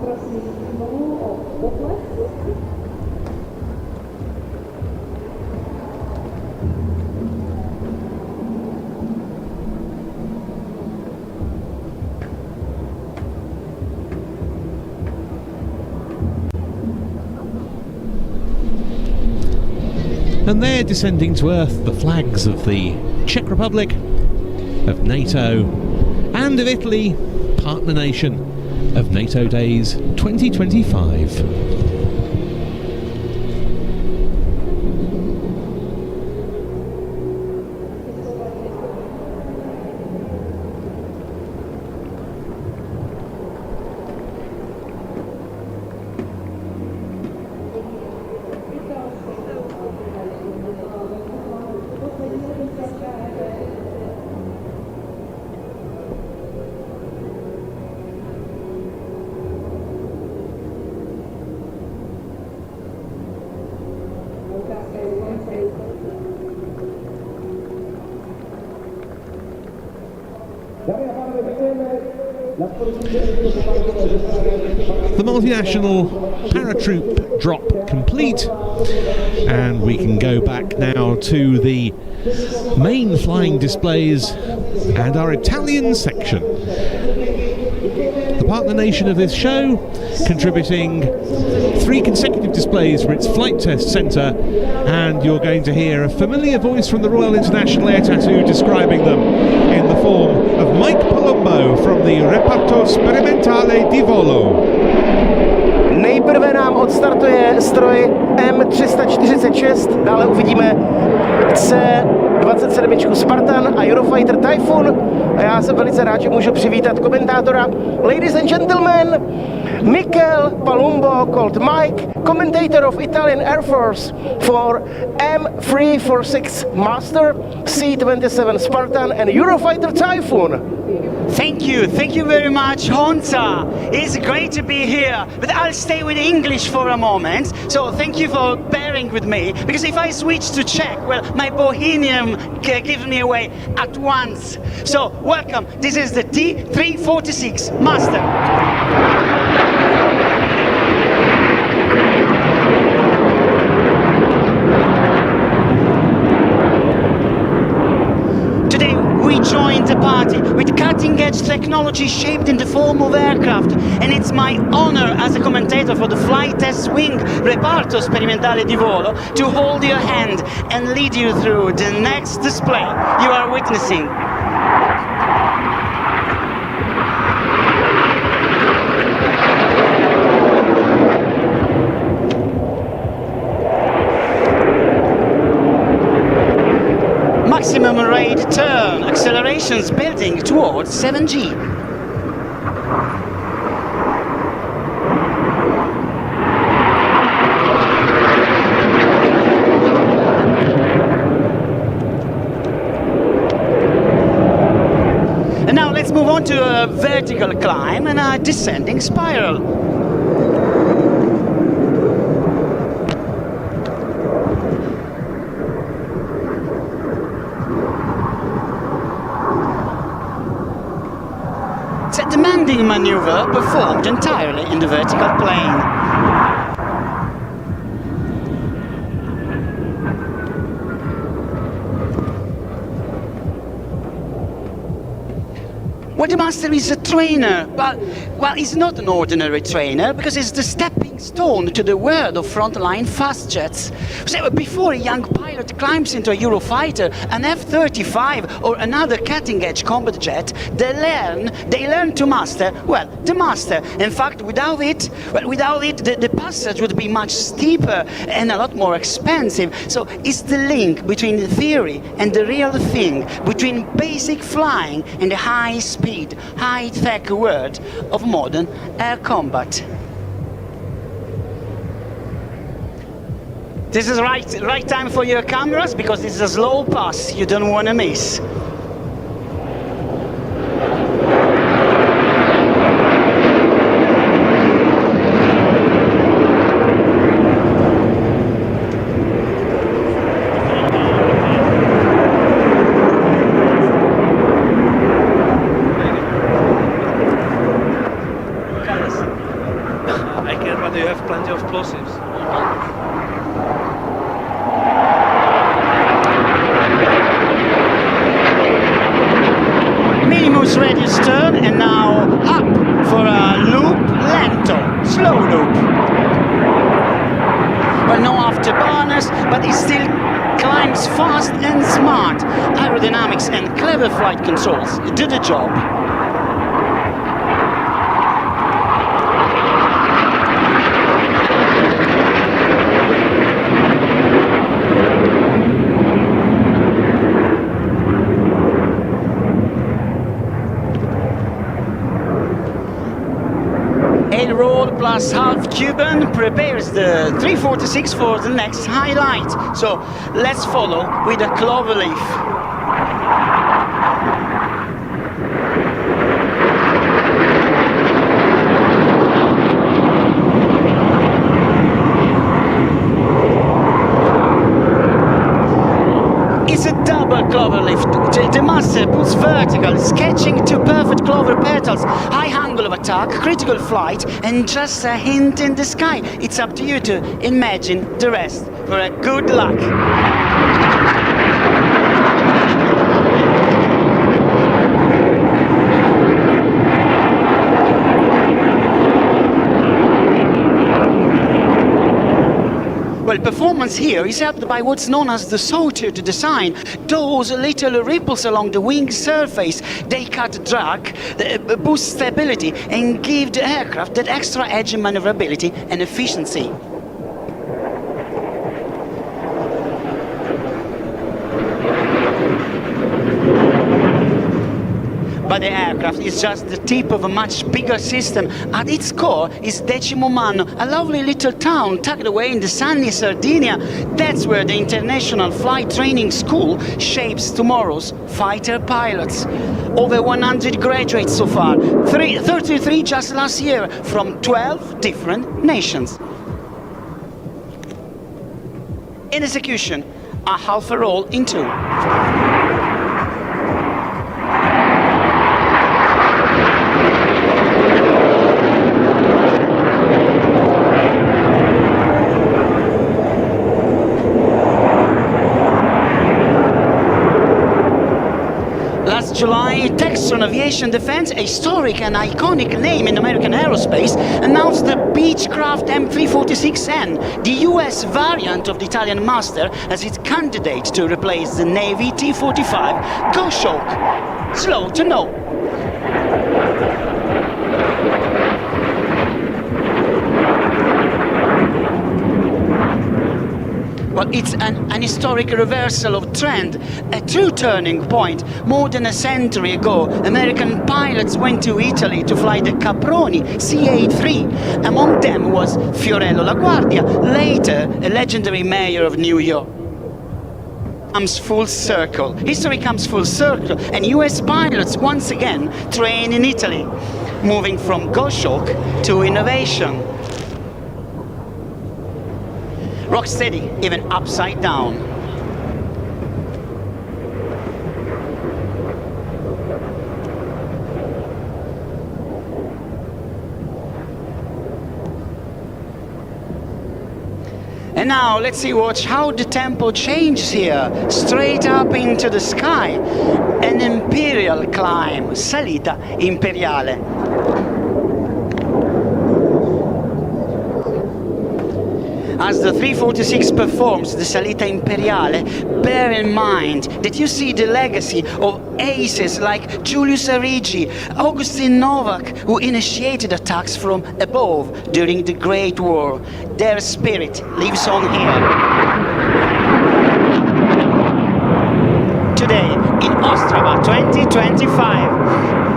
poprosím znovu o potlesk. And there, descending to earth, the flags of the Czech Republic, of NATO, and of Italy, partner nation of NATO Days 2025. The multinational paratroop drop complete, and we can go back now to the main flying displays and our Italian section. The partner nation of this show, contributing 3 consecutive displays for its flight test centre, and you're going to hear a familiar voice from the Royal International Air Tattoo describing them in the form of Mike Palumbo from the Reparto Sperimentale di Volo. Nejprve nám odstartuje stroj M346, dále uvidíme C-27 Spartan a Eurofighter Typhoon. A já jsem velice rád, že můžu přivítat komentátora. Ladies and gentlemen, Mikel Palumbo, called Mike, commentator of Italian Air Force for M346 Master, C-27 Spartan and Eurofighter Typhoon. Thank you very much, Honza. It's great to be here, but I'll stay with English for a moment. So thank you for bearing with me, because if I switch to Czech, well, my Bohemian gives me away at once. So welcome, this is the T-346 Master. Joined the party with cutting-edge technology shaped in the form of aircraft, and it's my honor as a commentator for the flight test wing Reparto Sperimentale di Volo to hold your hand and lead you through the next display you are witnessing. Maximum rate turn, accelerations building towards 7G. And now let's move on to a vertical climb and a descending spiral. Demanding maneuver performed entirely in the vertical plane. Well, the master is a trainer, but, well, he's not an ordinary trainer, because it's the stepping stone to the world of frontline fast jets. So before a young pilot climbs into a Eurofighter, an F-35 or another cutting-edge combat jet, they learn to master, well, the master. In fact, without it, the passage would be much steeper and a lot more expensive. So it's the link between the theory and the real thing, between basic flying and the high-speed, high-tech world of modern air combat. This is right time for your cameras, because this is a slow pass you don't want to miss. explosives. Minimus radius turn, and now up for a loop lento, slow loop. Well, no afterburners, but it still climbs fast and smart. Aerodynamics and clever flight controls do the job. Roll plus half Cuban prepares the 346 for the next highlight. So let's follow with a cloverleaf. It's a double cloverleaf. The master puts vertical, sketching to perfect clover petals, high angle of attack, critical flight, and just a hint in the sky. It's up to you to imagine the rest. For a good luck. Well, performance here is helped by what's known as the sawtooth design. Those little ripples along the wing surface, they cut drag, boost stability, and give the aircraft that extra edge in maneuverability and efficiency. But the aircraft is just the tip of a much bigger system. At its core is Decimomanno, a lovely little town tucked away in the sunny Sardinia. That's where the International Flight Training School shapes tomorrow's fighter pilots. Over 100 graduates so far, 33 just last year, from 12 different nations. In execution, a half a roll in two. July, Textron Aviation Defense, a historic and iconic name in American aerospace, announced the Beechcraft M346N, the US variant of the Italian Master, as its candidate to replace the Navy T-45 Goshawk. Slow to know. Well, it's an historic reversal of trend, a true turning point. More than a century ago, American pilots went to Italy to fly the Caproni CA-3. Among them was Fiorello LaGuardia, later a legendary mayor of New York. Comes full circle. History comes full circle, and US pilots once again train in Italy, moving from Goshawk to innovation. Rock steady, even upside down. And now let's see, watch how the tempo changes here. Straight up into the sky. An imperial climb, salita imperiale. As the 346 performs the Salita Imperiale, bear in mind that you see the legacy of aces like Julius Arrighi, Augustin Novak, who initiated attacks from above during the Great War. Their spirit lives on here. Today in Ostrava 2025.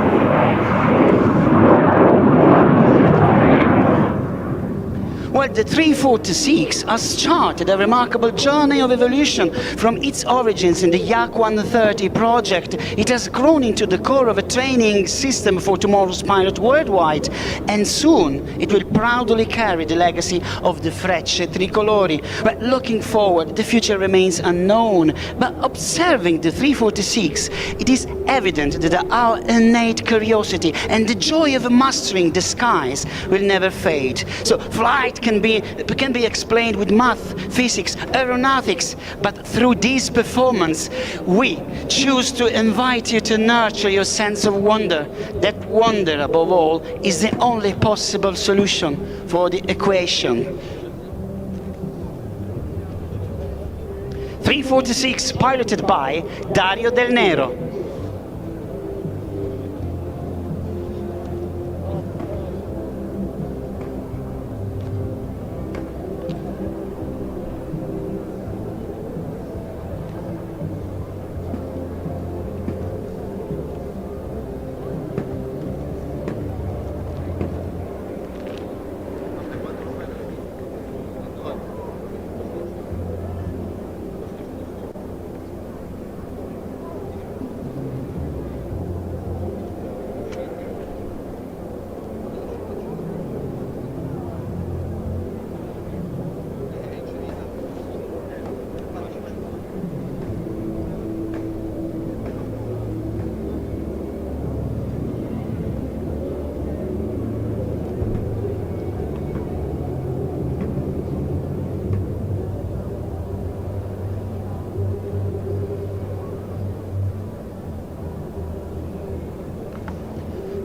Well, the 346 has charted a remarkable journey of evolution from its origins in the Yak 130 project. It has grown into the core of a training system for tomorrow's pilot worldwide, and soon it will proudly carry the legacy of the Frecce Tricolori. But looking forward, the future remains unknown. But observing the 346, it is evident that our innate curiosity and the joy of mastering the skies will never fade. So flight can be explained with math, physics, aeronautics, but through this performance, we choose to invite you to nurture your sense of wonder. That wonder, above all, is the only possible solution for the equation. 346, piloted by Dario Del Nero.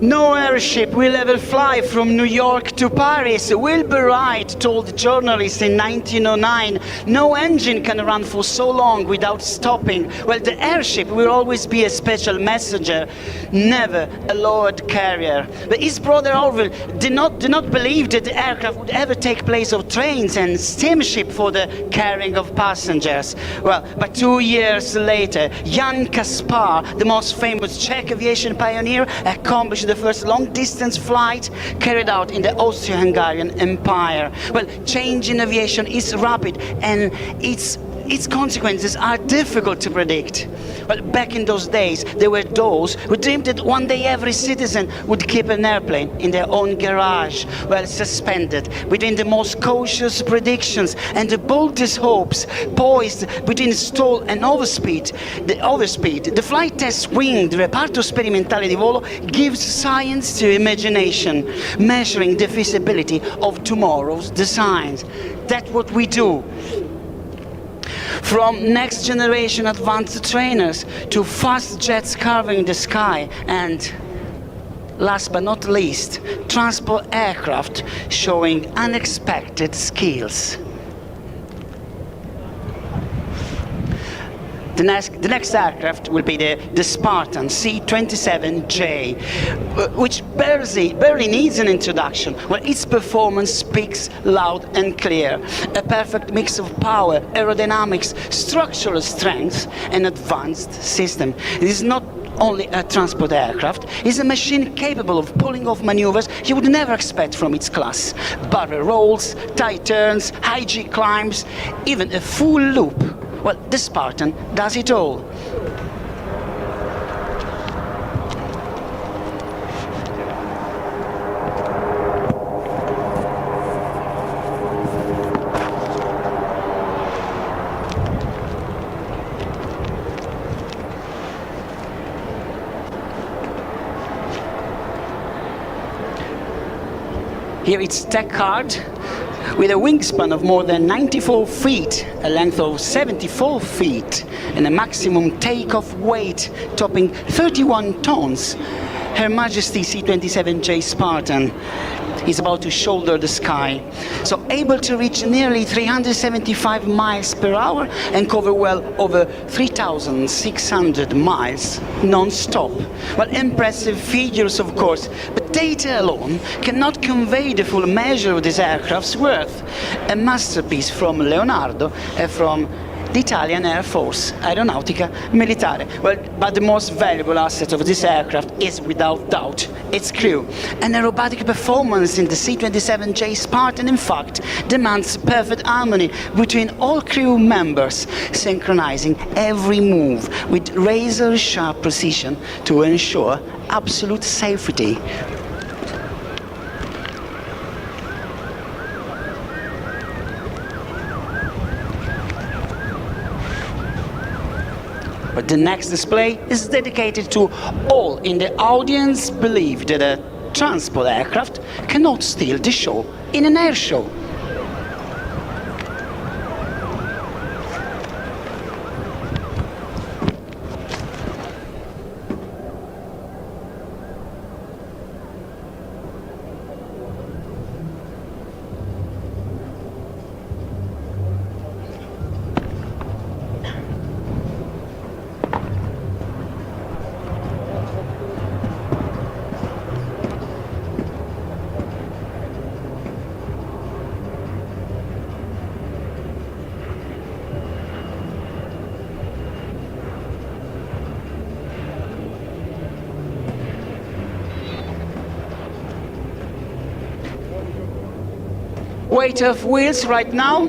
No airship will ever fly from New York to Paris. Wilbur Wright told journalists in 1909, no engine can run for so long without stopping. Well, the airship will always be a special messenger, never a lowered carrier. But his brother Orville did not believe that the aircraft would ever take place of trains and steamship for the carrying of passengers. Well, but 2 years later, Jan Kaspar, the most famous Czech aviation pioneer, accomplished the first long-distance flight carried out in the Austro-Hungarian Empire. Well, change in aviation is rapid and its consequences are difficult to predict. Well, back in those days, there were those who dreamed that one day every citizen would keep an airplane in their own garage, well suspended between the most cautious predictions and the boldest hopes, poised between stall and overspeed. The flight test wing, the reparto sperimentale di volo, gives science to imagination, measuring the feasibility of tomorrow's designs. That's what we do. From next generation advanced trainers to fast jets carving the sky, and last but not least, transport aircraft showing unexpected skills. The next aircraft will be the Spartan C-27J, which barely needs an introduction. Well, its performance speaks loud and clear. A perfect mix of power, aerodynamics, structural strength, and advanced system. It is not only a transport aircraft, it's a machine capable of pulling off maneuvers you would never expect from its class. Barrel rolls, tight turns, high G climbs, even a full loop. Well, the Spartan does it all. Here it's tech hard, with a wingspan of more than 94 feet, a length of 74 feet, and a maximum takeoff weight topping 31 tons. Her Majesty C-27J Spartan is about to shoulder the sky, so able to reach nearly 375 miles per hour and cover well over 3,600 miles non-stop. Well, impressive figures, of course, but data alone cannot convey the full measure of this aircraft's worth. A masterpiece from Leonardo and from the Italian Air Force, Aeronautica Militare. Well, but the most valuable asset of this aircraft is, without doubt, its crew. An aerobatic performance in the C-27J Spartan, in fact, demands perfect harmony between all crew members, synchronizing every move with razor-sharp precision to ensure absolute safety. But the next display is dedicated to all in the audience believe that a transport aircraft cannot steal the show in an air show. Weight of wheels right now,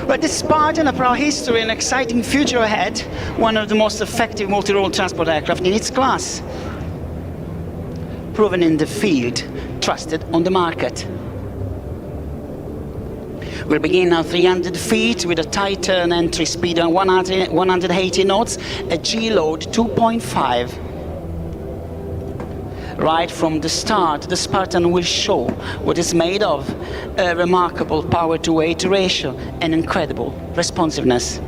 but despite an proud history and exciting future ahead, one of the most effective multi-role transport aircraft in its class. Proven in the field, trusted on the market. We'll begin now 300 feet with a tight turn entry speed on 180 knots, a G-load 2.5. Right from the start, the Spartan will show what it's made of, a remarkable power-to-weight ratio and incredible responsiveness.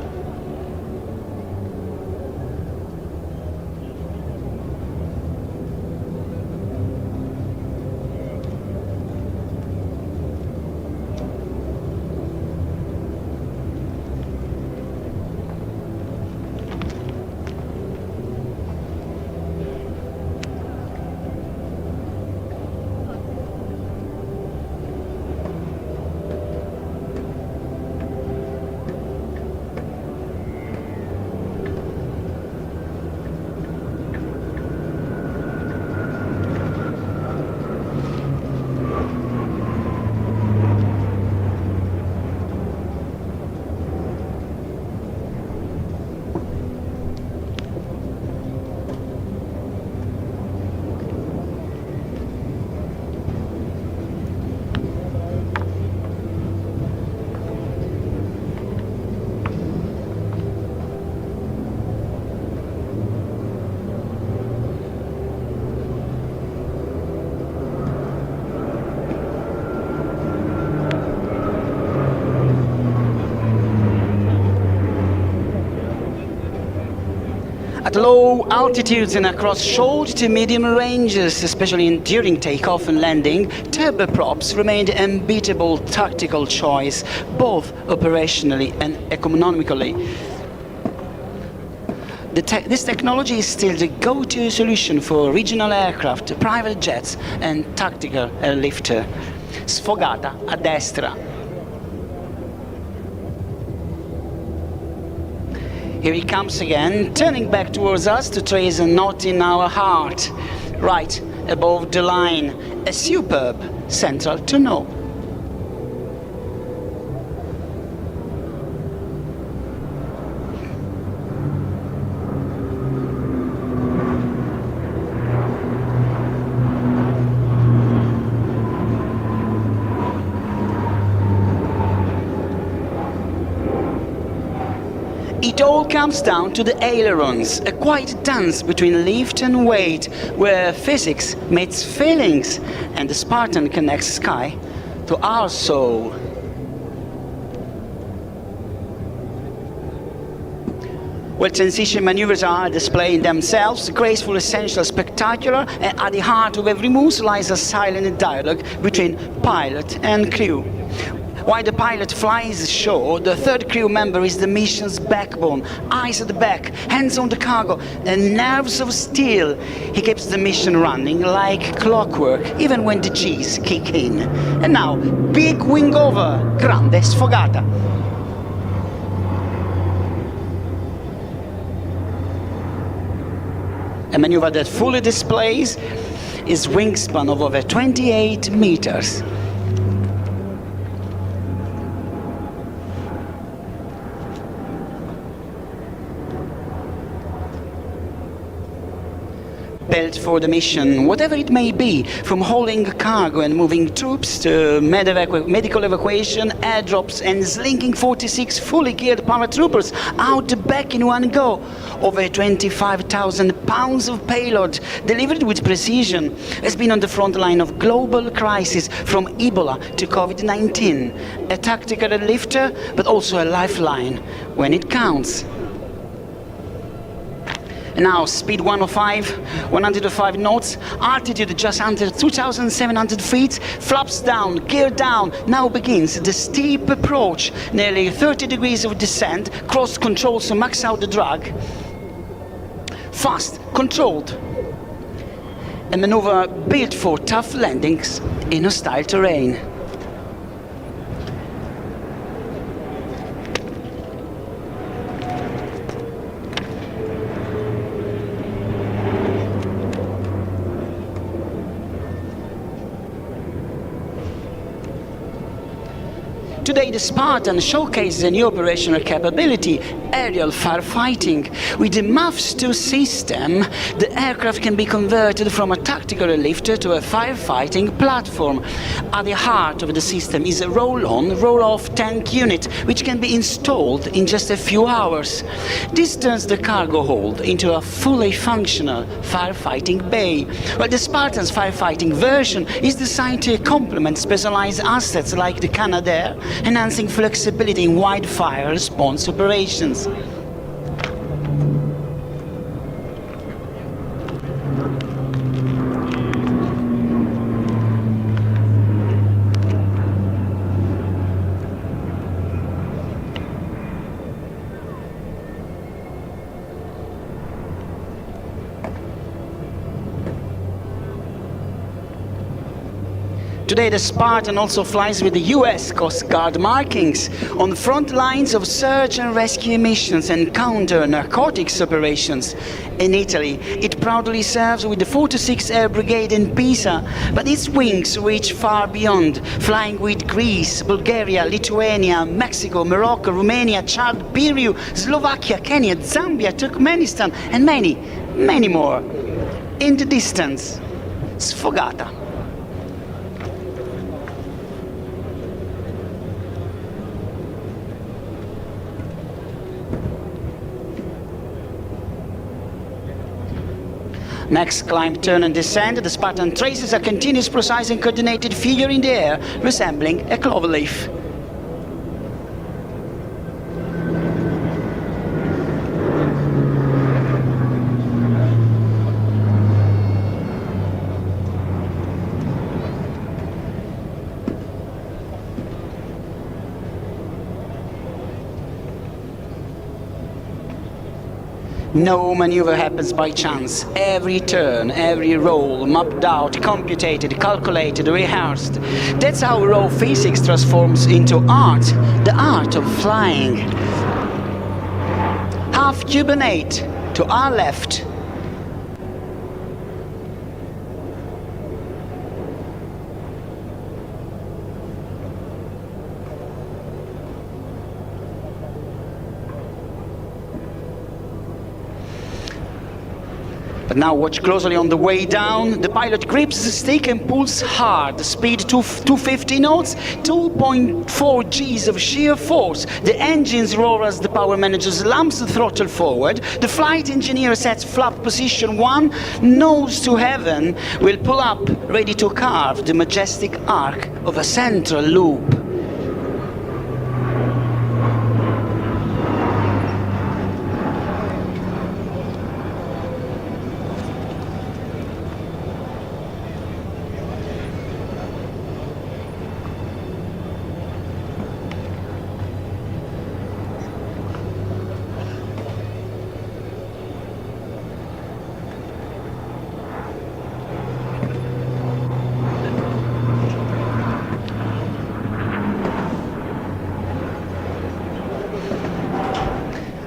At low altitudes and across short to medium ranges, especially during takeoff and landing, turboprops remained an unbeatable tactical choice, both operationally and economically. This technology is still the go-to solution for regional aircraft, private jets and tactical airlifter. Sfogata a destra. Here he comes again, turning back towards us to trace a knot in our heart. Right above the line, a superb central tonneau. It all comes down to the ailerons, a quiet dance between lift and weight, where physics meets feelings, and the Spartan connects sky to our soul. Well, transition maneuvers are displaying themselves, graceful, essential, spectacular, and at the heart of every move lies a silent dialogue between pilot and crew. While the pilot flies ashore, the third crew member is the mission's backbone. Eyes at the back, hands on the cargo, and nerves of steel. He keeps the mission running like clockwork, even when the G's kick in. And now, big wing over, grande sfogata. A maneuver that fully displays his wingspan of over 28 meters. built for the mission, whatever it may be, from hauling cargo and moving troops to medical evacuation, airdrops, and slinking 46 fully geared paratroopers out the back in one go. Over 25,000 pounds of payload, delivered with precision, has been on the front line of global crisis from Ebola to COVID-19. A tactical lifter, but also a lifeline when it counts. And now speed 105 knots, altitude just under 2,700 feet, flaps down, gear down. Now begins the steep approach, nearly 30 degrees of descent, cross control to max out the drag. Fast, controlled. A maneuver built for tough landings in hostile terrain. Today the Spartan showcases a new operational capability, aerial firefighting. With the MAFS 2 system, the aircraft can be converted from a tactical lifter to a firefighting platform. At the heart of the system is a roll-on, roll-off tank unit, which can be installed in just a few hours. This turns the cargo hold into a fully functional firefighting bay. While the Spartan's firefighting version is designed to complement specialized assets like the Canadair, enhancing flexibility in wide fire response operations. Today the Spartan also flies with the US Coast Guard markings on the front lines of search and rescue missions and counter-narcotics operations. In Italy, it proudly serves with the 46th Air Brigade in Pisa, but its wings reach far beyond, flying with Greece, Bulgaria, Lithuania, Mexico, Morocco, Romania, Chad, Peru, Slovakia, Kenya, Zambia, Turkmenistan, and many, many more. In the distance, sfogata. Next climb, turn and descend, the Spartan traces a continuous, precise and coordinated figure in the air, resembling a clover leaf. No maneuver happens by chance. Every turn, every roll, mapped out, computed, calculated, rehearsed. That's how raw physics transforms into art, the art of flying. Half Cubanate to our left. But now watch closely on the way down. The pilot grips the stick and pulls hard. The speed 250 knots, 2.4 Gs of sheer force. The engines roar as the power manager slams the throttle forward. The flight engineer sets flap position 1, nose to heaven, will pull up, ready to carve the majestic arc of a central loop.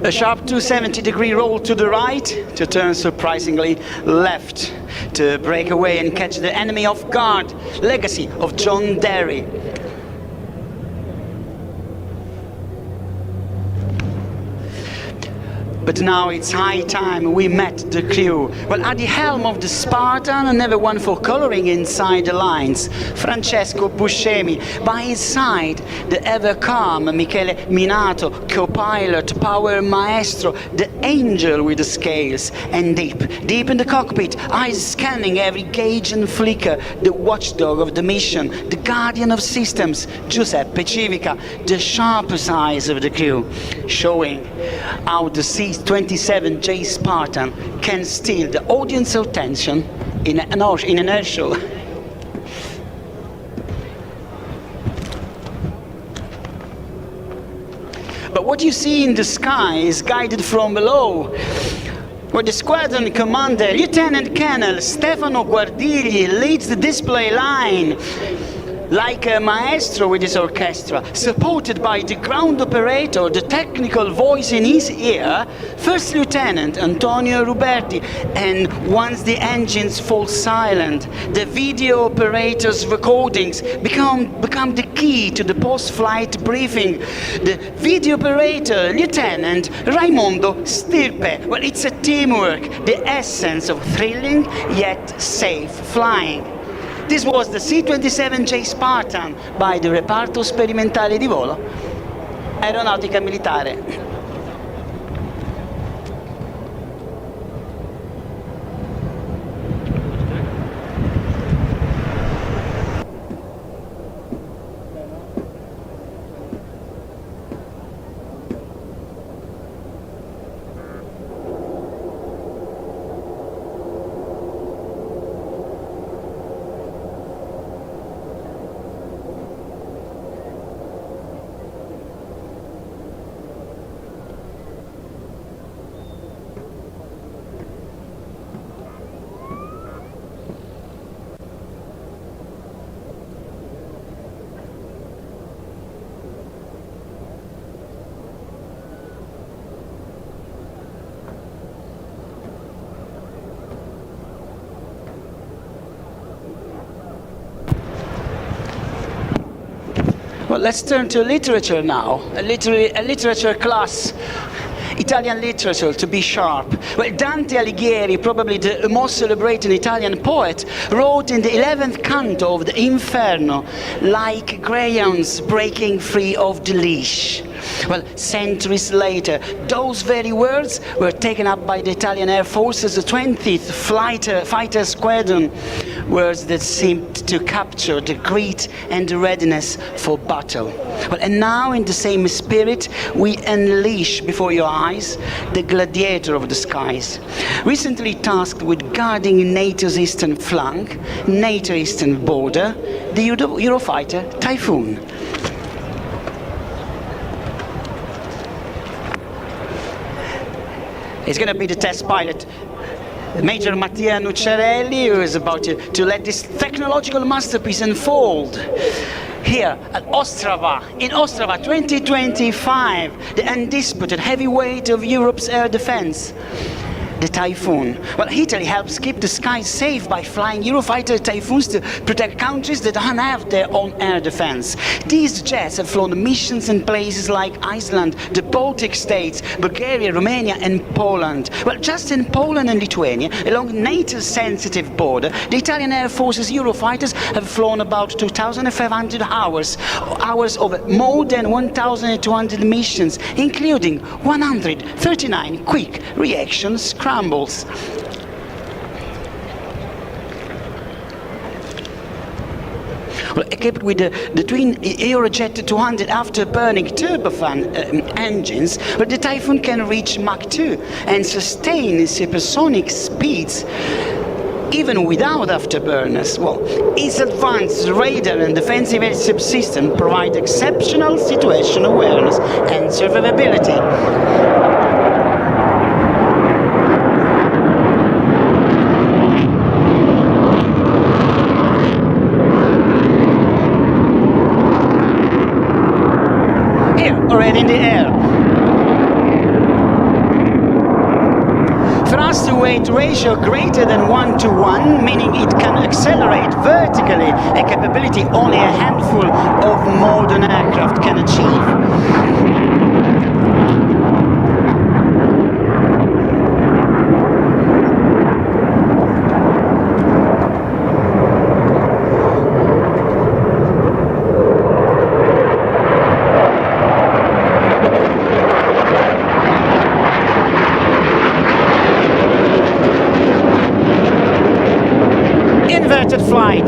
A sharp 270-degree roll to the right to turn surprisingly left to break away and catch the enemy off guard. Legacy of John Derry. But now it's high time we met the crew. Well, at the helm of the Spartan, and never one for coloring inside the lines, Francesco Buscemi. By his side, the ever-calm Michele Minato, co-pilot, power maestro, the angel with the scales. And deep in the cockpit, eyes scanning every gauge and flicker, the watchdog of the mission, the guardian of systems, Giuseppe Civica, the sharpest eyes of the crew, showing how the C-27J Spartan can steal the audience attention in inertial. But what you see in the sky is guided from below, where the squadron commander, Lieutenant Colonel Stefano Guardigli, leads the display line like a maestro with his orchestra, supported by the ground operator, the technical voice in his ear, First Lieutenant Antonio Ruberti, and once the engines fall silent, the video operator's recordings become the key to the post-flight briefing. The video operator, Lieutenant Raimondo Stirpe. Well, it's a teamwork, the essence of thrilling yet safe flying. This was the C-27J Spartan by the Reparto Sperimentale di Volo, Aeronautica Militare. Well, let's turn to literature now, a literature class, Italian literature to be sharp. Well, Dante Alighieri, probably the most celebrated Italian poet, wrote in the 11th canto of the Inferno, like greyhounds breaking free of the leash. Well, centuries later, those very words were taken up by the Italian Air Force's 20th Fighter Squadron, words that seemed to capture the grit and the readiness for battle. Well, and now in the same spirit, we unleash before your eyes the gladiator of the skies, recently tasked with guarding NATO's eastern flank, NATO eastern border, the Eurofighter Typhoon. It's going to be the test pilot, Major Mattia Nucciarelli, who is about to let this technological masterpiece unfold. Here at Ostrava, in Ostrava 2025, the undisputed heavyweight of Europe's air defense, the Typhoon. Well, Italy helps keep the skies safe by flying Eurofighter Typhoons to protect countries that don't have their own air defense. These jets have flown missions in places like Iceland, the Baltic states, Bulgaria, Romania and Poland. Well, just in Poland and Lithuania, along NATO's sensitive border, the Italian Air Force's Eurofighters have flown about 2,500 hours of more than 1,200 missions, including 139 quick reaction scrambles. Well, equipped with the twin Eurojet 200 afterburning turbofan engines, but the Typhoon can reach Mach 2 and sustain supersonic speeds even without afterburners. Well, its advanced radar and defensive air subsystem provide exceptional situation awareness and survivability. Already in the air. Thrust to weight ratio greater than 1:1, meaning it can accelerate vertically, a capability only a handful of modern aircraft can achieve. started flight.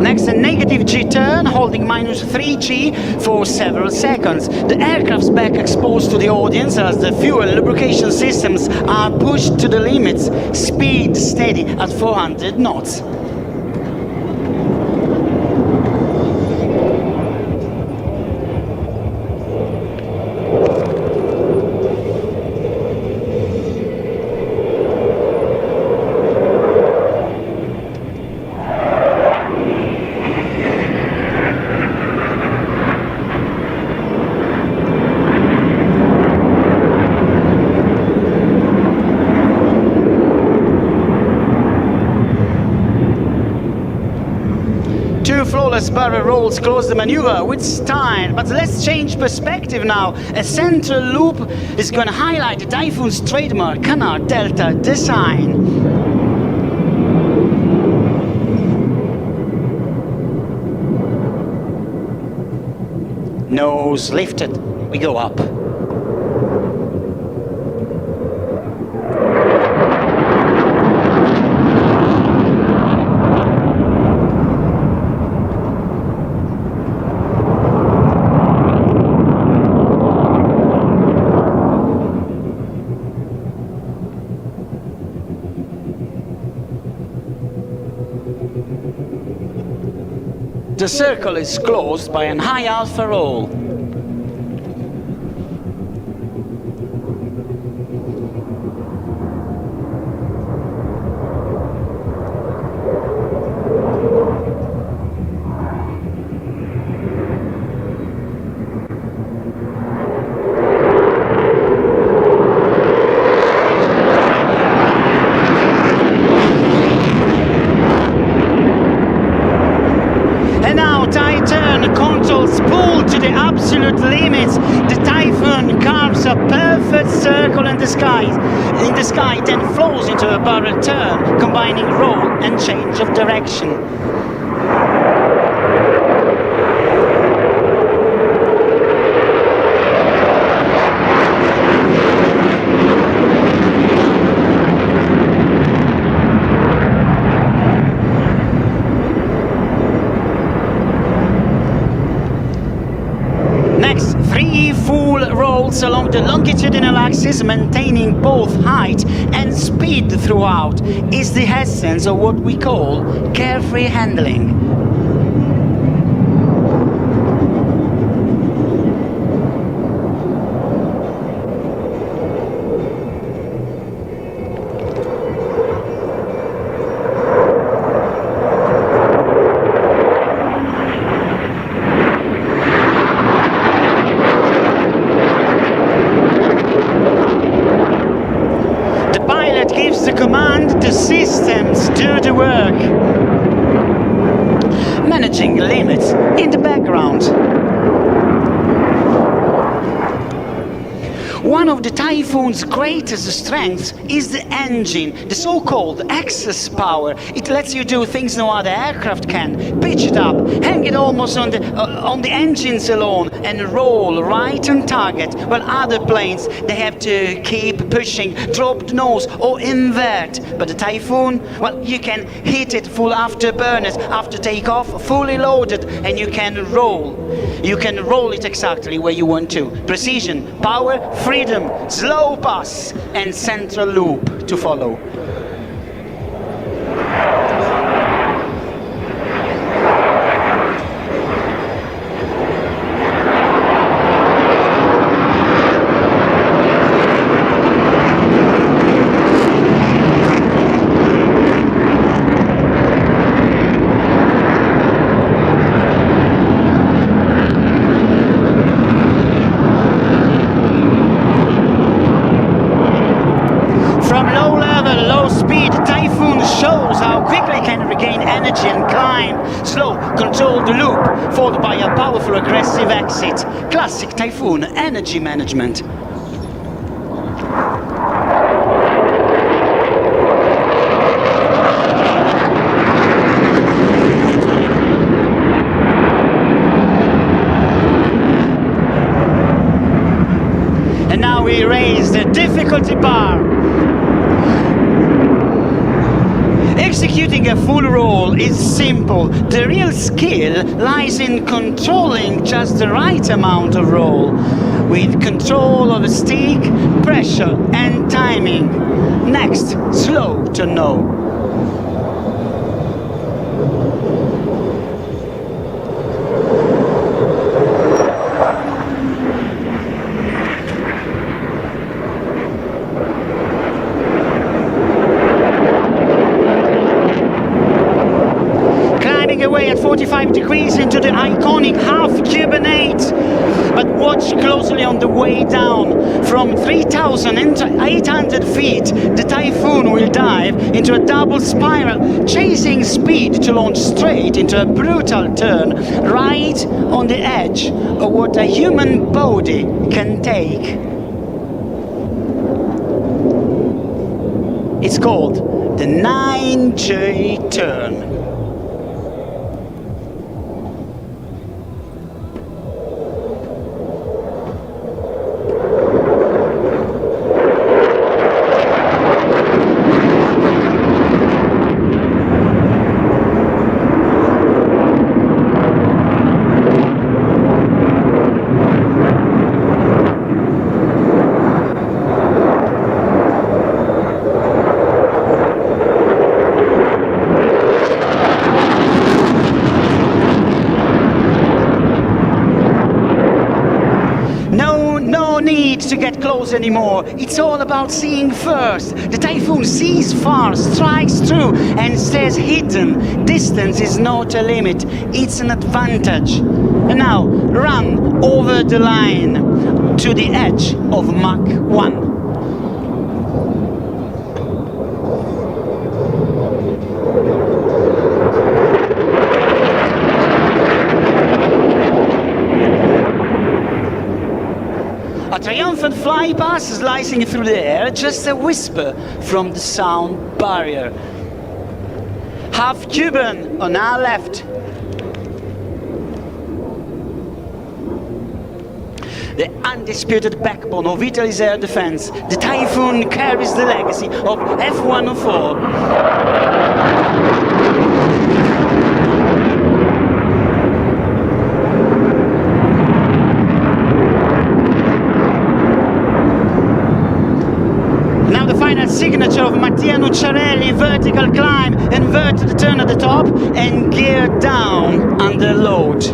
Next, a negative G-turn, holding -3G for several seconds. The aircraft's back exposed to the audience as the fuel lubrication systems are pushed to the limits. Speed steady at 400 knots. Flawless barrel rolls close the maneuver with style, but let's change perspective now. A central loop is going to highlight the Typhoon's trademark canard delta design. Nose lifted, we go up. The circle is closed by an high alpha roll. In the sky, then flows into a barrel turn, combining roll and change of direction. Next, 3 full rolls along the longitudinal axis, maintaining both height and speed throughout, is the essence of what we call carefree handling. Systems do the work, managing limits in the background. One of the Typhoon's greatest strengths is the engine, the so-called excess power. It lets you do things no other aircraft can. Pitch it up, hang it almost on the engines alone, and roll right on target. While other planes, they have to keep pushing, drop the nose or invert. But the Typhoon, well, you can hit it full afterburners after takeoff, fully loaded, and you can roll. You can roll it exactly where you want to. Precision, power, freedom, slow pass, and central loop to follow. Followed by a powerful aggressive exit. Classic Typhoon energy management. Executing a full roll is simple. The real skill lies in controlling just the right amount of roll, with control of the stick, pressure and timing. Next, slow to know. Away at 45 degrees into the iconic half-Cuban 8. But watch closely on the way down. From 3,800 feet, the Typhoon will dive into a double spiral, chasing speed to launch straight into a brutal turn, right on the edge of what a human body can take. It's called the 9J turn. Anymore. It's all about seeing first. The Typhoon sees far, strikes through and stays hidden. Distance is not a limit, it's an advantage. And now run over the line to the edge of Mach 1. Triumphant flypast slicing through the air, just a whisper from the sound barrier. Half Cuban on our left. The undisputed backbone of Italy's air defense, the Typhoon carries the legacy of F-104. Signature of Mattia Nucciarelli, vertical climb, inverted turn at the top and gear down under load.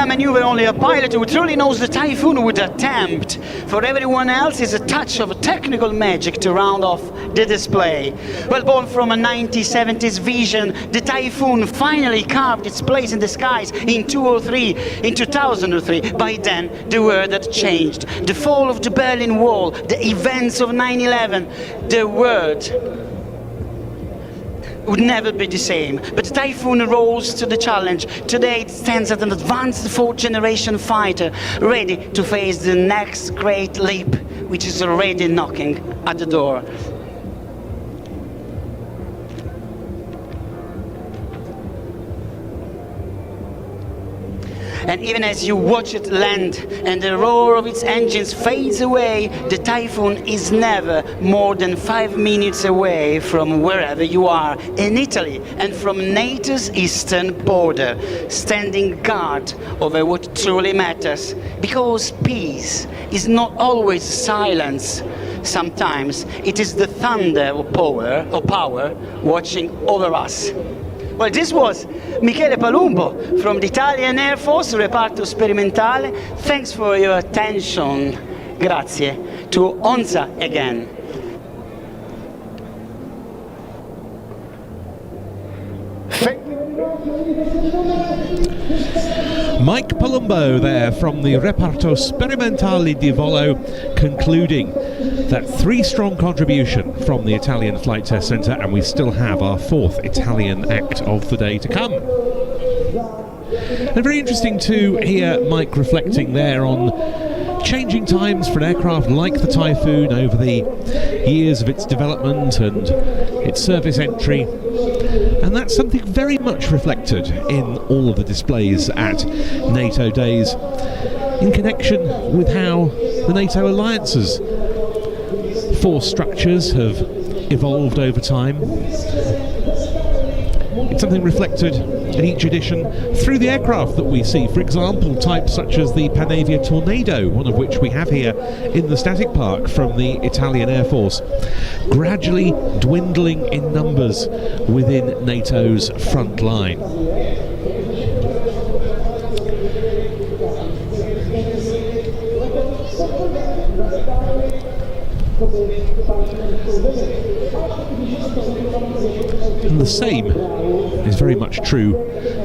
Maneuver only a pilot who truly knows the Typhoon would attempt. For everyone else, is a touch of technical magic to round off the display. Well, born from a 1970s vision, the Typhoon finally carved its place in the skies in 2003. By then, the world had changed. The fall of the Berlin Wall, the events of 9/11, the world would never be the same. But the Typhoon rose to the challenge. Today it stands as an advanced fourth-generation fighter, ready to face the next great leap, which is already knocking at the door. And even as you watch it land and the roar of its engines fades away, the Typhoon is never more than 5 minutes away from wherever you are in Italy and from NATO's eastern border, standing guard over what truly matters. Because peace is not always silence. Sometimes it is the thunder of power watching over us. Well, this was Michele Palumbo from the Italian Air Force, Reparto Sperimentale. Thanks for your attention. Grazie. To Onza again. Mike Palumbo there from the Reparto Sperimentale di Volo, concluding that 3-strong contribution from the Italian Flight Test Centre, and we still have our 4th Italian act of the day to come. And very interesting to hear Mike reflecting there on changing times for an aircraft like the Typhoon over the years of its development and its service entry. And that's something very much reflected in all of the displays at NATO Days, in connection with how the NATO alliance's force structures have evolved over time. It's something reflected in each edition through the aircraft that we see. For example, types such as the Panavia Tornado, one of which we have here in the static park from the Italian Air Force, gradually dwindling in numbers within NATO's front line. And the same is very much true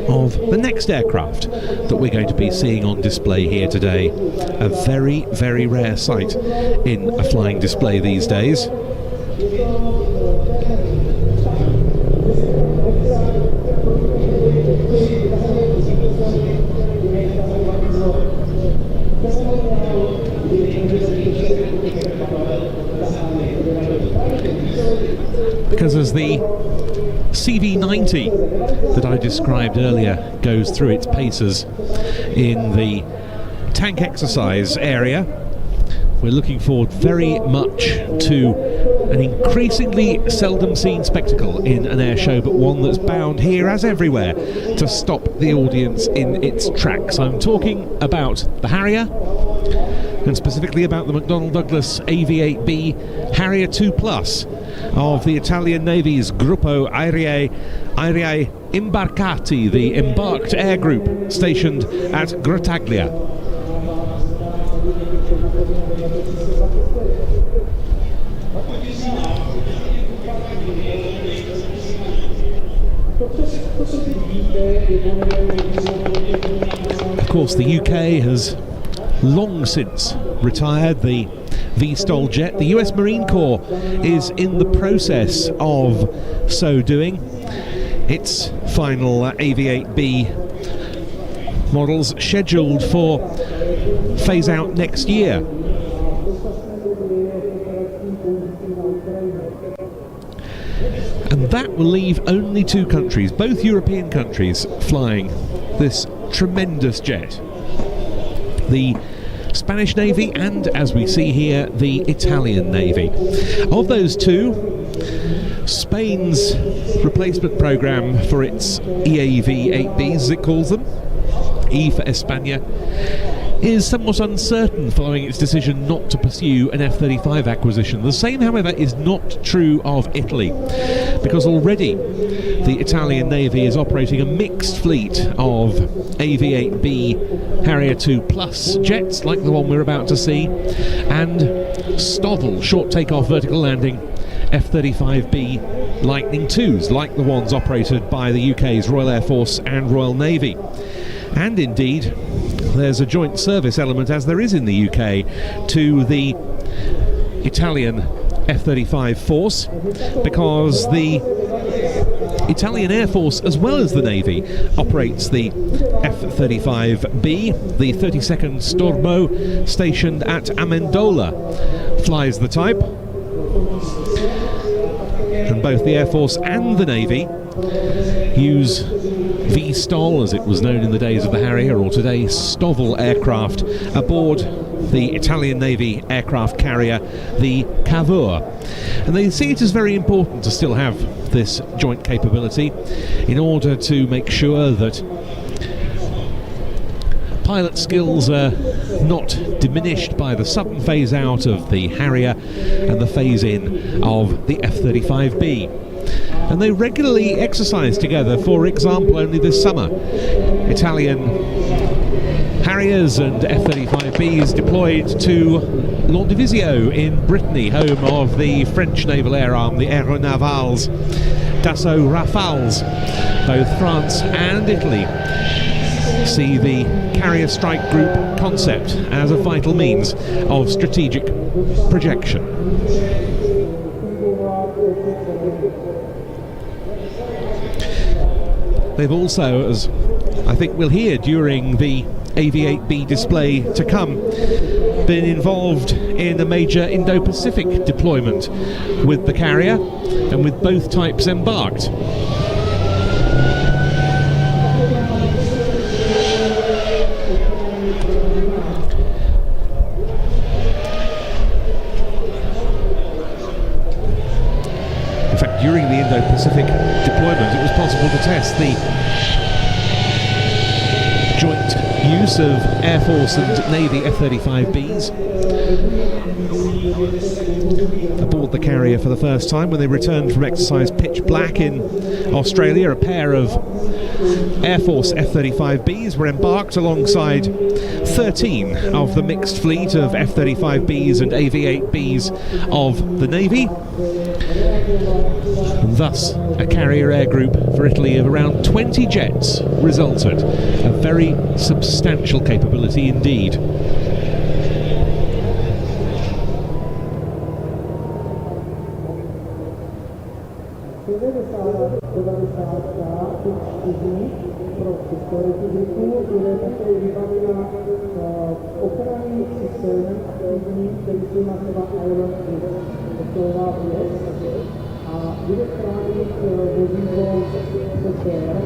of the next aircraft that we're going to be seeing on display here today. A very, very rare sight in a flying display these days. Because as the CV90 that I described earlier goes through its paces in the tank exercise area, we're looking forward very much to an increasingly seldom seen spectacle in an air show, but one that's bound here as everywhere to stop the audience in its tracks. I'm talking about the Harrier, and specifically about the McDonnell Douglas AV-8B Harrier 2 Plus of the Italian Navy's Gruppo Aerei Imbarcati, the embarked air group stationed at Grottaglia. Of course, the UK has long since retired the VSTOL jet. The US Marine Corps is in the process of so doing. Its final AV-8B models scheduled for phase out next year. And that will leave only two countries, both European countries, flying this tremendous jet. The Spanish Navy and, as we see here, the Italian Navy. Of those two, Spain's replacement program for its EAV-8Bs, as it calls them, E for España, is somewhat uncertain following its decision not to pursue an F-35 acquisition. The same, however, is not true of Italy, because already the Italian Navy is operating a mixed fleet of AV-8B Harrier 2 Plus jets, like the one we're about to see, and Stovall short takeoff vertical landing F-35B Lightning IIs, like the ones operated by the UK's Royal Air Force and Royal Navy. And indeed, there's a joint service element, as there is in the UK, to the Italian F-35 force, because the Italian Air Force, as well as the Navy, operates the F-35B. The 32nd Stormo, stationed at Amendola, flies the type. And both the Air Force and the Navy use VSTOL, as it was known in the days of the Harrier, or today Stovall aircraft, aboard the Italian Navy aircraft carrier, the Cavour. And they see it as very important to still have this joint capability in order to make sure that pilot skills are not diminished by the sudden phase out of the Harrier and the phase in of the F-35B. And they regularly exercise together. For example, only this summer, Italian Harriers and F-35Bs deployed to Landivisiau in Brittany, home of the French naval air arm, the Aeronavals, Dassault Rafales. Both France and Italy see the carrier strike group concept as a vital means of strategic projection. They've also, as I think we'll hear during the AV-8B display to come, been involved in a major Indo-Pacific deployment with the carrier and with both types embarked. test the joint use of Air Force and Navy F-35Bs aboard the carrier for the first time when they returned from exercise Pitch Black in Australia. A pair of Air Force F-35Bs were embarked alongside 13 of the mixed fleet of F-35Bs and AV-8Bs of the Navy. And thus, a carrier air group for Italy of around 20 jets resulted. A very substantial capability indeed. pro Českou republiku, bude také vybavena ochranný systém aktivní, který se nazývá Aero L39 a bude chránit vozidlo CTR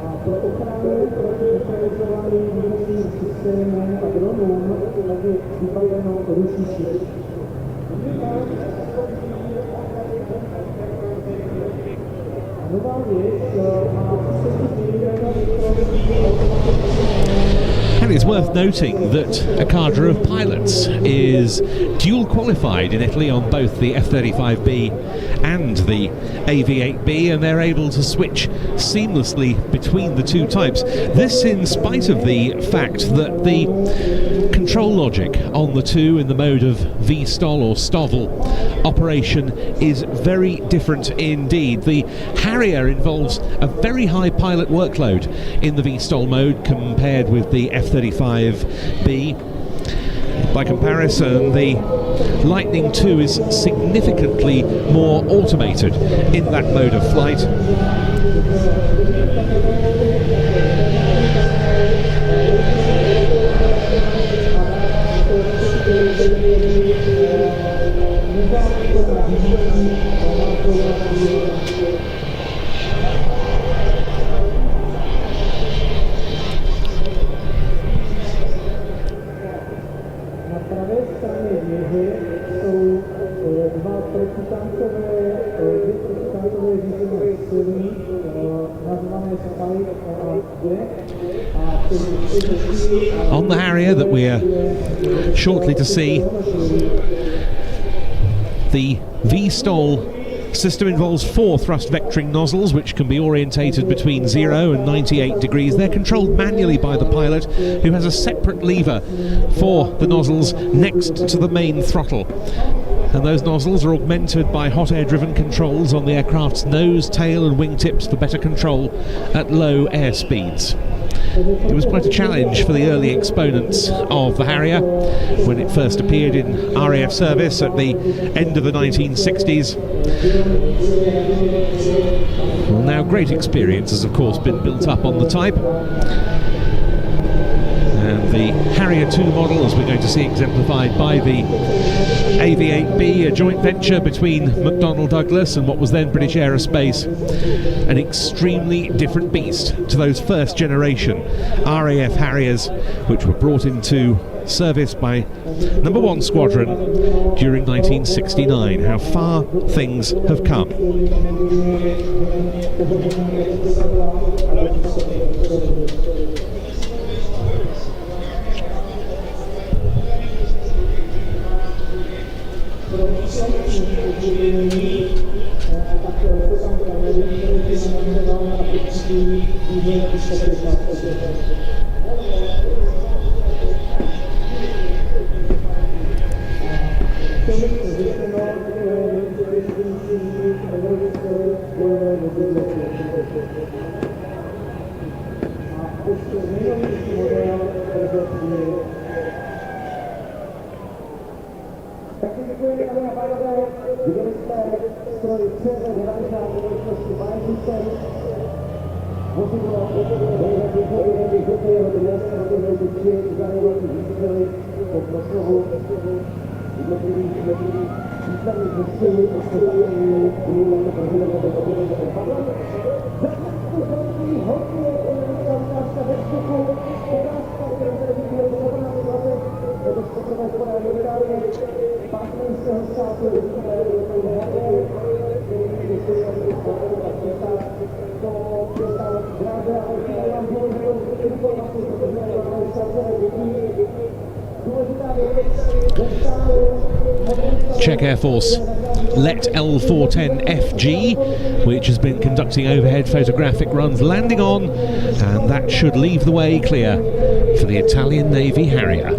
a pro ochranu proti neutralizovaným výbušným systémům a dronům je vybaveno rušiče. Nová věc má 30 And it's worth noting that a cadre of pilots is dual qualified in Italy on both the F-35B and the AV-8B, and they're able to switch seamlessly between the two types. This in spite of the fact that the control logic on the two in the mode of VSTOL or STOVL operation is very different indeed. The Harrier involves a very high pilot workload in the VSTOL mode compared with the F-35B. By comparison, the Lightning II is significantly more automated in that mode of flight. On the Harrier that we're shortly to see, the VSTOL system involves 4 thrust vectoring nozzles which can be orientated between 0 and 98 degrees. They're controlled manually by the pilot, who has a separate lever for the nozzles next to the main throttle. And those nozzles are augmented by hot air driven controls on the aircraft's nose, tail and wingtips for better control at low air speeds. It was quite a challenge for the early exponents of the Harrier when it first appeared in RAF service at the end of the 1960s. Well, now great experience has of course been built up on the type. And the Harrier 2 model, as we're going to see exemplified by the AV-8B, a joint venture between McDonnell Douglas and what was then British Aerospace, an extremely different beast to those first generation RAF Harriers which were brought into service by No. 1 Squadron during 1969. How far things have come. Czech Air Force Let L410FG, which has been conducting overhead photographic runs, landing on, and that should leave the way clear for the Italian Navy Harrier.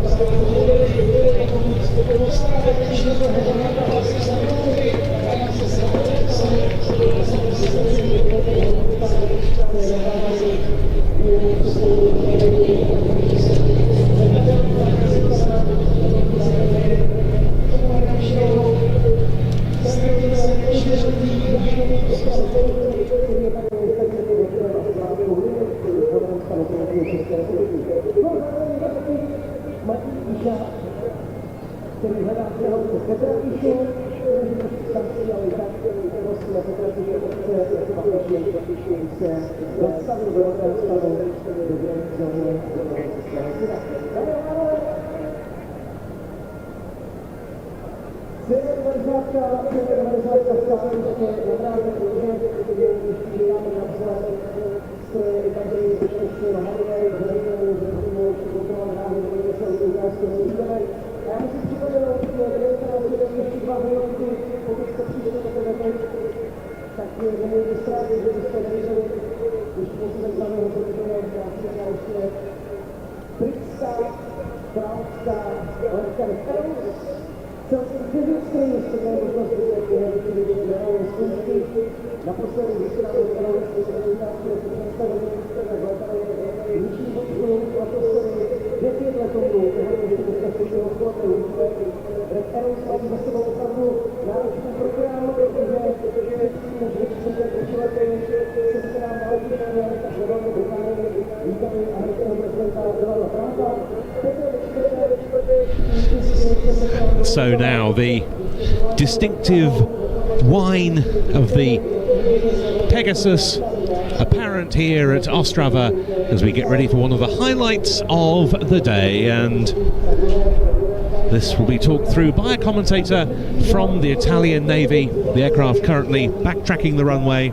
So now the distinctive whine of the Pegasus apparent here at Ostrava as we get ready for one of the highlights of the day, and this will be talked through by a commentator from the Italian Navy. The aircraft currently backtracking the runway.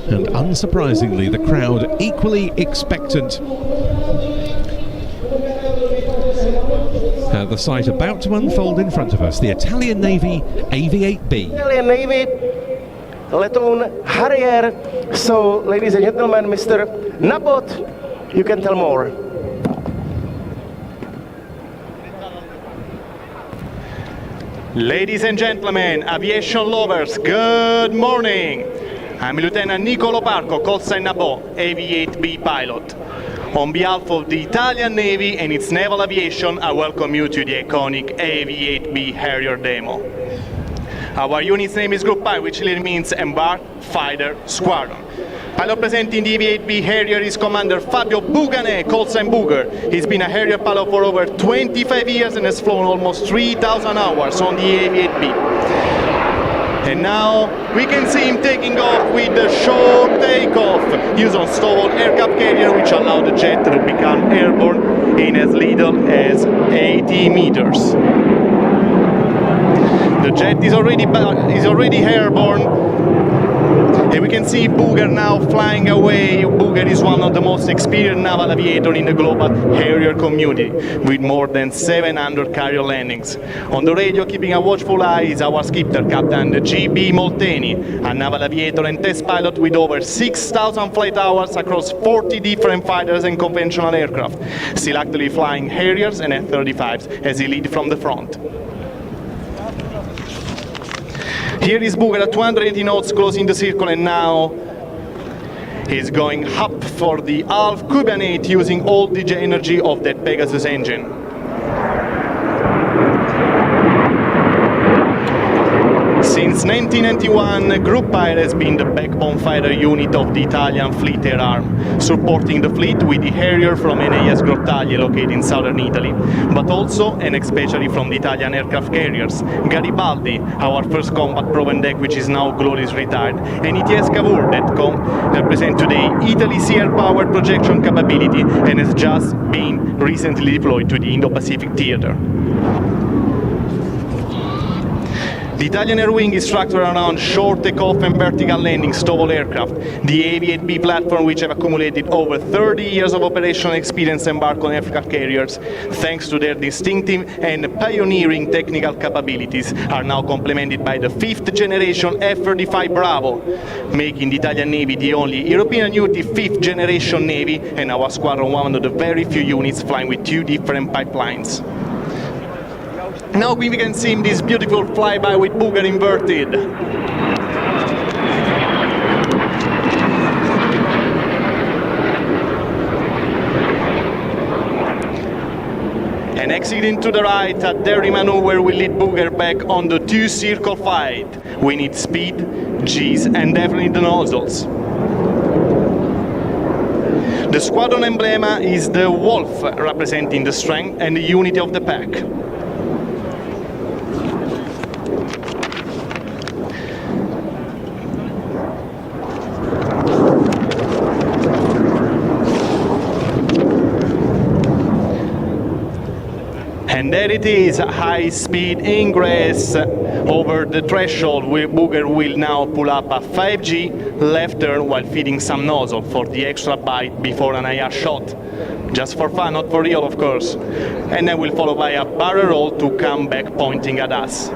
And unsurprisingly, the crowd equally expectant at the sight about to unfold in front of us, the Italian Navy AV-8B. Italian Navy Letoon Harrier. So, ladies and gentlemen, Mr. Nabot, you can tell more. Ladies and gentlemen, aviation lovers, good morning. I'm Lieutenant Nicolo Parco, call sign Nabot, AV-8B pilot. On behalf of the Italian Navy and its naval aviation, I welcome you to the iconic AV-8B Harrier demo. Our unit's name is Group I, which literally means Embarked Fighter Squadron. Pilot presenting the AV-8B Harrier is Commander Fabio Buganet, call sign Booger. He's been a Harrier pilot for over 25 years and has flown almost 3,000 hours on the AV-8B. And now we can see him taking off with the short takeoff used on stalled aircraft carrier, which allowed the jet to become airborne in as little as 80 meters. The jet is already airborne. And we can see Booger now flying away. Booger is one of the most experienced naval aviators in the global Harrier community, with more than 700 carrier landings. On the radio, keeping a watchful eye, is our skipper, Captain G.B. Molteni, a naval aviator and test pilot with over 6,000 flight hours across 40 different fighters and conventional aircraft, still actively flying Harriers and F-35s as he leads from the front. Here is Booger at 280 knots, closing the circle, and now he's going up for the half Cubanate using all the energy of that Pegasus engine. Since Since 1991, Group Air has been the backbone fighter unit of the Italian Fleet Air Arm, supporting the fleet with the Harrier from NAS Grottaglie located in southern Italy, but also and especially from the Italian aircraft carriers, Garibaldi, our first combat-proven deck which is now gloriously retired, and ETS Cavour that represent today Italy's air power projection capability and has just been recently deployed to the Indo-Pacific theater. The Italian Air Wing is structured around short takeoff and vertical landing STOVL aircraft, the AV-8B platform which have accumulated over 30 years of operational experience embarked on aircraft carriers, thanks to their distinctive and pioneering technical capabilities, are now complemented by the 5th generation F-35 Bravo, making the Italian Navy the only European unity 5th generation Navy, and our squadron one of the very few units flying with 2 different pipelines. Now we can see this beautiful flyby with booger inverted. And exiting to the right, a daring maneuver will lead booger back on the 2-circle fight. We need speed, G's, and definitely the nozzles. The squadron emblem is the wolf, representing the strength and the unity of the pack. And there it is, high-speed ingress over the threshold where booger will now pull up a 5G left turn while feeding some nozzle for the extra bite before an IR shot. Just for fun, not for real of course. And then we'll follow by a barrel roll to come back pointing at us.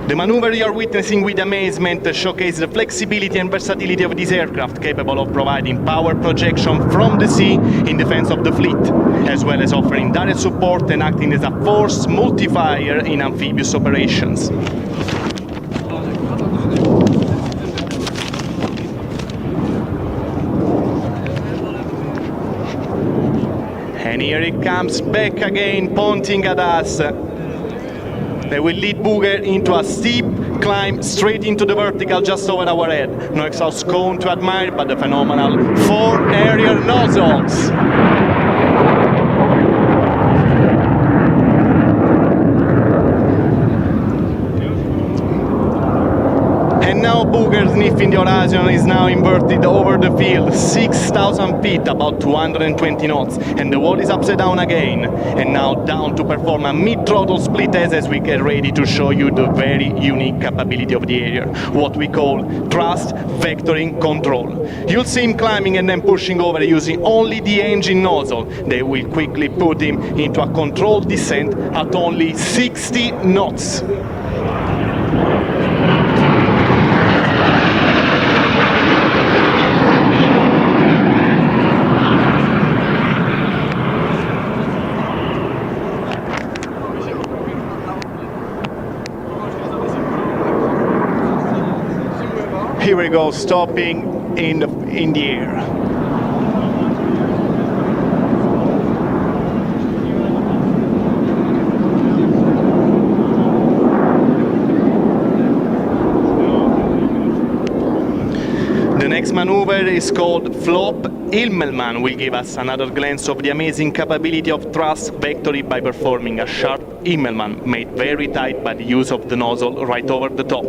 The maneuver you are witnessing with amazement showcases the flexibility and versatility of this aircraft, capable of providing power projection from the sea in defense of the fleet, as well as offering direct support and acting as a force multiplier in amphibious operations. And here it comes back again, pointing at us. They will lead booger into a steep climb straight into the vertical just over our head. No exhaust cone to admire, but the phenomenal 4 Harrier nozzles. And now booger sniffing the horizon is now inverted over the field, 6,000 feet, about 220 knots, and the wall is upside down again. And now down to perform a mid-throttle split test as we get ready to show you the very unique capability of the Harrier, what we call thrust vectoring control. You'll see him climbing and then pushing over using only the engine nozzle. They will quickly put him into a controlled descent at only 60 knots. Here we go, stopping in the air. The next maneuver is called Flop. Immelman will give us another glance of the amazing capability of thrust vectoring by performing a sharp Immelman made very tight by the use of the nozzle right over the top.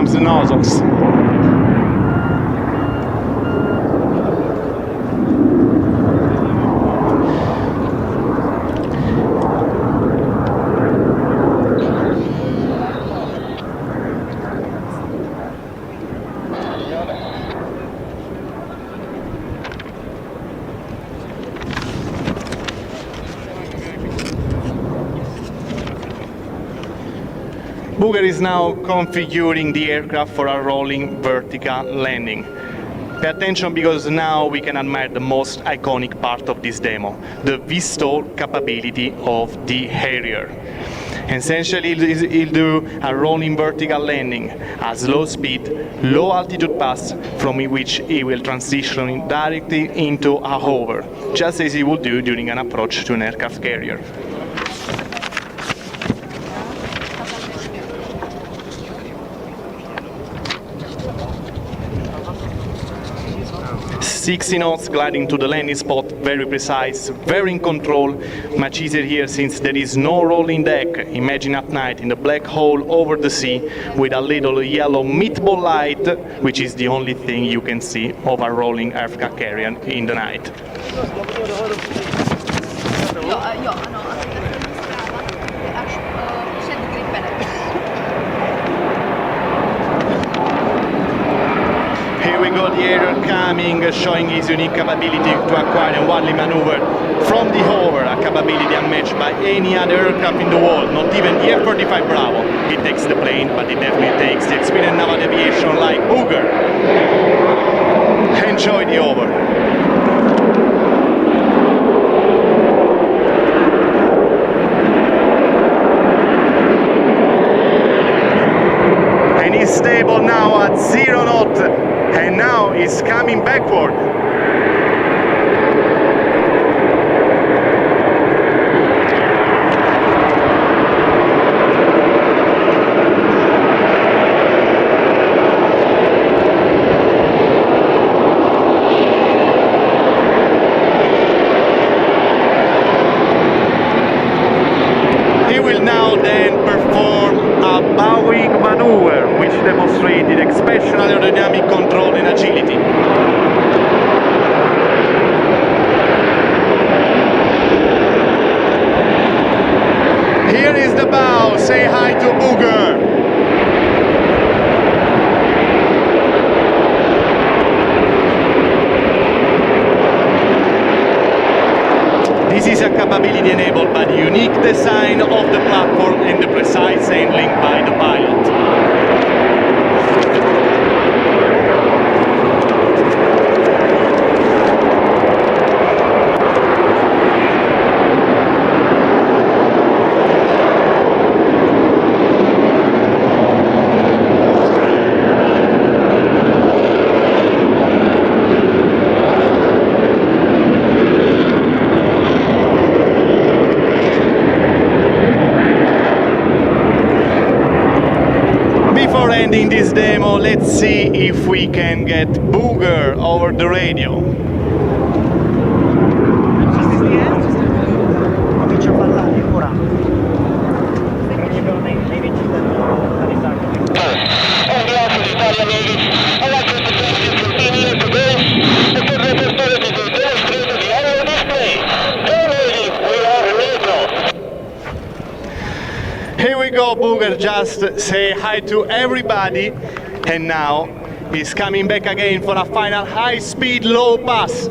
The nozzles. Booger is now configuring the aircraft for a rolling vertical landing. Pay attention because now we can admire the most iconic part of this demo, the V-stall capability of the Harrier. Essentially, he'll do a rolling vertical landing, a slow speed, low altitude pass from which he will transition directly into a hover, just as he would do during an approach to an aircraft carrier. Sixty knots gliding to the landing spot, very precise, very in control, much easier here since there is no rolling deck. Imagine at night in the black hole over the sea with a little yellow meatball light, which is the only thing you can see of a rolling aircraft carrier in the night. Here we go, the Harrier coming, showing his unique capability to acquire and widely maneuver from the hover, a capability unmatched by any other aircraft in the world, not even the F-35 Bravo. It takes the plane, but it definitely takes the experienced naval aviation like Booger. Enjoy the hover. And he's stable now at 0 knot. And now he's coming backward. He will now then perform a bowing maneuver, which demonstrated exceptional aerodynamic control and agility. Here is the bow. Say hi to Booger. This is a capability enabled by the unique design of the platform and the precise handling by the pilot. In this demo, let's see if we can get Booger over the radio. Here we go, Booger, just say hi to everybody, and now he's coming back again for a final high-speed, low pass.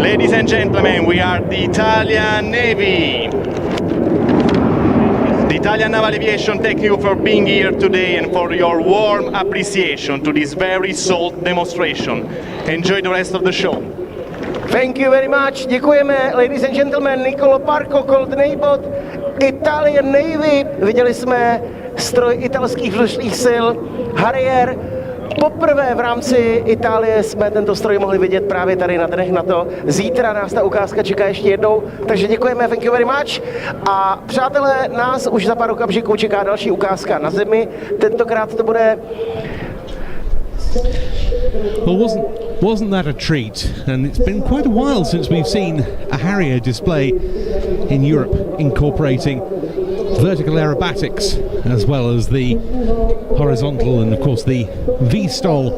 Ladies and gentlemen, we are the Italian Navy. The Italian Naval Aviation thank you for being here today and for your warm appreciation to this very salt demonstration. Enjoy the rest of the show. Thank you very much. Děkujeme, ladies and gentlemen. Nicolo Parco, Cold Boat, Italian Navy. Viděli jsme stroj italských vzdušných sil Harrier. Poprvé v rámci Itálie jsme tento stroj mohli vidět právě tady na dnech NATO. Zítra nás ta ukázka čeká ještě jednou, takže děkujeme, thank you very much. A přátelé, nás už za pár okamžiků čeká další ukázka na zemi. Tentokrát to bude... Well, wasn't that a treat? And it's been quite a while since we've seen a Harrier display in Europe incorporating vertical aerobatics as well as the horizontal and of course the V-stall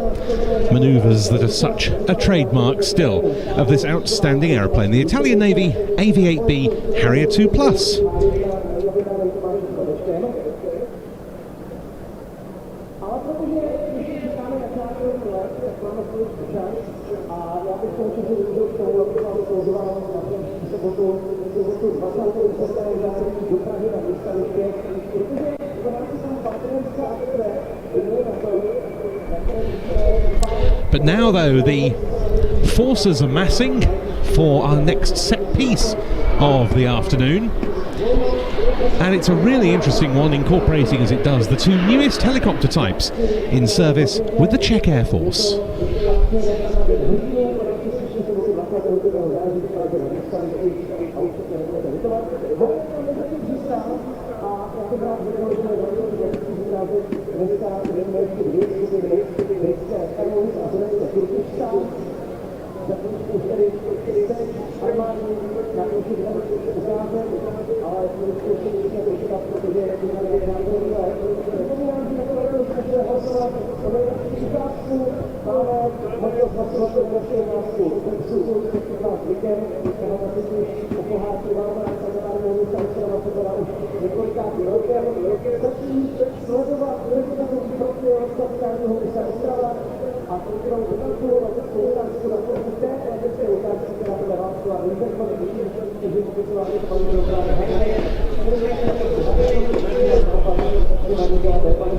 manoeuvres that are such a trademark still of this outstanding aeroplane, the Italian Navy AV-8B Harrier 2+. But now, though, the forces are massing for our next set piece of the afternoon. And it's a really interesting one, incorporating as it does the two newest helicopter types in service with the Czech Air Force.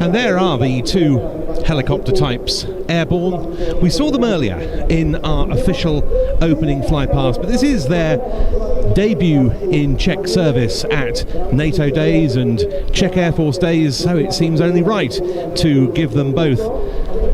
And there are the two helicopter types airborne. We saw them earlier in our official opening flypast, but this is their debut in Czech service at NATO Days and Czech Air Force Days, so it seems only right to give them both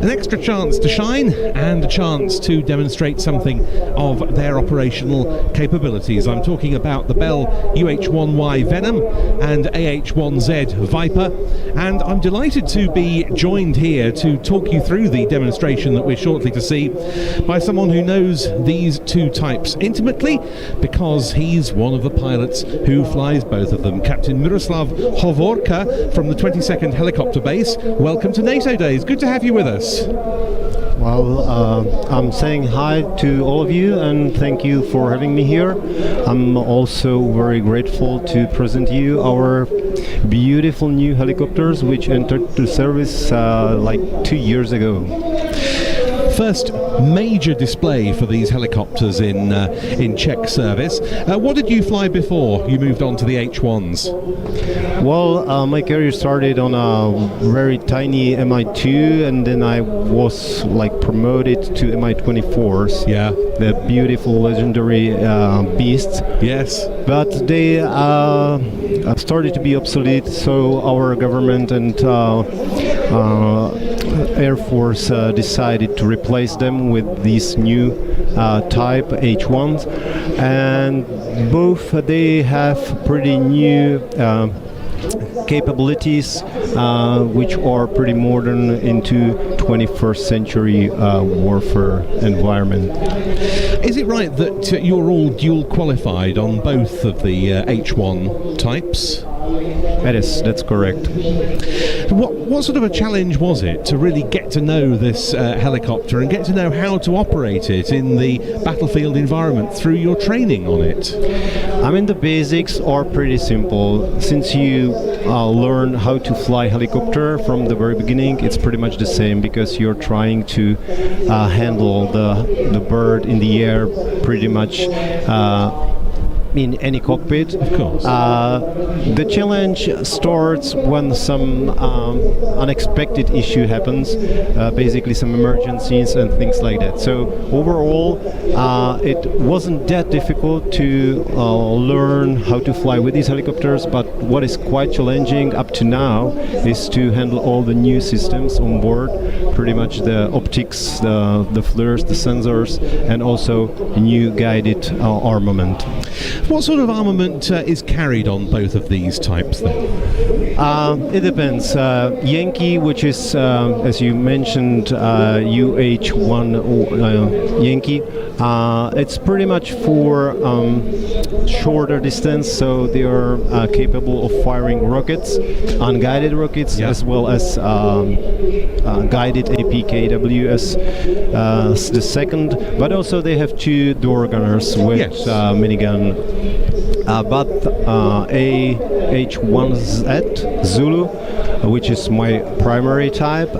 an extra chance to shine and a chance to demonstrate something of their operational capabilities. I'm talking about the Bell UH-1Y Venom and AH-1Z Viper, and I'm delighted to be joined here to talk you through the demonstration that we're shortly to see by someone who knows these two types intimately, because he's one of the pilots who flies both of them. Captain Miroslav Hovorka from the 22nd Helicopter Base. Welcome to NATO Days. Good to have you with us. Well, I'm saying hi to all of you and thank you for having me here. I'm also very grateful to present you our beautiful new helicopters which entered to service like 2 years ago. First major display for these helicopters in Czech service. What did you fly before you moved on to the H1s? Well, my career started on a very tiny Mi-2, and then I was like promoted to Mi-24s. Yeah, the beautiful legendary beasts. Yes, but they started to be obsolete, so our government and Air Force decided to replace them with these new type H1s, and both they have pretty new capabilities which are pretty modern into 21st century warfare environment. Is it right that you're all dual qualified on both of the H1 types? That is, that's correct. What sort of a challenge was it to really get to know this helicopter and get to know how to operate it in the battlefield environment through your training on it? I mean, the basics are pretty simple. Since you learn how to fly helicopter from the very beginning, it's pretty much the same, because you're trying to handle the bird in the air pretty much in any cockpit. Of course. The challenge starts when some unexpected issue happens, basically some emergencies and things like that. So overall, it wasn't that difficult to learn how to fly with these helicopters, but what is quite challenging up to now is to handle all the new systems on board, pretty much the optics, the flares, the sensors, and also new guided armament. What sort of armament is carried on both of these types then? It depends. Yankee, which is, as you mentioned, UH-1 Yankee, it's pretty much for shorter distance, so they are capable of firing rockets, unguided rockets, as well as guided APKW as the second, but also they have two door gunners with minigun. But AH-1Z Zulu, which is my primary type.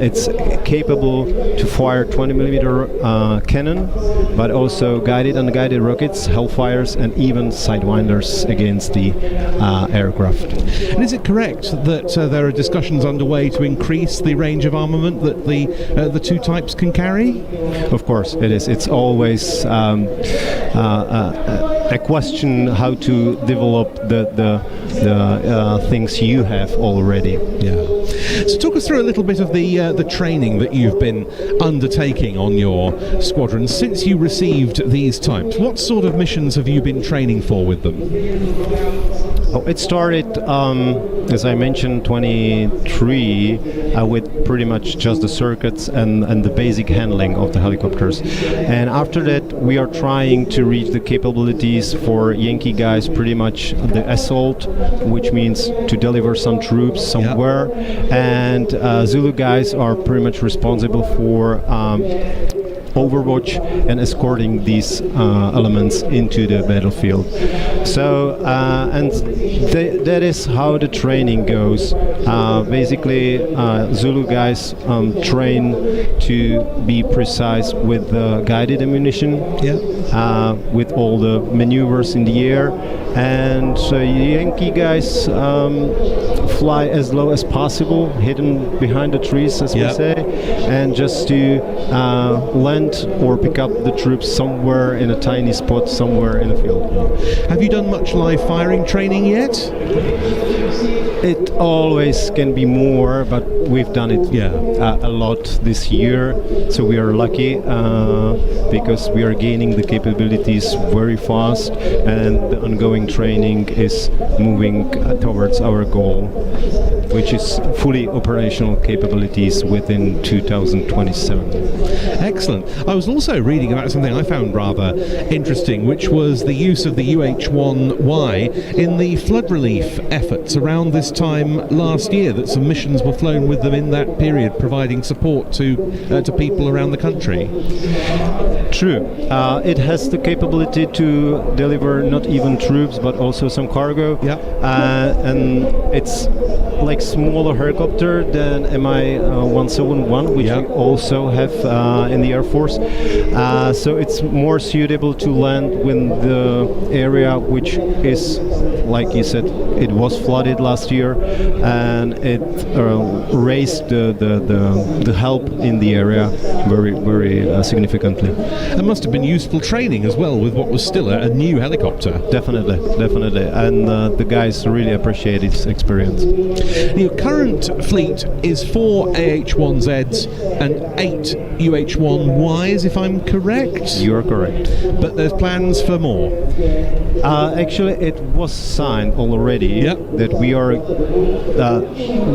It's capable to fire 20mm cannon, but also guided and unguided rockets, Hellfires, and even Sidewinders against the aircraft. And is it correct that there are discussions underway to increase the range of armament that the two types can carry? Of course, it is. It's always a question how to develop the things you have already. Yeah. So talk us through a little bit of the training that you've been undertaking on your squadron since you received these types. What sort of missions have you been training for with them? Oh, it started, as I mentioned, 23 with pretty much just the circuits and the basic handling of the helicopters. And after that, we are trying to reach the capabilities for Yankee guys, pretty much the assault, which means to deliver some troops somewhere. And Zulu guys are pretty much responsible for overwatch and escorting these elements into the battlefield. So and that is how the training goes. Basically Zulu guys train to be precise with guided ammunition, with all the maneuvers in the air, and Yankee guys fly as low as possible, hidden behind the trees, as we say, and just to land or pick up the troops somewhere in a tiny spot somewhere in the field. Have you done much live firing training yet? It always can be more, but we've done it a lot this year, so we are lucky because we are gaining the capabilities very fast, and the ongoing training is moving towards our goal, which is fully operational capabilities within 2027. Excellent. I was also reading about something I found rather interesting, which was the use of the UH-1Y in the flood relief efforts around this time last year, that some missions were flown with them in that period, providing support to people around the country. True. It has the capability to deliver not even troops, but also some cargo. And it's like smaller helicopter than Mi-171, which we also have in the Air Force. So it's more suitable to land in the area which is, like you said, it was flooded last year, and it raised the help in the area very, very significantly. It must have been useful training as well with what was still a new helicopter. Definitely, and the guys really appreciate its experience. Your current fleet is 4 AH-1Zs and 8 UH-1Ys, if I'm correct? You're correct. But there's plans for more? Actually, it was signed already that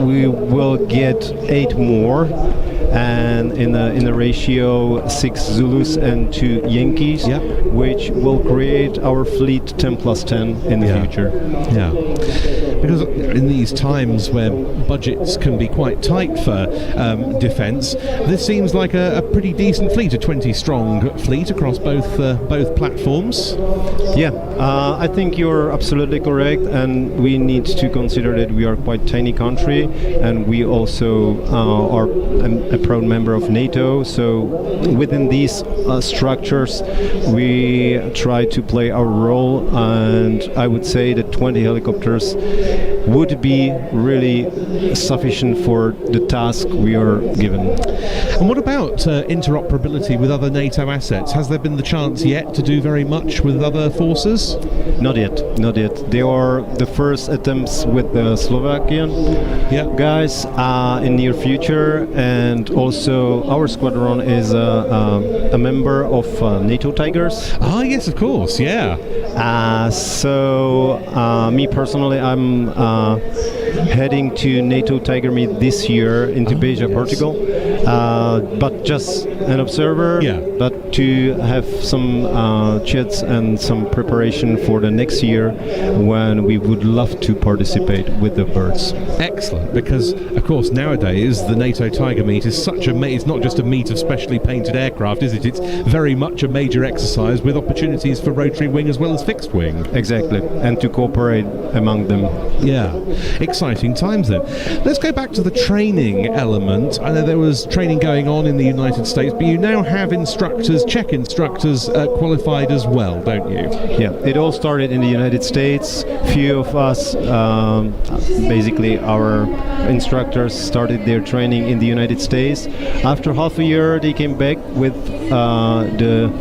we will get 8 more, and in a ratio 6 Zulus and 2 Yankees, which will create our fleet 10+10 in the future. Yeah. Because in these times where budgets can be quite tight for defence, this seems like a pretty decent fleet, a 20-strong fleet across both platforms. I think you're absolutely correct, and we need to consider that we are quite tiny country, and we also are a proud member of NATO. So within these structures, we try to play our role, and I would say that 20 helicopters would be really sufficient for the task we are given. And what about interoperability with other NATO assets? Has there been the chance yet to do very much with other forces? Not yet. There are the first attempts with the Slovakian guys in near future, and also our squadron is a member of NATO Tigers. Ah, yes, of course, So me personally, I'm heading to NATO Tiger meet this year into Beja, Portugal, but just an observer. But to have some chats and some preparation for the next year when we would love to participate with the birds. Excellent, because of course nowadays the NATO Tiger meet is such a it's not just a meet of specially painted aircraft, is it? It's very much a major exercise with opportunities for rotary wing as well as fixed wing. Exactly, and to cooperate among them. Yeah, exciting times then. Let's go back to the training element. I know there was training going on in the United States, but you now have instructors, Czech instructors qualified as well, don't you? Yeah, it all started in the United States. Few of us, basically our instructors, started their training in the United States. After half a year they came back with the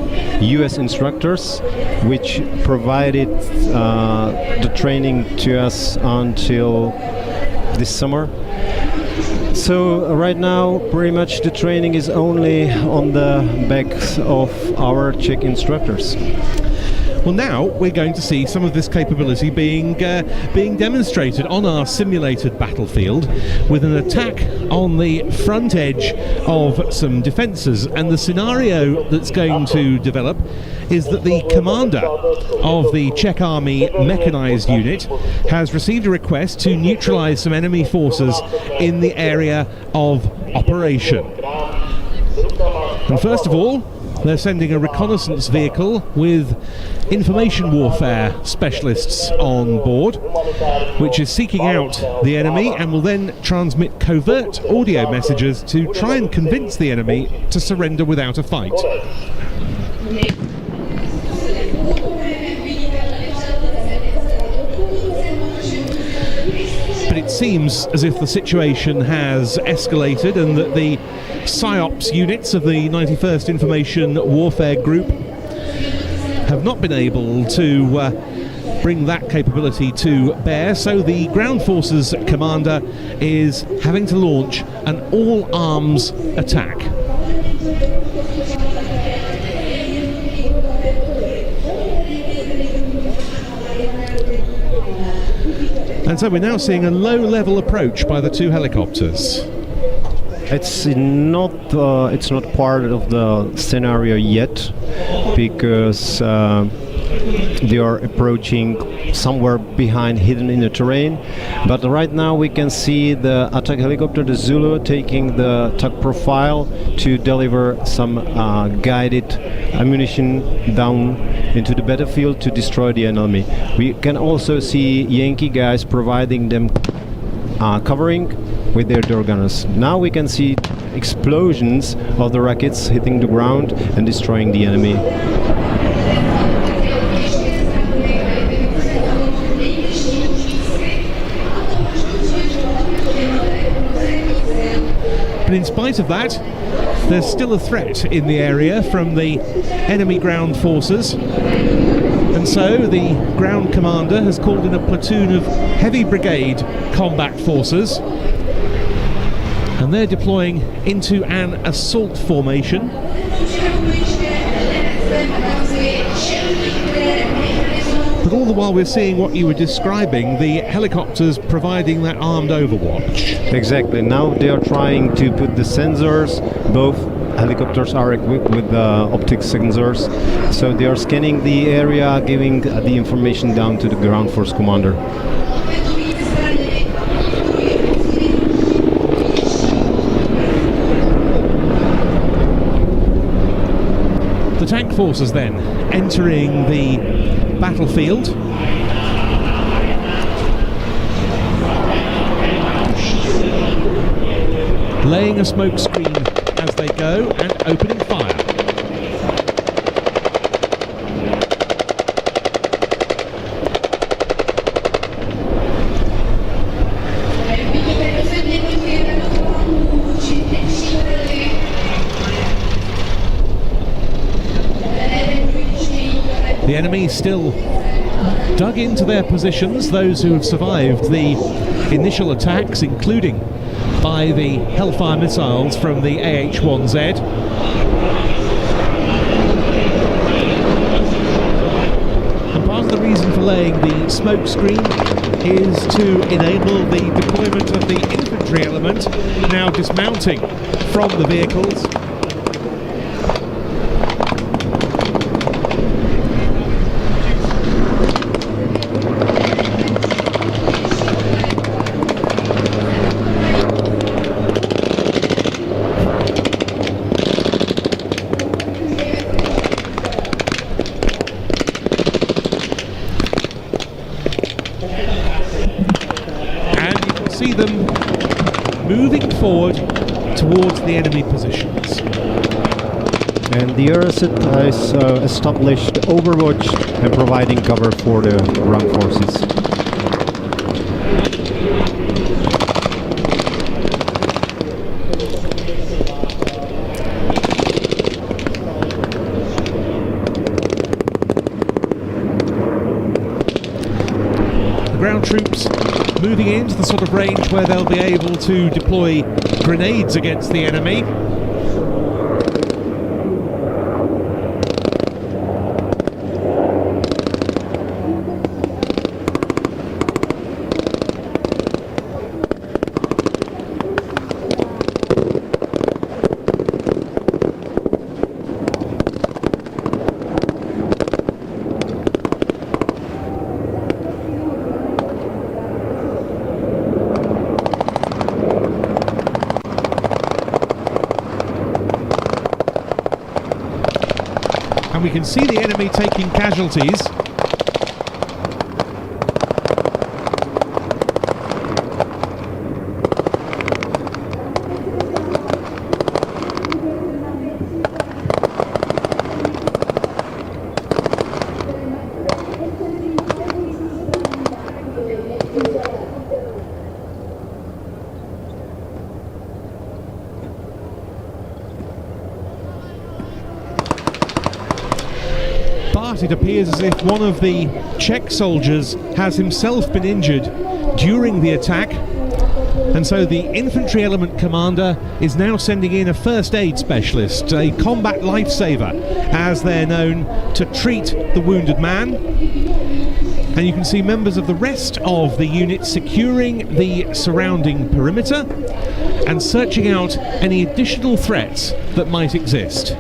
US instructors, which provided the training to us until this summer. So right now pretty much the training is only on the backs of our Czech instructors. Well, now we're going to see some of this capability being demonstrated on our simulated battlefield with an attack on the front edge of some defences. And the scenario that's going to develop is that the commander of the Czech Army mechanised unit has received a request to neutralise some enemy forces in the area of operation. And first of all, they're sending a reconnaissance vehicle with information warfare specialists on board, which is seeking out the enemy and will then transmit covert audio messages to try and convince the enemy to surrender without a fight. But it seems as if the situation has escalated and that the PSYOPs units of the 91st Information Warfare Group have not been able to bring that capability to bear, so the ground forces commander is having to launch an all-arms attack. And so we're now seeing a low-level approach by the two helicopters. It's not part of the scenario yet, because they are approaching somewhere behind, hidden in the terrain. But right now we can see the attack helicopter, the Zulu, taking the TAC profile to deliver some guided ammunition down into the battlefield to destroy the enemy. We can also see Yankee guys providing them covering with their door gunners. Now we can see explosions of the rockets hitting the ground and destroying the enemy. But in spite of that, there's still a threat in the area from the enemy ground forces. And so the ground commander has called in a platoon of heavy brigade combat forces, and they're deploying into an assault formation. But all the while we're seeing what you were describing, the helicopters providing that armed overwatch. Exactly. Now they are trying to put the sensors. Both helicopters are equipped with optic sensors, so they are scanning the area, giving the information down to the ground force commander. The tank forces then entering the battlefield. Laying a smoke screen as they go and opening fire. The enemy still dug into their positions, those who have survived the initial attacks, including by the Hellfire missiles from the AH-1Z. And part of the reason for laying the smoke screen is to enable the deployment of the infantry element, now dismounting from the vehicles. And you can see them moving forward towards the enemy positions. And the RSIT is established Overwatch and providing cover for the ground forces. The ground troops moving into the sort of range where they'll be able to deploy grenades against the enemy. We can see the enemy taking casualties. It appears as if one of the Czech soldiers has himself been injured during the attack, and so the infantry element commander is now sending in a first aid specialist, a combat lifesaver as they're known, to treat the wounded man. And you can see members of the rest of the unit securing the surrounding perimeter and searching out any additional threats that might exist.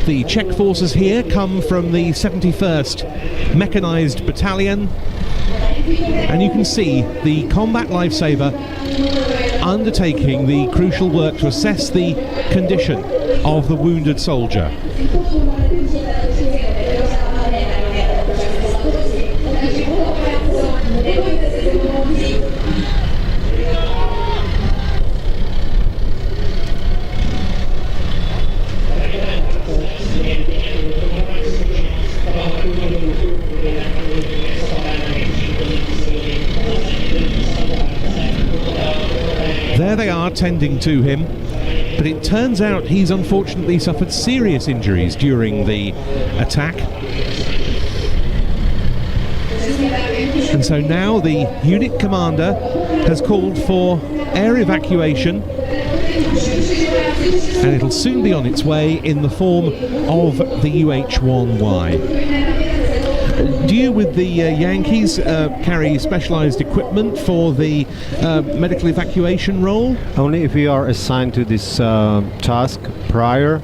The Czech forces here come from the 71st Mechanized Battalion, and you can see the combat lifesaver undertaking the crucial work to assess the condition of the wounded soldier. There they are tending to him, but it turns out he's unfortunately suffered serious injuries during the attack. And so now the unit commander has called for air evacuation, and it'll soon be on its way in the form of the UH-1Y. Do you, with the Yankees, carry specialised equipment for the medical evacuation role? Only if we are assigned to this task prior,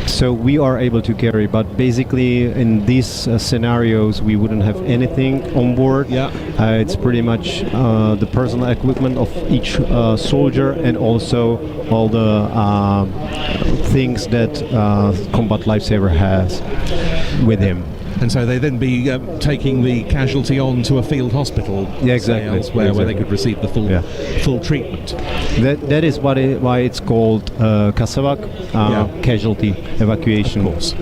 so we are able to carry, but basically in these scenarios we wouldn't have anything on board. Yeah. It's pretty much the personal equipment of each soldier, and also all the things that combat lifesaver has with him. And so they then be taking the casualty on to a field hospital, elsewhere, where they could receive the full treatment. That is why it's called Kasavak, casualty evacuation. Of course.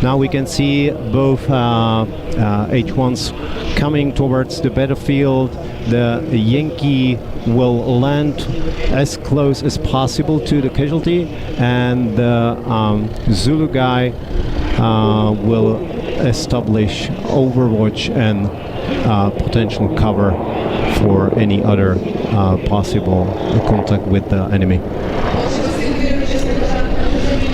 Now we can see both H-1s coming towards the battlefield. The Yankee will land as close as possible to the casualty, and the Zulu guy will establish overwatch and potential cover for any other possible contact with the enemy.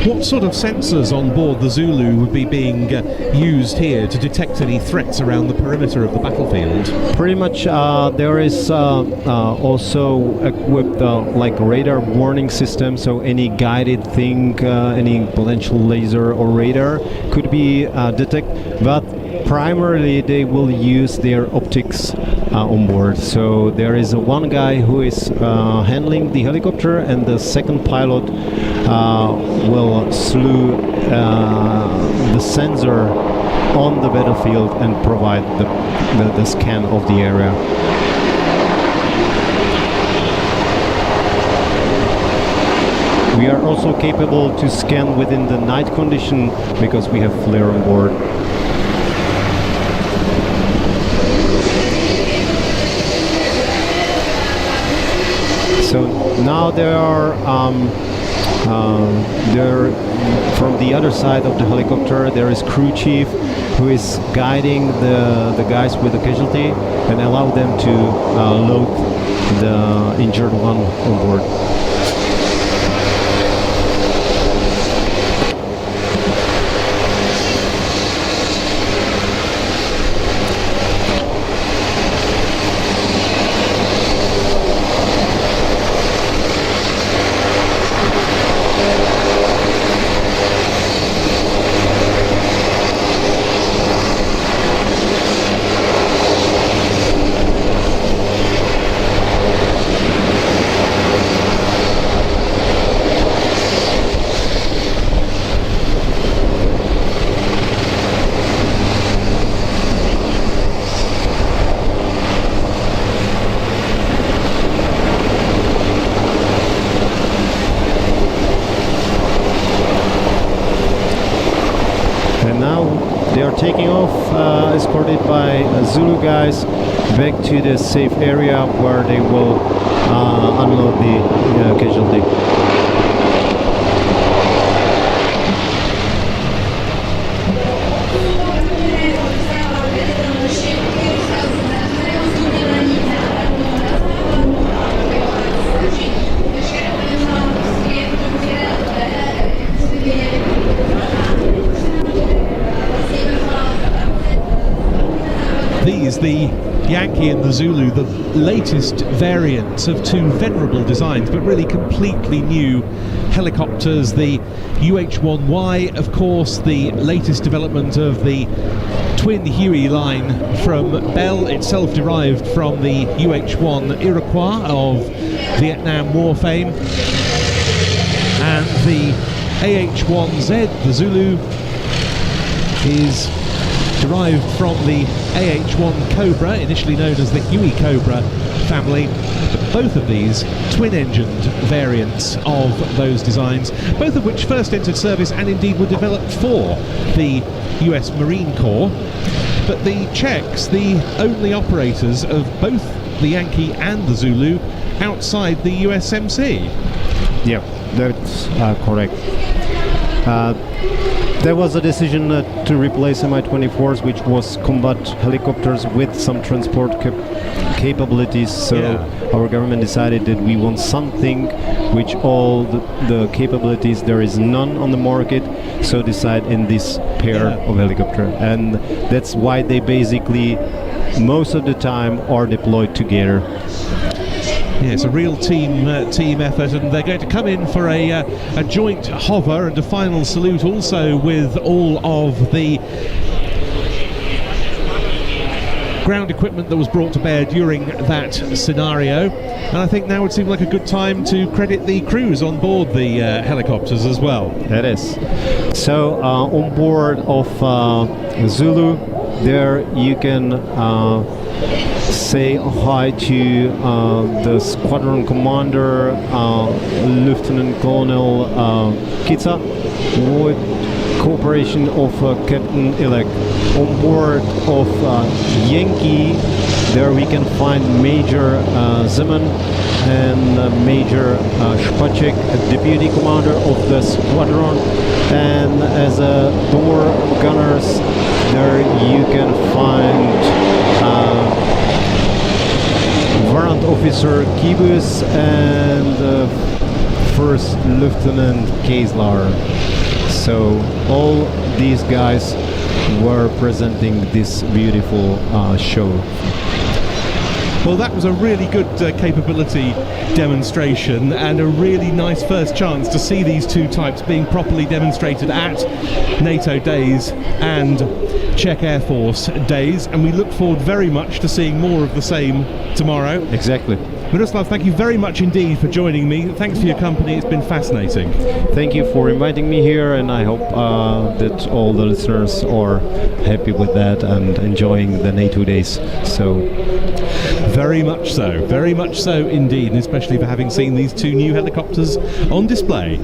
What sort of sensors on board the Zulu would be being used here to detect any threats around the perimeter of the battlefield? Pretty much there is also equipped like radar warning system, so any guided thing, any potential laser or radar could be detected, but primarily they will use their optics on board. So there is one guy who is handling the helicopter, and the second pilot will slew the sensor on the battlefield and provide the scan of the area. We are also capable to scan within the night condition because we have flare on board. So now there are from the other side of the helicopter there is crew chief who is guiding the guys with the casualty and allow them to load the injured one on board. Taking off, escorted by Zulu guys back to the safe area where they will unload the casualty. The Yankee and the Zulu, the latest variants of two venerable designs, but really completely new helicopters. The UH-1Y, of course, the latest development of the twin Huey line from Bell, itself derived from the UH-1 Iroquois of Vietnam War fame, and the AH-1Z, the Zulu, is derived from the AH-1 Cobra, initially known as the Huey Cobra family. But both of these twin-engined variants of those designs, both of which first entered service and indeed were developed for the US Marine Corps. But the Czechs, the only operators of both the Yankee and the Zulu outside the USMC. Yeah, that's correct. There was a decision to replace Mi-24s, which was combat helicopters with some transport capabilities. So our government decided that we want something which all the capabilities, there is none on the market, so decide in this pair of helicopter. And that's why they basically most of the time are deployed together. Yeah, it's a real team effort, and they're going to come in for a joint hover and a final salute also with all of the ground equipment that was brought to bear during that scenario. And I think now would seem like a good time to credit the crews on board the helicopters as well. That is. So on board of Zulu, there you can say hi to the squadron commander, Lieutenant Colonel Kitsa, with cooperation of Captain-elect. On board of Yankee, there we can find Major Zeman and Major Špaček, deputy commander of the squadron, and as a door gunners, there you can find Warrant Officer Kibus and First Lieutenant Kaeslar. So all these guys were presenting this beautiful show. Well, that was a really good capability demonstration and a really nice first chance to see these two types being properly demonstrated at NATO Days and Czech Air Force Days, and we look forward very much to seeing more of the same tomorrow. Exactly. Miroslav, thank you very much indeed for joining me. Thanks for your company, it's been fascinating. Thank you for inviting me here, and I hope that all the listeners are happy with that and enjoying the NATO Days. So, very much so indeed, and especially for having seen these two new helicopters on display.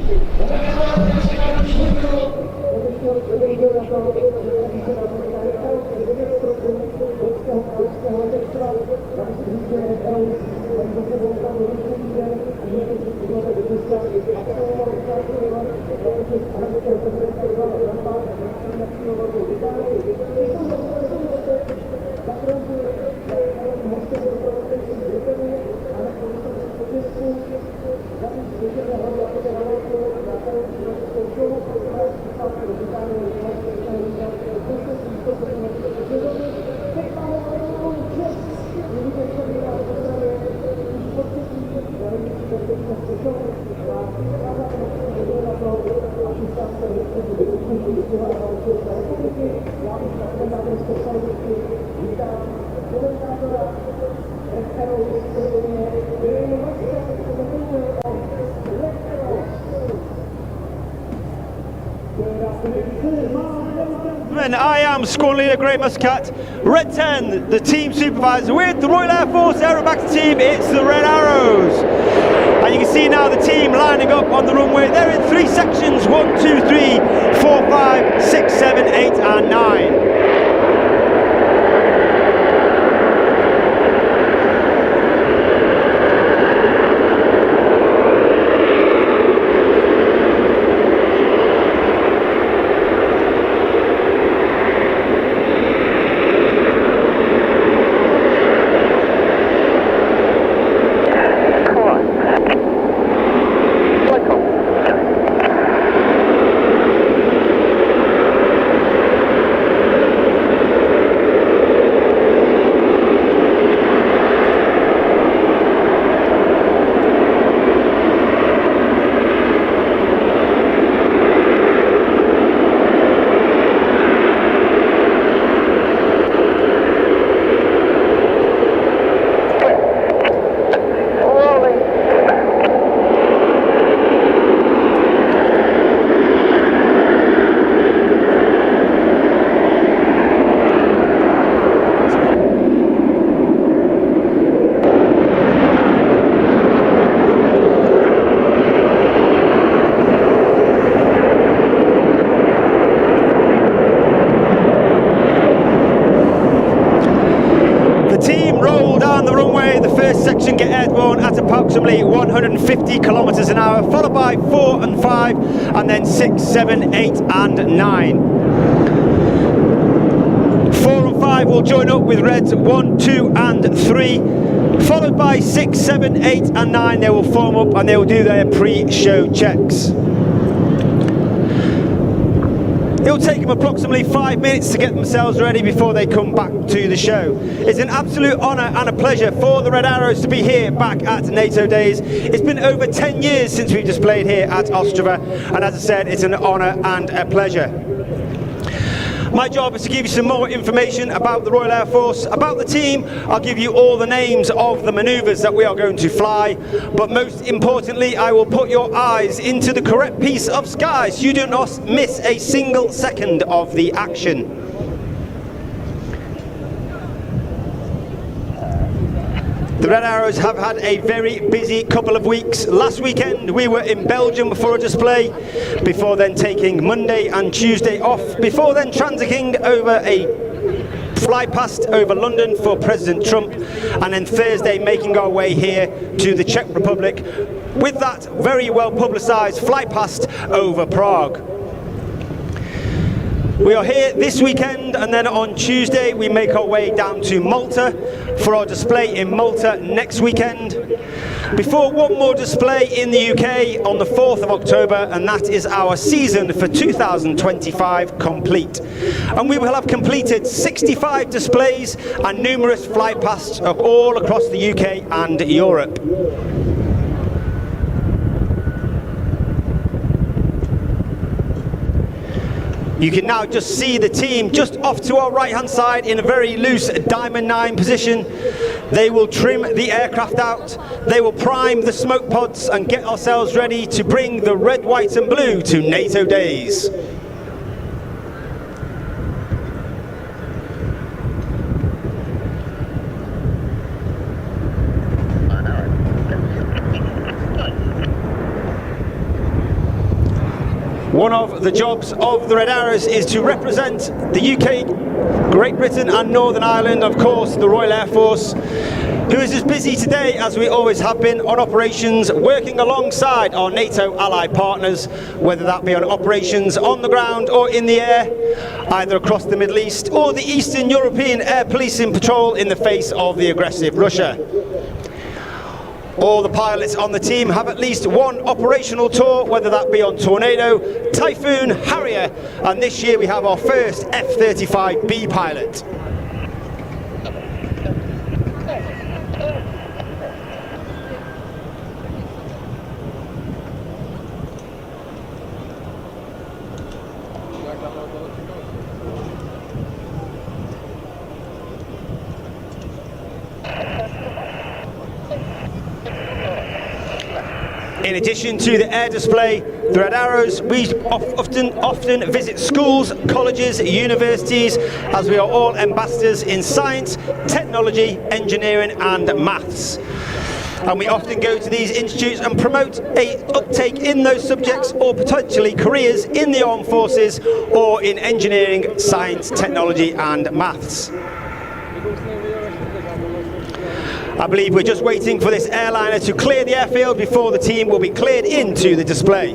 And I am Squadron Leader Grey Muscat, Red 10, the team supervisor with the Royal Air Force aerobatic team. It's the Red Arrows. And you can see now the team lining up on the runway. They're in 3 sections, 1, 2, 3, 4, 5, 6, 7, 8 and 9. Get airborne at approximately 150 kilometers an hour, followed by 4 and 5, and then 6, 7, 8 and 9. 4 and 5 will join up with Reds 1, 2 and 3, followed by 6, 7, 8 and 9. They will form up and they will do their pre-show checks. It'll take them approximately 5 minutes to get themselves ready before they come back to the show. It's an absolute honour and a pleasure for the Red Arrows to be here back at NATO Days. It's been over 10 years since we've displayed here at Ostrava, and as I said, it's an honour and a pleasure. My job is to give you some more information about the Royal Air Force, about the team. I'll give you all the names of the manoeuvres that we are going to fly, but most importantly, I will put your eyes into the correct piece of sky so you do not miss a single second of the action. The Red Arrows have had a very busy couple of weeks. Last weekend we were in Belgium for a display, before then taking Monday and Tuesday off, before then transiting over a flypast over London for President Trump, and then Thursday making our way here to the Czech Republic with that very well publicised flypast over Prague. We are here this weekend, and then on Tuesday we make our way down to Malta for our display in Malta next weekend, before one more display in the UK on the 4th of October, and that is our season for 2025 complete. And we will have completed 65 displays and numerous flypasts all across the UK and Europe. You can now just see the team just off to our right hand side in a very loose Diamond 9 position. They will trim the aircraft out, they will prime the smoke pods and get ourselves ready to bring the red, white and blue to NATO Days. One of the jobs of the Red Arrows is to represent the UK, Great Britain and Northern Ireland, of course the Royal Air Force, who is as busy today as we always have been on operations, working alongside our NATO allied partners, whether that be on operations on the ground or in the air, either across the Middle East or the Eastern European Air Policing Patrol in the face of the aggressive Russia. All the pilots on the team have at least one operational tour, whether that be on Tornado, Typhoon, Harrier, and this year we have our first F-35B pilot. In addition to the air display, the Red Arrows, we often visit schools, colleges, universities, as we are all ambassadors in science, technology, engineering and maths. And we often go to these institutes and promote a uptake in those subjects or potentially careers in the armed forces or in engineering, science, technology and maths. I believe we're just waiting for this airliner to clear the airfield before the team will be cleared into the display.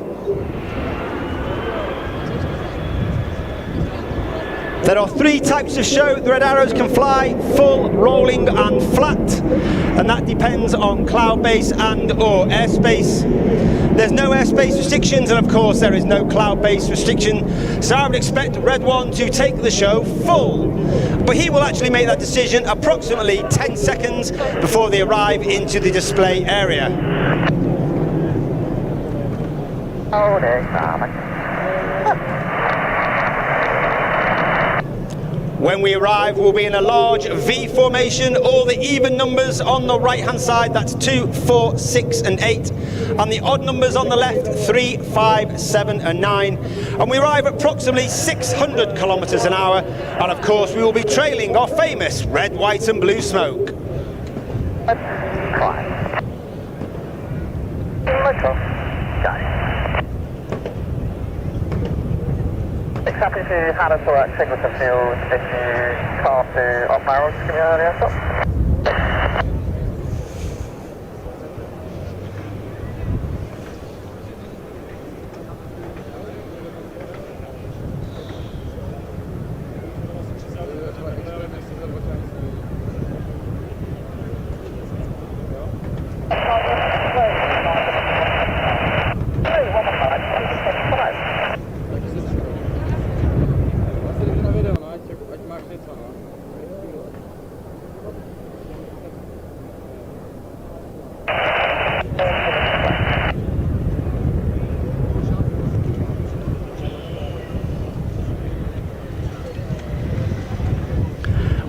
There are three types of show the Red Arrows can fly: full, rolling and flat, and that depends on cloud base and or airspace. There's no airspace restrictions, and of course there is no cloud-based restriction, so I would expect Red 1 to take the show full. But he will actually make that decision approximately 10 seconds before they arrive into the display area. When we arrive, we'll be in a large V formation, all the even numbers on the right hand side, that's 2, 4, 6 and 8, and the odd numbers on the left, 3, 5, 7 and 9. And we arrive at approximately 600 kilometers an hour, and of course we will be trailing our famous red, white and blue smoke. Happy to have us at Singleton Field. If you pass to off Arrows, give me an earlier stop.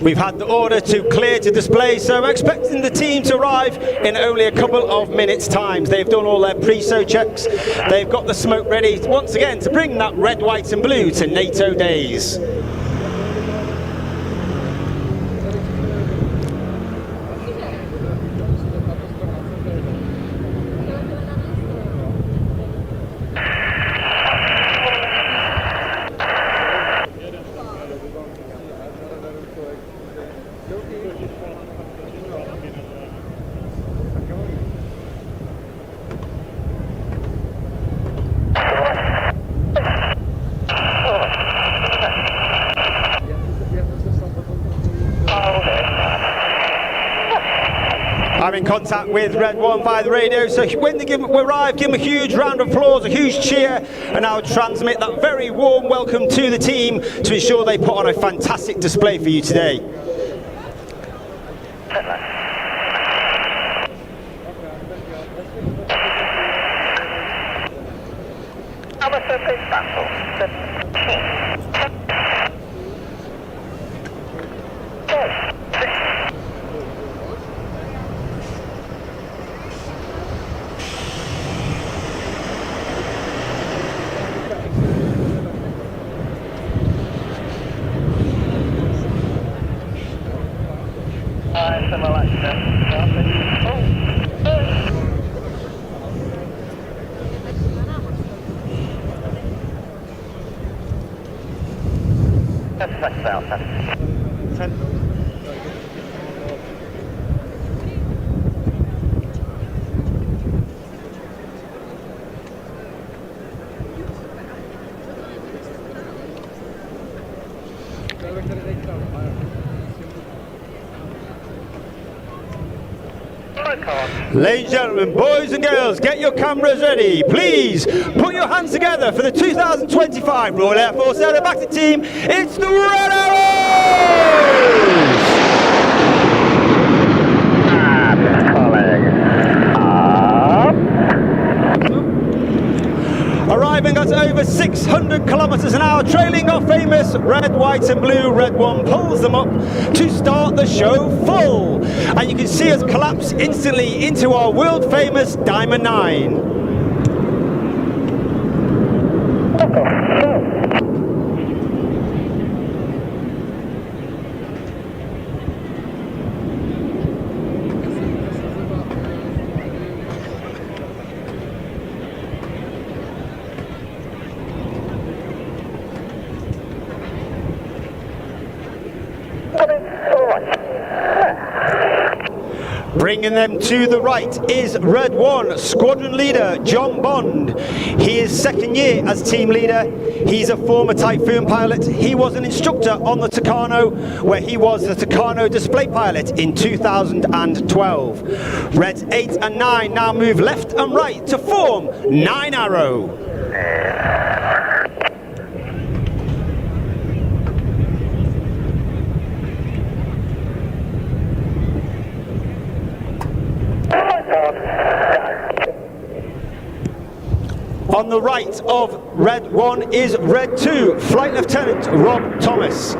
We've had the order to clear to display, so I'm expecting the team to arrive in only a couple of minutes' time. They've done all their pre-show checks, they've got the smoke ready once again to bring that red, white and blue to NATO Days. I'm in contact with Red 1 via the radio, so when they arrive, give them a huge round of applause, a huge cheer, and I'll transmit that very warm welcome to the team to ensure they put on a fantastic display for you today. Ladies and gentlemen, boys and girls, get your cameras ready. Please put your hands together for the 2025 Royal Air Force Aerobatic team. It's the Red Arrows! Arriving at over 600 kilometers an hour, trailing our famous red, white and blue. Red 1 pulls them up to start the show full. And you can see us collapse instantly into our world famous Diamond 9. Bringing them to the right is Red 1 Squadron Leader John Bond. He is second year as team leader. He's a former Typhoon pilot. He was an instructor on the Tucano, where he was the Tucano display pilot in 2012. Reds 8 and 9 now move left and right to form 9 Arrow. On the right of Red 1 is Red 2, Flight Lieutenant Rob Thomas.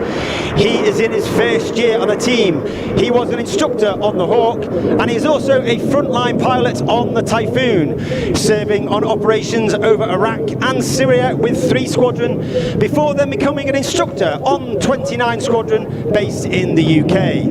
He is in his first year on the team. He was an instructor on the Hawk, and he's also a frontline pilot on the Typhoon, serving on operations over Iraq and Syria with 3 Squadron, before then becoming an instructor on 29 Squadron based in the UK.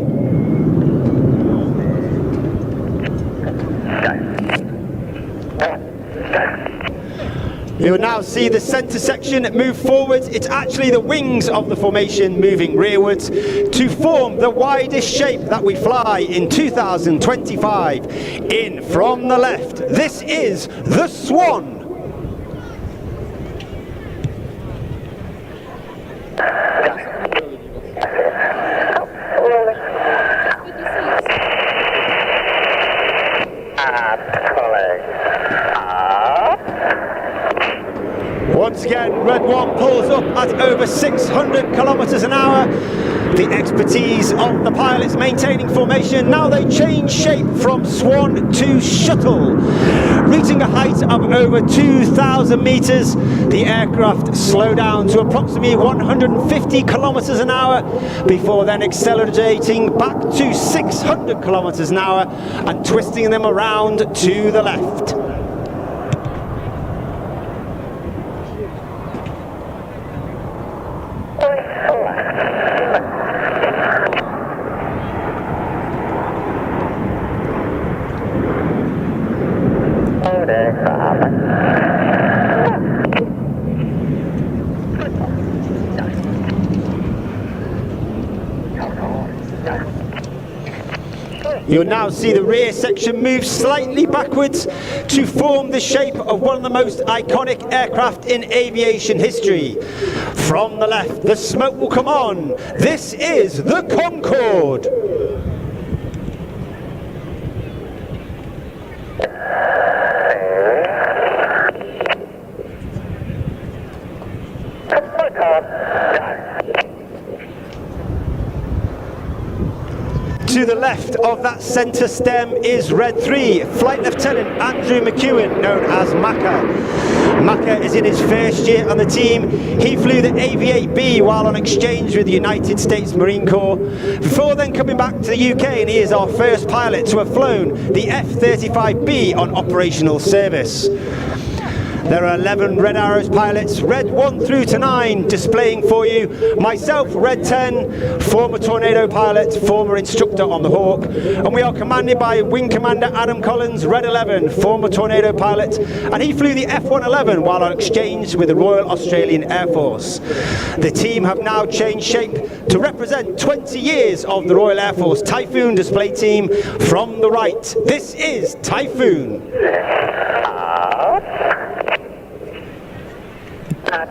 You'll now see the centre section move forwards. It's actually the wings of the formation moving rearwards to form the widest shape that we fly in 2025. In from the left, this is the Swan. Once again, Red 1 pulls up at over 600 kilometers an hour. The expertise of the pilots maintaining formation. Now they change shape from Swan to Shuttle. Reaching a height of over 2,000 meters, the aircraft slow down to approximately 150 kilometers an hour before then accelerating back to 600 kilometers an hour and twisting them around to the left. You'll now see the rear section move slightly backwards to form the shape of one of the most iconic aircraft in aviation history. From the left, the smoke will come on. This is the Concorde. To the left of that centre stem is Red 3, Flight Lieutenant Andrew McEwen, known as Macca. Macca is in his first year on the team. He flew the AV-8B while on exchange with the United States Marine Corps, before then coming back to the UK, and he is our first pilot to have flown the F-35B on operational service. There are 11 Red Arrows pilots, Red 1 through to 9, displaying for you. Myself, Red 10, former Tornado pilot, former instructor on the Hawk. And we are commanded by Wing Commander Adam Collins, Red 11, former Tornado pilot. And he flew the F-111 while on exchange with the Royal Australian Air Force. The team have now changed shape to represent 20 years of the Royal Air Force Typhoon display team. From the right, this is Typhoon. At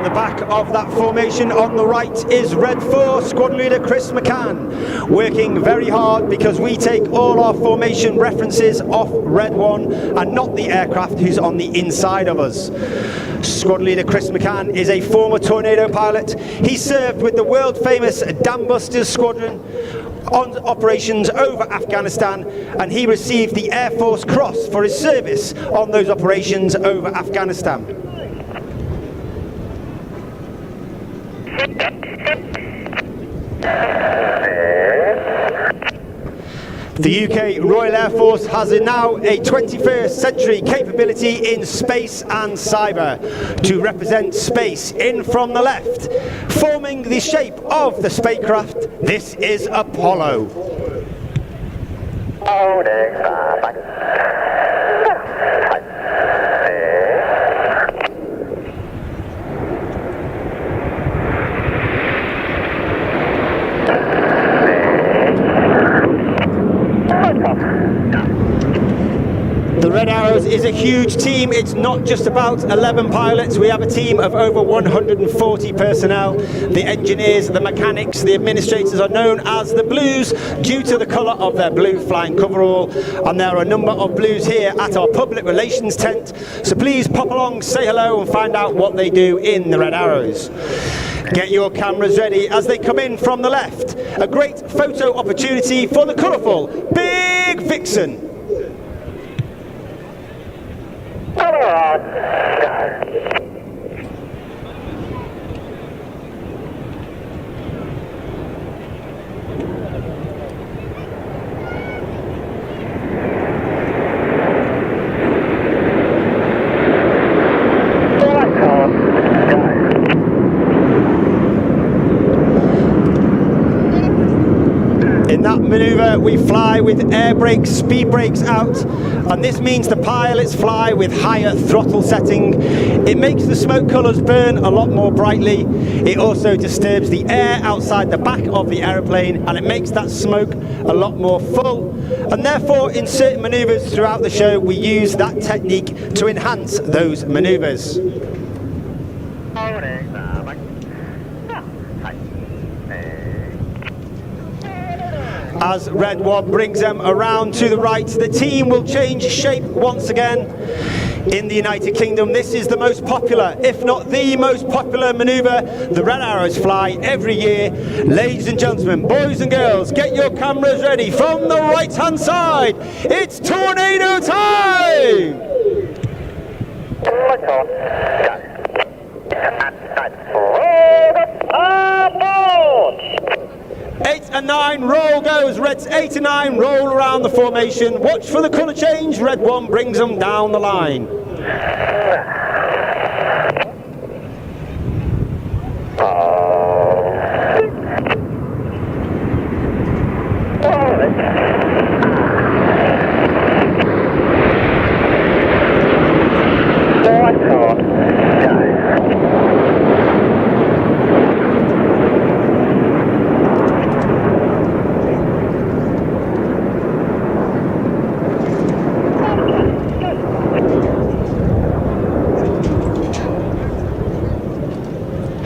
the back of that formation on the right is Red 4 Squad Leader Chris McCann, working very hard because we take all our formation references off Red 1 and not the aircraft who's on the inside of us. Squad Leader Chris McCann is a former Tornado pilot. He served with the world famous Dam Busters Squadron on operations over Afghanistan, and he received the Air Force Cross for his service on those operations over Afghanistan. The UK Royal Air Force has now a 21st century capability in space and cyber to represent space. In from the left, forming the shape of the spacecraft, this is Apollo. The Red Arrows is a huge team. It's not just about 11 pilots. We have a team of over 140 personnel. The engineers, the mechanics, the administrators are known as the Blues due to the colour of their blue flying coverall. And there are a number of Blues here at our public relations tent. So please pop along, say hello and find out what they do in the Red Arrows. Get your cameras ready as they come in from the left. A great photo opportunity for the colourful Big Vixen. In that manoeuvre, we fly with air brakes, speed brakes out, and this means the pilots fly with higher throttle setting. It makes the smoke colours burn a lot more brightly. It also disturbs the air outside the back of the aeroplane, and it makes that smoke a lot more full. And therefore, in certain manoeuvres throughout the show, we use that technique to enhance those manoeuvres. As Red 1 brings them around to the right, the team will change shape once again. In the United Kingdom, this is the most popular, if not the most popular manoeuvre the Red Arrows fly every year. Ladies and gentlemen, boys and girls, get your cameras ready. From the right-hand side, it's tornado time! 8 and 9, roll goes. Reds 8 and 9 roll around the formation. Watch for the colour change. Red 1 brings them down the line.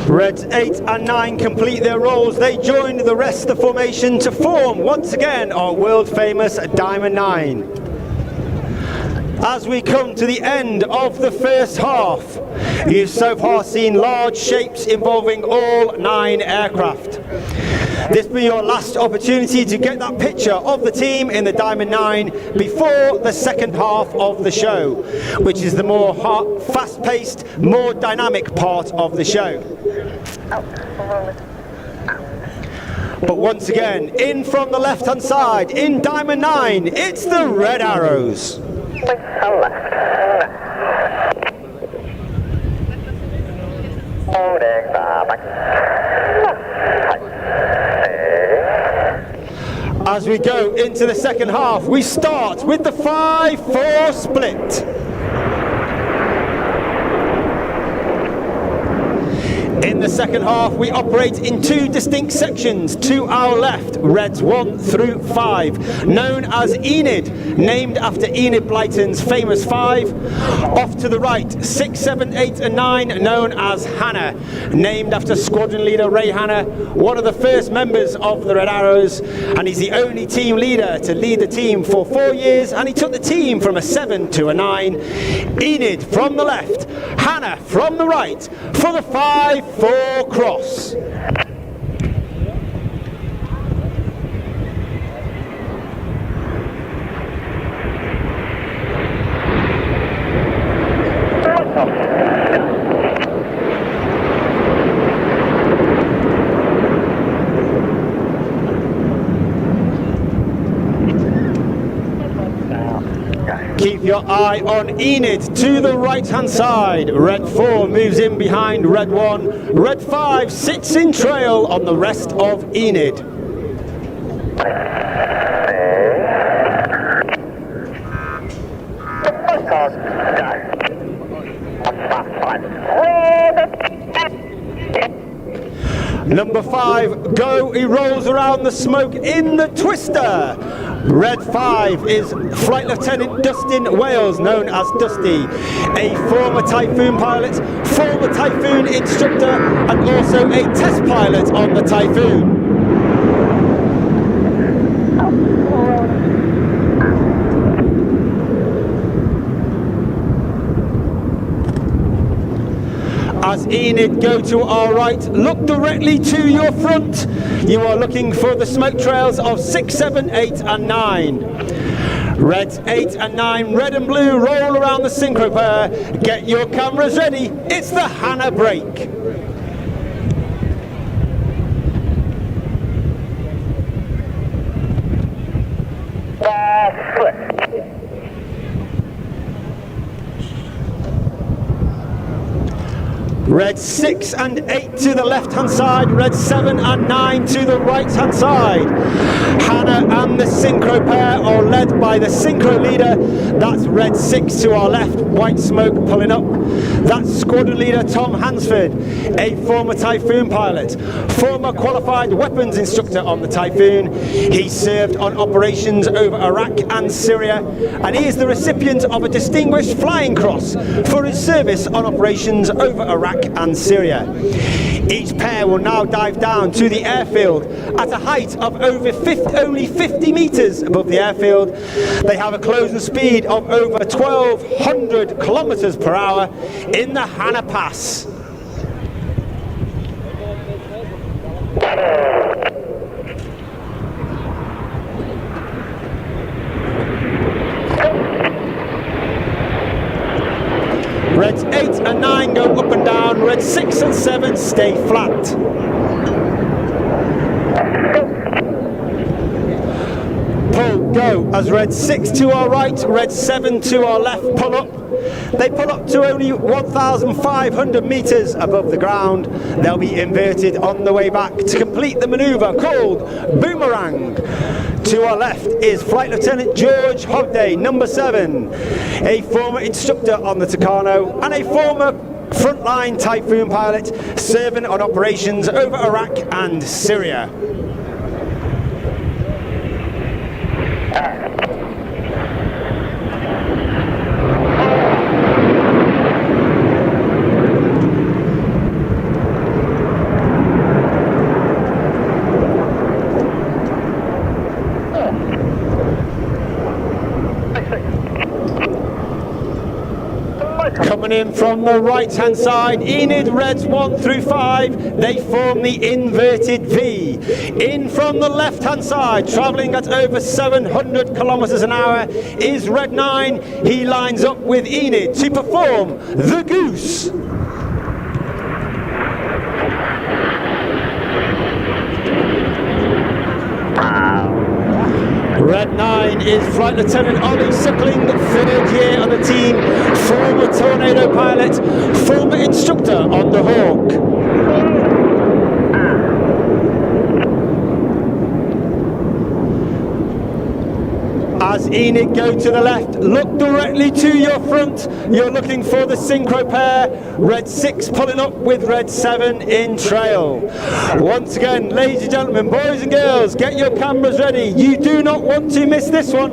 Red Reds 8 and 9 complete their roles. They join the rest of the formation to form, once again, our world-famous Diamond 9. As we come to the end of the first half, you've so far seen large shapes involving all 9 aircraft. This will be your last opportunity to get that picture of the team in the Diamond 9 before the second half of the show, which is the more fast-paced, more dynamic part of the show. But once again, in from the left-hand side, in Diamond 9, it's the Red Arrows. As we go into the second half, we start with the 5-4 split. In the second half, we operate in 2 distinct sections. To our left, Reds 1 through 5, known as Enid, named after Enid Blyton's famous 5. Off to the right, 6, 7, 8 and 9, known as Hannah, named after Squadron Leader Ray Hannah, one of the first members of the Red Arrows, and he's the only team leader to lead the team for 4 years, and he took the team from a 7 to a 9. Enid from the left, Hannah from the right, for the 5-4 cross. Keep your eye on Enid to the right-hand side. Red 4 moves in behind Red 1. Red 5 sits in trail on the rest of Enid. Number 5, go, he rolls around the smoke in the twister. Red 5 is Flight Lieutenant Dustin Wales, known as Dusty, a former Typhoon pilot, former Typhoon instructor, and also a test pilot on the Typhoon. As Enid go to our right, look directly to your front. You are looking for the smoke trails of 6, 7, 8 and 9. Reds 8 and 9, red and blue, roll around the synchro pair. Get your cameras ready, it's the Hannah break. Red 6 and 8 to the left-hand side, Red 7 and 9 to the right-hand side. Hannah and the synchro pair are led by the synchro leader. That's Red 6 to our left, white smoke pulling up. That's squadron leader Tom Hansford, a former Typhoon pilot, former qualified weapons instructor on the Typhoon. He served on operations over Iraq and Syria, and he is the recipient of a Distinguished Flying Cross for his service on operations over Iraq and Syria. Each pair will now dive down to the airfield at a height of only 50 meters above the airfield. They have a closing speed of over 1,200 kilometers per hour in the Hannah Pass. Reds 8 and 9 go up and down, Reds 6 and 7 stay flat. Pull, go, as Red 6 to our right, Red 7 to our left, pull up. They pull up to only 1,500 meters above the ground. They'll be inverted on the way back to complete the maneuver called Boomerang. To our left is Flight Lieutenant George Hobday, number 7, a former instructor on the Tucano and a former frontline Typhoon pilot serving on operations over Iraq and Syria. Coming in from the right-hand side, Enid Reds 1 through 5, they form the inverted V. In from the left-hand side, travelling at over 700 kilometres an hour, is Red 9. He lines up with Enid to perform the Goose. Red 9 is Flight Lieutenant Ollie Suckling, third year on the team, former Tornado pilot, former instructor on the Hawk. As Enid go to the left, look directly to your front. You're looking for the synchro pair. Red 6 pulling up with Red 7 in trail. Once again, ladies and gentlemen, boys and girls, get your cameras ready. You do not want to miss this one.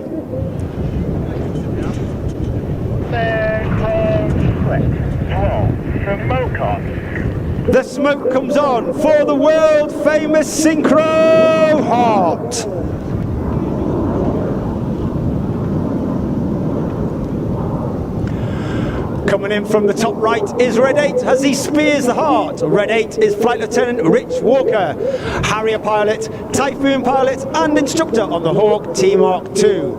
The smoke comes on for the world famous synchro Hot. Coming in from the top right is Red 8 as he spears the heart. Red 8 is Flight Lieutenant Rich Walker, Harrier pilot, Typhoon pilot and instructor on the Hawk T-Mark II.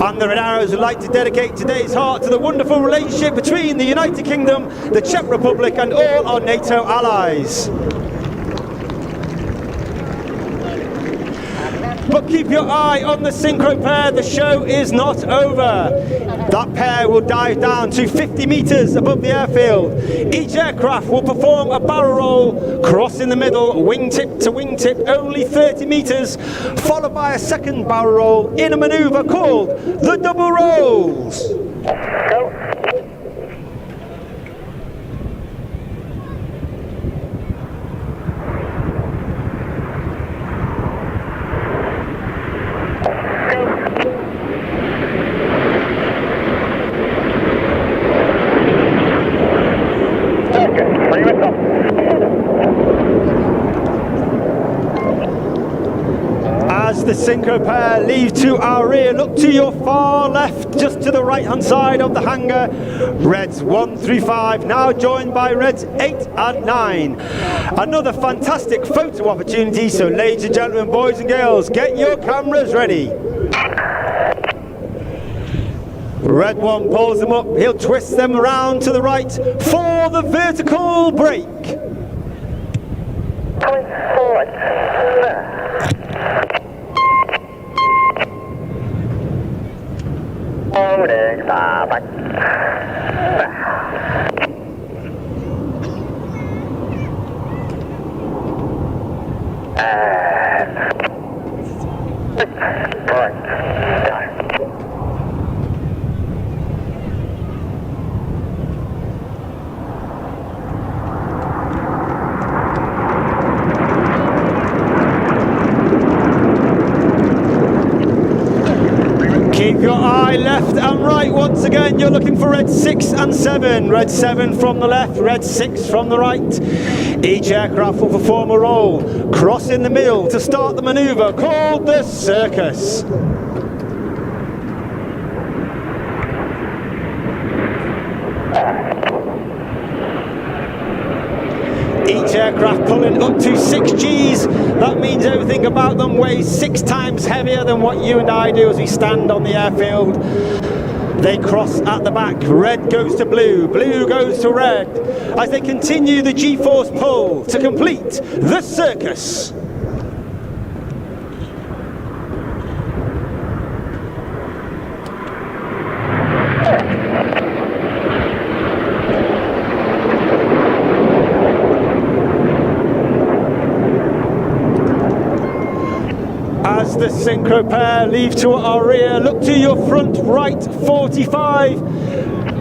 And the Red Arrows would like to dedicate today's heart to the wonderful relationship between the United Kingdom, the Czech Republic and all our NATO allies. But keep your eye on the synchro pair, the show is not over. That pair will dive down to 50 metres above the airfield. Each aircraft will perform a barrel roll, cross in the middle, wingtip to wingtip, only 30 metres, followed by a second barrel roll in a manoeuvre called the double rolls. Go. As the synchro pair leave to our rear, look to your far left, just to the right hand side of the hangar. Reds 1 through 5 now joined by Reds 8 and 9. Another fantastic photo opportunity, so ladies and gentlemen, boys and girls, get your cameras ready. Red 1 pulls them up, he'll twist them around to the right for the vertical break. Coming forward. Holding back. And right. Keep your eye left and right. Once again, you're looking for Red 6 and 7. Red 7 from the left, Red 6 from the right. Each aircraft will perform a roll, cross in the middle to start the manoeuvre called the circus. Each aircraft pulling up to 6 Gs. That means everything about them weighs 6 times heavier than what you and I do as we stand on the airfield. They cross at the back. Red goes to blue, blue goes to red, as they continue the G-force pull to complete the circus. As the synchro pair leave to our rear, look to your front right 45.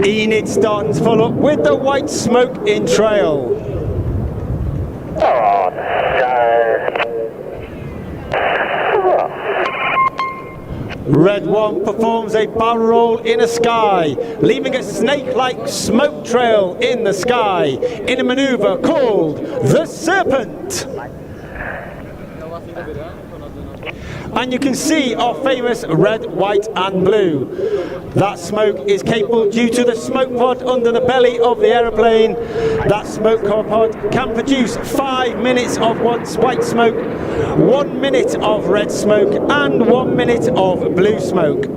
Enid starting to pull up with the white smoke in trail. Red 1 performs a barrel roll in a sky, leaving a snake-like smoke trail in the sky in a manoeuvre called the Serpent. And you can see our famous red, white and blue. That smoke is capable, due to the smoke pod under the belly of the aeroplane, that smoke pod can produce 5 minutes of white smoke, 1 minute of red smoke and 1 minute of blue smoke.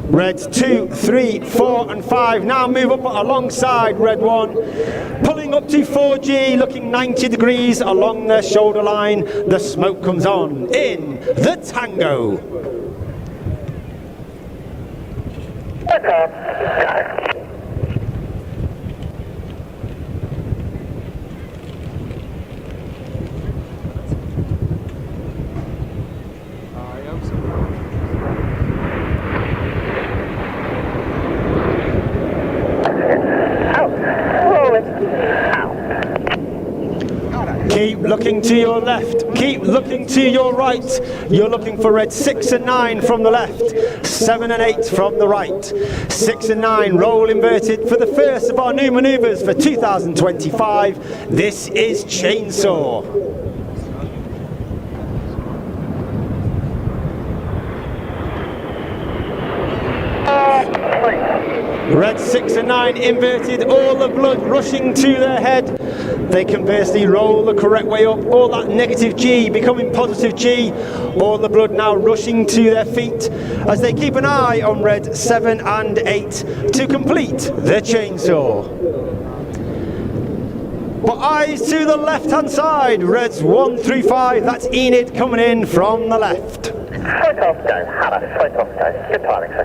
Reds 2, 3, 4 and 5 now move up alongside red 1, pulling up to 4G, looking 90 degrees along their shoulder line. The smoke comes on in the Tango. Keep looking to your left, keep looking to your right. You're looking for red 6 and 9 from the left, 7 and 8 from the right. 6 and 9 roll inverted for the first of our new manoeuvres for 2025. This is Chainsaw. Red 6 and 9 inverted, all the blood rushing to their head. They conversely roll the correct way up, all that negative G becoming positive G. All the blood now rushing to their feet as they keep an eye on red 7 and 8 to complete the Chainsaw. But eyes to the left hand side, reds 1 through 5, that's Enid coming in from the left. Straight off go, Hannah, straight off go. Good timing, 6.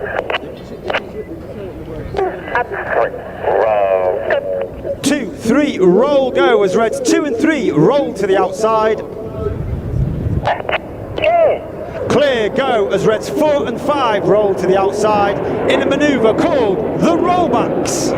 2, 3, roll go as reds 2 and 3 roll to the outside. Clear go as reds 4 and 5 roll to the outside in a manoeuvre called the rollbacks.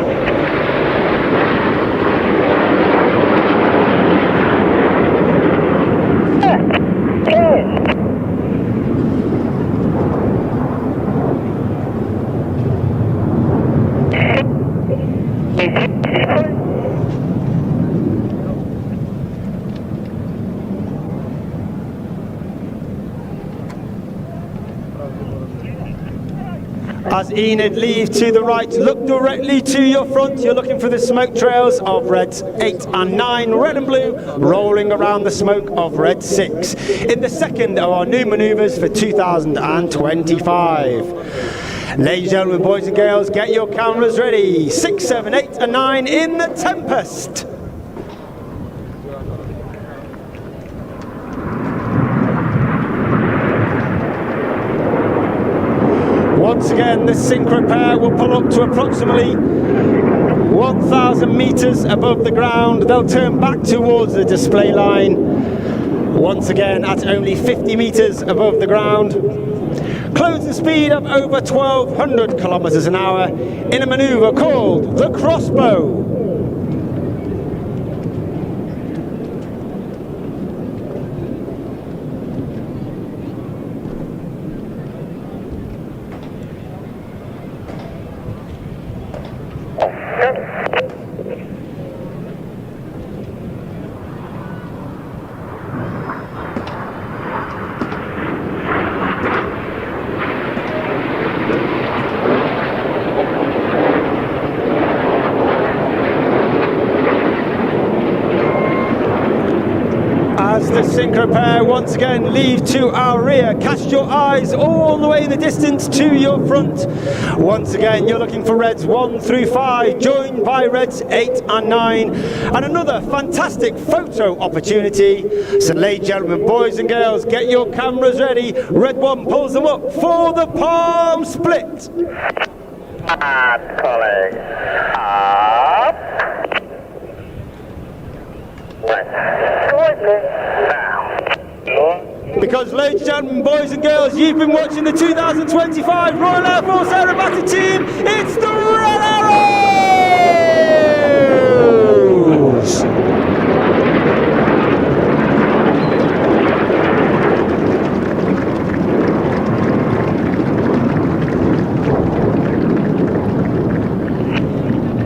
As Enid leave to the right, look directly to your front. You're looking for the smoke trails of reds 8 and 9, red and blue, rolling around the smoke of red 6. In the second of our new manoeuvres for 2025. Ladies and gentlemen, boys and girls, get your cameras ready. 6, 7, 8 and 9 in the Tempest. Once again, this synchro pair will pull up to approximately 1,000 meters above the ground. They'll turn back towards the display line. Once again, at only 50 meters above the ground. Closing speed of over 1,200 kilometers an hour in a maneuver called the Crossbow. The synchro pair once again leave to our rear. Cast your eyes all the way in the distance to your front. Once again, you're looking for reds 1 through 5, joined by reds 8 and 9. And another fantastic photo opportunity. So ladies and gentlemen, boys and girls, get your cameras ready. Red 1 pulls them up for the palm split. And calling up. Because ladies and gentlemen, boys and girls, you've been watching the 2025 Royal Air Force Aerobatic Team. It's the Red Arrows!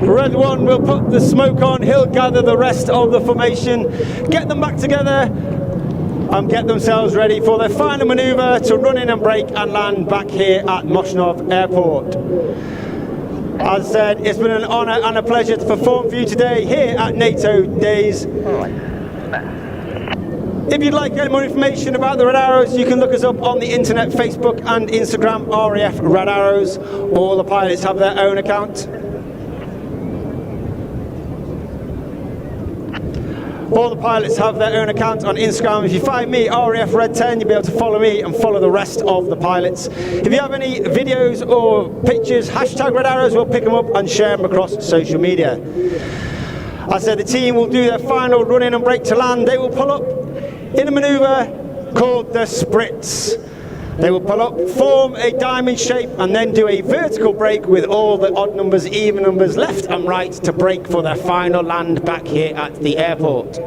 Red 1 will put the smoke on, he'll gather the rest of the formation, get them back together and get themselves ready for their final manoeuvre to run in and brake and land back here at Moshnov Airport. As I said, it's been an honour and a pleasure to perform for you today here at NATO Days. If you'd like any more information about the Red Arrows, you can look us up on the internet, Facebook and Instagram, RAF Red Arrows. All the pilots have their own account. All the pilots have their own account on Instagram. If you find me, RAF Red 10, you'll be able to follow me and follow the rest of the pilots. If you have any videos or pictures, hashtag Red Arrows, we'll pick them up and share them across social media. As I said, the team will do their final run in and brake to land. They will pull up in a manoeuvre called the Spritz. They will pull up, form a diamond shape and then do a vertical brake with all the odd numbers, even numbers left and right to brake for their final land back here at the airport.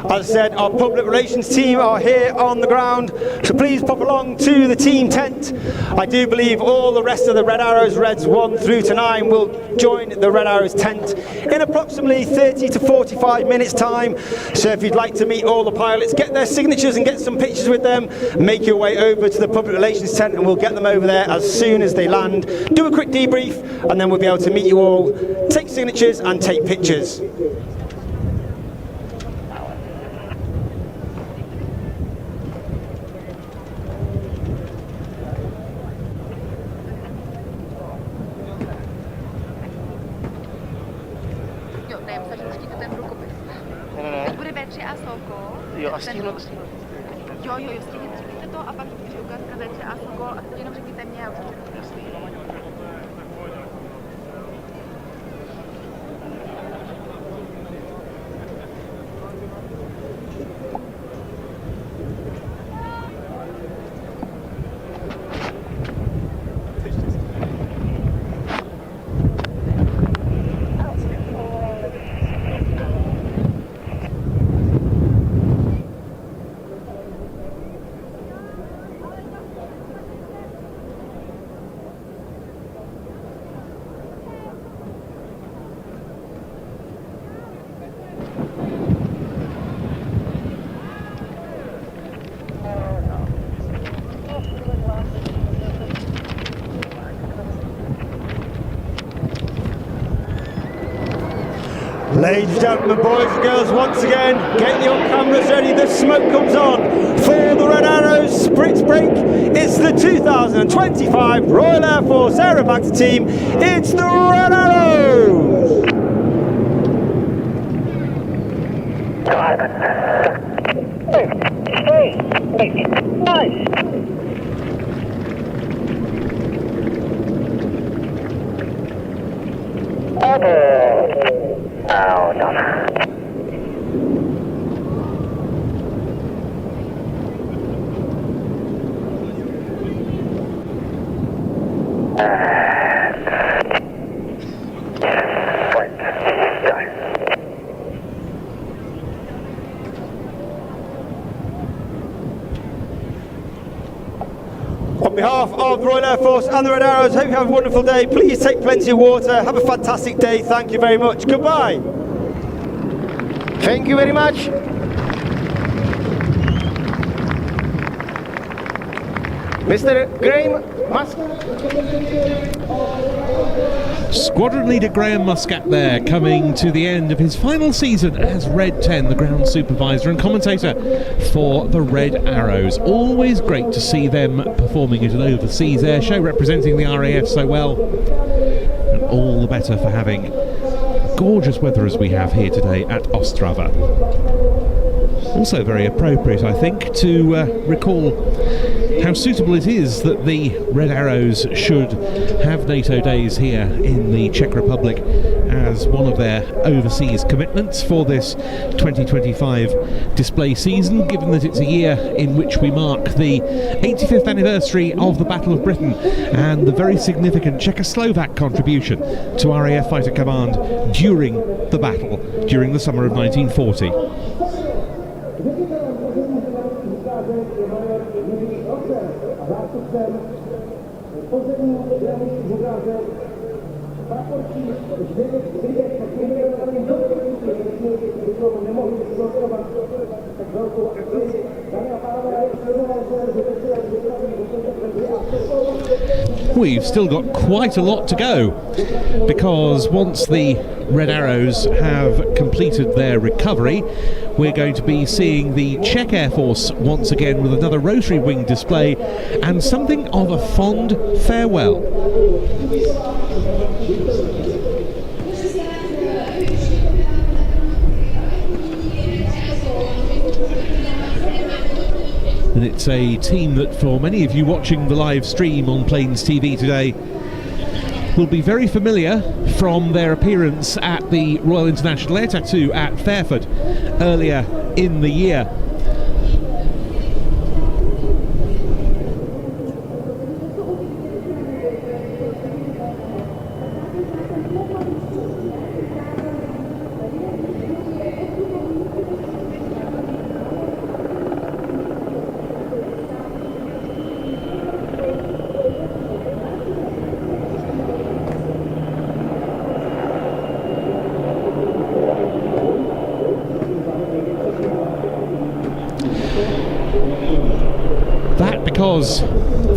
As I said, our public relations team are here on the ground, so please pop along to the team tent. I do believe all the rest of the Red Arrows, Reds 1 through to 9, will join the Red Arrows tent in approximately 30 to 45 minutes time. So if you'd like to meet all the pilots, get their signatures and get some pictures with them, make your way over to the public relations tent and we'll get them over there as soon as they land. Do a quick debrief and then we'll be able to meet you all, take signatures and take pictures. W3A Sokol. Jo, a stihnu. Jo, stihněte to a pak ukázka W3A Sokol a teď jenom řekněte mě a už to jasný. Ladies and gentlemen, boys and girls, once again, get your cameras ready, the smoke comes on for the Red Arrows Spritz break. It's the 2025 Royal Air Force Aerobatics team, it's the Red Arrows! On behalf of the Royal Air Force and the Red Arrows, hope you have a wonderful day. Please take plenty of water. Have a fantastic day. Thank you very much. Goodbye. Thank you very much. Mr. Graham Muscat. Squadron leader Graham Muscat there, coming to the end of his final season as Red 10, the ground supervisor and commentator for the Red Arrows. Always great to see them performing at an overseas air show, representing the RAF so well. And all the better for having gorgeous weather as we have here today at Ostrava. Also very appropriate, I think, to recall how suitable it is that the Red Arrows should have NATO Days here in the Czech Republic as one of their overseas commitments for this 2025 display season, given that it's a year in which we mark the 85th anniversary of the Battle of Britain and the very significant Czechoslovak contribution to RAF Fighter Command during the battle, during the summer of 1940. a zástupcem pozemní dynamický žugráře praporčí Zbyněk takovým bychom nemohli zprostovat tak velkou akci. Dámy a pánové, We've still got quite a lot to go, because once the Red Arrows have completed their recovery, we're going to be seeing the Czech Air Force once again with another rotary wing display and something of a fond farewell. And it's a team that, for many of you watching the live stream on Plains TV today, will be very familiar from their appearance at the Royal International Air Tattoo at Fairford earlier in the year. Because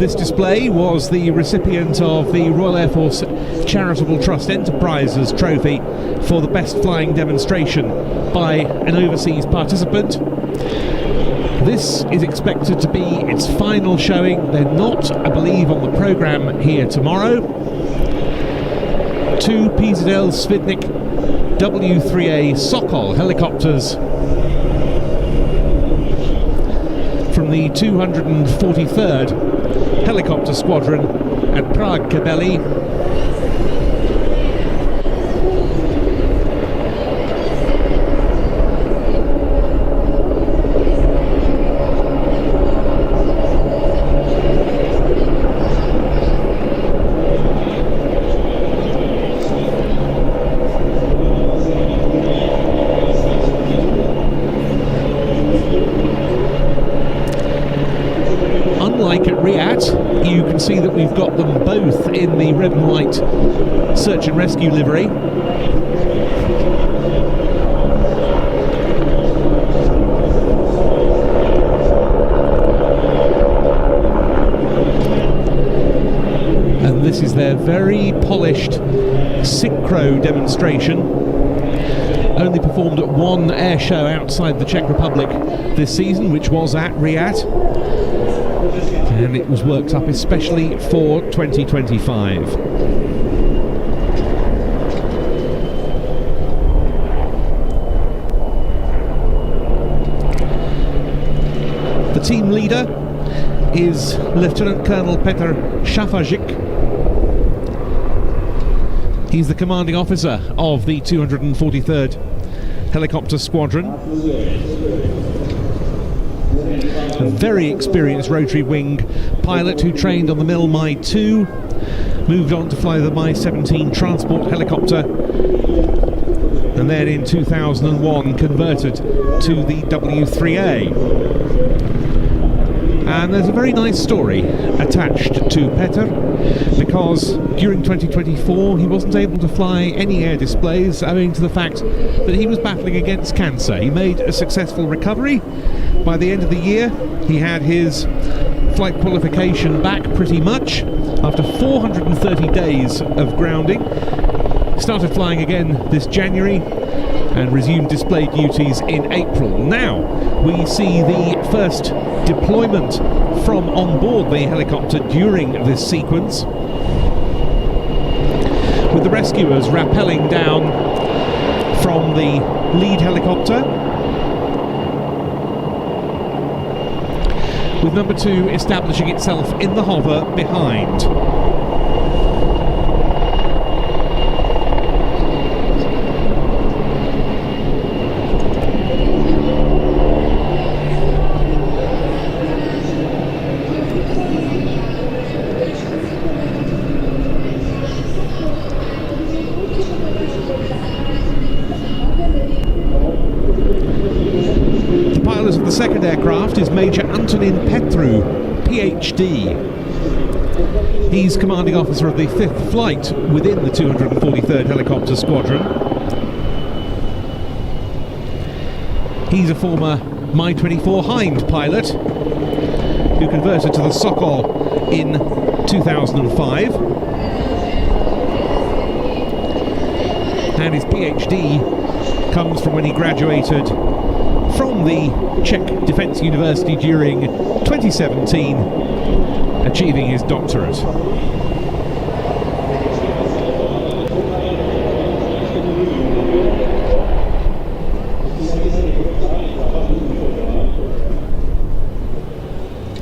this display was the recipient of the Royal Air Force Charitable Trust Enterprises Trophy for the best flying demonstration by an overseas participant. This is expected to be its final showing. They're not, I believe, on the programme here tomorrow. Two PZL Svidnik W3A Sokol helicopters from the 243rd Helicopter Squadron at Prague Kabeli. You can see that we've got them both in the red and white search and rescue livery. And this is their very polished synchro demonstration, only performed at one air show outside the Czech Republic this season, which was at Riyadh. And it was worked up especially for 2025. The team leader is Lieutenant Colonel Petr Shafazik. He's the commanding officer of the 243rd Helicopter Squadron. A very experienced rotary wing pilot who trained on the Mil Mi-2, moved on to fly the Mi-17 transport helicopter, and then in 2001 converted to the W3A. And there's a very nice story attached to Petr, because during 2024 he wasn't able to fly any air displays owing to the fact that he was battling against cancer. He made a successful recovery. By the end of the year, he had his flight qualification back pretty much after 430 days of grounding. Started flying again this January and resumed display duties in April. Now we see the first deployment from on board the helicopter during this sequence, with the rescuers rappelling down from the lead helicopter, with number 2 establishing itself in the hover behind. The pilot of the second aircraft is Major Antonin Petru, PhD. He's commanding officer of the 5th flight within the 243rd Helicopter Squadron. He's a former Mi-24 Hind pilot who converted to the Sokol in 2005. And his PhD comes from when he graduated from the Czech Defence University during 2017, achieving his doctorate.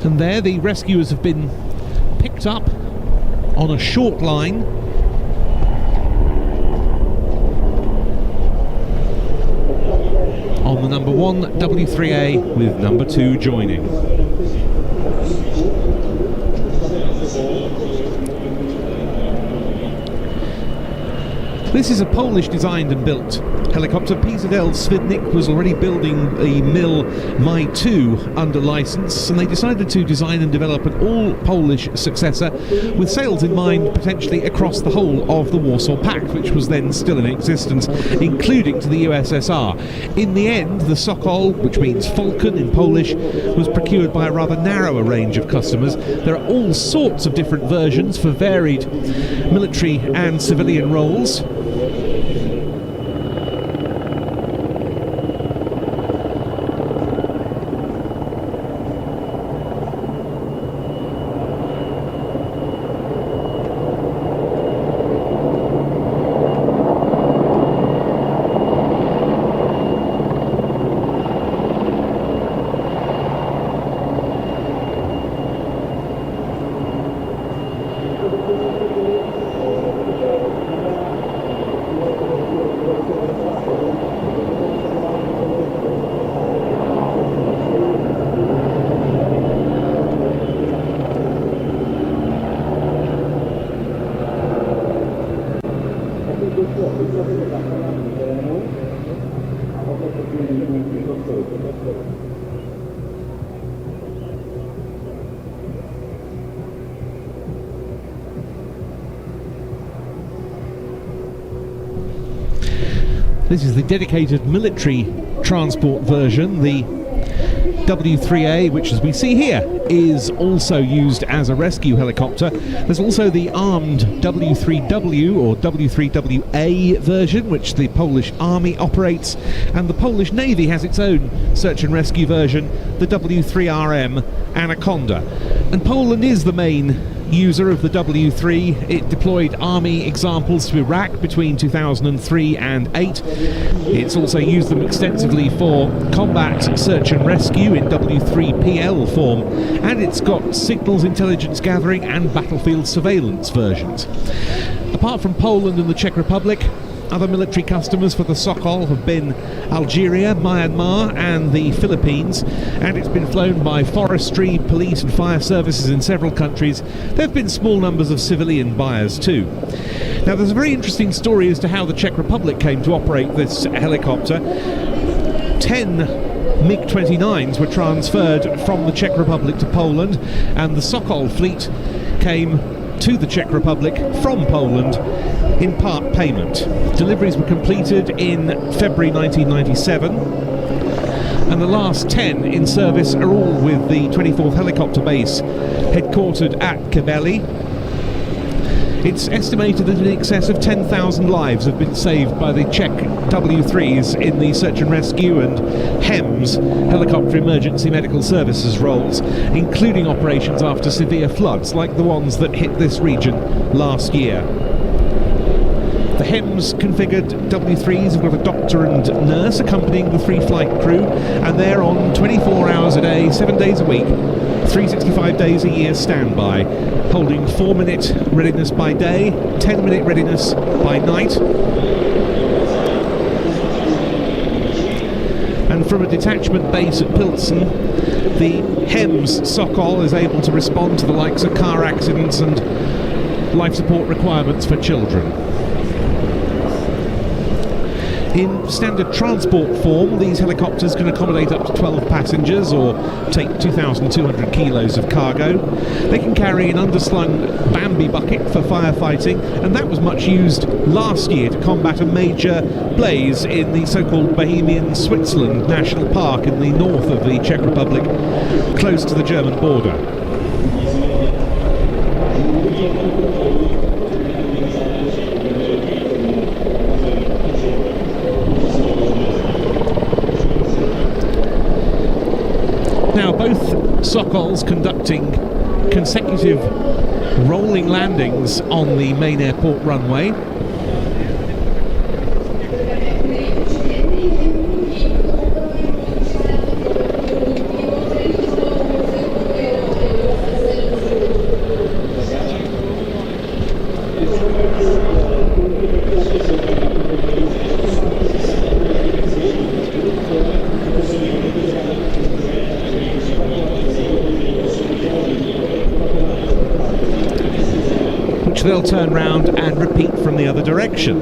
And there the rescuers have been picked up on a short line. On the number 1 W3A with number 2 joining. This is a Polish designed and built helicopter. PZL Svidnik was already building the MIL Mi-2 under license, and they decided to design and develop an all-Polish successor with sales in mind potentially across the whole of the Warsaw Pact, which was then still in existence, including to the USSR. In the end, the Sokol, which means Falcon in Polish, was procured by a rather narrower range of customers. There are all sorts of different versions for varied military and civilian roles. This is the dedicated military transport version, the W3A, which, as we see here, is also used as a rescue helicopter. There's also the armed W3W or W3WA version, which the Polish Army operates, and the Polish Navy has its own search and rescue version, the W3RM Anaconda. And Poland is the main user of the W3. It deployed Army examples to Iraq between 2003 and 8. It's also used them extensively for combat search and rescue in W3PL form, and it's got signals intelligence gathering and battlefield surveillance versions. Apart from Poland and the Czech Republic, other military customers for the Sokol have been Algeria, Myanmar and the Philippines, and it's been flown by forestry, police and fire services in several countries. There have been small numbers of civilian buyers too. Now, there's a very interesting story as to how the Czech Republic came to operate this helicopter. 10 MiG-29s were transferred from the Czech Republic to Poland, and the Sokol fleet came to the Czech Republic from Poland in part payment. Deliveries were completed in February 1997, and the last 10 in service are all with the 24th Helicopter Base, headquartered at Kebeli. It's estimated that in excess of 10,000 lives have been saved by the Czech W3s in the search and rescue and HEMS, helicopter emergency medical services roles, including operations after severe floods like the ones that hit this region last year. The HEMS configured W3s have got a doctor and nurse accompanying the 3 flight crew, and they're on 24 hours a day, 7 days a week, 365 days a year standby, holding 4-minute readiness by day, 10-minute readiness by night. And from a detachment base at Pilsen, the HEMS Sokol is able to respond to the likes of car accidents and life support requirements for children. In standard transport form, these helicopters can accommodate up to 12 passengers or take 2,200 kilos of cargo. They can carry an underslung Bambi bucket for firefighting, and that was much used last year to combat a major blaze in the so-called Bohemian Switzerland National Park in the north of the Czech Republic, close to the German border. Now, both Sokols conducting consecutive rolling landings on the main airport runway. They'll turn round and repeat from the other direction.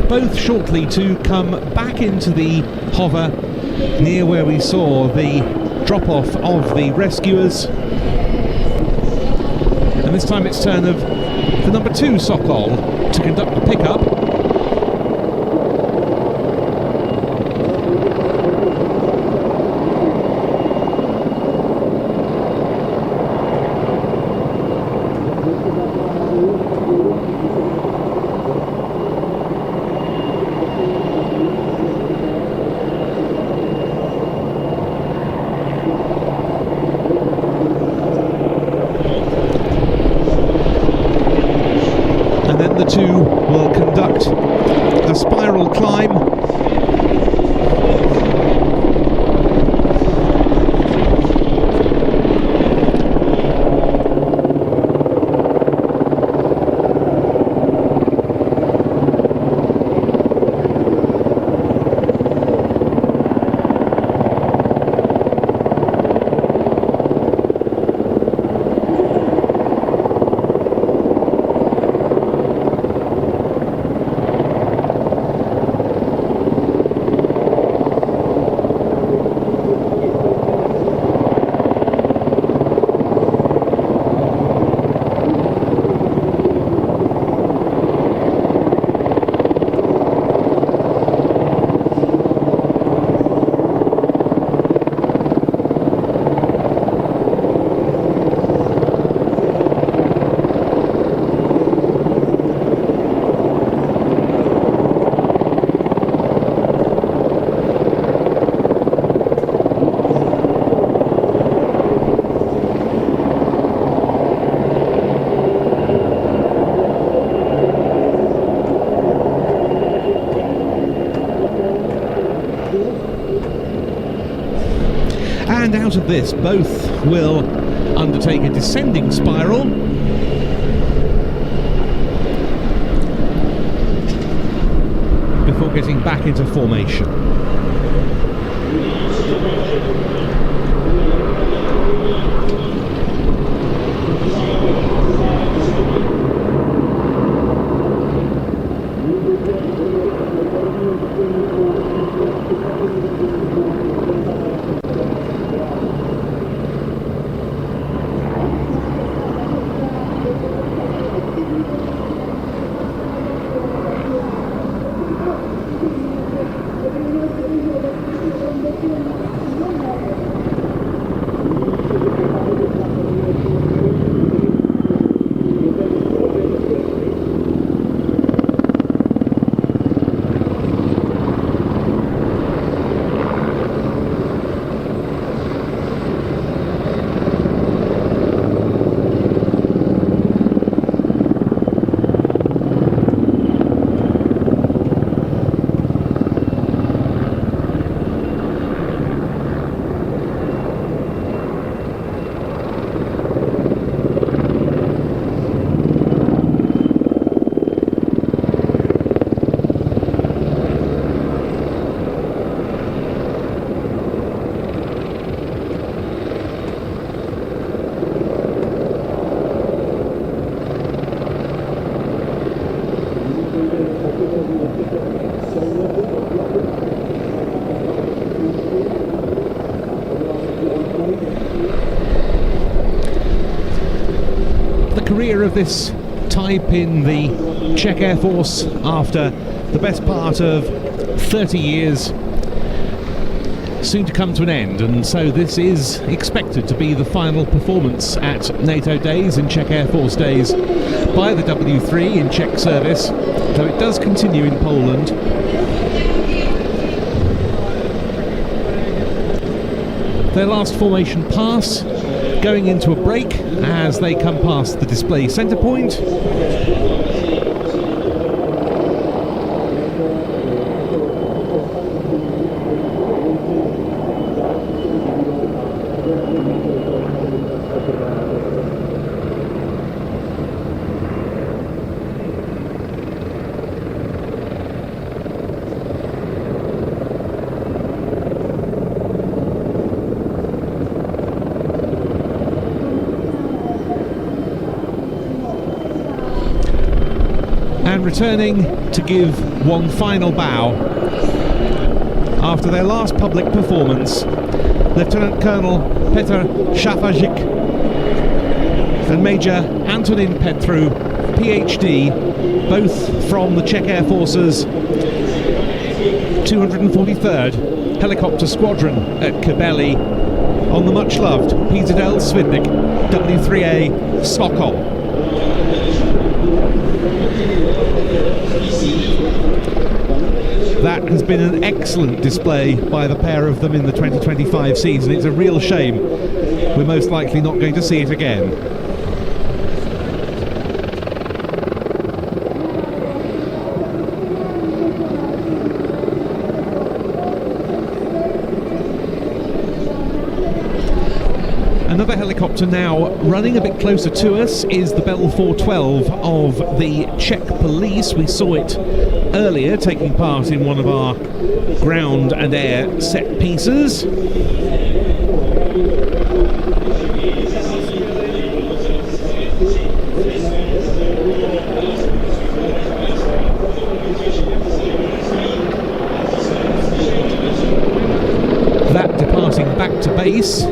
Both shortly to come back into the hover near where we saw the drop-off of the rescuers. And this time it's turn of the number 2 Sokol to conduct the pickup. The two will conduct a spiral climb. And out of this, both will undertake a descending spiral. Before getting back into formation. this type in the Czech Air Force after the best part of 30 years soon to come to an end, and so this is expected to be the final performance at NATO Days and Czech Air Force Days by the W3 in Czech service, though it does continue in Poland. Their last formation pass going into a break as they come past the display centre point. Returning to give one final bow after their last public performance, Lieutenant Colonel Petr Šafařík and Major Antonin Petru, PhD, both from the Czech Air Force's 243rd Helicopter Squadron at Kbely, on the much-loved PZL Svidnik W3A Sokol. That has been an excellent display by the pair of them in the 2025 season. It's a real shame we're most likely not going to see it again. Another helicopter now running a bit closer to us is the Bell 412 of the Czech Police. We saw it earlier taking part in one of our ground and air set pieces. That departing back to base.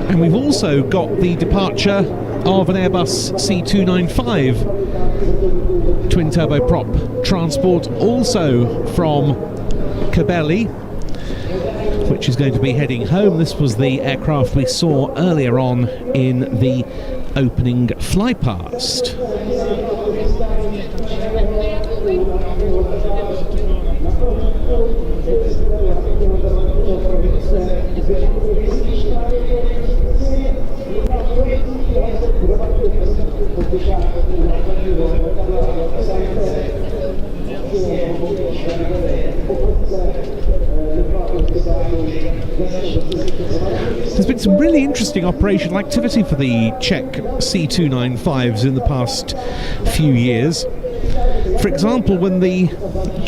And we've also got the departure of an Airbus C295 twin turboprop transport, also from Kbely, which is going to be heading home. This was the aircraft we saw earlier on in the opening flypast. There's been some really interesting operational activity for the Czech C295s in the past few years. For example, when the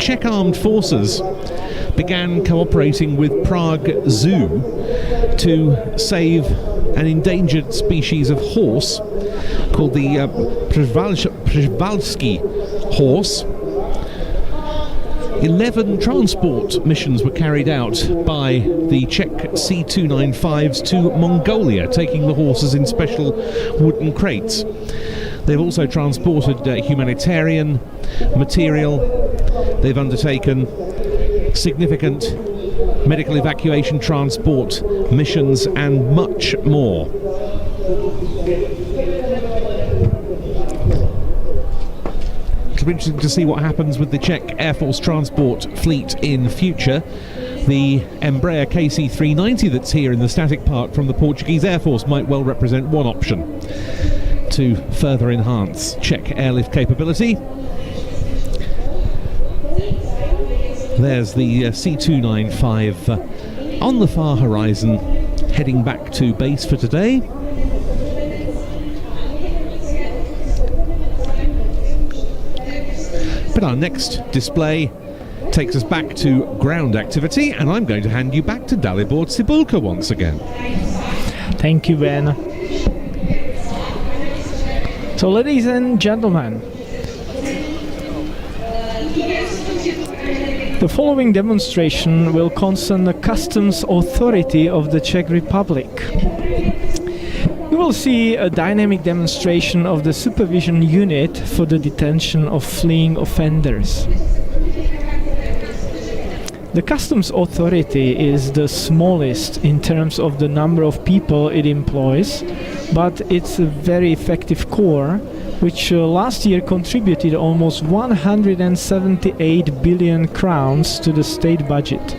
Czech Armed Forces began cooperating with Prague Zoo to save an endangered species of horse called the Przewalski horse, 11 transport missions were carried out by the Czech C295s to Mongolia, taking the horses in special wooden crates. They've also transported humanitarian material. They've undertaken significant medical evacuation transport missions and much more. It'll be interesting to see what happens with the Czech Air Force transport fleet in future. The Embraer KC-390 that's here in the static part from the Portuguese Air Force might well represent one option to further enhance Czech airlift capability. There's the C295 on the far horizon, heading back to base for today. But our next display takes us back to ground activity, and I'm going to hand you back to Dalibor Cibulka once again. Thank you, Ben. So, ladies and gentlemen, the following demonstration will concern the Customs Authority of the Czech Republic. We will see a dynamic demonstration of the supervision unit for the detention of fleeing offenders. The Customs Authority is the smallest in terms of the number of people it employs, but it's a very effective corps, which last year contributed almost 178 billion crowns to the state budget.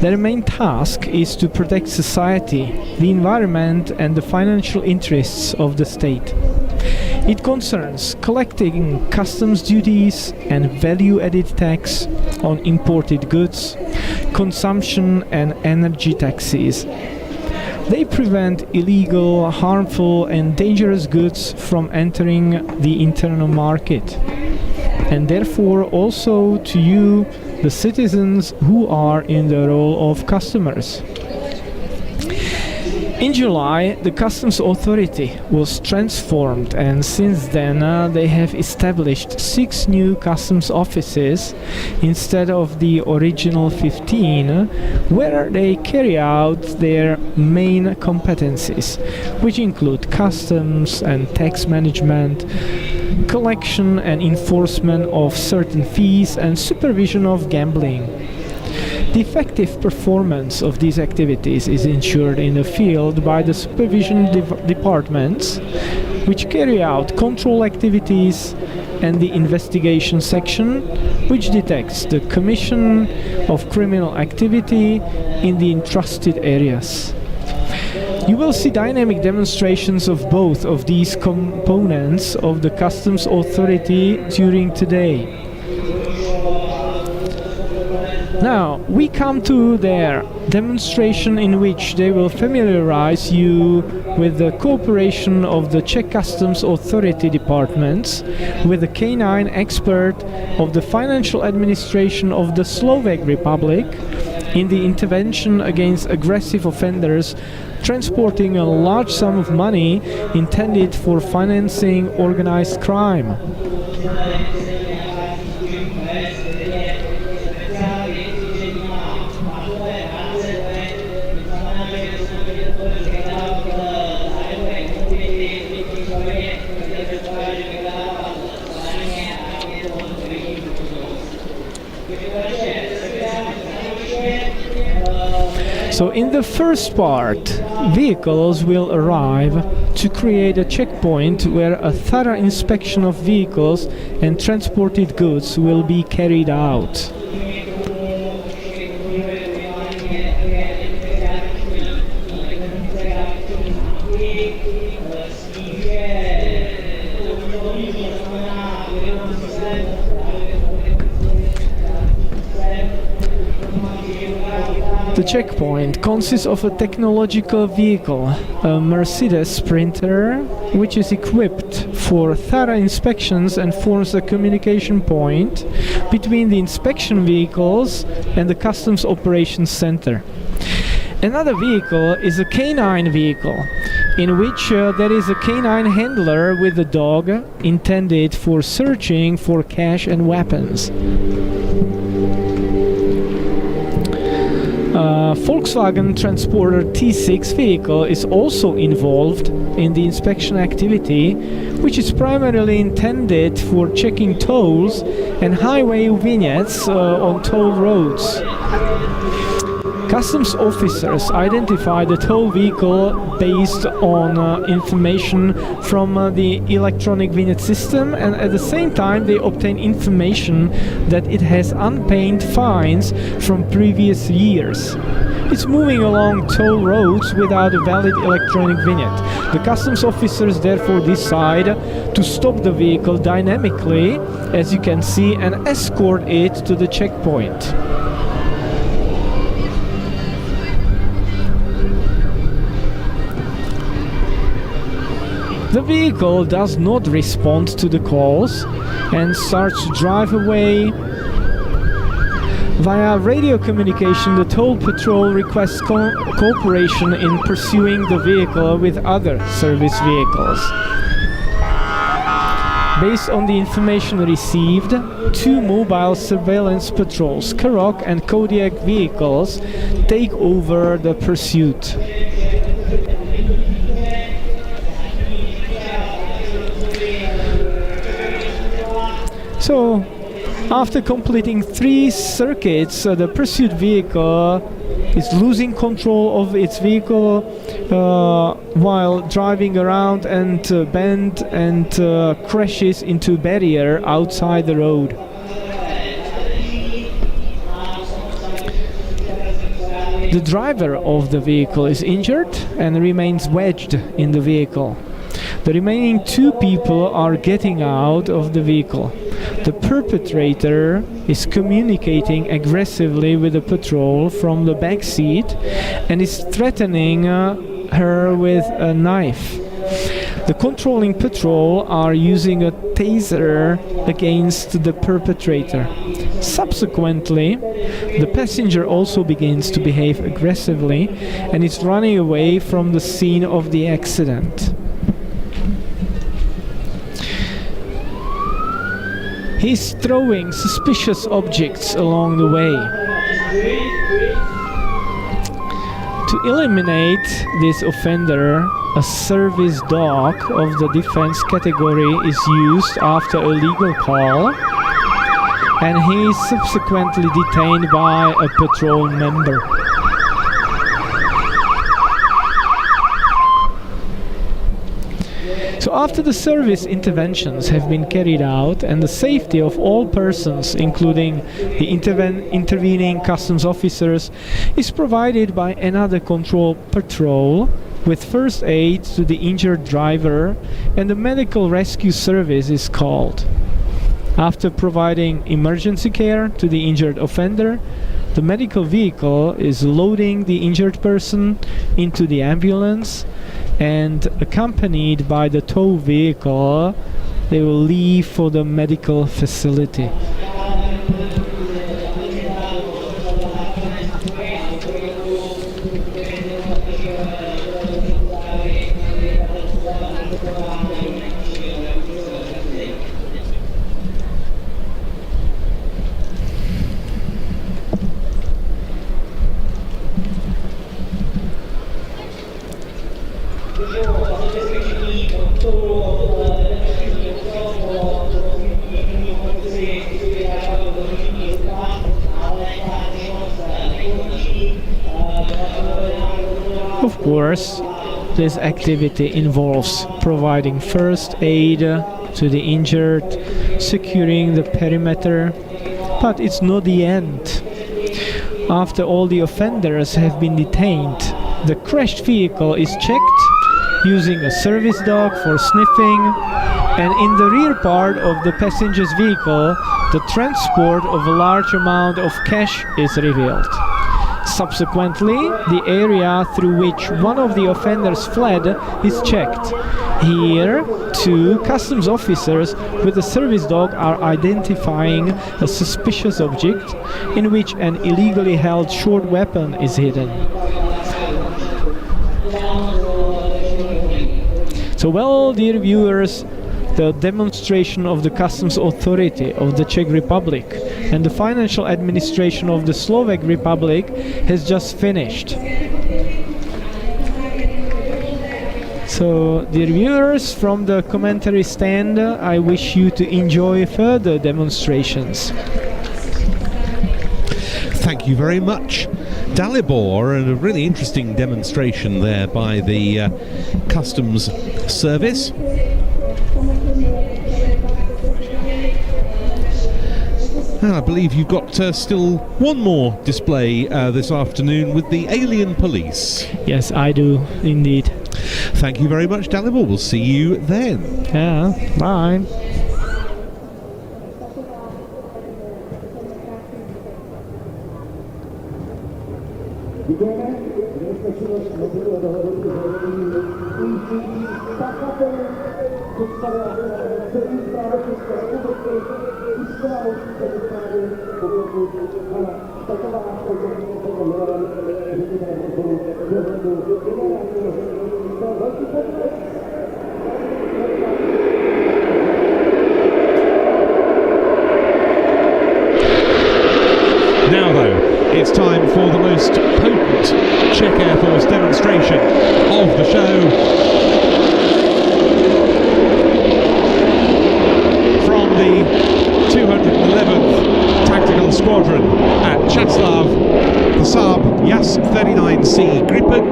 Their main task is to protect society, the environment and the financial interests of the state. It concerns collecting customs duties and value-added tax on imported goods, consumption and energy taxes. They prevent illegal, harmful and dangerous goods from entering the internal market, and therefore also to you, the citizens who are in the role of customers. In July, the Customs Authority was transformed, and since then they have established 6 new customs offices instead of the original 15, where they carry out their main competencies, which include customs and tax management, collection and enforcement of certain fees, and supervision of gambling. The effective performance of these activities is ensured in the field by the supervision departments, which carry out control activities, and the investigation section, which detects the commission of criminal activity in the entrusted areas. You will see dynamic demonstrations of both of these components of the Customs Authority during today. Now, we come to their demonstration in which they will familiarize you with the cooperation of the Czech Customs Authority departments with the canine expert of the financial administration of the Slovak Republic in the intervention against aggressive offenders transporting a large sum of money intended for financing organized crime. So in the first part, vehicles will arrive to create a checkpoint where a thorough inspection of vehicles and transported goods will be carried out. The checkpoint consists of a technological vehicle, a Mercedes Sprinter, which is equipped for thorough inspections and forms a communication point between the inspection vehicles and the Customs Operations Center. Another vehicle is a canine vehicle, in which there is a canine handler with a dog intended for searching for cash and weapons. Volkswagen Transporter T6 vehicle is also involved in the inspection activity, which is primarily intended for checking tolls and highway vignettes on toll roads. Customs officers identify the toll vehicle based on information from the electronic vignette system, and at the same time they obtain information that it has unpaid fines from previous years. It's moving along toll roads without a valid electronic vignette. The customs officers therefore decide to stop the vehicle dynamically, as you can see, and escort it to the checkpoint. The vehicle does not respond to the calls and starts to drive away Via radio communication, the toll patrol requests cooperation in pursuing the vehicle with other service vehicles. Based on the information received, 2 mobile surveillance patrols, Karok and Kodiak vehicles, take over the pursuit. So, after completing 3 circuits, the pursuit vehicle is losing control of its vehicle while driving around and bends and crashes into barrier outside the road. The driver of the vehicle is injured and remains wedged in the vehicle. The remaining 2 people are getting out of the vehicle. The perpetrator is communicating aggressively with the patrol from the back seat and is threatening her with a knife. The controlling patrol are using a taser against the perpetrator. Subsequently, the passenger also begins to behave aggressively and is running away from the scene of the accident. He's throwing suspicious objects along the way. To eliminate this offender, a service dog of the defense category is used after a legal call, and he is subsequently detained by a patrol member. So after the service interventions have been carried out and the safety of all persons, including the intervening customs officers, is provided by another control patrol with first aid to the injured driver, and the medical rescue service is called. After providing emergency care to the injured offender, the medical vehicle is loading the injured person into the ambulance, and accompanied by the tow vehicle, they will leave for the medical facility. Of course, this activity involves providing first aid to the injured, securing the perimeter, but it's not the end. After all the offenders have been detained, the crashed vehicle is checked using a service dog for sniffing, and in the rear part of the passenger's vehicle, the transport of a large amount of cash is revealed. Subsequently, the area through which one of the offenders fled is checked. Here, 2 customs officers with a service dog are identifying a suspicious object in which an illegally held short weapon is hidden. So, well, dear viewers, the demonstration of the customs authority of the Czech Republic and the financial administration of the Slovak Republic has just finished. So, dear viewers, from the commentary stand, I wish you to enjoy further demonstrations. Thank you very much, Dalibor, and a really interesting demonstration there by the Customs Service. And I believe you've got still one more display this afternoon with the Alien Police. Yes, I do, indeed. Thank you very much, Dalibor. We'll see you then. Yeah, bye. České republiky, Now though, it's time for the most potent Czech Air Force demonstration of the show. From the 211th Tactical Squadron at Čáslav, the Saab Jas-39C Gripen,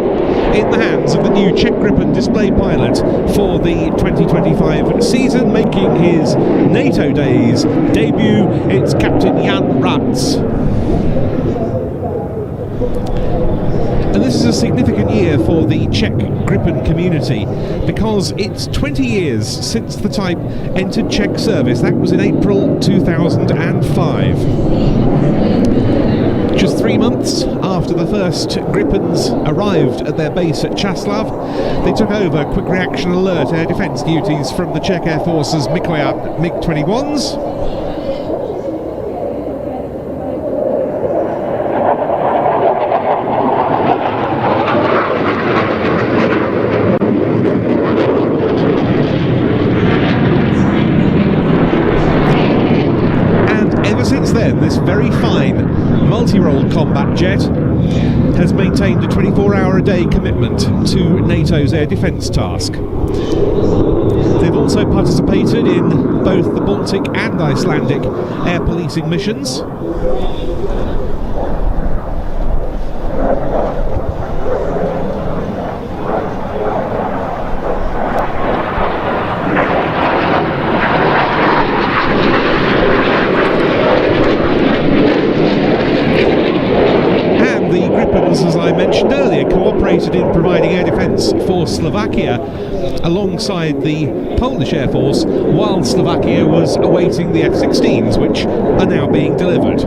in the hands of the new Czech Gripen display pilot for the 2025 season, making his NATO Days debut. It's Captain Jan Ratz. And this is a significant year for the Czech Gripen community because it's 20 years since the type entered Czech service. That was in April 2005. Just 3 months after the first Gripens arrived at their base at Čáslav, they took over quick reaction alert air defence duties from the Czech Air Force's Mikoyan MiG-21s. This very fine multi-role combat jet has maintained a 24-hour-a-day commitment to NATO's air defence task. They've also participated in both the Baltic and Icelandic air policing missions. As I mentioned earlier, cooperated in providing air defence for Slovakia alongside the Polish Air Force while Slovakia was awaiting the F-16s, which are now being delivered.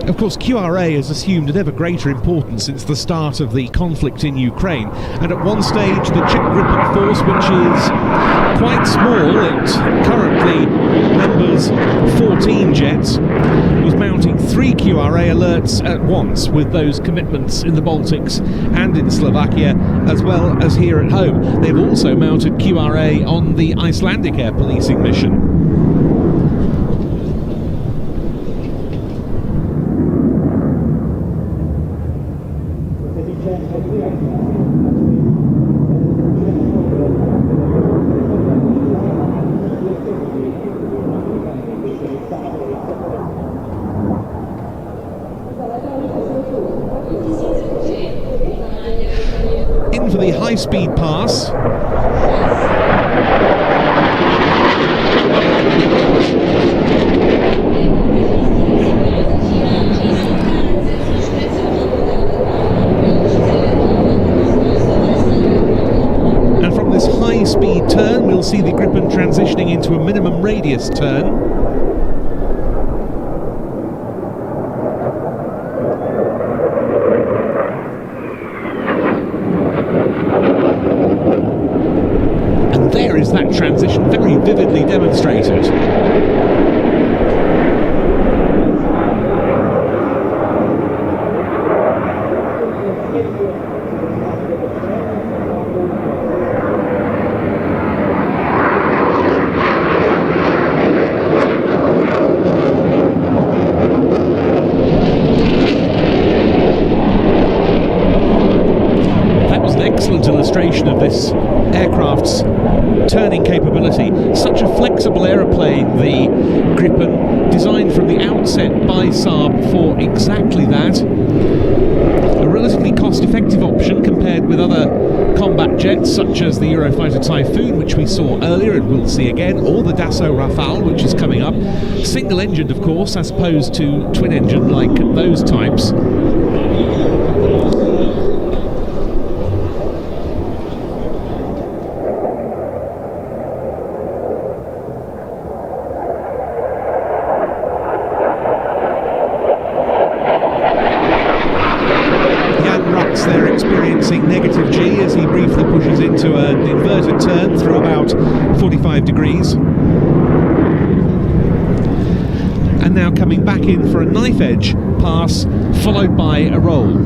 Of course, QRA has assumed an ever greater importance since the start of the conflict in Ukraine, and at one stage the Czech Gripen force, which is quite small, it currently numbers 14 jets, was mounting 3 QRA alerts at once with those commitments in the Baltics and in Slovakia, as well as here at home. They've also mounted QRA on the Icelandic air policing mission. In for the high-speed pass. And from this high-speed turn, we'll see the Gripen transitioning into a minimum radius turn. There is that transition very vividly demonstrated. excellent illustration of this aircraft's turning capability. Such a flexible aeroplane, the Gripen, designed from the outset by Saab for exactly that. A relatively cost-effective option compared with other combat jets such as the Eurofighter Typhoon, which we saw earlier and will see again, or the Dassault Rafale, which is coming up. Single-engined, of course, as opposed to twin-engine like those types. They're experiencing negative G as he briefly pushes into an inverted turn through about 45 degrees. And now coming back in for a knife edge pass, followed by a roll.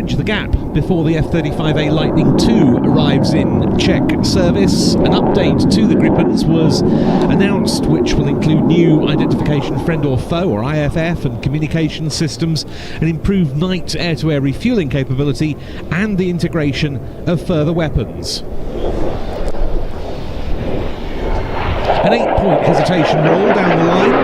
The gap before the F-35A Lightning II arrives in Czech service. An update to the Gripens was announced, which will include new identification friend or foe, or IFF, and communication systems, an improved night air-to-air refueling capability, and the integration of further weapons. An 8-point hesitation roll down the line.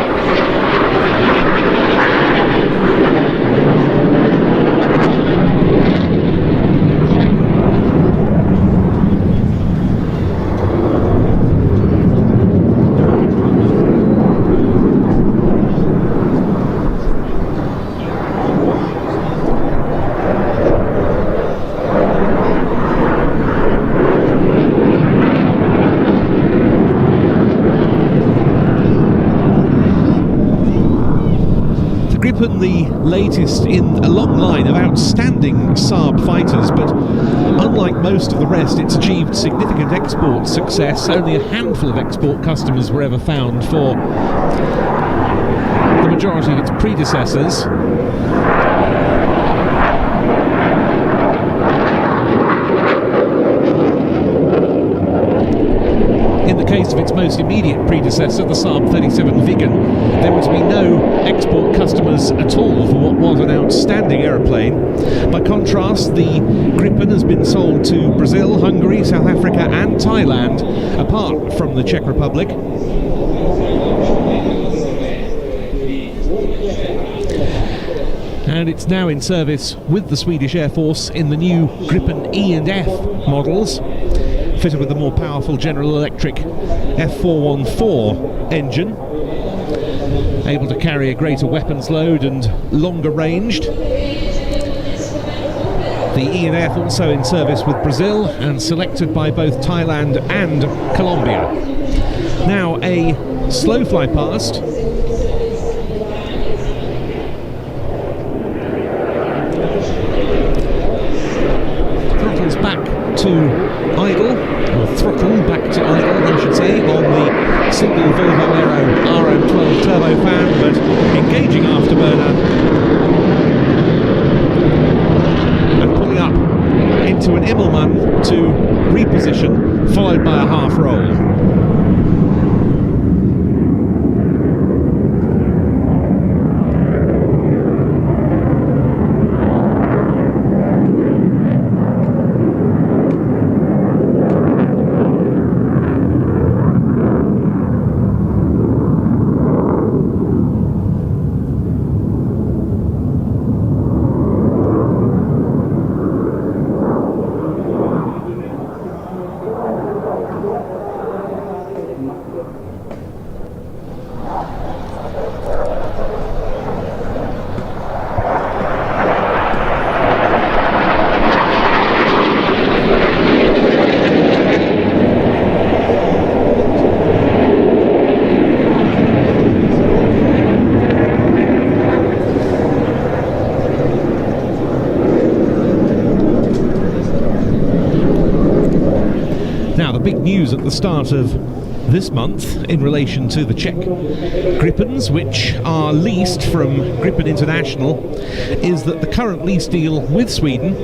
The latest in a long line of outstanding Saab fighters, but unlike most of the rest, it's achieved significant export success. Only a handful of export customers were ever found for the majority of its predecessors. In the case of its most immediate predecessor, the Saab 37 Viggen, there were to be no export customers at all for what was an outstanding aeroplane. By contrast, the Gripen has been sold to Brazil, Hungary, South Africa and Thailand, apart from the Czech Republic. And it's now in service with the Swedish Air Force in the new Gripen E and F models, fitted with a more powerful General Electric F414 engine, able to carry a greater weapons load and longer ranged. The E and F also in service with Brazil and selected by both Thailand and Colombia. Now a slow fly past. Throttles back to idle, or throttle back to idle, I should say, on the single Volvo Aero RM12 turbofan, but engaging afterburner and pulling up into an Immelmann to reposition, followed by a half roll. big news at the start of this month in relation to the Czech Gripens, which are leased from Gripen International, is that the current lease deal with Sweden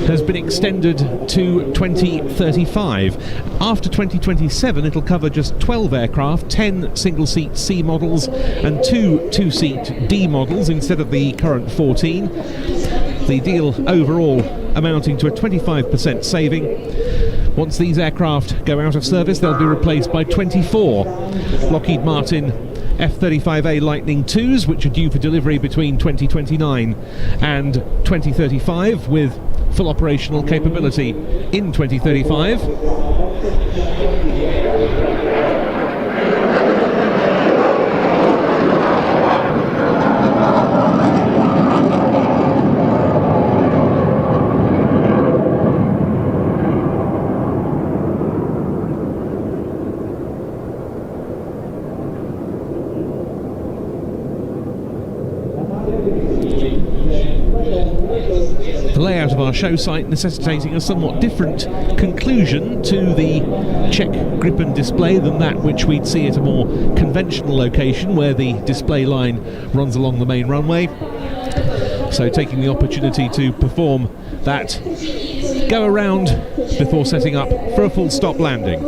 has been extended to 2035. After 2027 it'll cover just 12 aircraft, 10 single-seat C models and 2 two-seat D models instead of the current 14. The deal overall amounting to a 25% saving. Once these aircraft go out of service, they'll be replaced by 24 Lockheed Martin F-35A Lightning IIs, which are due for delivery between 2029 and 2035, with full operational capability in 2035. The layout of our show site necessitating a somewhat different conclusion to the Czech Gripen display than that which we'd see at a more conventional location where the display line runs along the main runway. So taking the opportunity to perform that go around before setting up for a full stop landing.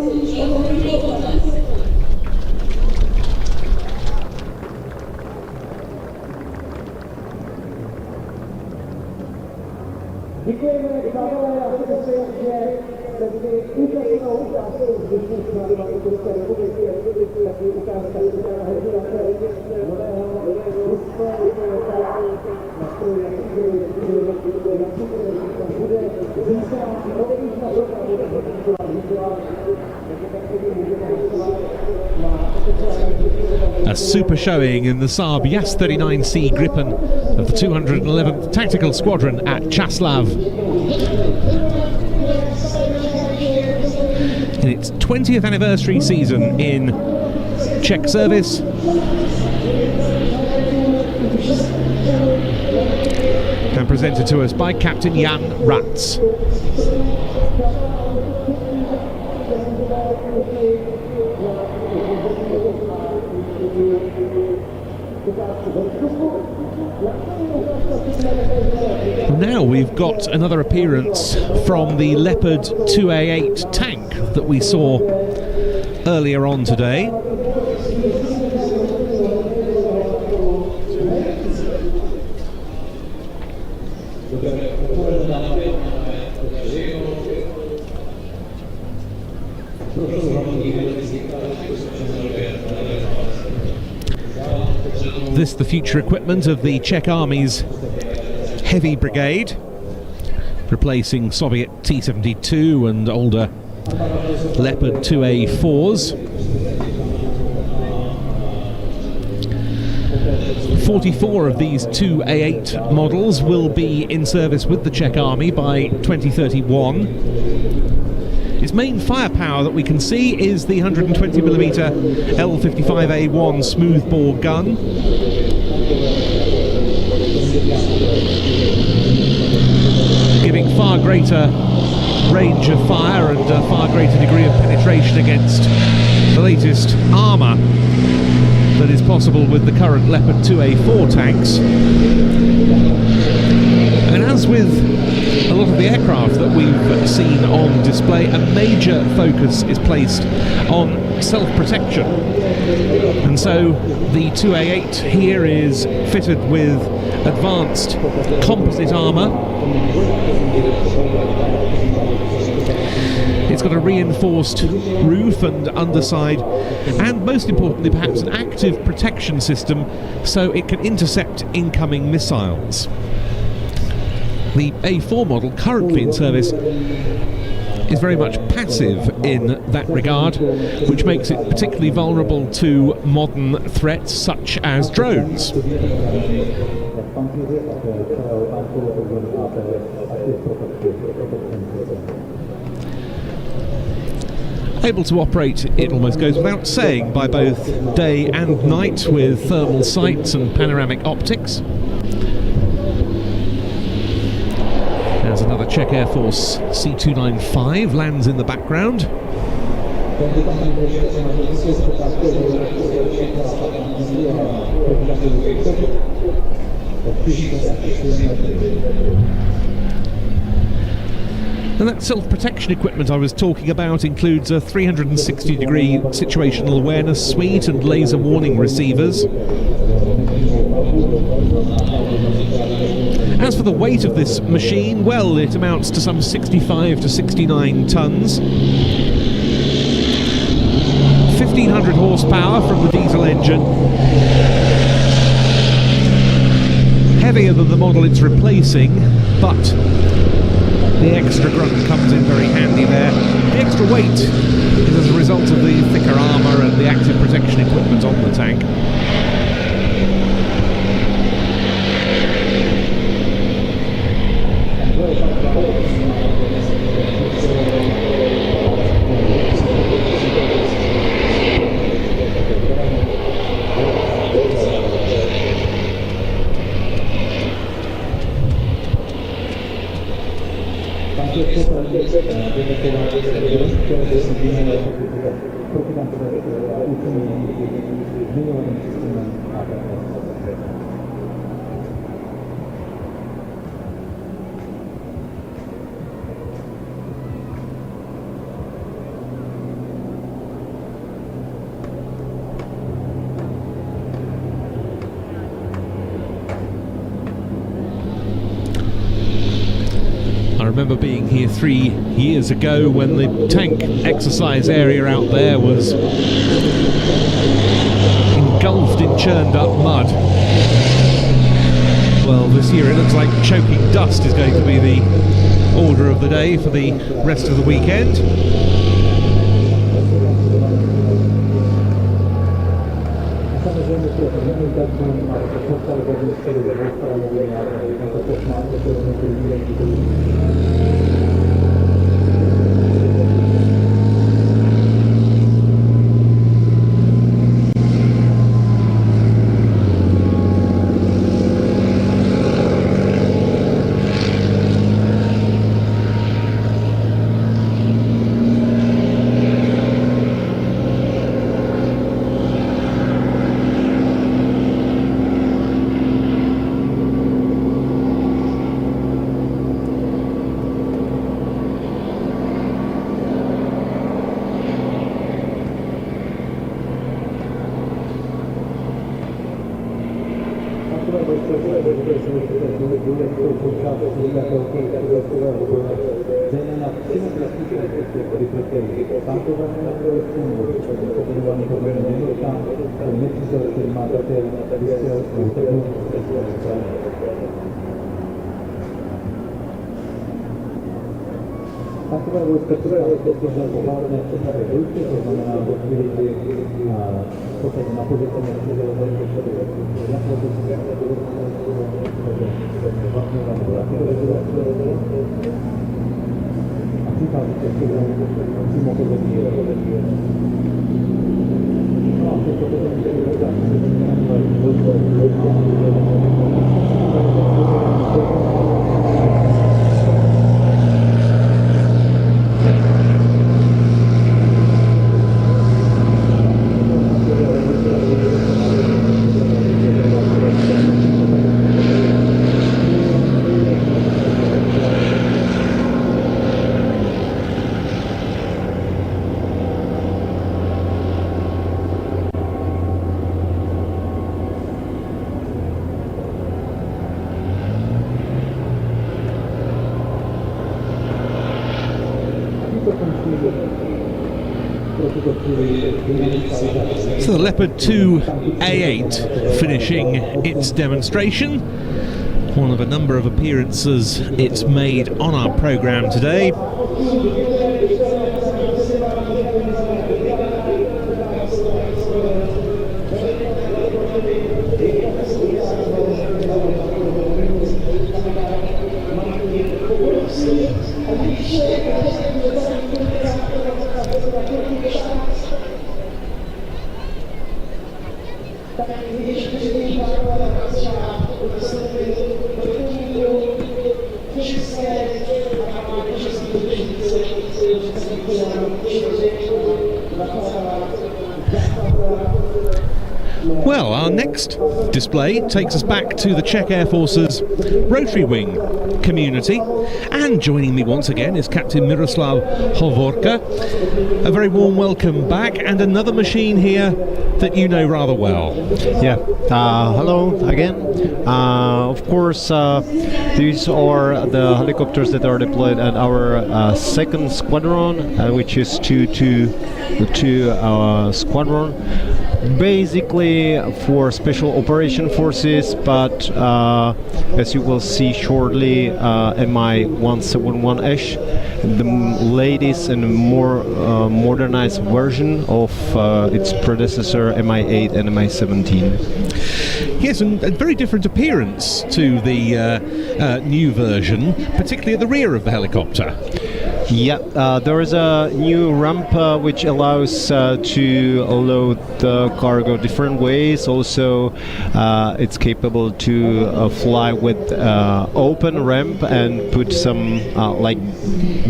Děkujeme, přátelé, já si myslím, že se tady úžasnou ukázkou vzdušných snadů České republiky, taky ukázka Českého hrdina nového displeje, nastroj, jak bude získat nových A super showing in the Saab Jas-39C Gripen of the 211th Tactical Squadron at Čáslav. In its 20th anniversary season in Czech service, and presented to us by Captain Jan Ratz. Now we've got another appearance from the Leopard 2A8 tank that we saw earlier on today. This the future equipment of the Czech Army's Heavy Brigade, replacing Soviet T-72 and older Leopard 2A4s. 44 of these 2A8 models will be in service with the Czech Army by 2031. Its main firepower that we can see is the 120mm L55A1 smoothbore gun. Giving far greater range of fire and a far greater degree of penetration against the latest armour that is possible with the current Leopard 2A4 tanks. And as with a lot of the aircraft that we've seen on display, a major focus is placed on self-protection. And so the 2A8 here is fitted with advanced composite armour. It's got a reinforced roof and underside, and most importantly perhaps an active protection system so it can intercept incoming missiles. The A4 model currently in service is very much passive in that regard, which makes it particularly vulnerable to modern threats such as drones. Able to operate, it almost goes without saying, by both day and night with thermal sights and panoramic optics. There's another Czech Air Force C295 lands in the background. And that self-protection equipment I was talking about includes a 360-degree situational awareness suite and laser warning receivers. As for the weight of this machine, well, it amounts to some 65 to 69 tons. 1,500 horsepower from the diesel engine. Heavier than the model it's replacing, but the extra grunt comes in very handy there. The extra weight is as a result of the thicker armour and the active protection equipment on the tank. I remember being here 3 years ago when the tank exercise area out there was engulfed in churned up mud. Well, this year it looks like choking dust is going to be the order of the day for the rest of the weekend. Takové vojska je pohlavné přepravy vojsky, to znamená do chvíli, kdy v na pozici nepřijde a přichází přímo pozemní. No a teď So the Leopard 2A8 finishing its demonstration, one of a number of appearances it's made on our programme today. Well, our next display takes us back to the Czech Air Force's rotary wing community, and joining me once again is Captain Miroslav Hovorka. A very warm welcome back, and another machine here that you know rather well. Yeah, hello again. Of course, these are the helicopters that are deployed at our second squadron, which is the 2 squadron. Basically for special operation forces, but as you will see shortly, Mi-171-ish, the latest and more modernized version of its predecessor Mi-8 and Mi-17. Yes, and a very different appearance to the new version, particularly at the rear of the helicopter. Yeah, there is a new ramp which allows to load the cargo different ways. Also, it's capable to fly with open ramp and put some like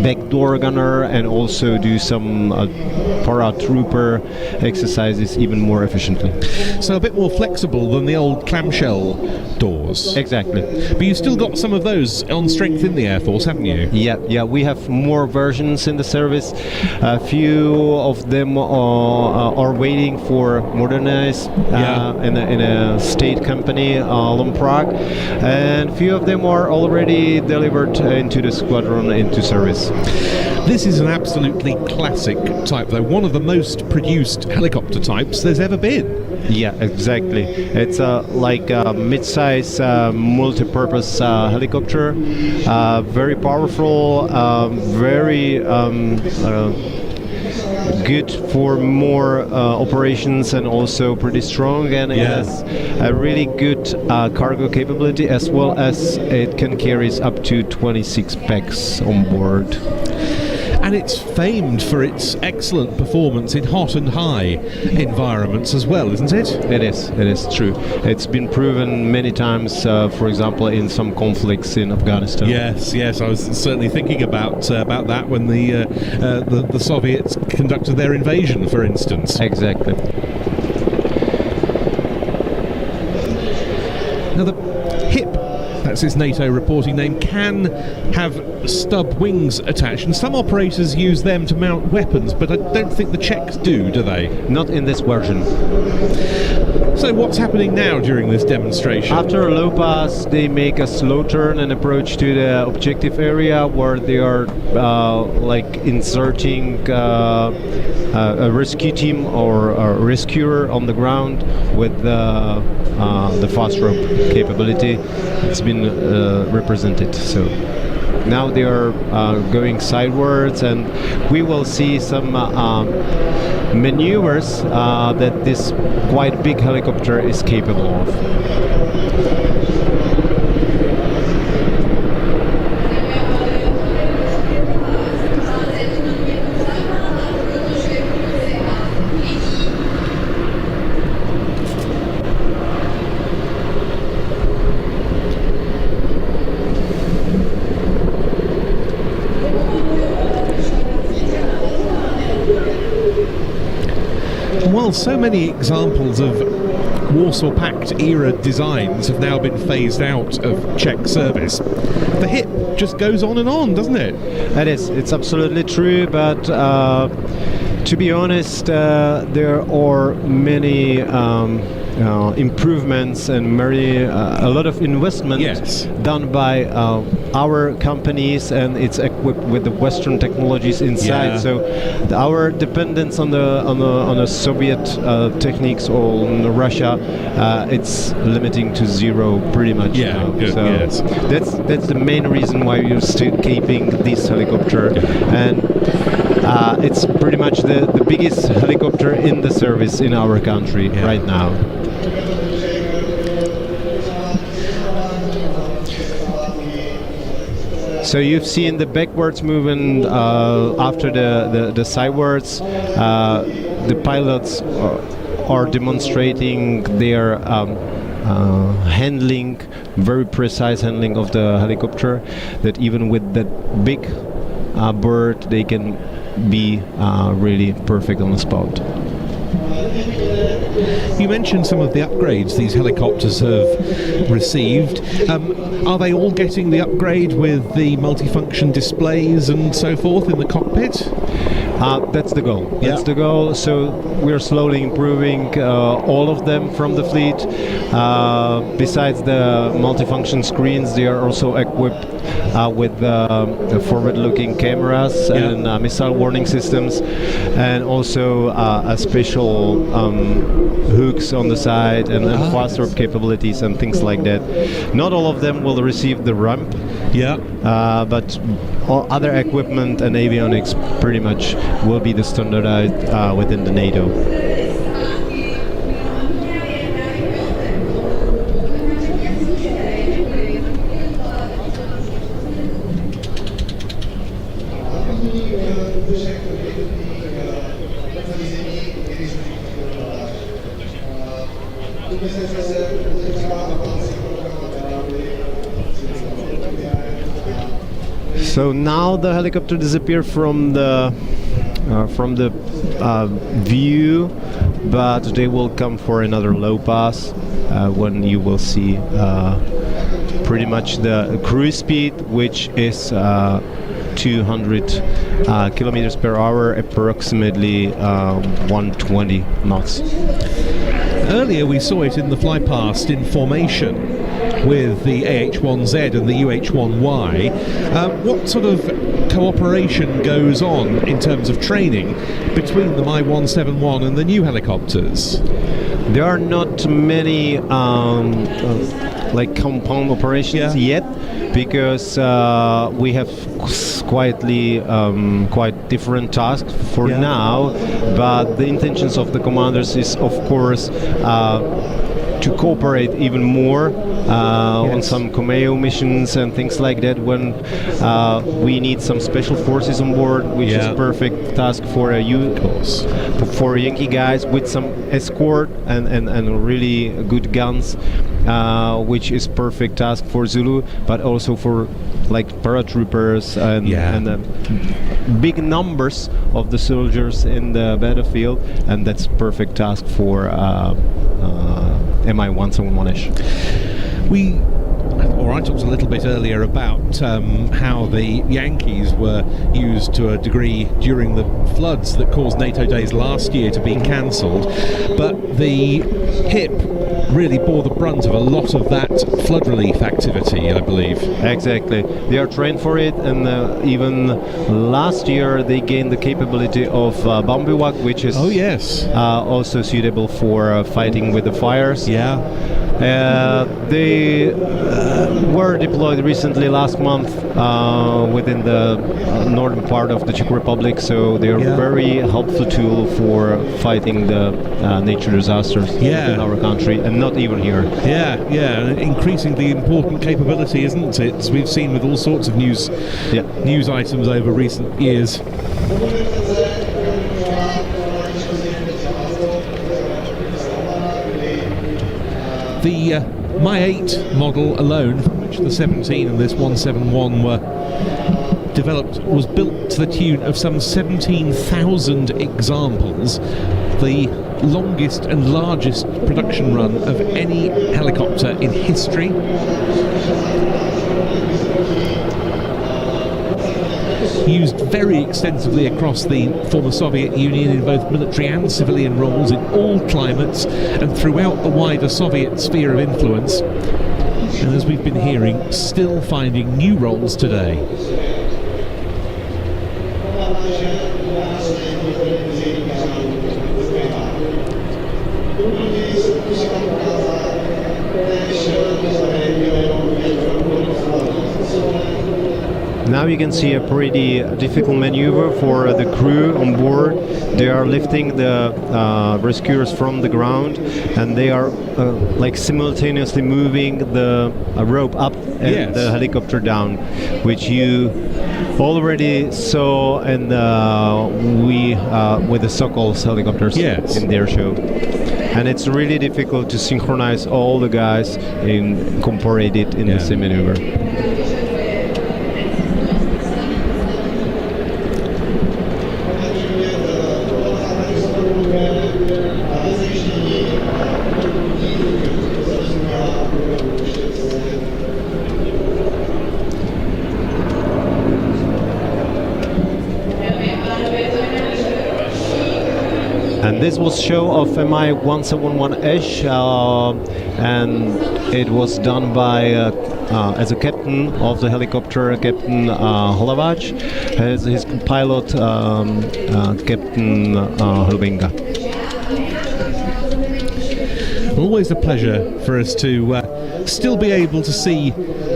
backdoor gunner, and also do some paratrooper exercises even more efficiently. So a bit more flexible than the old clamshell doors. Exactly. But you've still got some of those on strength in the Air Force, haven't you? Yeah, we have more versions in the service. A few of them are waiting for modernized in a state company, Prague, and few of them are already delivered into the squadron into service. This is an absolutely classic type, though, one of the most produced helicopter types there's ever been. Yeah, exactly. It's like a mid-size multi-purpose helicopter, very powerful, very good for more operations, and also pretty strong, and it has a really good cargo capability, as well as it can carry up to 26 packs on board. And it's famed for its excellent performance in hot and high environments as well, isn't it? It is true. It's been proven many times, for example, in some conflicts in Afghanistan. Yes, I was certainly thinking about that when the Soviets conducted their invasion, for instance. Exactly. Now the HIP, that's its NATO reporting name, can have stub wings attached, and some operators use them to mount weapons, but I don't think the Czechs do they? Not in this version. So what's happening now during this demonstration? After a low pass, they make a slow turn and approach to the objective area, where they are like inserting a rescue team or a rescuer on the ground with the fast rope capability. It's been represented. So now they are going sidewards, and we will see some maneuvers that this quite big helicopter is capable of. Well, so many examples of Warsaw Pact era designs have now been phased out of Czech service. The HIP just goes on and on, doesn't it? It is. It's absolutely true, but to be honest, there are many improvements and a lot of investment done by our companies, and it's equipped with the Western technologies inside. So our dependence on the Soviet techniques or on Russia, it's limiting to zero pretty much. Now. Good, so yes. That's the main reason why we're still keeping this helicopter, and it's pretty much the biggest helicopter in the service in our country right now. So you've seen the backwards movement after the sidewards. The pilots are demonstrating their handling, very precise handling of the helicopter, that even with that big bird they can be really perfect on the spot. You mentioned some of the upgrades these helicopters have received. Are they all getting the upgrade with the multifunction displays and so forth in the cockpit? That's the goal. That's the goal. So we're slowly improving all of them from the fleet. Besides the multifunction screens, they are also equipped with forward-looking cameras and missile warning systems, and also a special hooks on the side and fast warp capabilities and things like that. Not all of them will receive the ramp. But all other equipment and avionics pretty much will be the standardized within the NATO. So now the helicopter disappeared from the view, but they will come for another low pass when you will see pretty much the cruise speed, which is 200 kilometers per hour, approximately 120 knots. Earlier we saw it in the flypast in formation with the AH-1Z and the UH-1Y. What sort of cooperation goes on in terms of training between the Mi-171 and the new helicopters? There are not many like compound operations yet, because we have quite different tasks for now, but the intentions of the commanders is of course to cooperate even more on some Comeo missions and things like that, when we need some special forces on board, which is perfect task for for Yankee guys with some escort and really good guns, which is perfect task for Zulu, but also for like paratroopers and big numbers of the soldiers in the battlefield, and that's perfect task for Mi-171-ish. I talked a little bit earlier about how the Yankees were used to a degree during the floods that caused NATO Days last year to be cancelled, but the HIP really bore the brunt of a lot of that flood relief activity, I believe. Exactly. They are trained for it, and even last year they gained the capability of Bambiwak, which is also suitable for fighting with the fires. They were deployed recently last month within the northern part of the Czech Republic, so they are a very helpful tool for fighting the nature disasters in our country, and not even here. Increasingly important capability, isn't it? As we've seen with all sorts of news items over recent years. The Mi-8 model alone, from which the 17 and this 171 were developed, was built to the tune of some 17,000 examples, the longest and largest production run of any helicopter in history. Used very extensively across the former Soviet Union in both military and civilian roles in all climates and throughout the wider Soviet sphere of influence. And as we've been hearing, still finding new roles today. Now you can see a pretty difficult maneuver for the crew on board. They are lifting the rescuers from the ground, and they are like simultaneously moving the rope up and the helicopter down, which you already saw in with the Sokol's helicopters in their show. And it's really difficult to synchronize all the guys and incorporate it in the same maneuver. And this was show of Mi-171-ish, and it was done by as a captain of the helicopter, Captain Hlaváč, as his pilot, Captain Hlvinga. Always a pleasure for us to still be able to see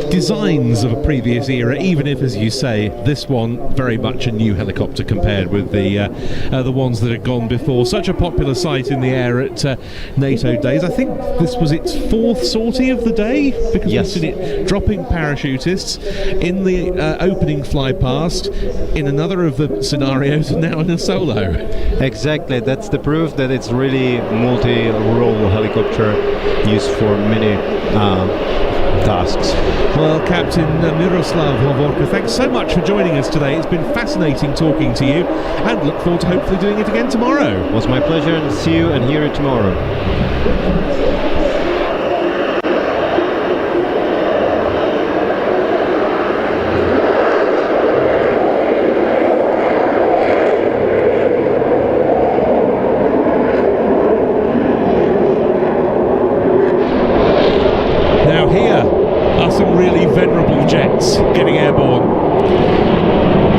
designs of a previous era, even if, as you say, this one very much a new helicopter compared with the ones that had gone before. Such a popular sight in the air at NATO Days. I think this was its 4th sortie of the day, because we've seen it dropping parachutists in the opening fly past, in another of the scenarios, and now in a solo. Exactly, that's the proof that it's really multi-role helicopter used for many tasks. Well, Captain Miroslav Hovorka, thanks so much for joining us today. It's been fascinating talking to you, and look forward to hopefully doing it again tomorrow. It was my pleasure, and see you and hear you tomorrow. Getting airborne.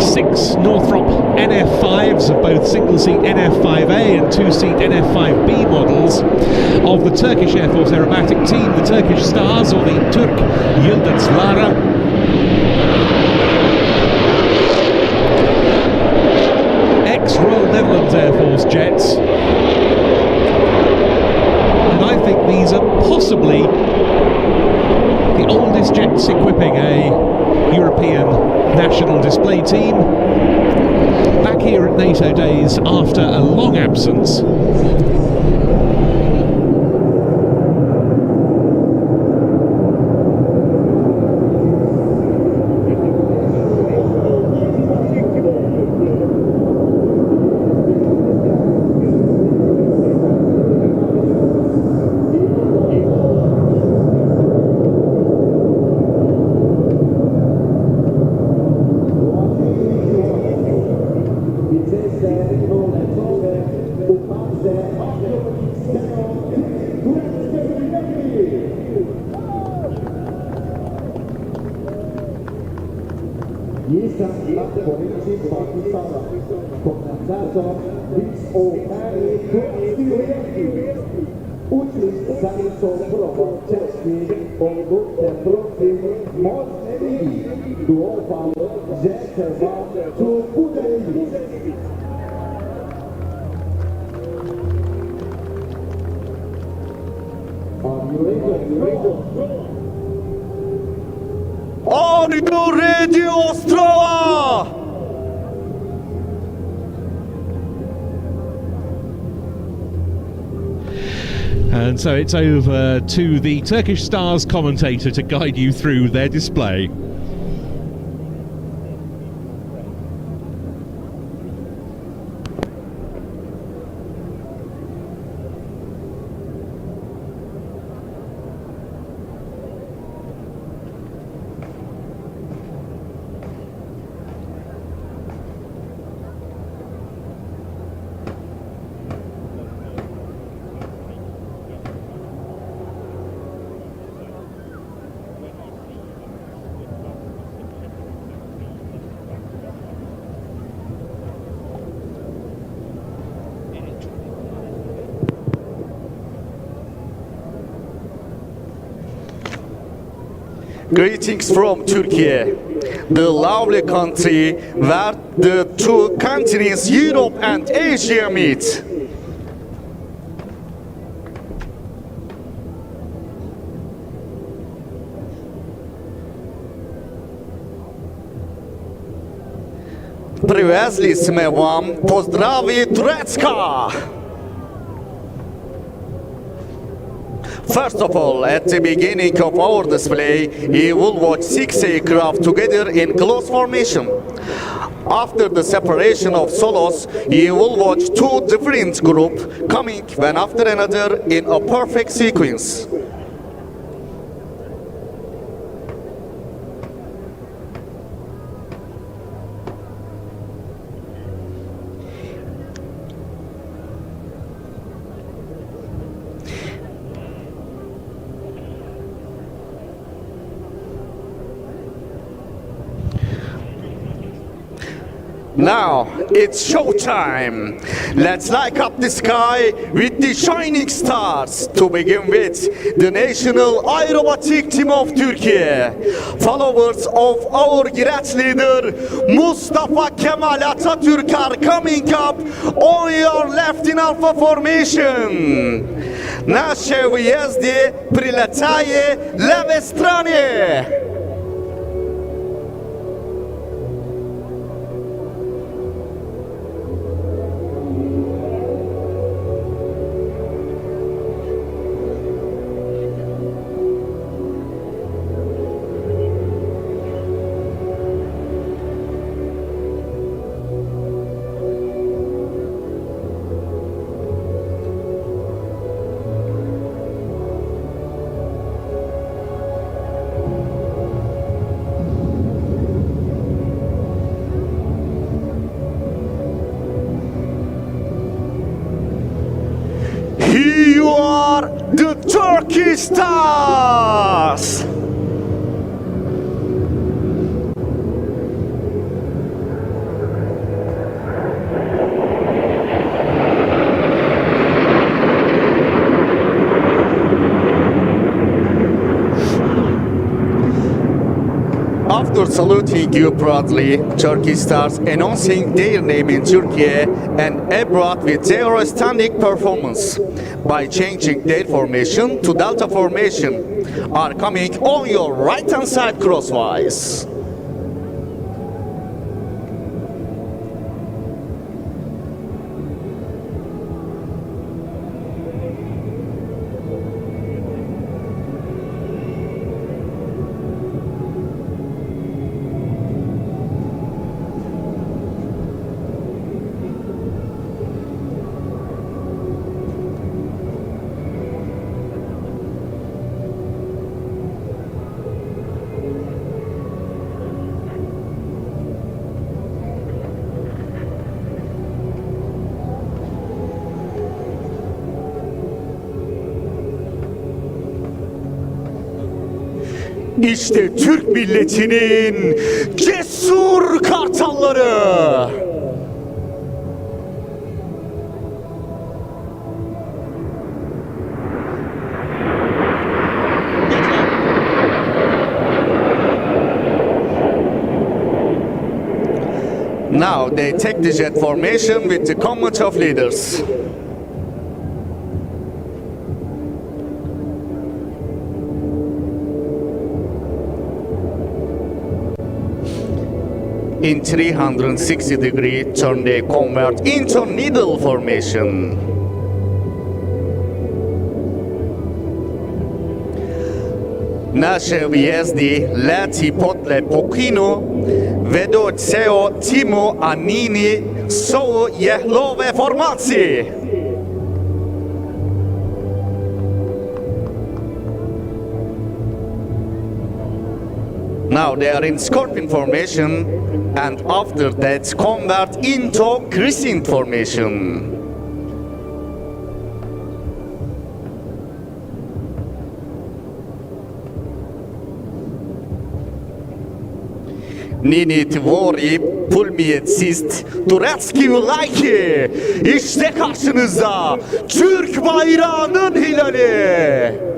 6 Northrop NF5s of both single-seat NF5A and 2-seat NF5B models of the Turkish Air Force aerobatic team, the Turkish Stars, or the Türk Yıldızları. Ex-Royal Netherlands Air Force jets. And I think these are possibly the oldest jets equipping a European national display team, back here at NATO Days after a long absence. Are you ready, Ostrava? And so it's over to the Turkish Stars commentator to guide you through their display. Greetings from Turkey, the lovely country where the two continents Europe and Asia meet. Привезли jsme vám pozdravy Turecka. First of all, at the beginning of our display, you will watch 6 aircraft together in close formation. After the separation of solos, you will watch 2 different groups coming one after another in a perfect sequence. Now it's showtime. Let's light up the sky with the shining stars. To begin with, the national aerobatic team of Turkey, followers of our great leader Mustafa Kemal Atatürk, are coming up on your left in alpha formation. Nasze wyjazdy przylataje lewej stronie. You are the Turkish Stars! After saluting you proudly, Turkish Stars announcing their name in Turkey and abroad with their outstanding performance by changing their formation to Delta formation are coming on your right hand side crosswise. İşte Türk milletinin cesur kartalları. Now they take the jet formation with the command of leaders. In 360-degree turn, they convert into needle formation. Nasze wyjazdy leci podle pokynu ведучего Тиму Анини są jechlowe formacje. Now they are in scorpion formation, and after that convert into crescent formation. Nini tvori pulmiyetsist Turetski Ulayki. İşte karşınızda Türk bayrağının hilali.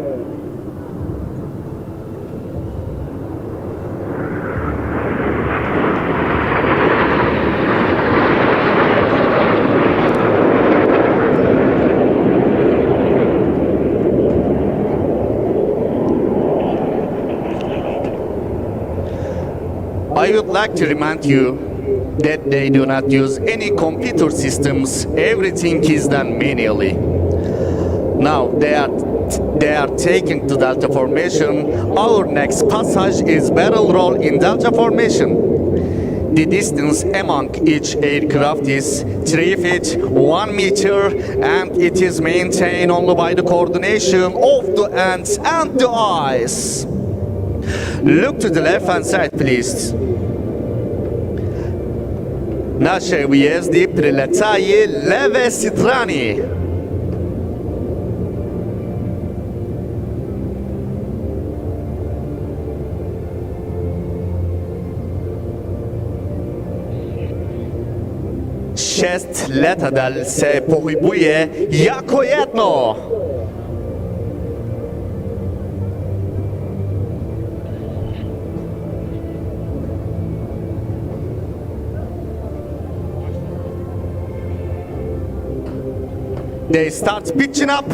I would like to remind you that they do not use any computer systems. Everything is done manually. Now they are taking to Delta formation. Our next passage is barrel roll in Delta formation. The distance among each aircraft is 3 feet, 1 meter, and it is maintained only by the coordination of the ends and the eyes. Look to the left hand side, please. Nasze wyjazdy przylataje lewej stronie. 6 letadel se pohybuje jako jedno. They start pitching up,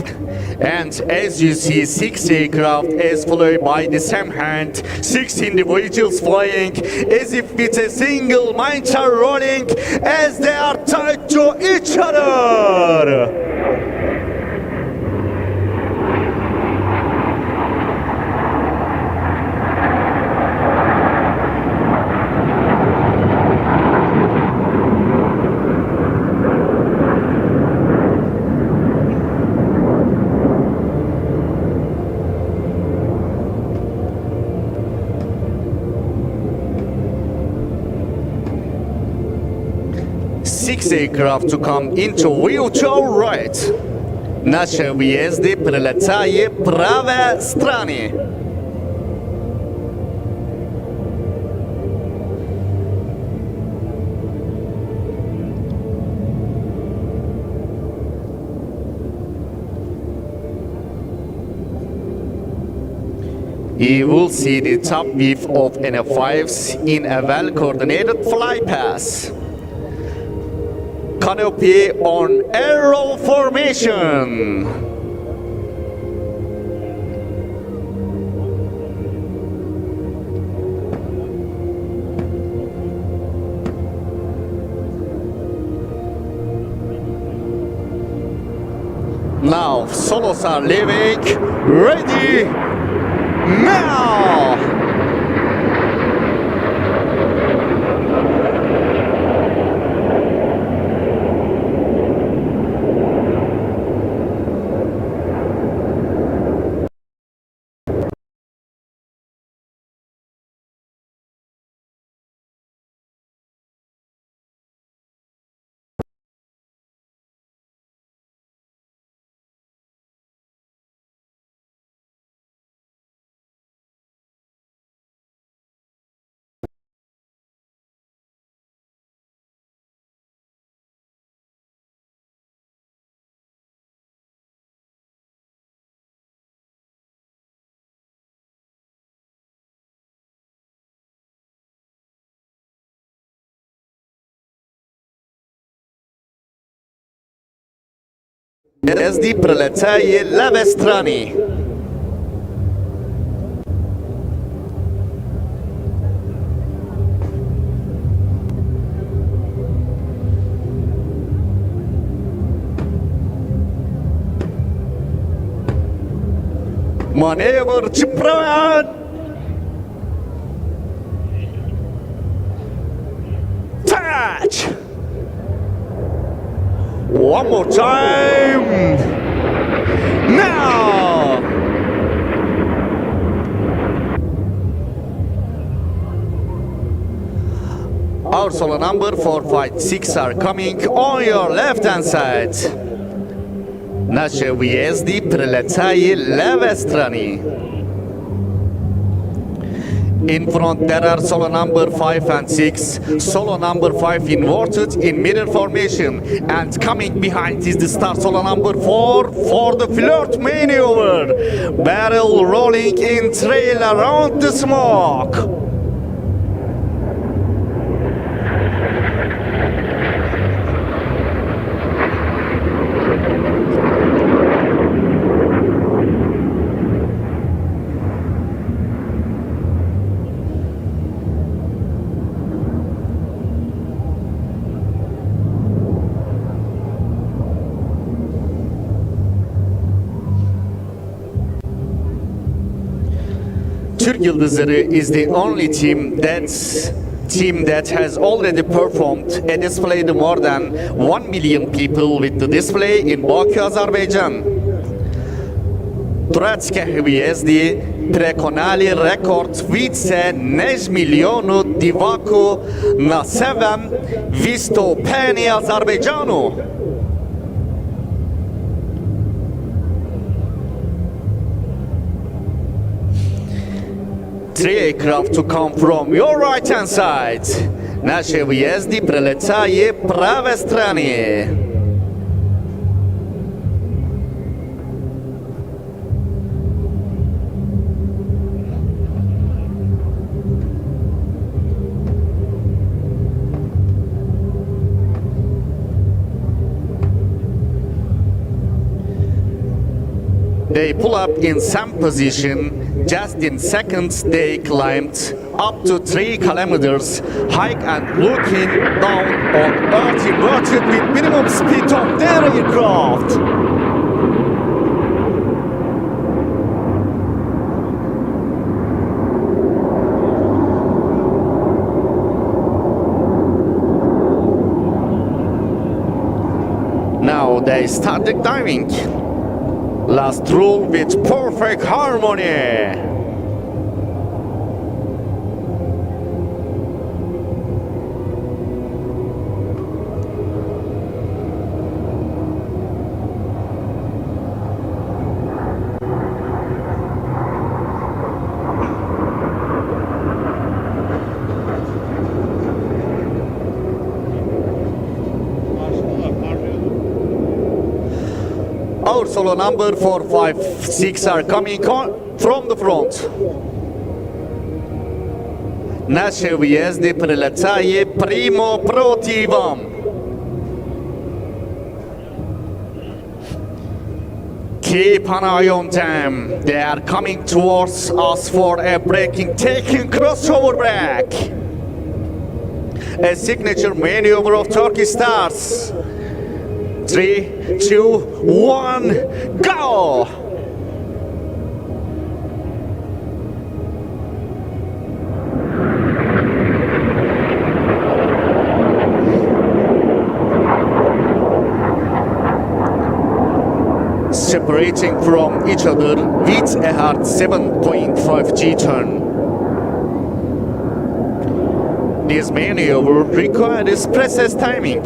and as you see, 6 aircraft is followed by the same hand, 6 individuals flying as if it's a single miniature rolling as they are tied to each other. Six aircraft to come into view to our right. Nasze wyjazdy przeletaje prawej stronie. You will see the top view of NF5s in a well-coordinated flypast. Canopy on arrow formation. Now solos are leaving. Ready now. SD przeletaje lewej stronie. Manewr przyprawiony. Touch! One more time! Now! Our solo number 456 are coming on your left hand side. Nasze wyjazdy przeletaje lewej stronie. In front there are solo number 5 and 6, solo number 5 inverted in mirror formation, and coming behind is the star solo number 4 for the flirt maneuver. Barrel rolling in trail around the smoke. Türk Yıldızları is the only team that has already performed a display to more than 1 million people with the display in Baku, Azerbaijan. Турецьке hvězdy překonali rekord více než milionu diváků na svém vystoupení Azerbajdžánu. Three aircraft to come from your right hand side. Наши въезды прилетают правой стороне. They pull up in some position. Just in seconds they climbed up to 3 kilometers high and looking down on earth inverted with minimum speed of their aircraft. Now they started diving. Last rule with perfect harmony. Our solo number 4, 5, 6 are coming from the front. Наши въезды прилетают прямо против вам. Keep an eye on them. They are coming towards us for a braking, taking crossover break. A signature maneuver of Turkish Stars. 3, 2, 1, go! Separating from each other with a hard 7.5 G-turn. This maneuver requires precise timing.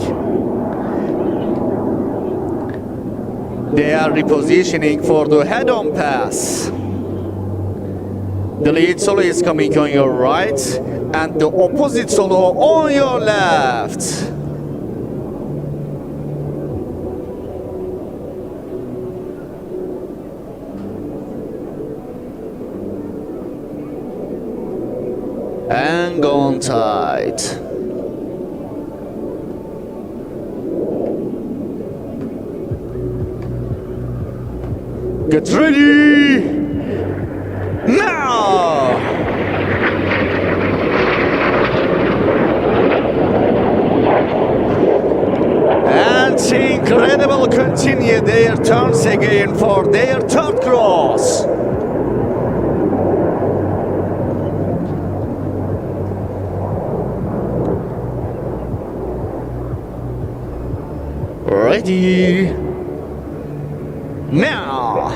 They are repositioning for the head-on pass. The lead solo is coming on your right and the opposite solo on your left. Hang on tight. Get ready! Now! And incredible continue their turns again for their third cross. Ready? Now!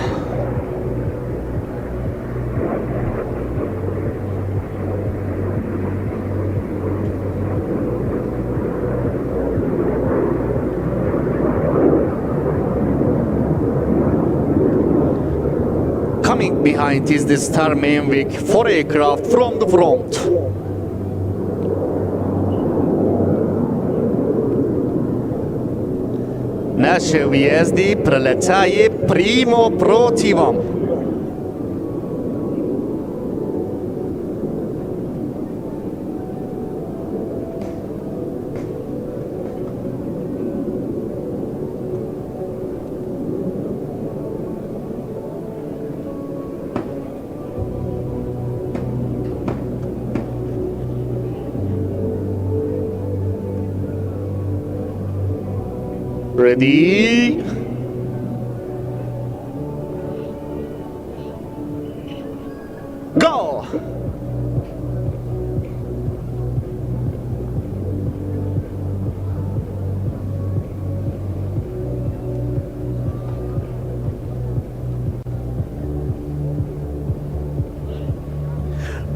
Coming behind is the Star main wing, 4 aircraft from the front. Наши въезды пролетают прямо против вам. Ready? Go!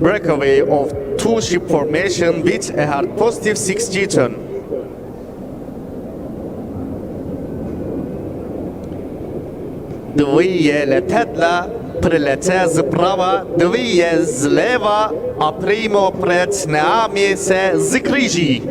Breakaway of 2-ship formation with a hard positive 6G turn. Две летят прилетят права, две злева, а прямо пред нами се закрижи.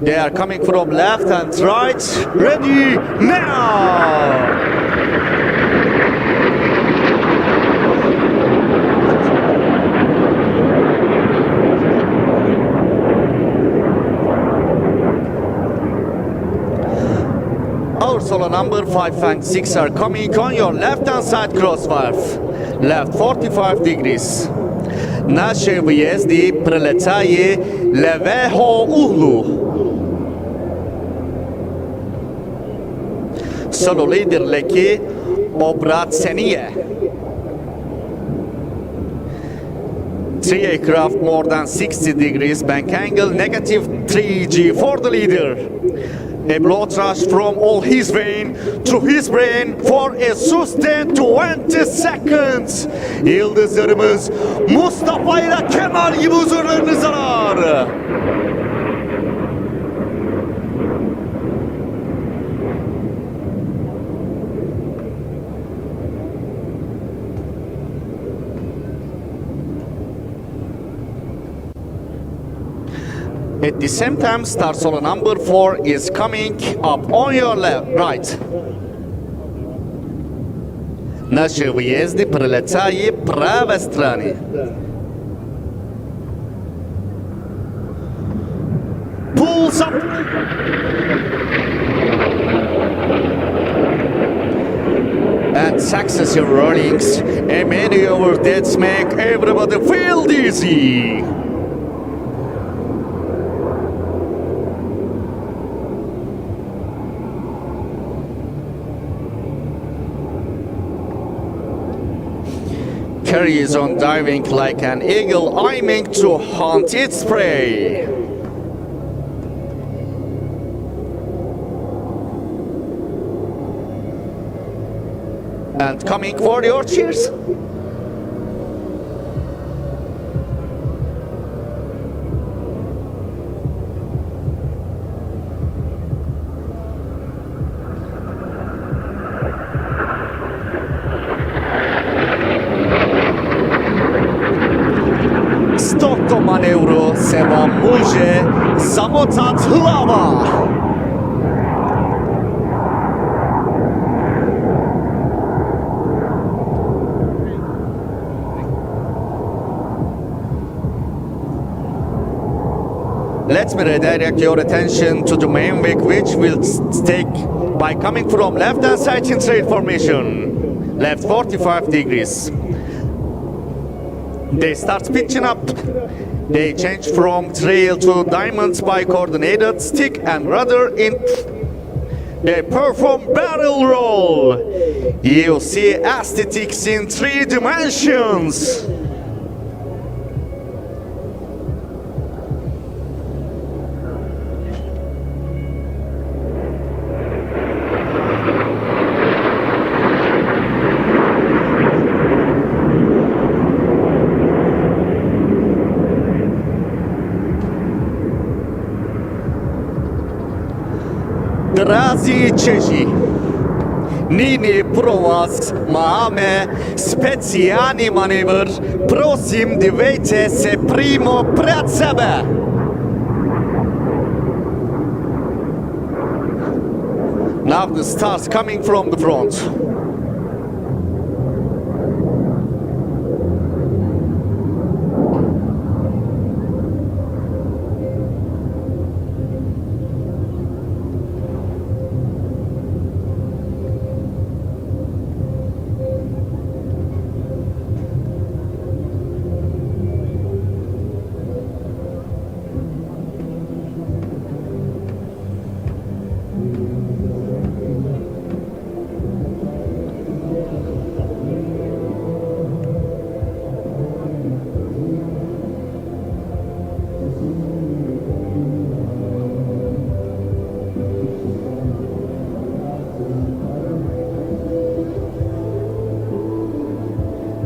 They are coming from left and right. Ready now! Our solo number 5 and 6 are coming on your left hand side crossfire. Left 45 degrees. Наши выезды прилетают левого углу. Solo liderleki obracenie. 3 aircraft more than 60 degrees bank angle, negative 3G for the leader. A blood rush from all his vein to his brain for a sustained 20 seconds. Yıldızlarımız Mustafa ile Kemal gibi huzurlarını zarar. At the same time, star solo number 4 is coming up on your left, right. Наши выезды пролетают правой стороны. Pulls up. And successive rollings and maneuver that make everybody feel dizzy. Carries on diving like an eagle aiming to hunt its prey. And coming for your cheers. Stop manewru se wam może zamotać hlawa. Let me redirect your attention to the main wing, which will take by coming from left hand side in straight formation. Left 45 degrees. They start pitching up. They change from trail to diamonds by coordinated stick and rudder in. They perform barrel roll. You see aesthetics in 3 dimensions. Drazí Češi, nyní pro vás máme speciální manévr. Prosím, dívejte se přímo před sebe. Now the stars coming from the front.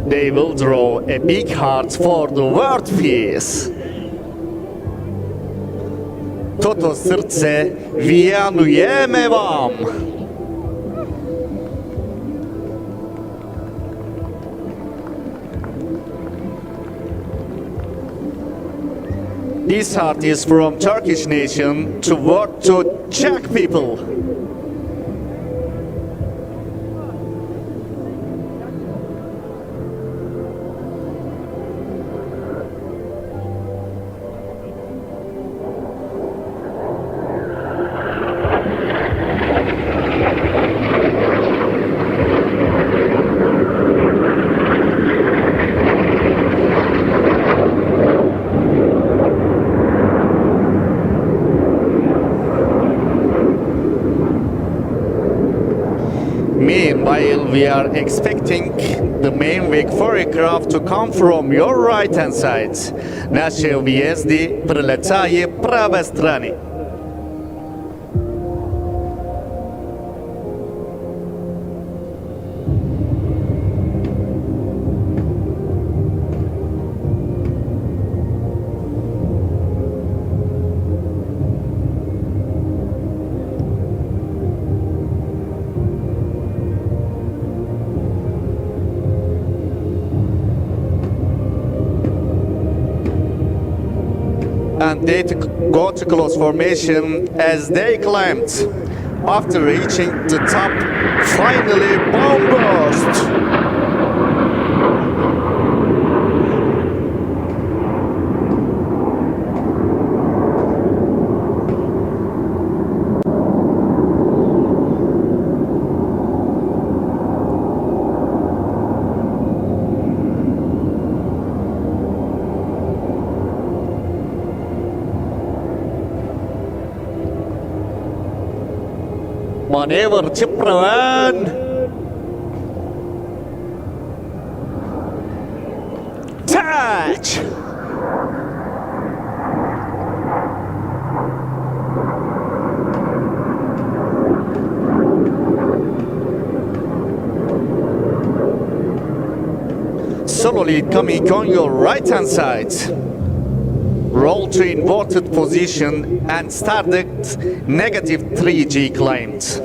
They will draw a big heart for the world peace. Toto srdce věnujeme vám. This heart is from Turkish nation toward to Czech people. Meanwhile, we are expecting the main wake for aircraft to come from your right hand side. Наши въезды прилетают правой стороны. And they go to close formation as they climbed. After reaching the top, finally bomb burst. Maneuver Chipravan. Touch. Slowly coming on your right hand side. Roll to inverted position and started negative 3G climbed.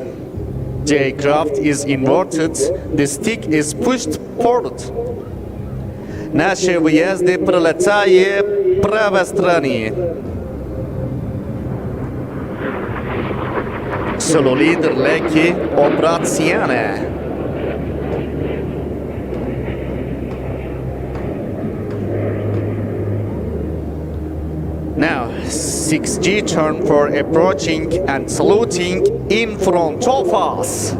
The aircraft is inverted, the stick is pushed forward. Наши въезды пролетают правой стороны. Slowly легкие операционные. Now, 6G turn for approaching and saluting in front of us.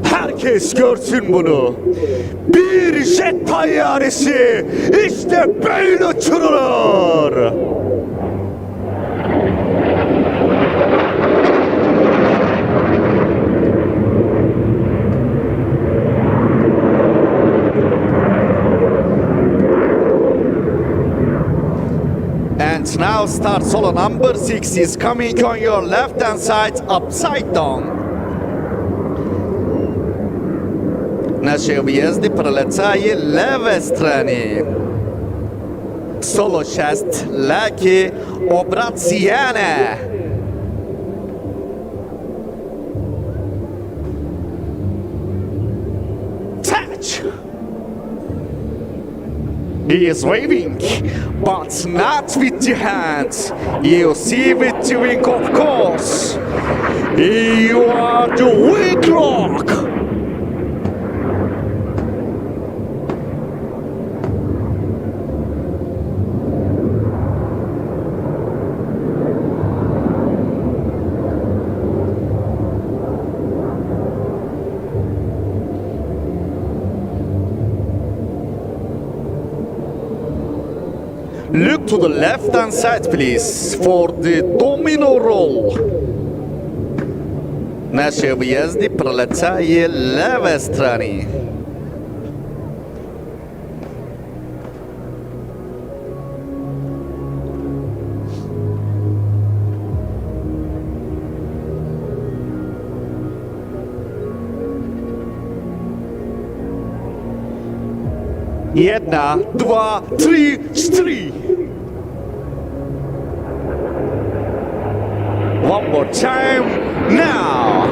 Herkes görsün bunu. Bir jet tayyaresi işte böyle uçurulur. And now start solo number 6 is coming on your left hand side upside down. Наши въезды пролетают левой стороны. Solo 6 легкие операционные. Touch. He is waving, but not with the hands. You see with the wing, of course. You are the wing rock. Look to the left hand side, please, for the domino roll. Наши въезды пролетают левой стороны. Jedna, dva, tri, čtyři. One more time, now.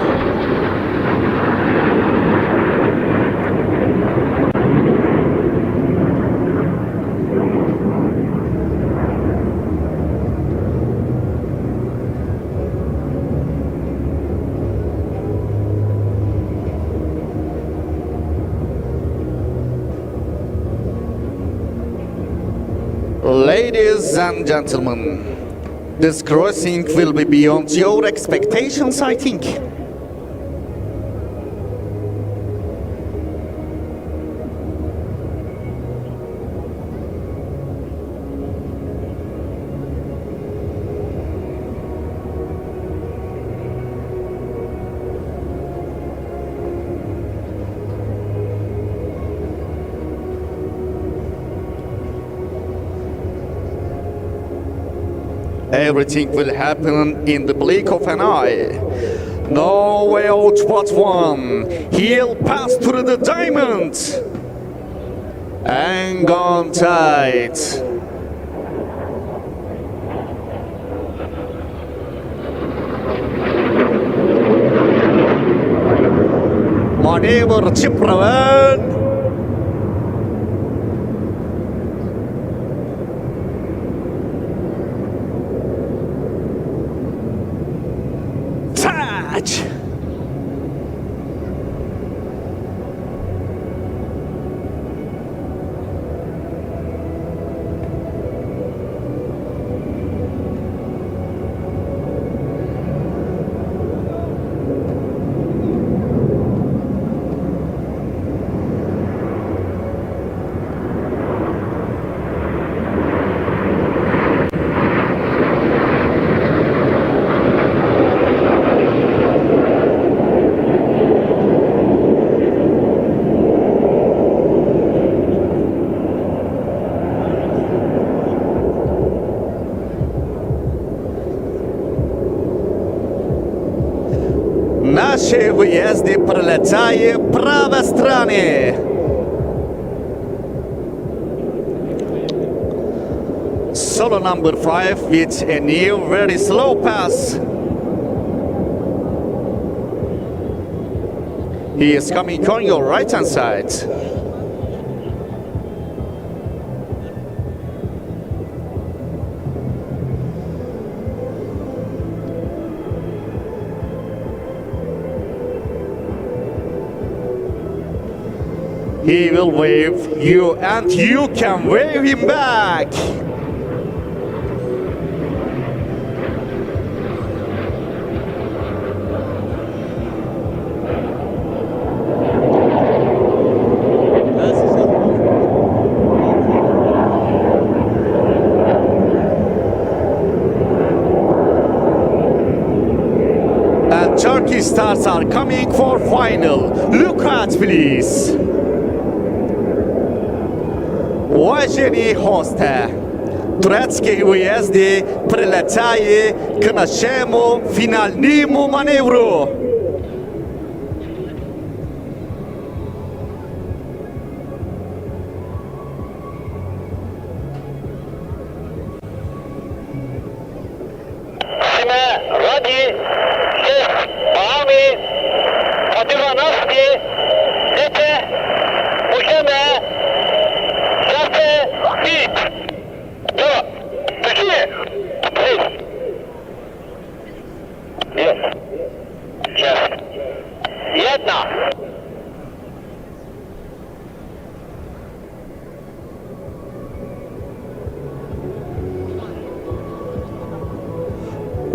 Ladies and gentlemen, this crossing will be beyond your expectations, I think. Everything will happen in the blink of an eye. No way out but one. He'll pass through the diamond. Hang on tight. Maneuver Chipravan. Наши выезды пролетая правой стороны. Solo number 5 with a new very slow pass. He is coming on your right hand side. He will wave you and you can wave him back. And Turkish Stars are coming for final. Look at please. Уважаемые гости, турецкие выезды прилетают к нашему финальному маневру.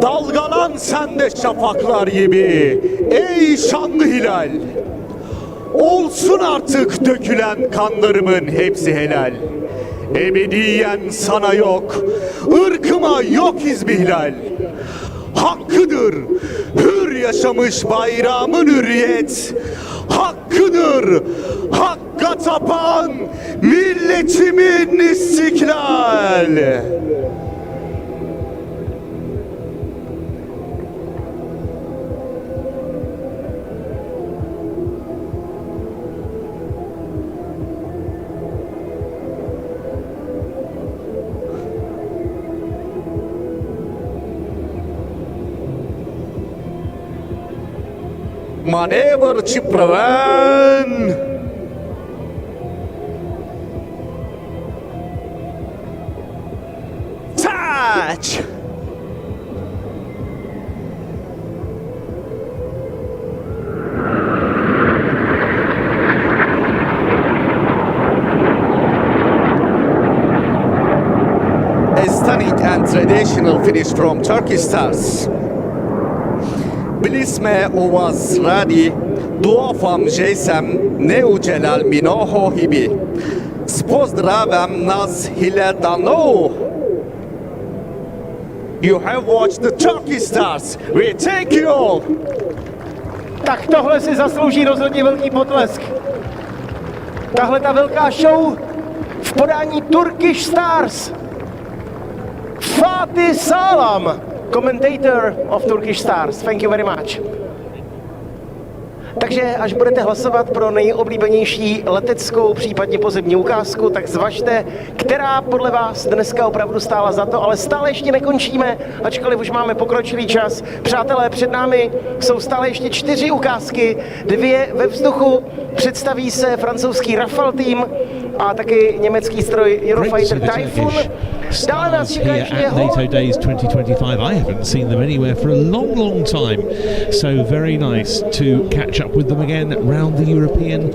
Dalgalan sen de şafaklar gibi ey şanlı hilal. Olsun artık dökülen kanlarımın hepsi helal. Ebediyen sana yok, ırkıma yok izmihlal. Hakkıdır hür yaşamış bayrağımın hürriyet. Hakkıdır hakka tapan milletimin istiklal. Maneuver připraven. Touch! A stunning and traditional finish from Turkish Stars. Byli jsme u vás rádi, doufám, že jsem neudělal mnoho chyby. S pozdravem nás hledanou. You have watched the Turkish Stars. We thank you all. Tak tohle si zaslouží rozhodně velký potlesk. Tahle ta velká show v podání Turkish Stars. Fatih Salam, commentator of Turkish Stars. Thank you very much. Takže až budete hlasovat pro nejoblíbenější leteckou, případně pozemní ukázku, tak zvažte, která podle vás dneska opravdu stála za to, ale stále ještě nekončíme, ačkoliv už máme pokročilý čas. Přátelé, před námi jsou stále ještě 4 ukázky, 2 ve vzduchu, představí se francouzský Rafale tým a taky německý stroj Eurocopter Typhoon. Dále nás čeká ještě NATO Days 2025. I haven't seen them anywhere for a long time, so very nice to catch up with them again round the European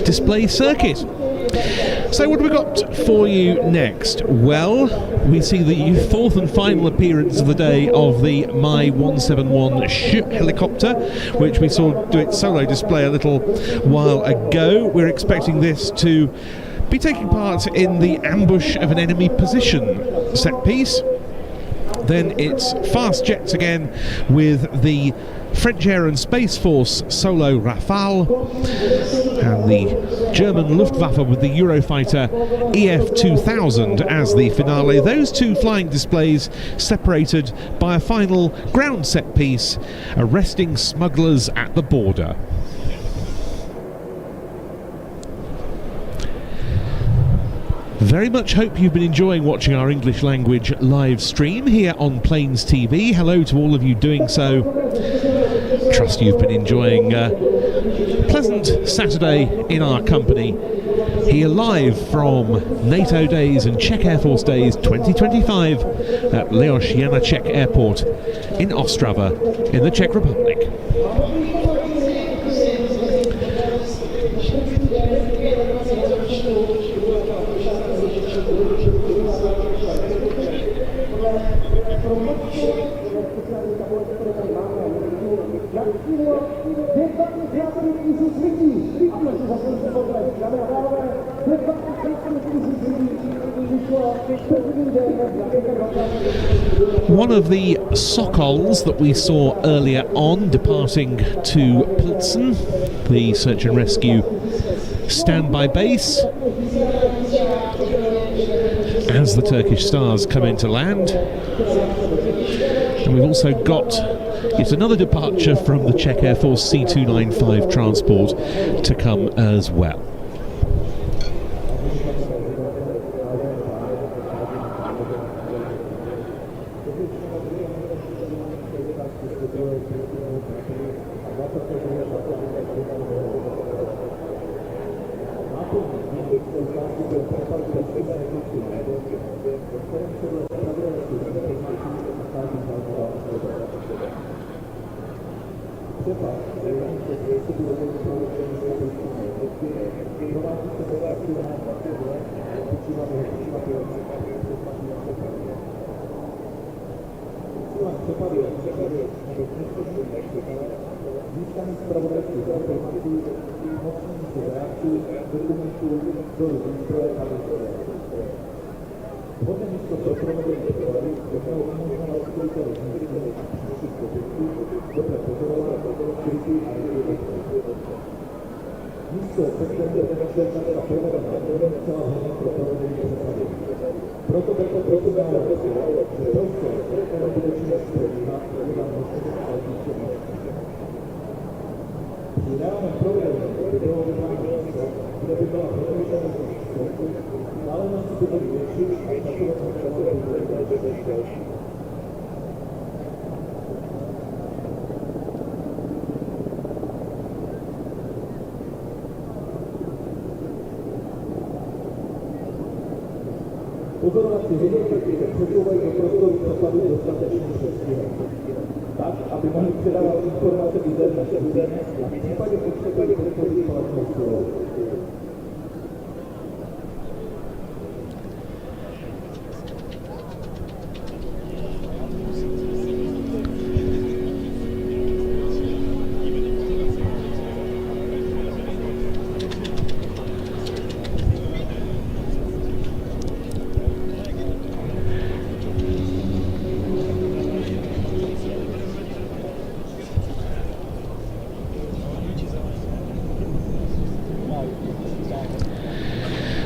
display circuit. So what have we got for you next? Well, we see the 4th and final appearance of the day of the Mi-171 helicopter, which we saw do its solo display a little while ago. We're expecting this to be taking part in the ambush of an enemy position set piece. Then it's fast jets again with the French Air and Space Force solo Rafale and the German Luftwaffe with the Eurofighter EF2000 as the finale. Those 2 flying displays separated by a final ground set piece, arresting smugglers at the border. Very much hope you've been enjoying watching our English language live stream here on Plains TV. Hello to all of you doing so. Trust you've been enjoying a pleasant Saturday in our company here live from NATO Days and Czech Air Force Days 2025 at Leoš Janáček Airport in Ostrava in the Czech Republic. One of the Sokols that we saw earlier on departing to Pilsen, the search and rescue standby base, as the Turkish Stars come into land. And we've also got yet another departure from the Czech Air Force C295 transport to come as well. pozorovací ředitelky se přesouvají do prostoru přepadu dostatečným předstihem, tak, aby mohli předávat informace výzem na zem a v případě potřeby podpořit společnou silou.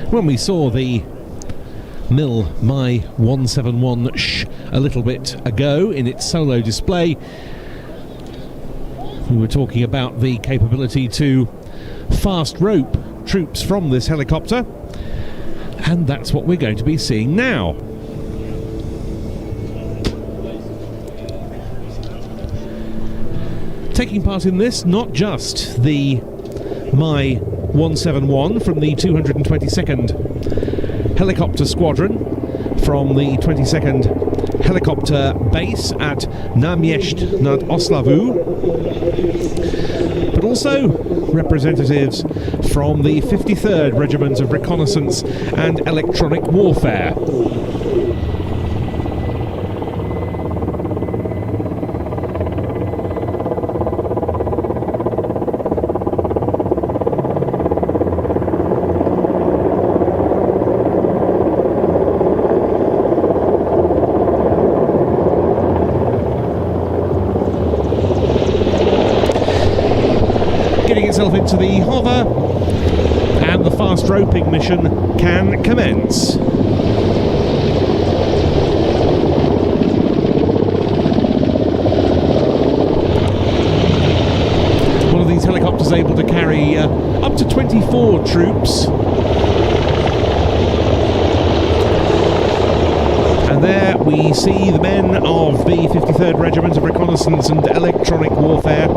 When we saw the MIL My 171 a little bit ago in its solo display, we were talking about the capability to fast rope troops from this helicopter, and that's what we're going to be seeing now. Taking part in this, not just the My 171 from the 222nd Helicopter Squadron from the 22nd Helicopter Base at Náměšť nad Oslavou, but also representatives from the 53rd Regiment of Reconnaissance and Electronic Warfare. Into the hover, and the fast roping mission can commence. One of these helicopters able to carry up to 24 troops. And there we see the men of the 53rd Regiment of Reconnaissance and Electronic Warfare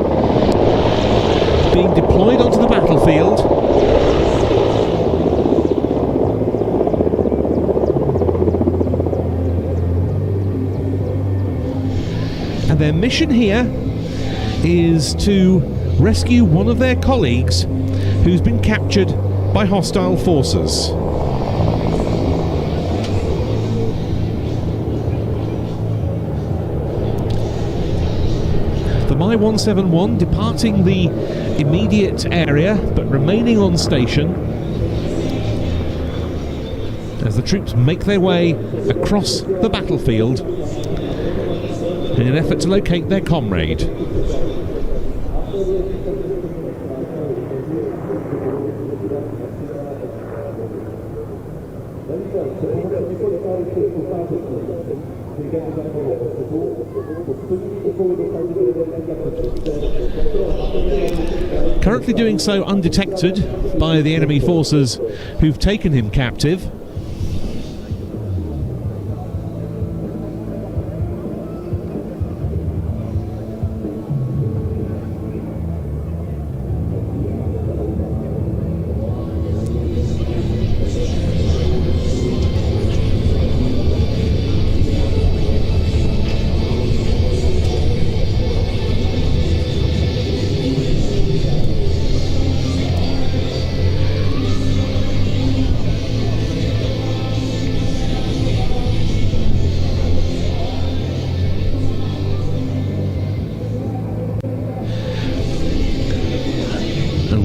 being deployed onto the battlefield. And their mission here is to rescue one of their colleagues who's been captured by hostile forces. The My 171 departing the immediate area but remaining on station as the troops make their way across the battlefield in an effort to locate their comrade. Currently doing so undetected by the enemy forces who've taken him captive.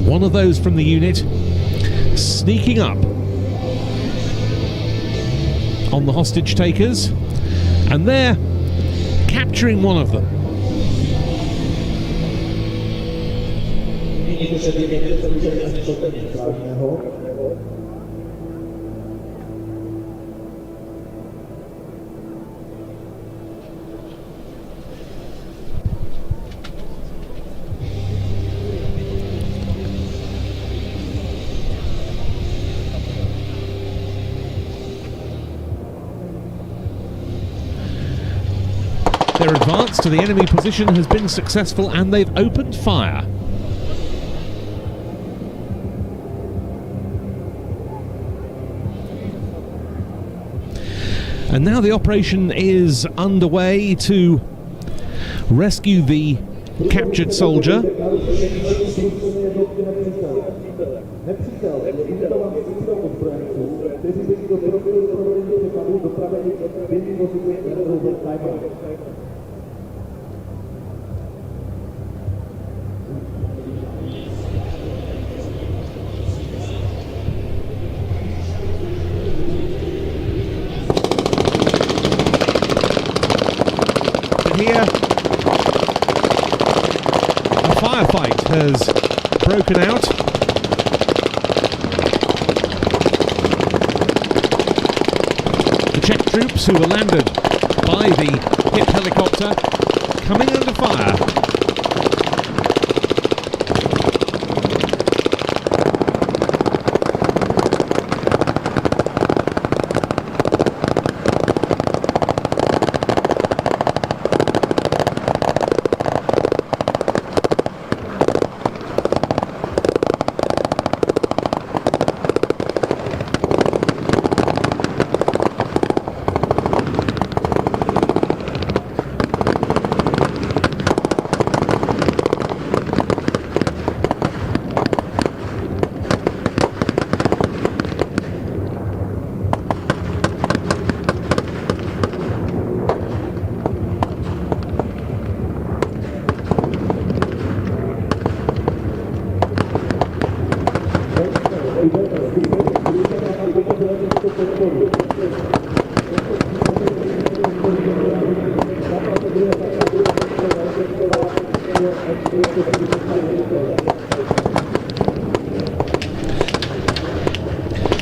One of those from the unit sneaking up on the hostage takers, and they're capturing one of them. Their advance to the enemy position has been successful and they've opened fire. And now the operation is underway to rescue the captured soldier. Here, a firefight has broken out. The Czech troops who were landed by the hit helicopter coming under fire.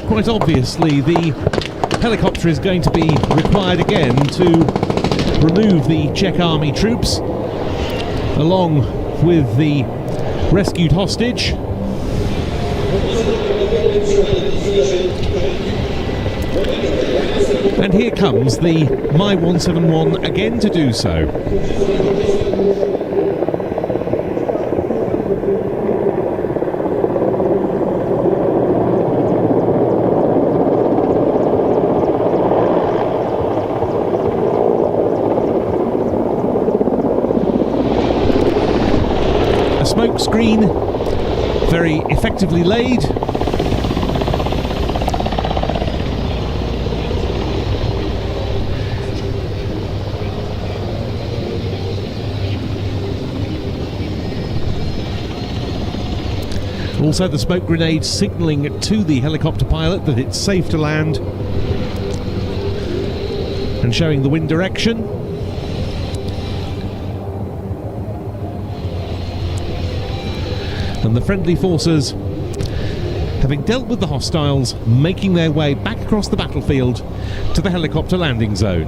Quite obviously, the helicopter is going to be required again to remove the Czech army troops along with the rescued hostage. And here comes the Mi-171 again to do so. A smoke screen very effectively laid. Also the smoke grenade signalling to the helicopter pilot that it's safe to land and showing the wind direction. And the friendly forces, having dealt with the hostiles, making their way back across the battlefield to the helicopter landing zone.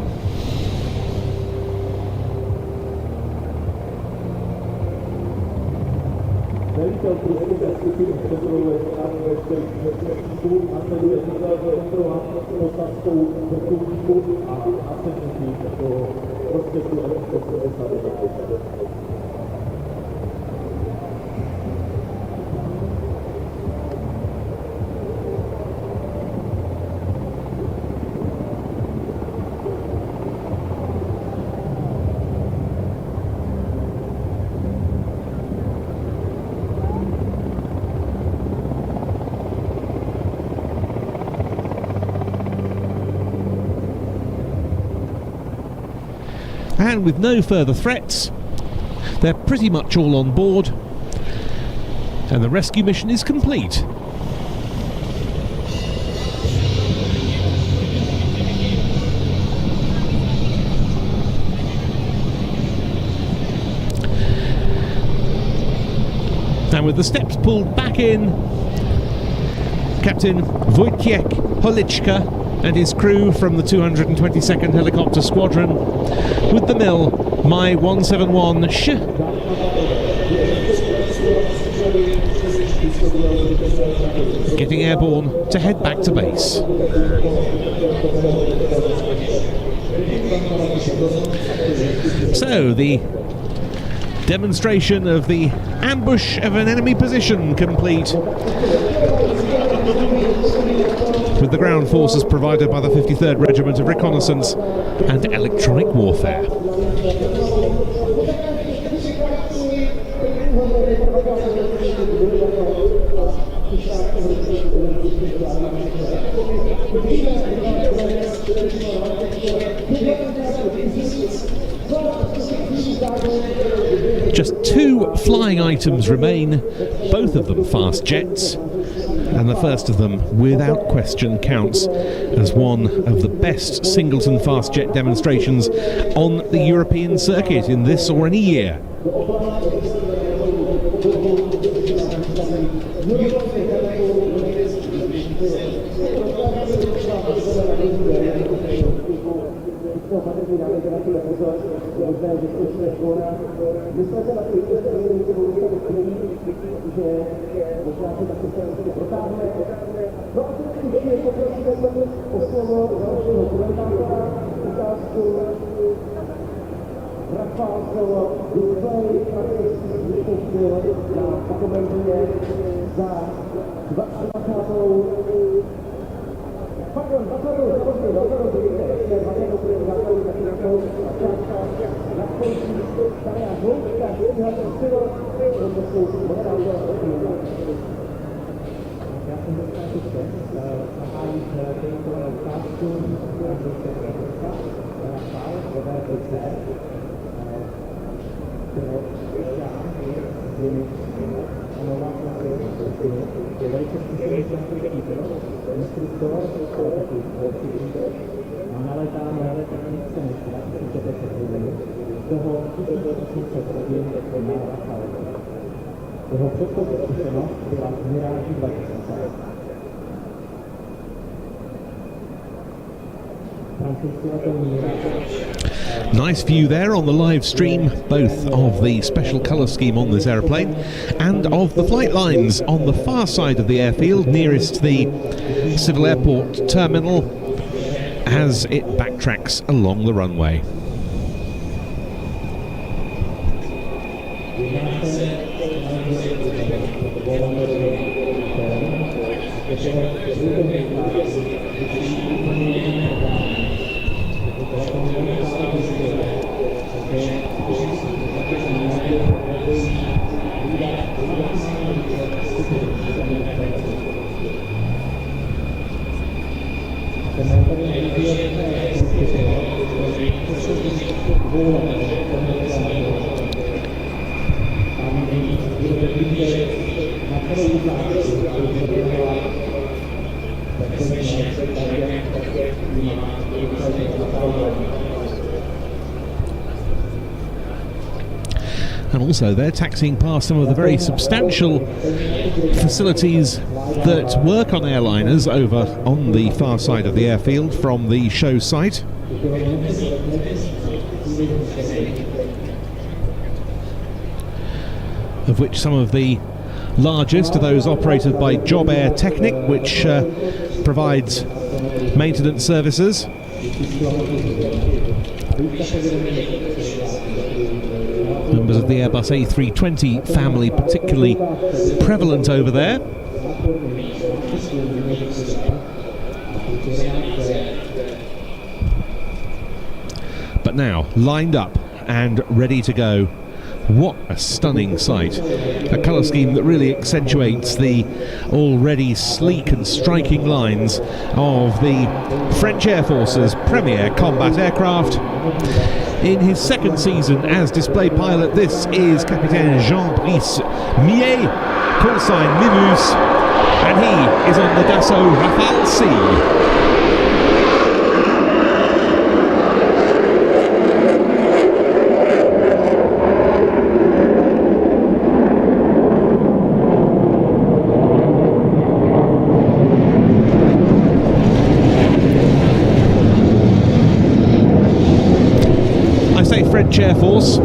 And with no further threats, they're pretty much all on board, and the rescue mission is complete. And with the steps pulled back in, Captain Wojciech Holiczka and his crew from the 222nd Helicopter Squadron with the MIL Mi-171 getting airborne to head back to base. So the demonstration of the ambush of an enemy position complete. with the ground forces provided by the 53rd Regiment of Reconnaissance and Electronic Warfare. Just 2 flying items remain, both of them fast jets, and the first of them, without question, counts as one of the best singleton fast jet demonstrations on the European circuit in this or any year. Nice view there on the live stream, both of the special colour scheme on this aeroplane and of the flight lines on the far side of the airfield nearest the civil airport terminal as it backtracks along the runway. And also they're taxiing past some of the very substantial facilities that work on airliners over on the far side of the airfield from the show site. Of which some of the largest are those operated by Job Air Technic, which provides maintenance services. Members of the Airbus A320 family particularly prevalent over there. But now, lined up and ready to go. What a stunning sight. A colour scheme that really accentuates the already sleek and striking lines of the French Air Force's premier combat aircraft. In his second season as display pilot, this is Capitaine Jean-Brice Millet, call sign Mimus, and he is on the Dassault Rafale C. French Air Force.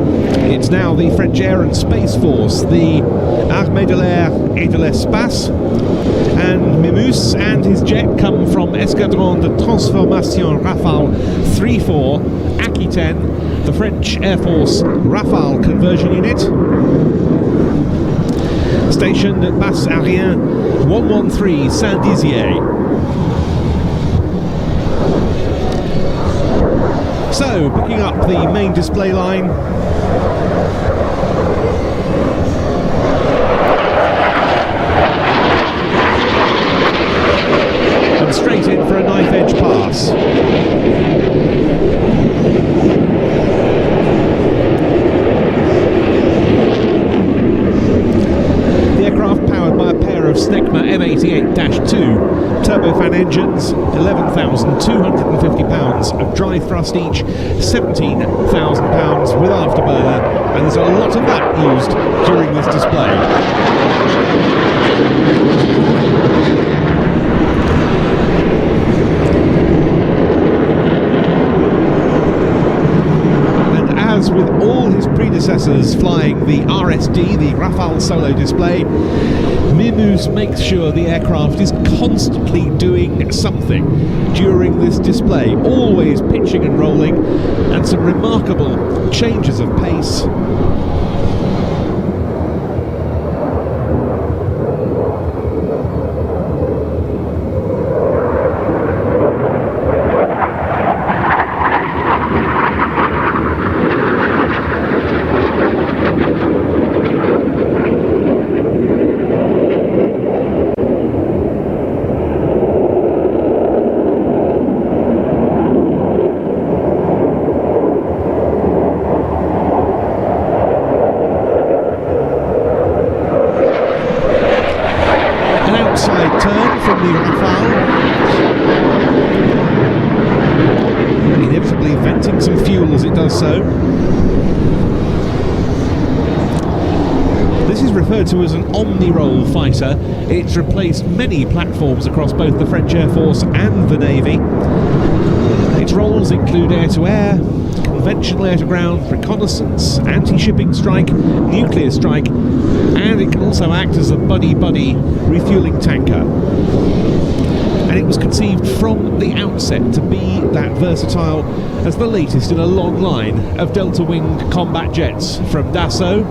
It's now the French Air and Space Force, the Armée de l'Air et de l'Espace, and Mimus and his jet come from Escadron de Transformation Rafale 3-4 Aquitaine, the French Air Force Rafale conversion unit, stationed at Base Aérien 113 Saint-Dizier. So, picking up the main display line. And straight in for a knife edge pass. The aircraft powered by a pair of Snecma M88-2 turbofan engines, 11,250 pounds of dry thrust each, 17,000 pounds with afterburner, and there's a lot of that used during this display. As with all his predecessors flying the RSD, the Rafale solo display, Mimus makes sure the aircraft is constantly doing something during this display, always pitching and rolling, and some remarkable changes of pace. To as an omni-role fighter. It's replaced many platforms across both the French Air Force and the Navy. Its roles include air-to-air, conventional air-to-ground, reconnaissance, anti-shipping strike, nuclear strike, and it can also act as a buddy-buddy refueling tanker. And it was conceived from the outset to be that versatile as the latest in a long line of delta-winged combat jets from Dassault,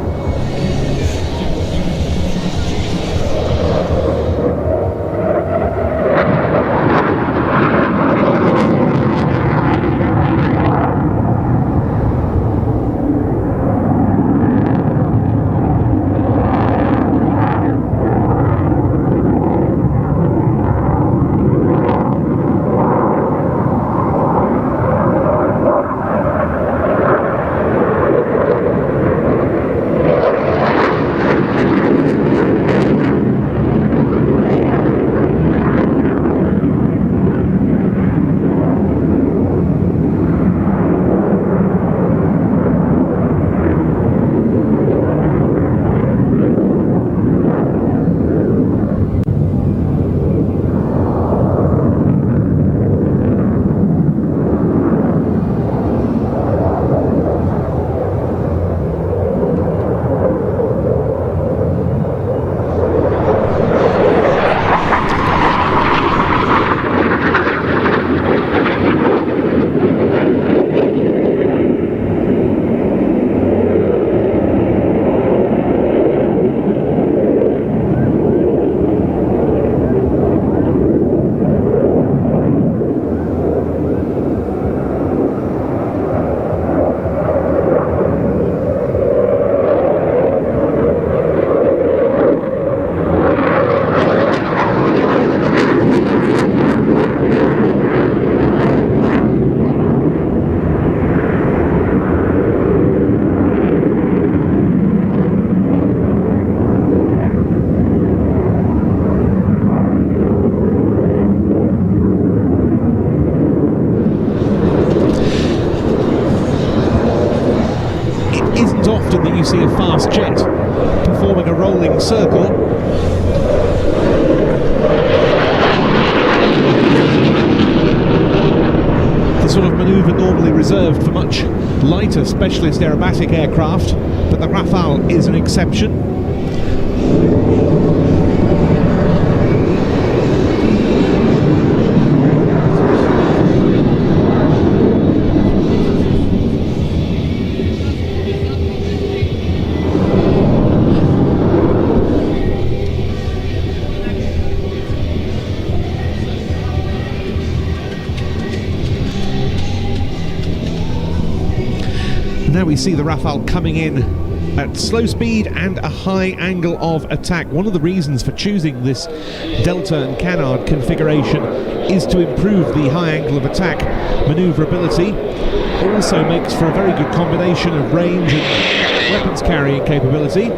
you see a fast jet performing a rolling circle. The sort of manoeuvre normally reserved for much lighter specialist aerobatic aircraft, but the Rafale is an exception. see the Rafale coming in at slow speed and a high angle of attack. One of the reasons for choosing this delta and canard configuration is to improve the high angle of attack maneuverability. Also makes for a very good combination of range and weapons carrying capability.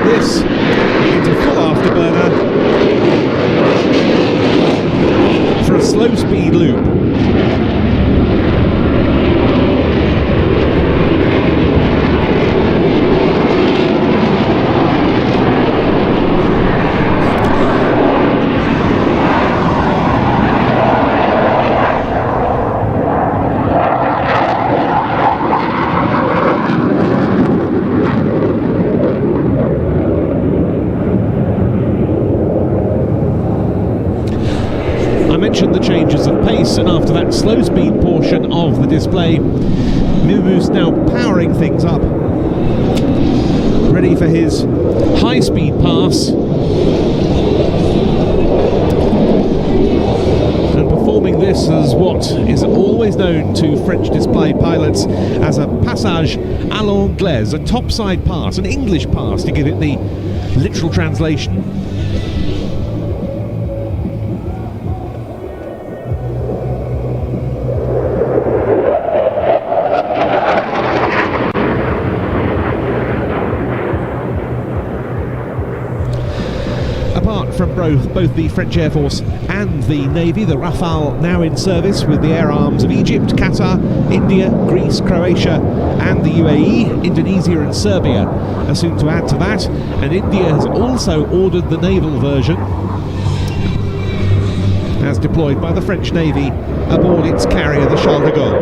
This into full afterburner for a slow speed loop. The changes of pace, and after that slow speed portion of the display, Mumu's now powering things up, ready for his high speed pass, and performing this as what is always known to French display pilots as a passage à l'anglaise, a topside pass, an English pass to give it the literal translation. From both the French Air Force and the Navy, the Rafale now in service with the air arms of Egypt, Qatar, India, Greece, Croatia and the UAE. Indonesia and Serbia are soon to add to that, and India has also ordered the naval version, as deployed by the French Navy aboard its carrier, the Charles de Gaulle.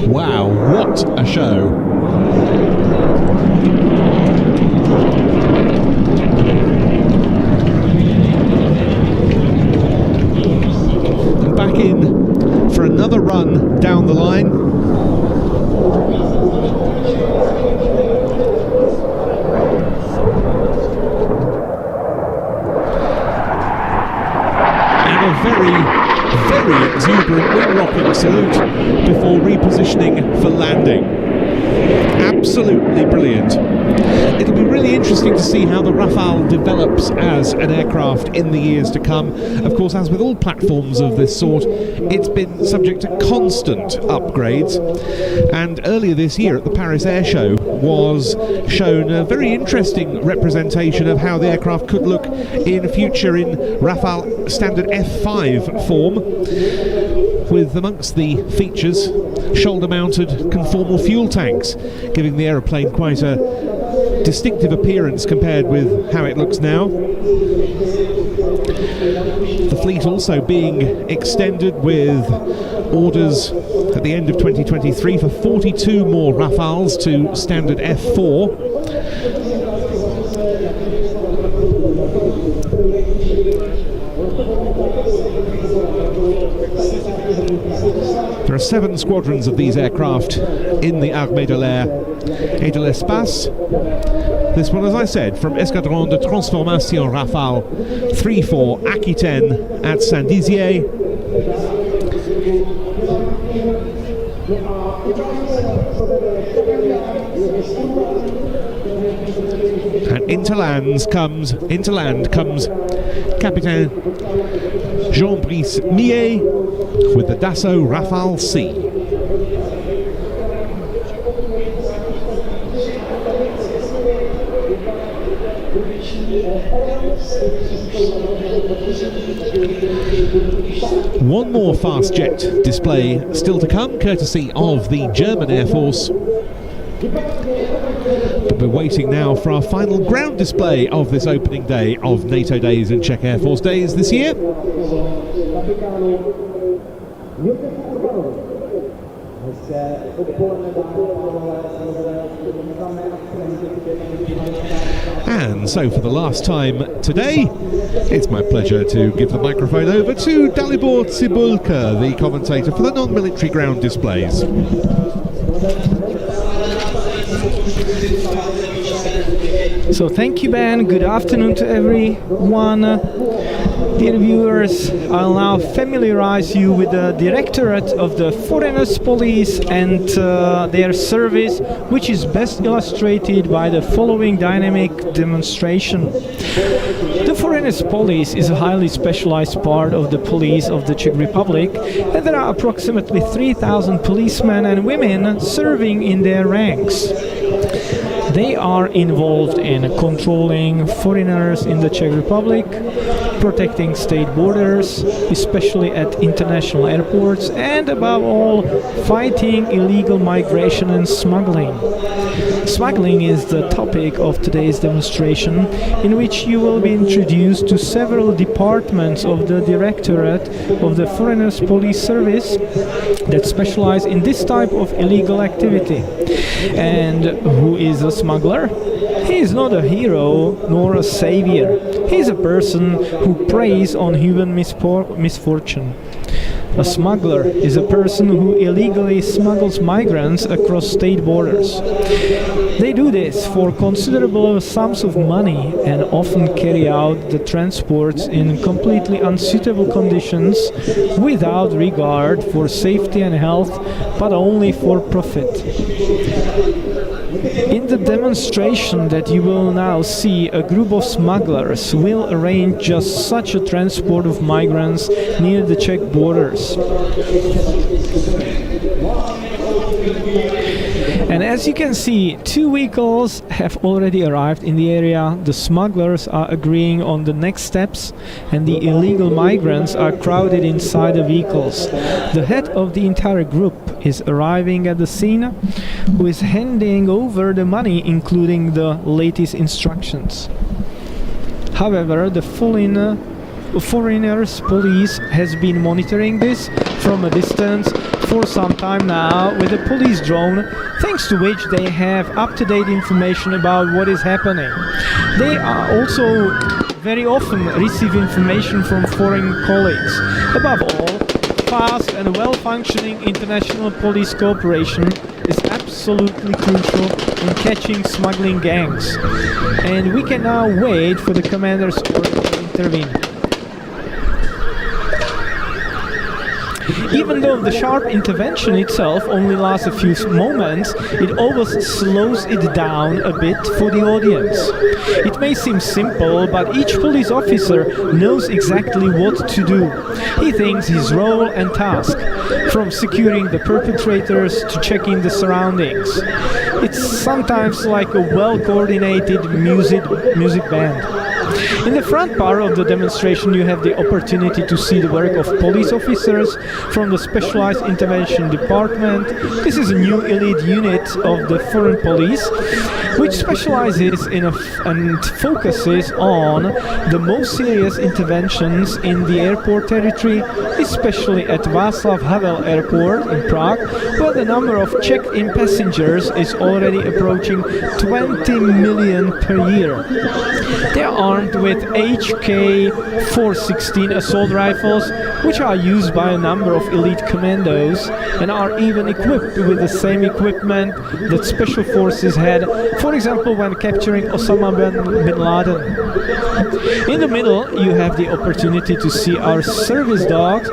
Wow, what a show! And back in for another run down the line. And a very exuberant wing-rocking salute before repositioning for landing. Absolutely brilliant. It'll be really interesting to see how the Rafale develops as an aircraft in the years to come. Of course, as with all platforms of this sort, it's been subject to constant upgrades. And earlier this year at the Paris Air Show was shown a very interesting representation of how the aircraft could look in future in Rafale standard F5 form, with amongst the features shoulder-mounted conformal fuel tanks, giving the aeroplane quite a distinctive appearance compared with how it looks now. The fleet also being extended with orders at the end of 2023 for 42 more Rafales to standard F4. There are 7 squadrons of these aircraft in the Armée de l'Air et de l'Espace. This one, as I said, from Escadron de Transformation Rafale 3-4 Aquitaine at Saint-Dizier. And into land comes Captain Jean-Brice Millet with the Dassault Rafale C. One more fast jet display still to come, courtesy of the German Air Force. But we're waiting now for our final ground display of this opening day of NATO Days and Czech Air Force Days this year. And so for the last time today, it's my pleasure to give the microphone over to Dalibor Cibulka, the commentator for the non-military ground displays. So thank you, Ben. Good afternoon to everyone. Dear viewers, I'll now familiarize you with the Directorate of the Foreigners Police and their service, which is best illustrated by the following dynamic demonstration. The Foreigners Police is a highly specialized part of the police of the Czech Republic, and there are approximately 3,000 policemen and women serving in their ranks. They are involved in controlling foreigners in the Czech Republic, protecting state borders, especially at international airports, and above all, fighting illegal migration and smuggling. Smuggling is the topic of today's demonstration, in which you will be introduced to several departments of the Directorate of the Foreigners Police Service that specialize in this type of illegal activity. And who is a smuggler? He is not a hero nor a savior. He is a person who preys on human misfortune. A smuggler is a person who illegally smuggles migrants across state borders. They do this for considerable sums of money and often carry out the transports in completely unsuitable conditions without regard for safety and health, but only for profit. In the demonstration that you will now see, a group of smugglers will arrange just such a transport of migrants near the Czech borders. And as you can see, 2 vehicles have already arrived in the area. The smugglers are agreeing on the next steps, and the illegal migrants are crowded inside the vehicles. The head of the entire group is arriving at the scene, who is handing over the money, including the latest instructions. However, the Foreigners Police has been monitoring this from a distance for some time now with a police drone, thanks to which they have up-to-date information about what is happening. They are also very often receive information from foreign colleagues. Above all, fast and well-functioning international police cooperation is absolutely crucial in catching smuggling gangs. And we can now wait for the commander's order to intervene. Even though the sharp intervention itself only lasts a few moments, it always slows it down a bit for the audience. It may seem simple, but each police officer knows exactly what to do. He thinks his role and task, from securing the perpetrators to checking the surroundings. It's sometimes like a well-coordinated music band. In the front part of the demonstration you have the opportunity to see the work of police officers from the Specialized Intervention Department. This is a new elite unit of the Foreign Police, which specializes in and focuses on the most serious interventions in the airport territory, especially at Václav Havel Airport in Prague, where the number of checked-in passengers is already approaching 20 million per year. They are armed with HK-416 assault rifles, which are used by a number of elite commandos and are even equipped with the same equipment that special forces had, for example, when capturing Osama bin Laden. In the middle, you have the opportunity to see our service dog,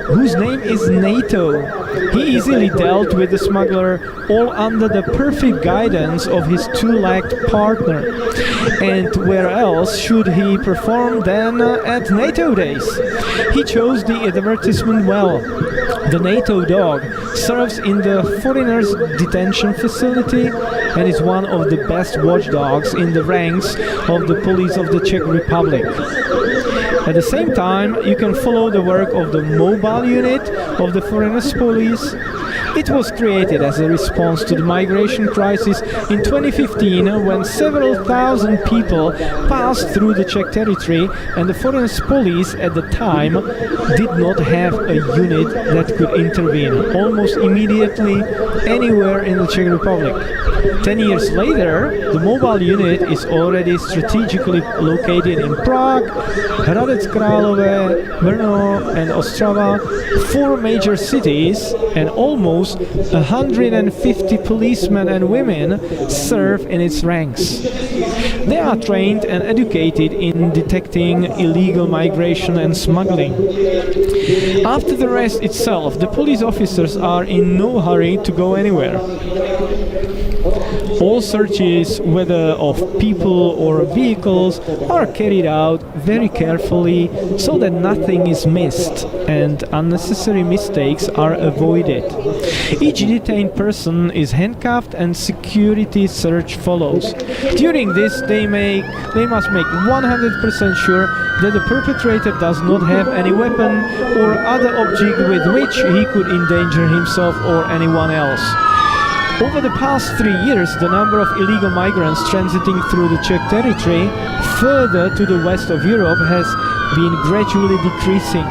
whose name is NATO. He easily dealt with the smuggler, all under the perfect guidance of his two-legged partner. And where else should he perform than at NATO Days? He chose the advertisement well. The NATO dog serves in the foreigners' detention facility and is one of the best watchdogs in the ranks of the police of the Czech Republic. At the same time, you can follow the work of the mobile unit of the foreigners' police. It was created as a response to the migration crisis in 2015, when several thousand people passed through the Czech territory, and the foreigners' police at the time did not have a unit that could intervene almost immediately anywhere in the Czech Republic. 10 years later, the mobile unit is already strategically located in Prague, Hradec Králové, Brno and Ostrava, 4 major cities, and almost 150 policemen and women serve in its ranks. They are trained and educated in detecting illegal migration and smuggling. After the arrest itself, the police officers are in no hurry to go anywhere. All searches, whether of people or vehicles, are carried out very carefully so that nothing is missed and unnecessary mistakes are avoided. Each detained person is handcuffed and security search follows. During this, they must make 100% sure that the perpetrator does not have any weapon or other object with which he could endanger himself or anyone else. Over the past 3 years, the number of illegal migrants transiting through the Czech territory further to the west of Europe has been gradually decreasing.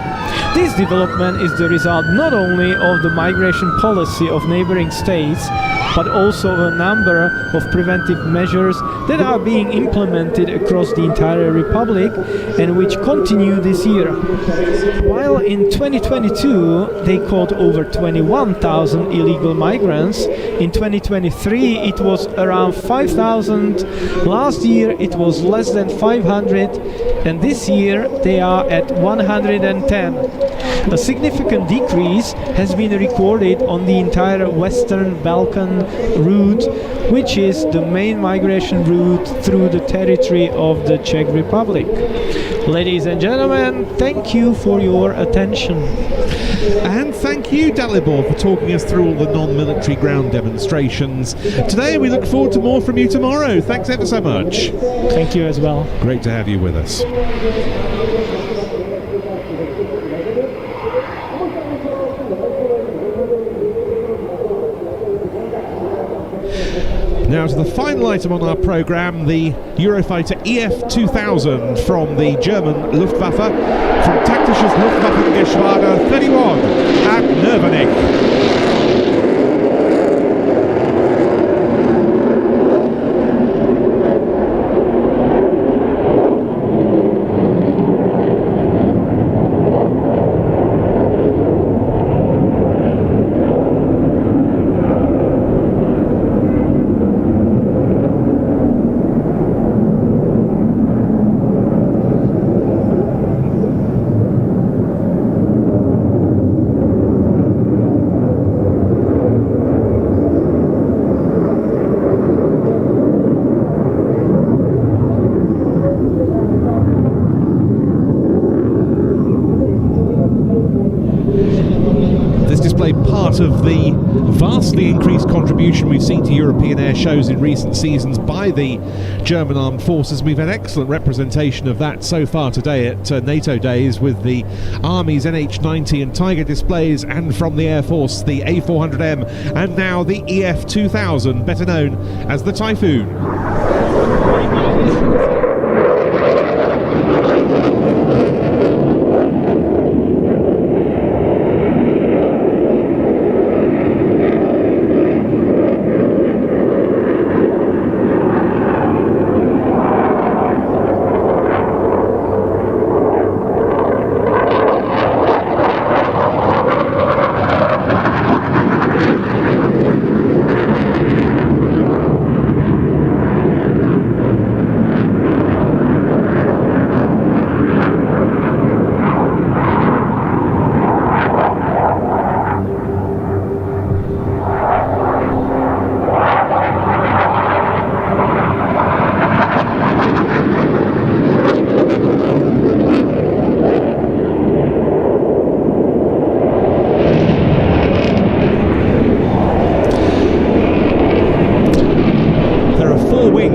This development is the result not only of the migration policy of neighboring states, but also a number of preventive measures that are being implemented across the entire Republic and which continue this year. While in 2022 they caught over 21,000 illegal migrants, in 2023 it was around 5,000, last year it was less than 500, and this year they are at 110. A significant decrease has been recorded on the entire Western Balkan route, which is the main migration route through the territory of the Czech Republic. Ladies and gentlemen, thank you for your attention. And thank you, Dalibor, for talking us through all the non-military ground demonstrations today. We look forward to more from you tomorrow. Thanks ever so much. Thank you as well. Great to have you with us. Now to the final item on our programme, the Eurofighter EF-2000 from the German Luftwaffe, from Taktisches Luftwaffengeschwader 31 at Nervenich. Of the vastly increased contribution we've seen to European air shows in recent seasons by the German Armed Forces. We've had excellent representation of that so far today at NATO Days with the Army's NH90 and Tiger displays, and from the Air Force the A400M, and now the EF-2000, better known as the Typhoon.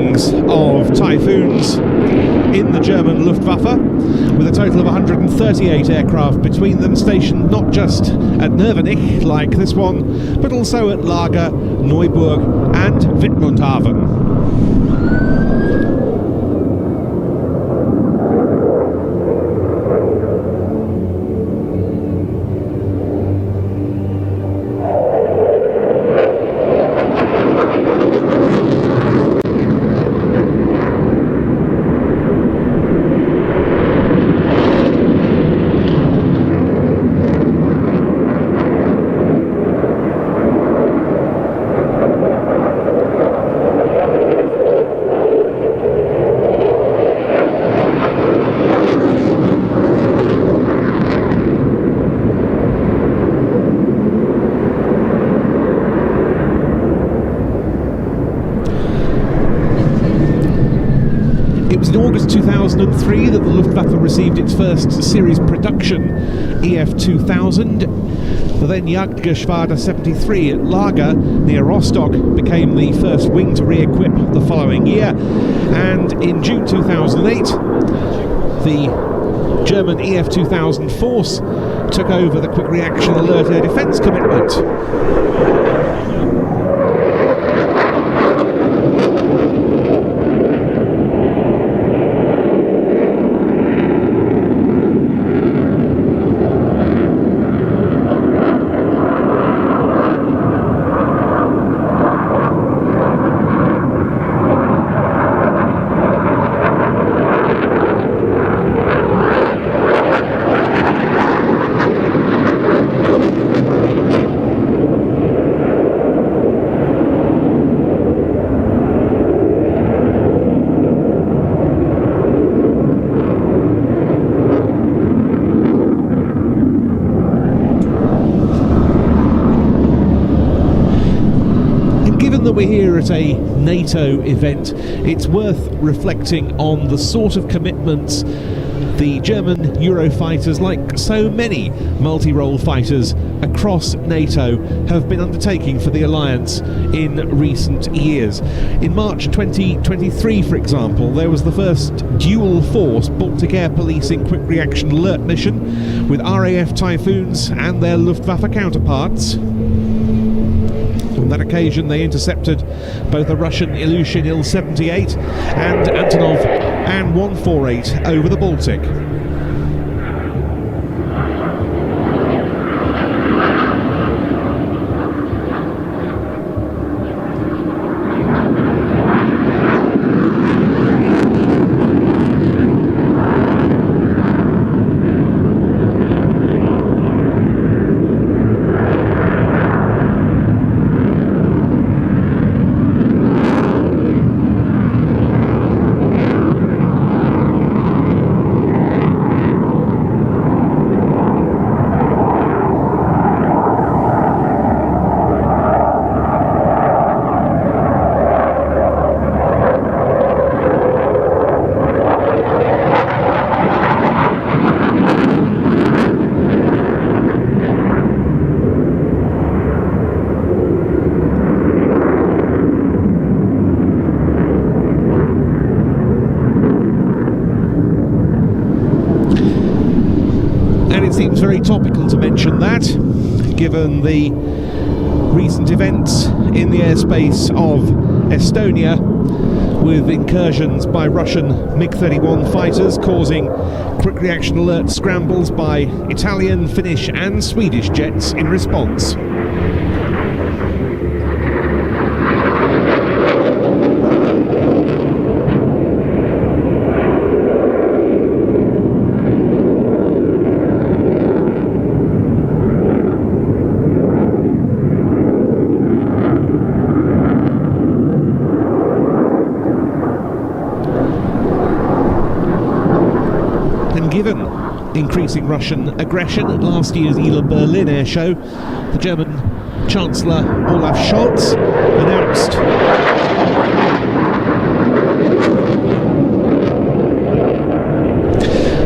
wings of Typhoons in the German Luftwaffe, with a total of 138 aircraft between them, stationed not just at Nervenich like this one, but also at Lager, Neuburg and Wittmundhaven. It was in August 2003 that the Luftwaffe received its first series production EF-2000. The then Jagdgeschwader 73 at Lager near Rostock became the first wing to re-equip the following year, and in June 2008 the German EF-2000 force took over the Quick Reaction Alert Air Defence commitment. We're here at a NATO event, it's worth reflecting on the sort of commitments the German Eurofighters, like so many multi-role fighters across NATO, have been undertaking for the alliance in recent years. In March 2023, for example, there was the first dual-force Baltic Air Policing Quick Reaction Alert mission with RAF Typhoons and their Luftwaffe counterparts. On that occasion, they intercepted both a Russian Ilyushin Il-78 and Antonov An-148 over the Baltic. Seems very topical to mention that, given the recent events in the airspace of Estonia, with incursions by Russian MiG-31 fighters causing quick reaction alert scrambles by Italian, Finnish and Swedish jets in response. Given increasing Russian aggression at last year's ILA Berlin air show, the German Chancellor Olaf Scholz announced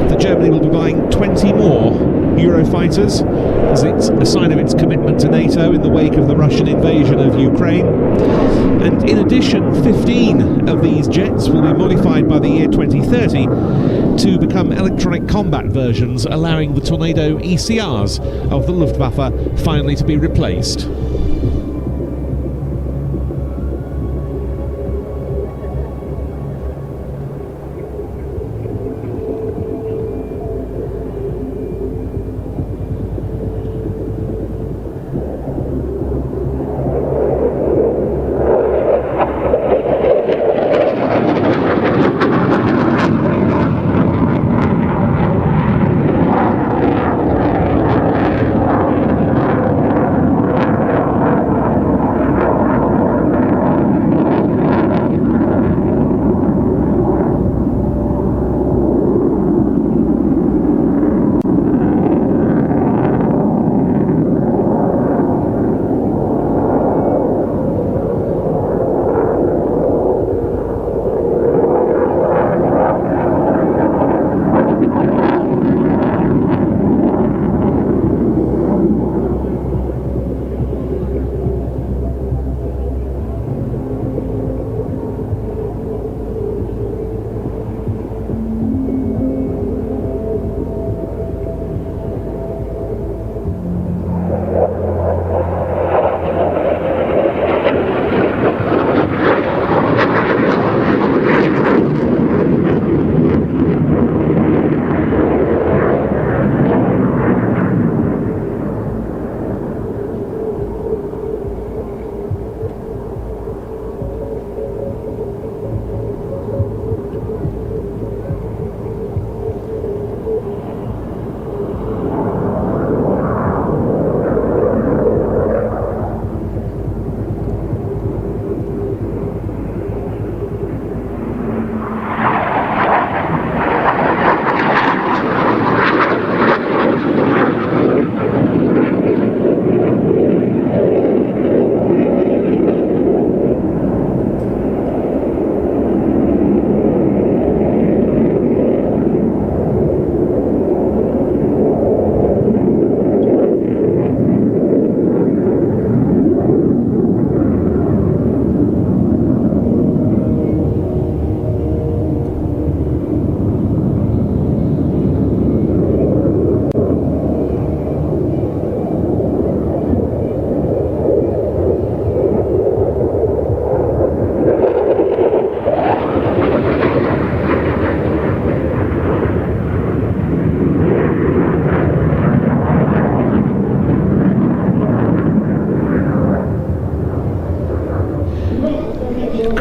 that Germany will be buying 20 more Eurofighters, as it's a sign of its commitment to NATO in the wake of the Russian invasion of Ukraine. And in addition, 15 of these jets will be modified by the year 2030 to become electronic combat versions, allowing the Tornado ECRs of the Luftwaffe finally to be replaced.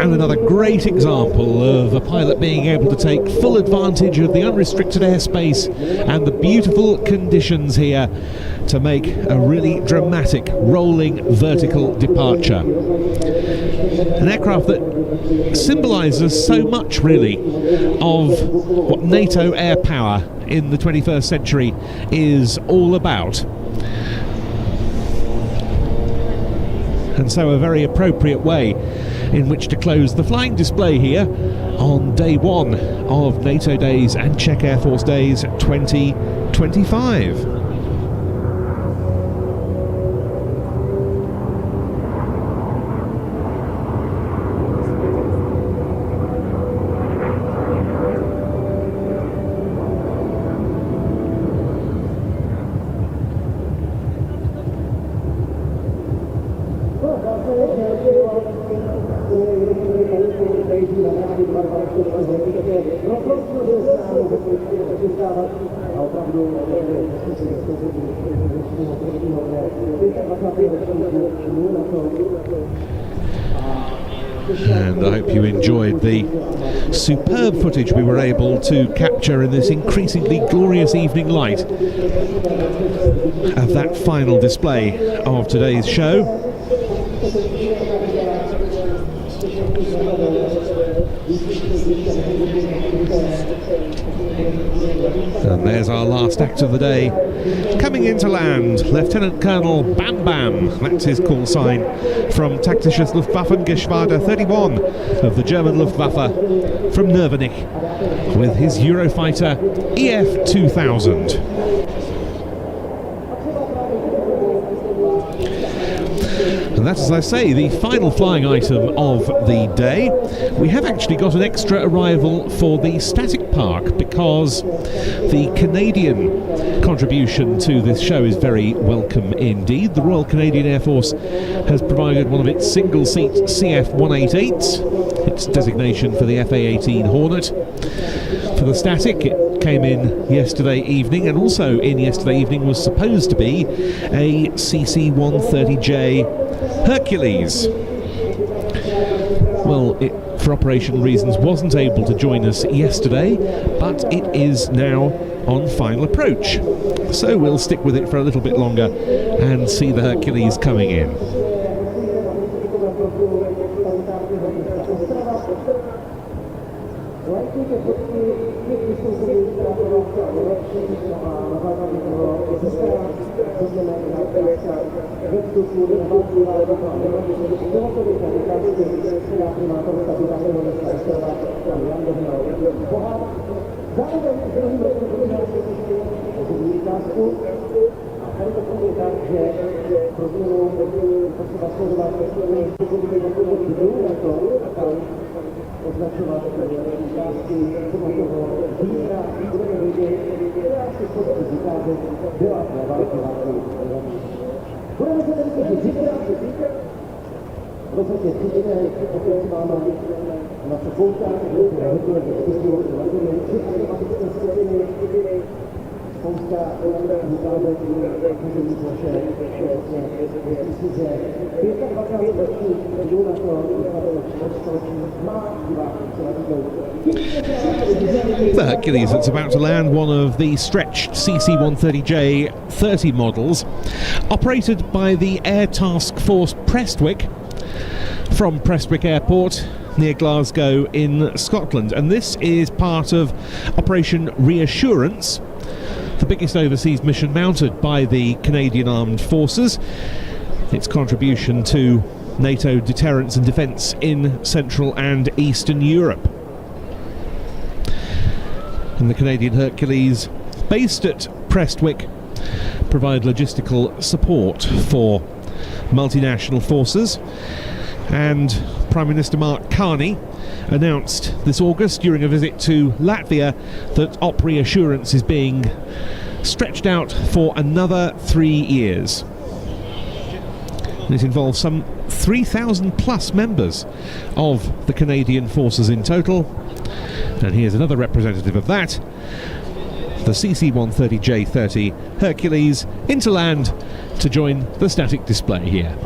And another great example of a pilot being able to take full advantage of the unrestricted airspace and the beautiful conditions here to make a really dramatic rolling vertical departure. An aircraft that symbolises so much really of what NATO air power in the 21st century is all about. And so a very appropriate way in which to close the flying display here on day one of NATO Days and Czech Air Force Days 2025. And I hope you enjoyed the superb footage we were able to capture in this increasingly glorious evening light of that final display of today's show. And there's our last act of the day. Coming into land, Lieutenant Colonel Bam Bam, that's his call sign, from Taktisches Luftwaffengeschwader 31 of the German Luftwaffe from Nürnberg, with his Eurofighter EF-2000. And that's, as I say, the final flying item of the day. We have actually got an extra arrival for the static park because the Canadian contribution to this show is very welcome indeed. The Royal Canadian Air Force has provided one of its single-seat CF-188s, its designation for the FA-18 Hornet. For the static, it came in yesterday evening, and also in yesterday evening was supposed to be a CC-130J Hercules. Well, it, for operation reasons, wasn't able to join us yesterday, but it is now on final approach. So we'll stick with it for a little bit longer and see the Hercules coming in. The Hercules that's about to land, one of the stretched CC-130J 30 models, operated by the Air Task Force Prestwick from Prestwick Airport near Glasgow in Scotland. And this is part of Operation Reassurance, the biggest overseas mission mounted by the Canadian Armed Forces. Its contribution to NATO deterrence and defence in Central and Eastern Europe. And the Canadian Hercules, based at Prestwick, provide logistical support for multinational forces. And Prime Minister Mark Carney announced this August during a visit to Latvia that Op Reassurance is being stretched out for another 3 years. And it involves some 3,000 plus members of the Canadian forces in total. And here's another representative of that, the CC-130J 30 Hercules, into land to join the static display here.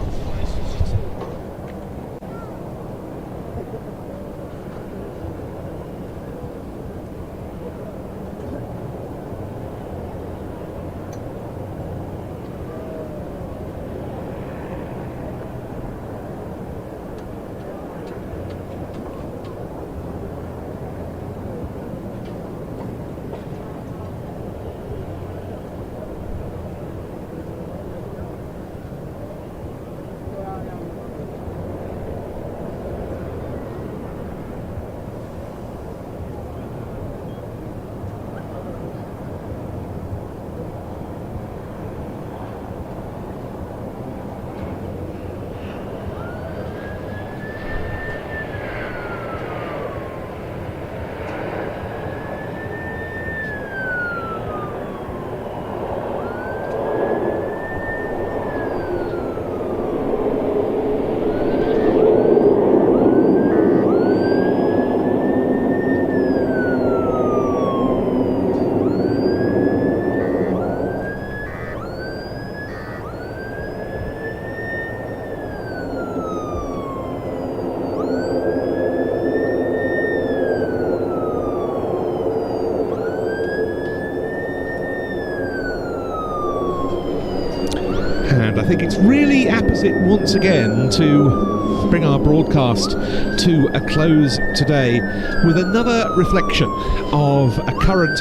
And I think it's really apposite once again to bring our broadcast to a close today with another reflection of a current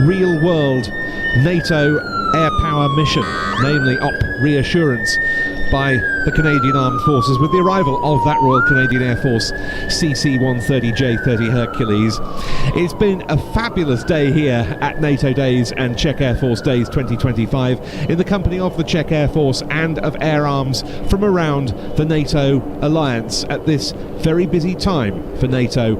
real-world NATO air power mission, namely Op Reassurance by the Canadian Armed Forces, with the arrival of that Royal Canadian Air Force CC-130J 30 Hercules. It's been a fabulous day here at NATO Days and Czech Air Force Days 2025 in the company of the Czech Air Force and of air arms from around the NATO alliance at this very busy time for NATO,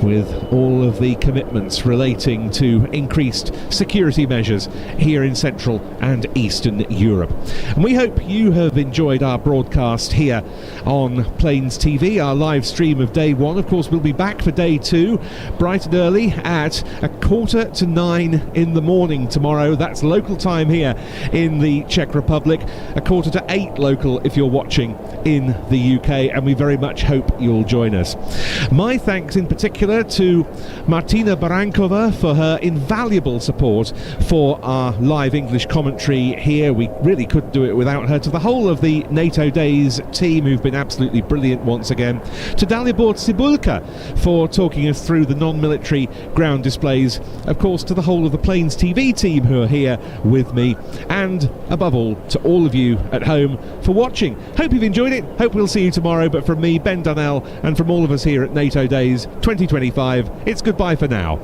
with all of the commitments relating to increased security measures here in Central and Eastern Europe. And we hope you have enjoyed our broadcast here on Plains TV, our live stream of day one. Of course, we'll be back for day two, bright and early at 8:45 in the morning tomorrow. That's local time here in the Czech Republic, 7:45 local if you're watching in the UK, and we very much hope you'll join us. My thanks in particular to Martina Barankova for her invaluable support for our live English commentary here. We really couldn't do it without her. To the whole of the NATO Days team, who've been absolutely brilliant once again. To Dalibor Cibulka for talking us through the non-military ground displays. Of course, to the whole of the Plains TV team who are here with me. And above all, to all of you at home for watching. Hope you've enjoyed it. Hope we'll see you tomorrow. But from me, Ben Dunnell, and from all of us here at NATO Days 2025, it's goodbye for now.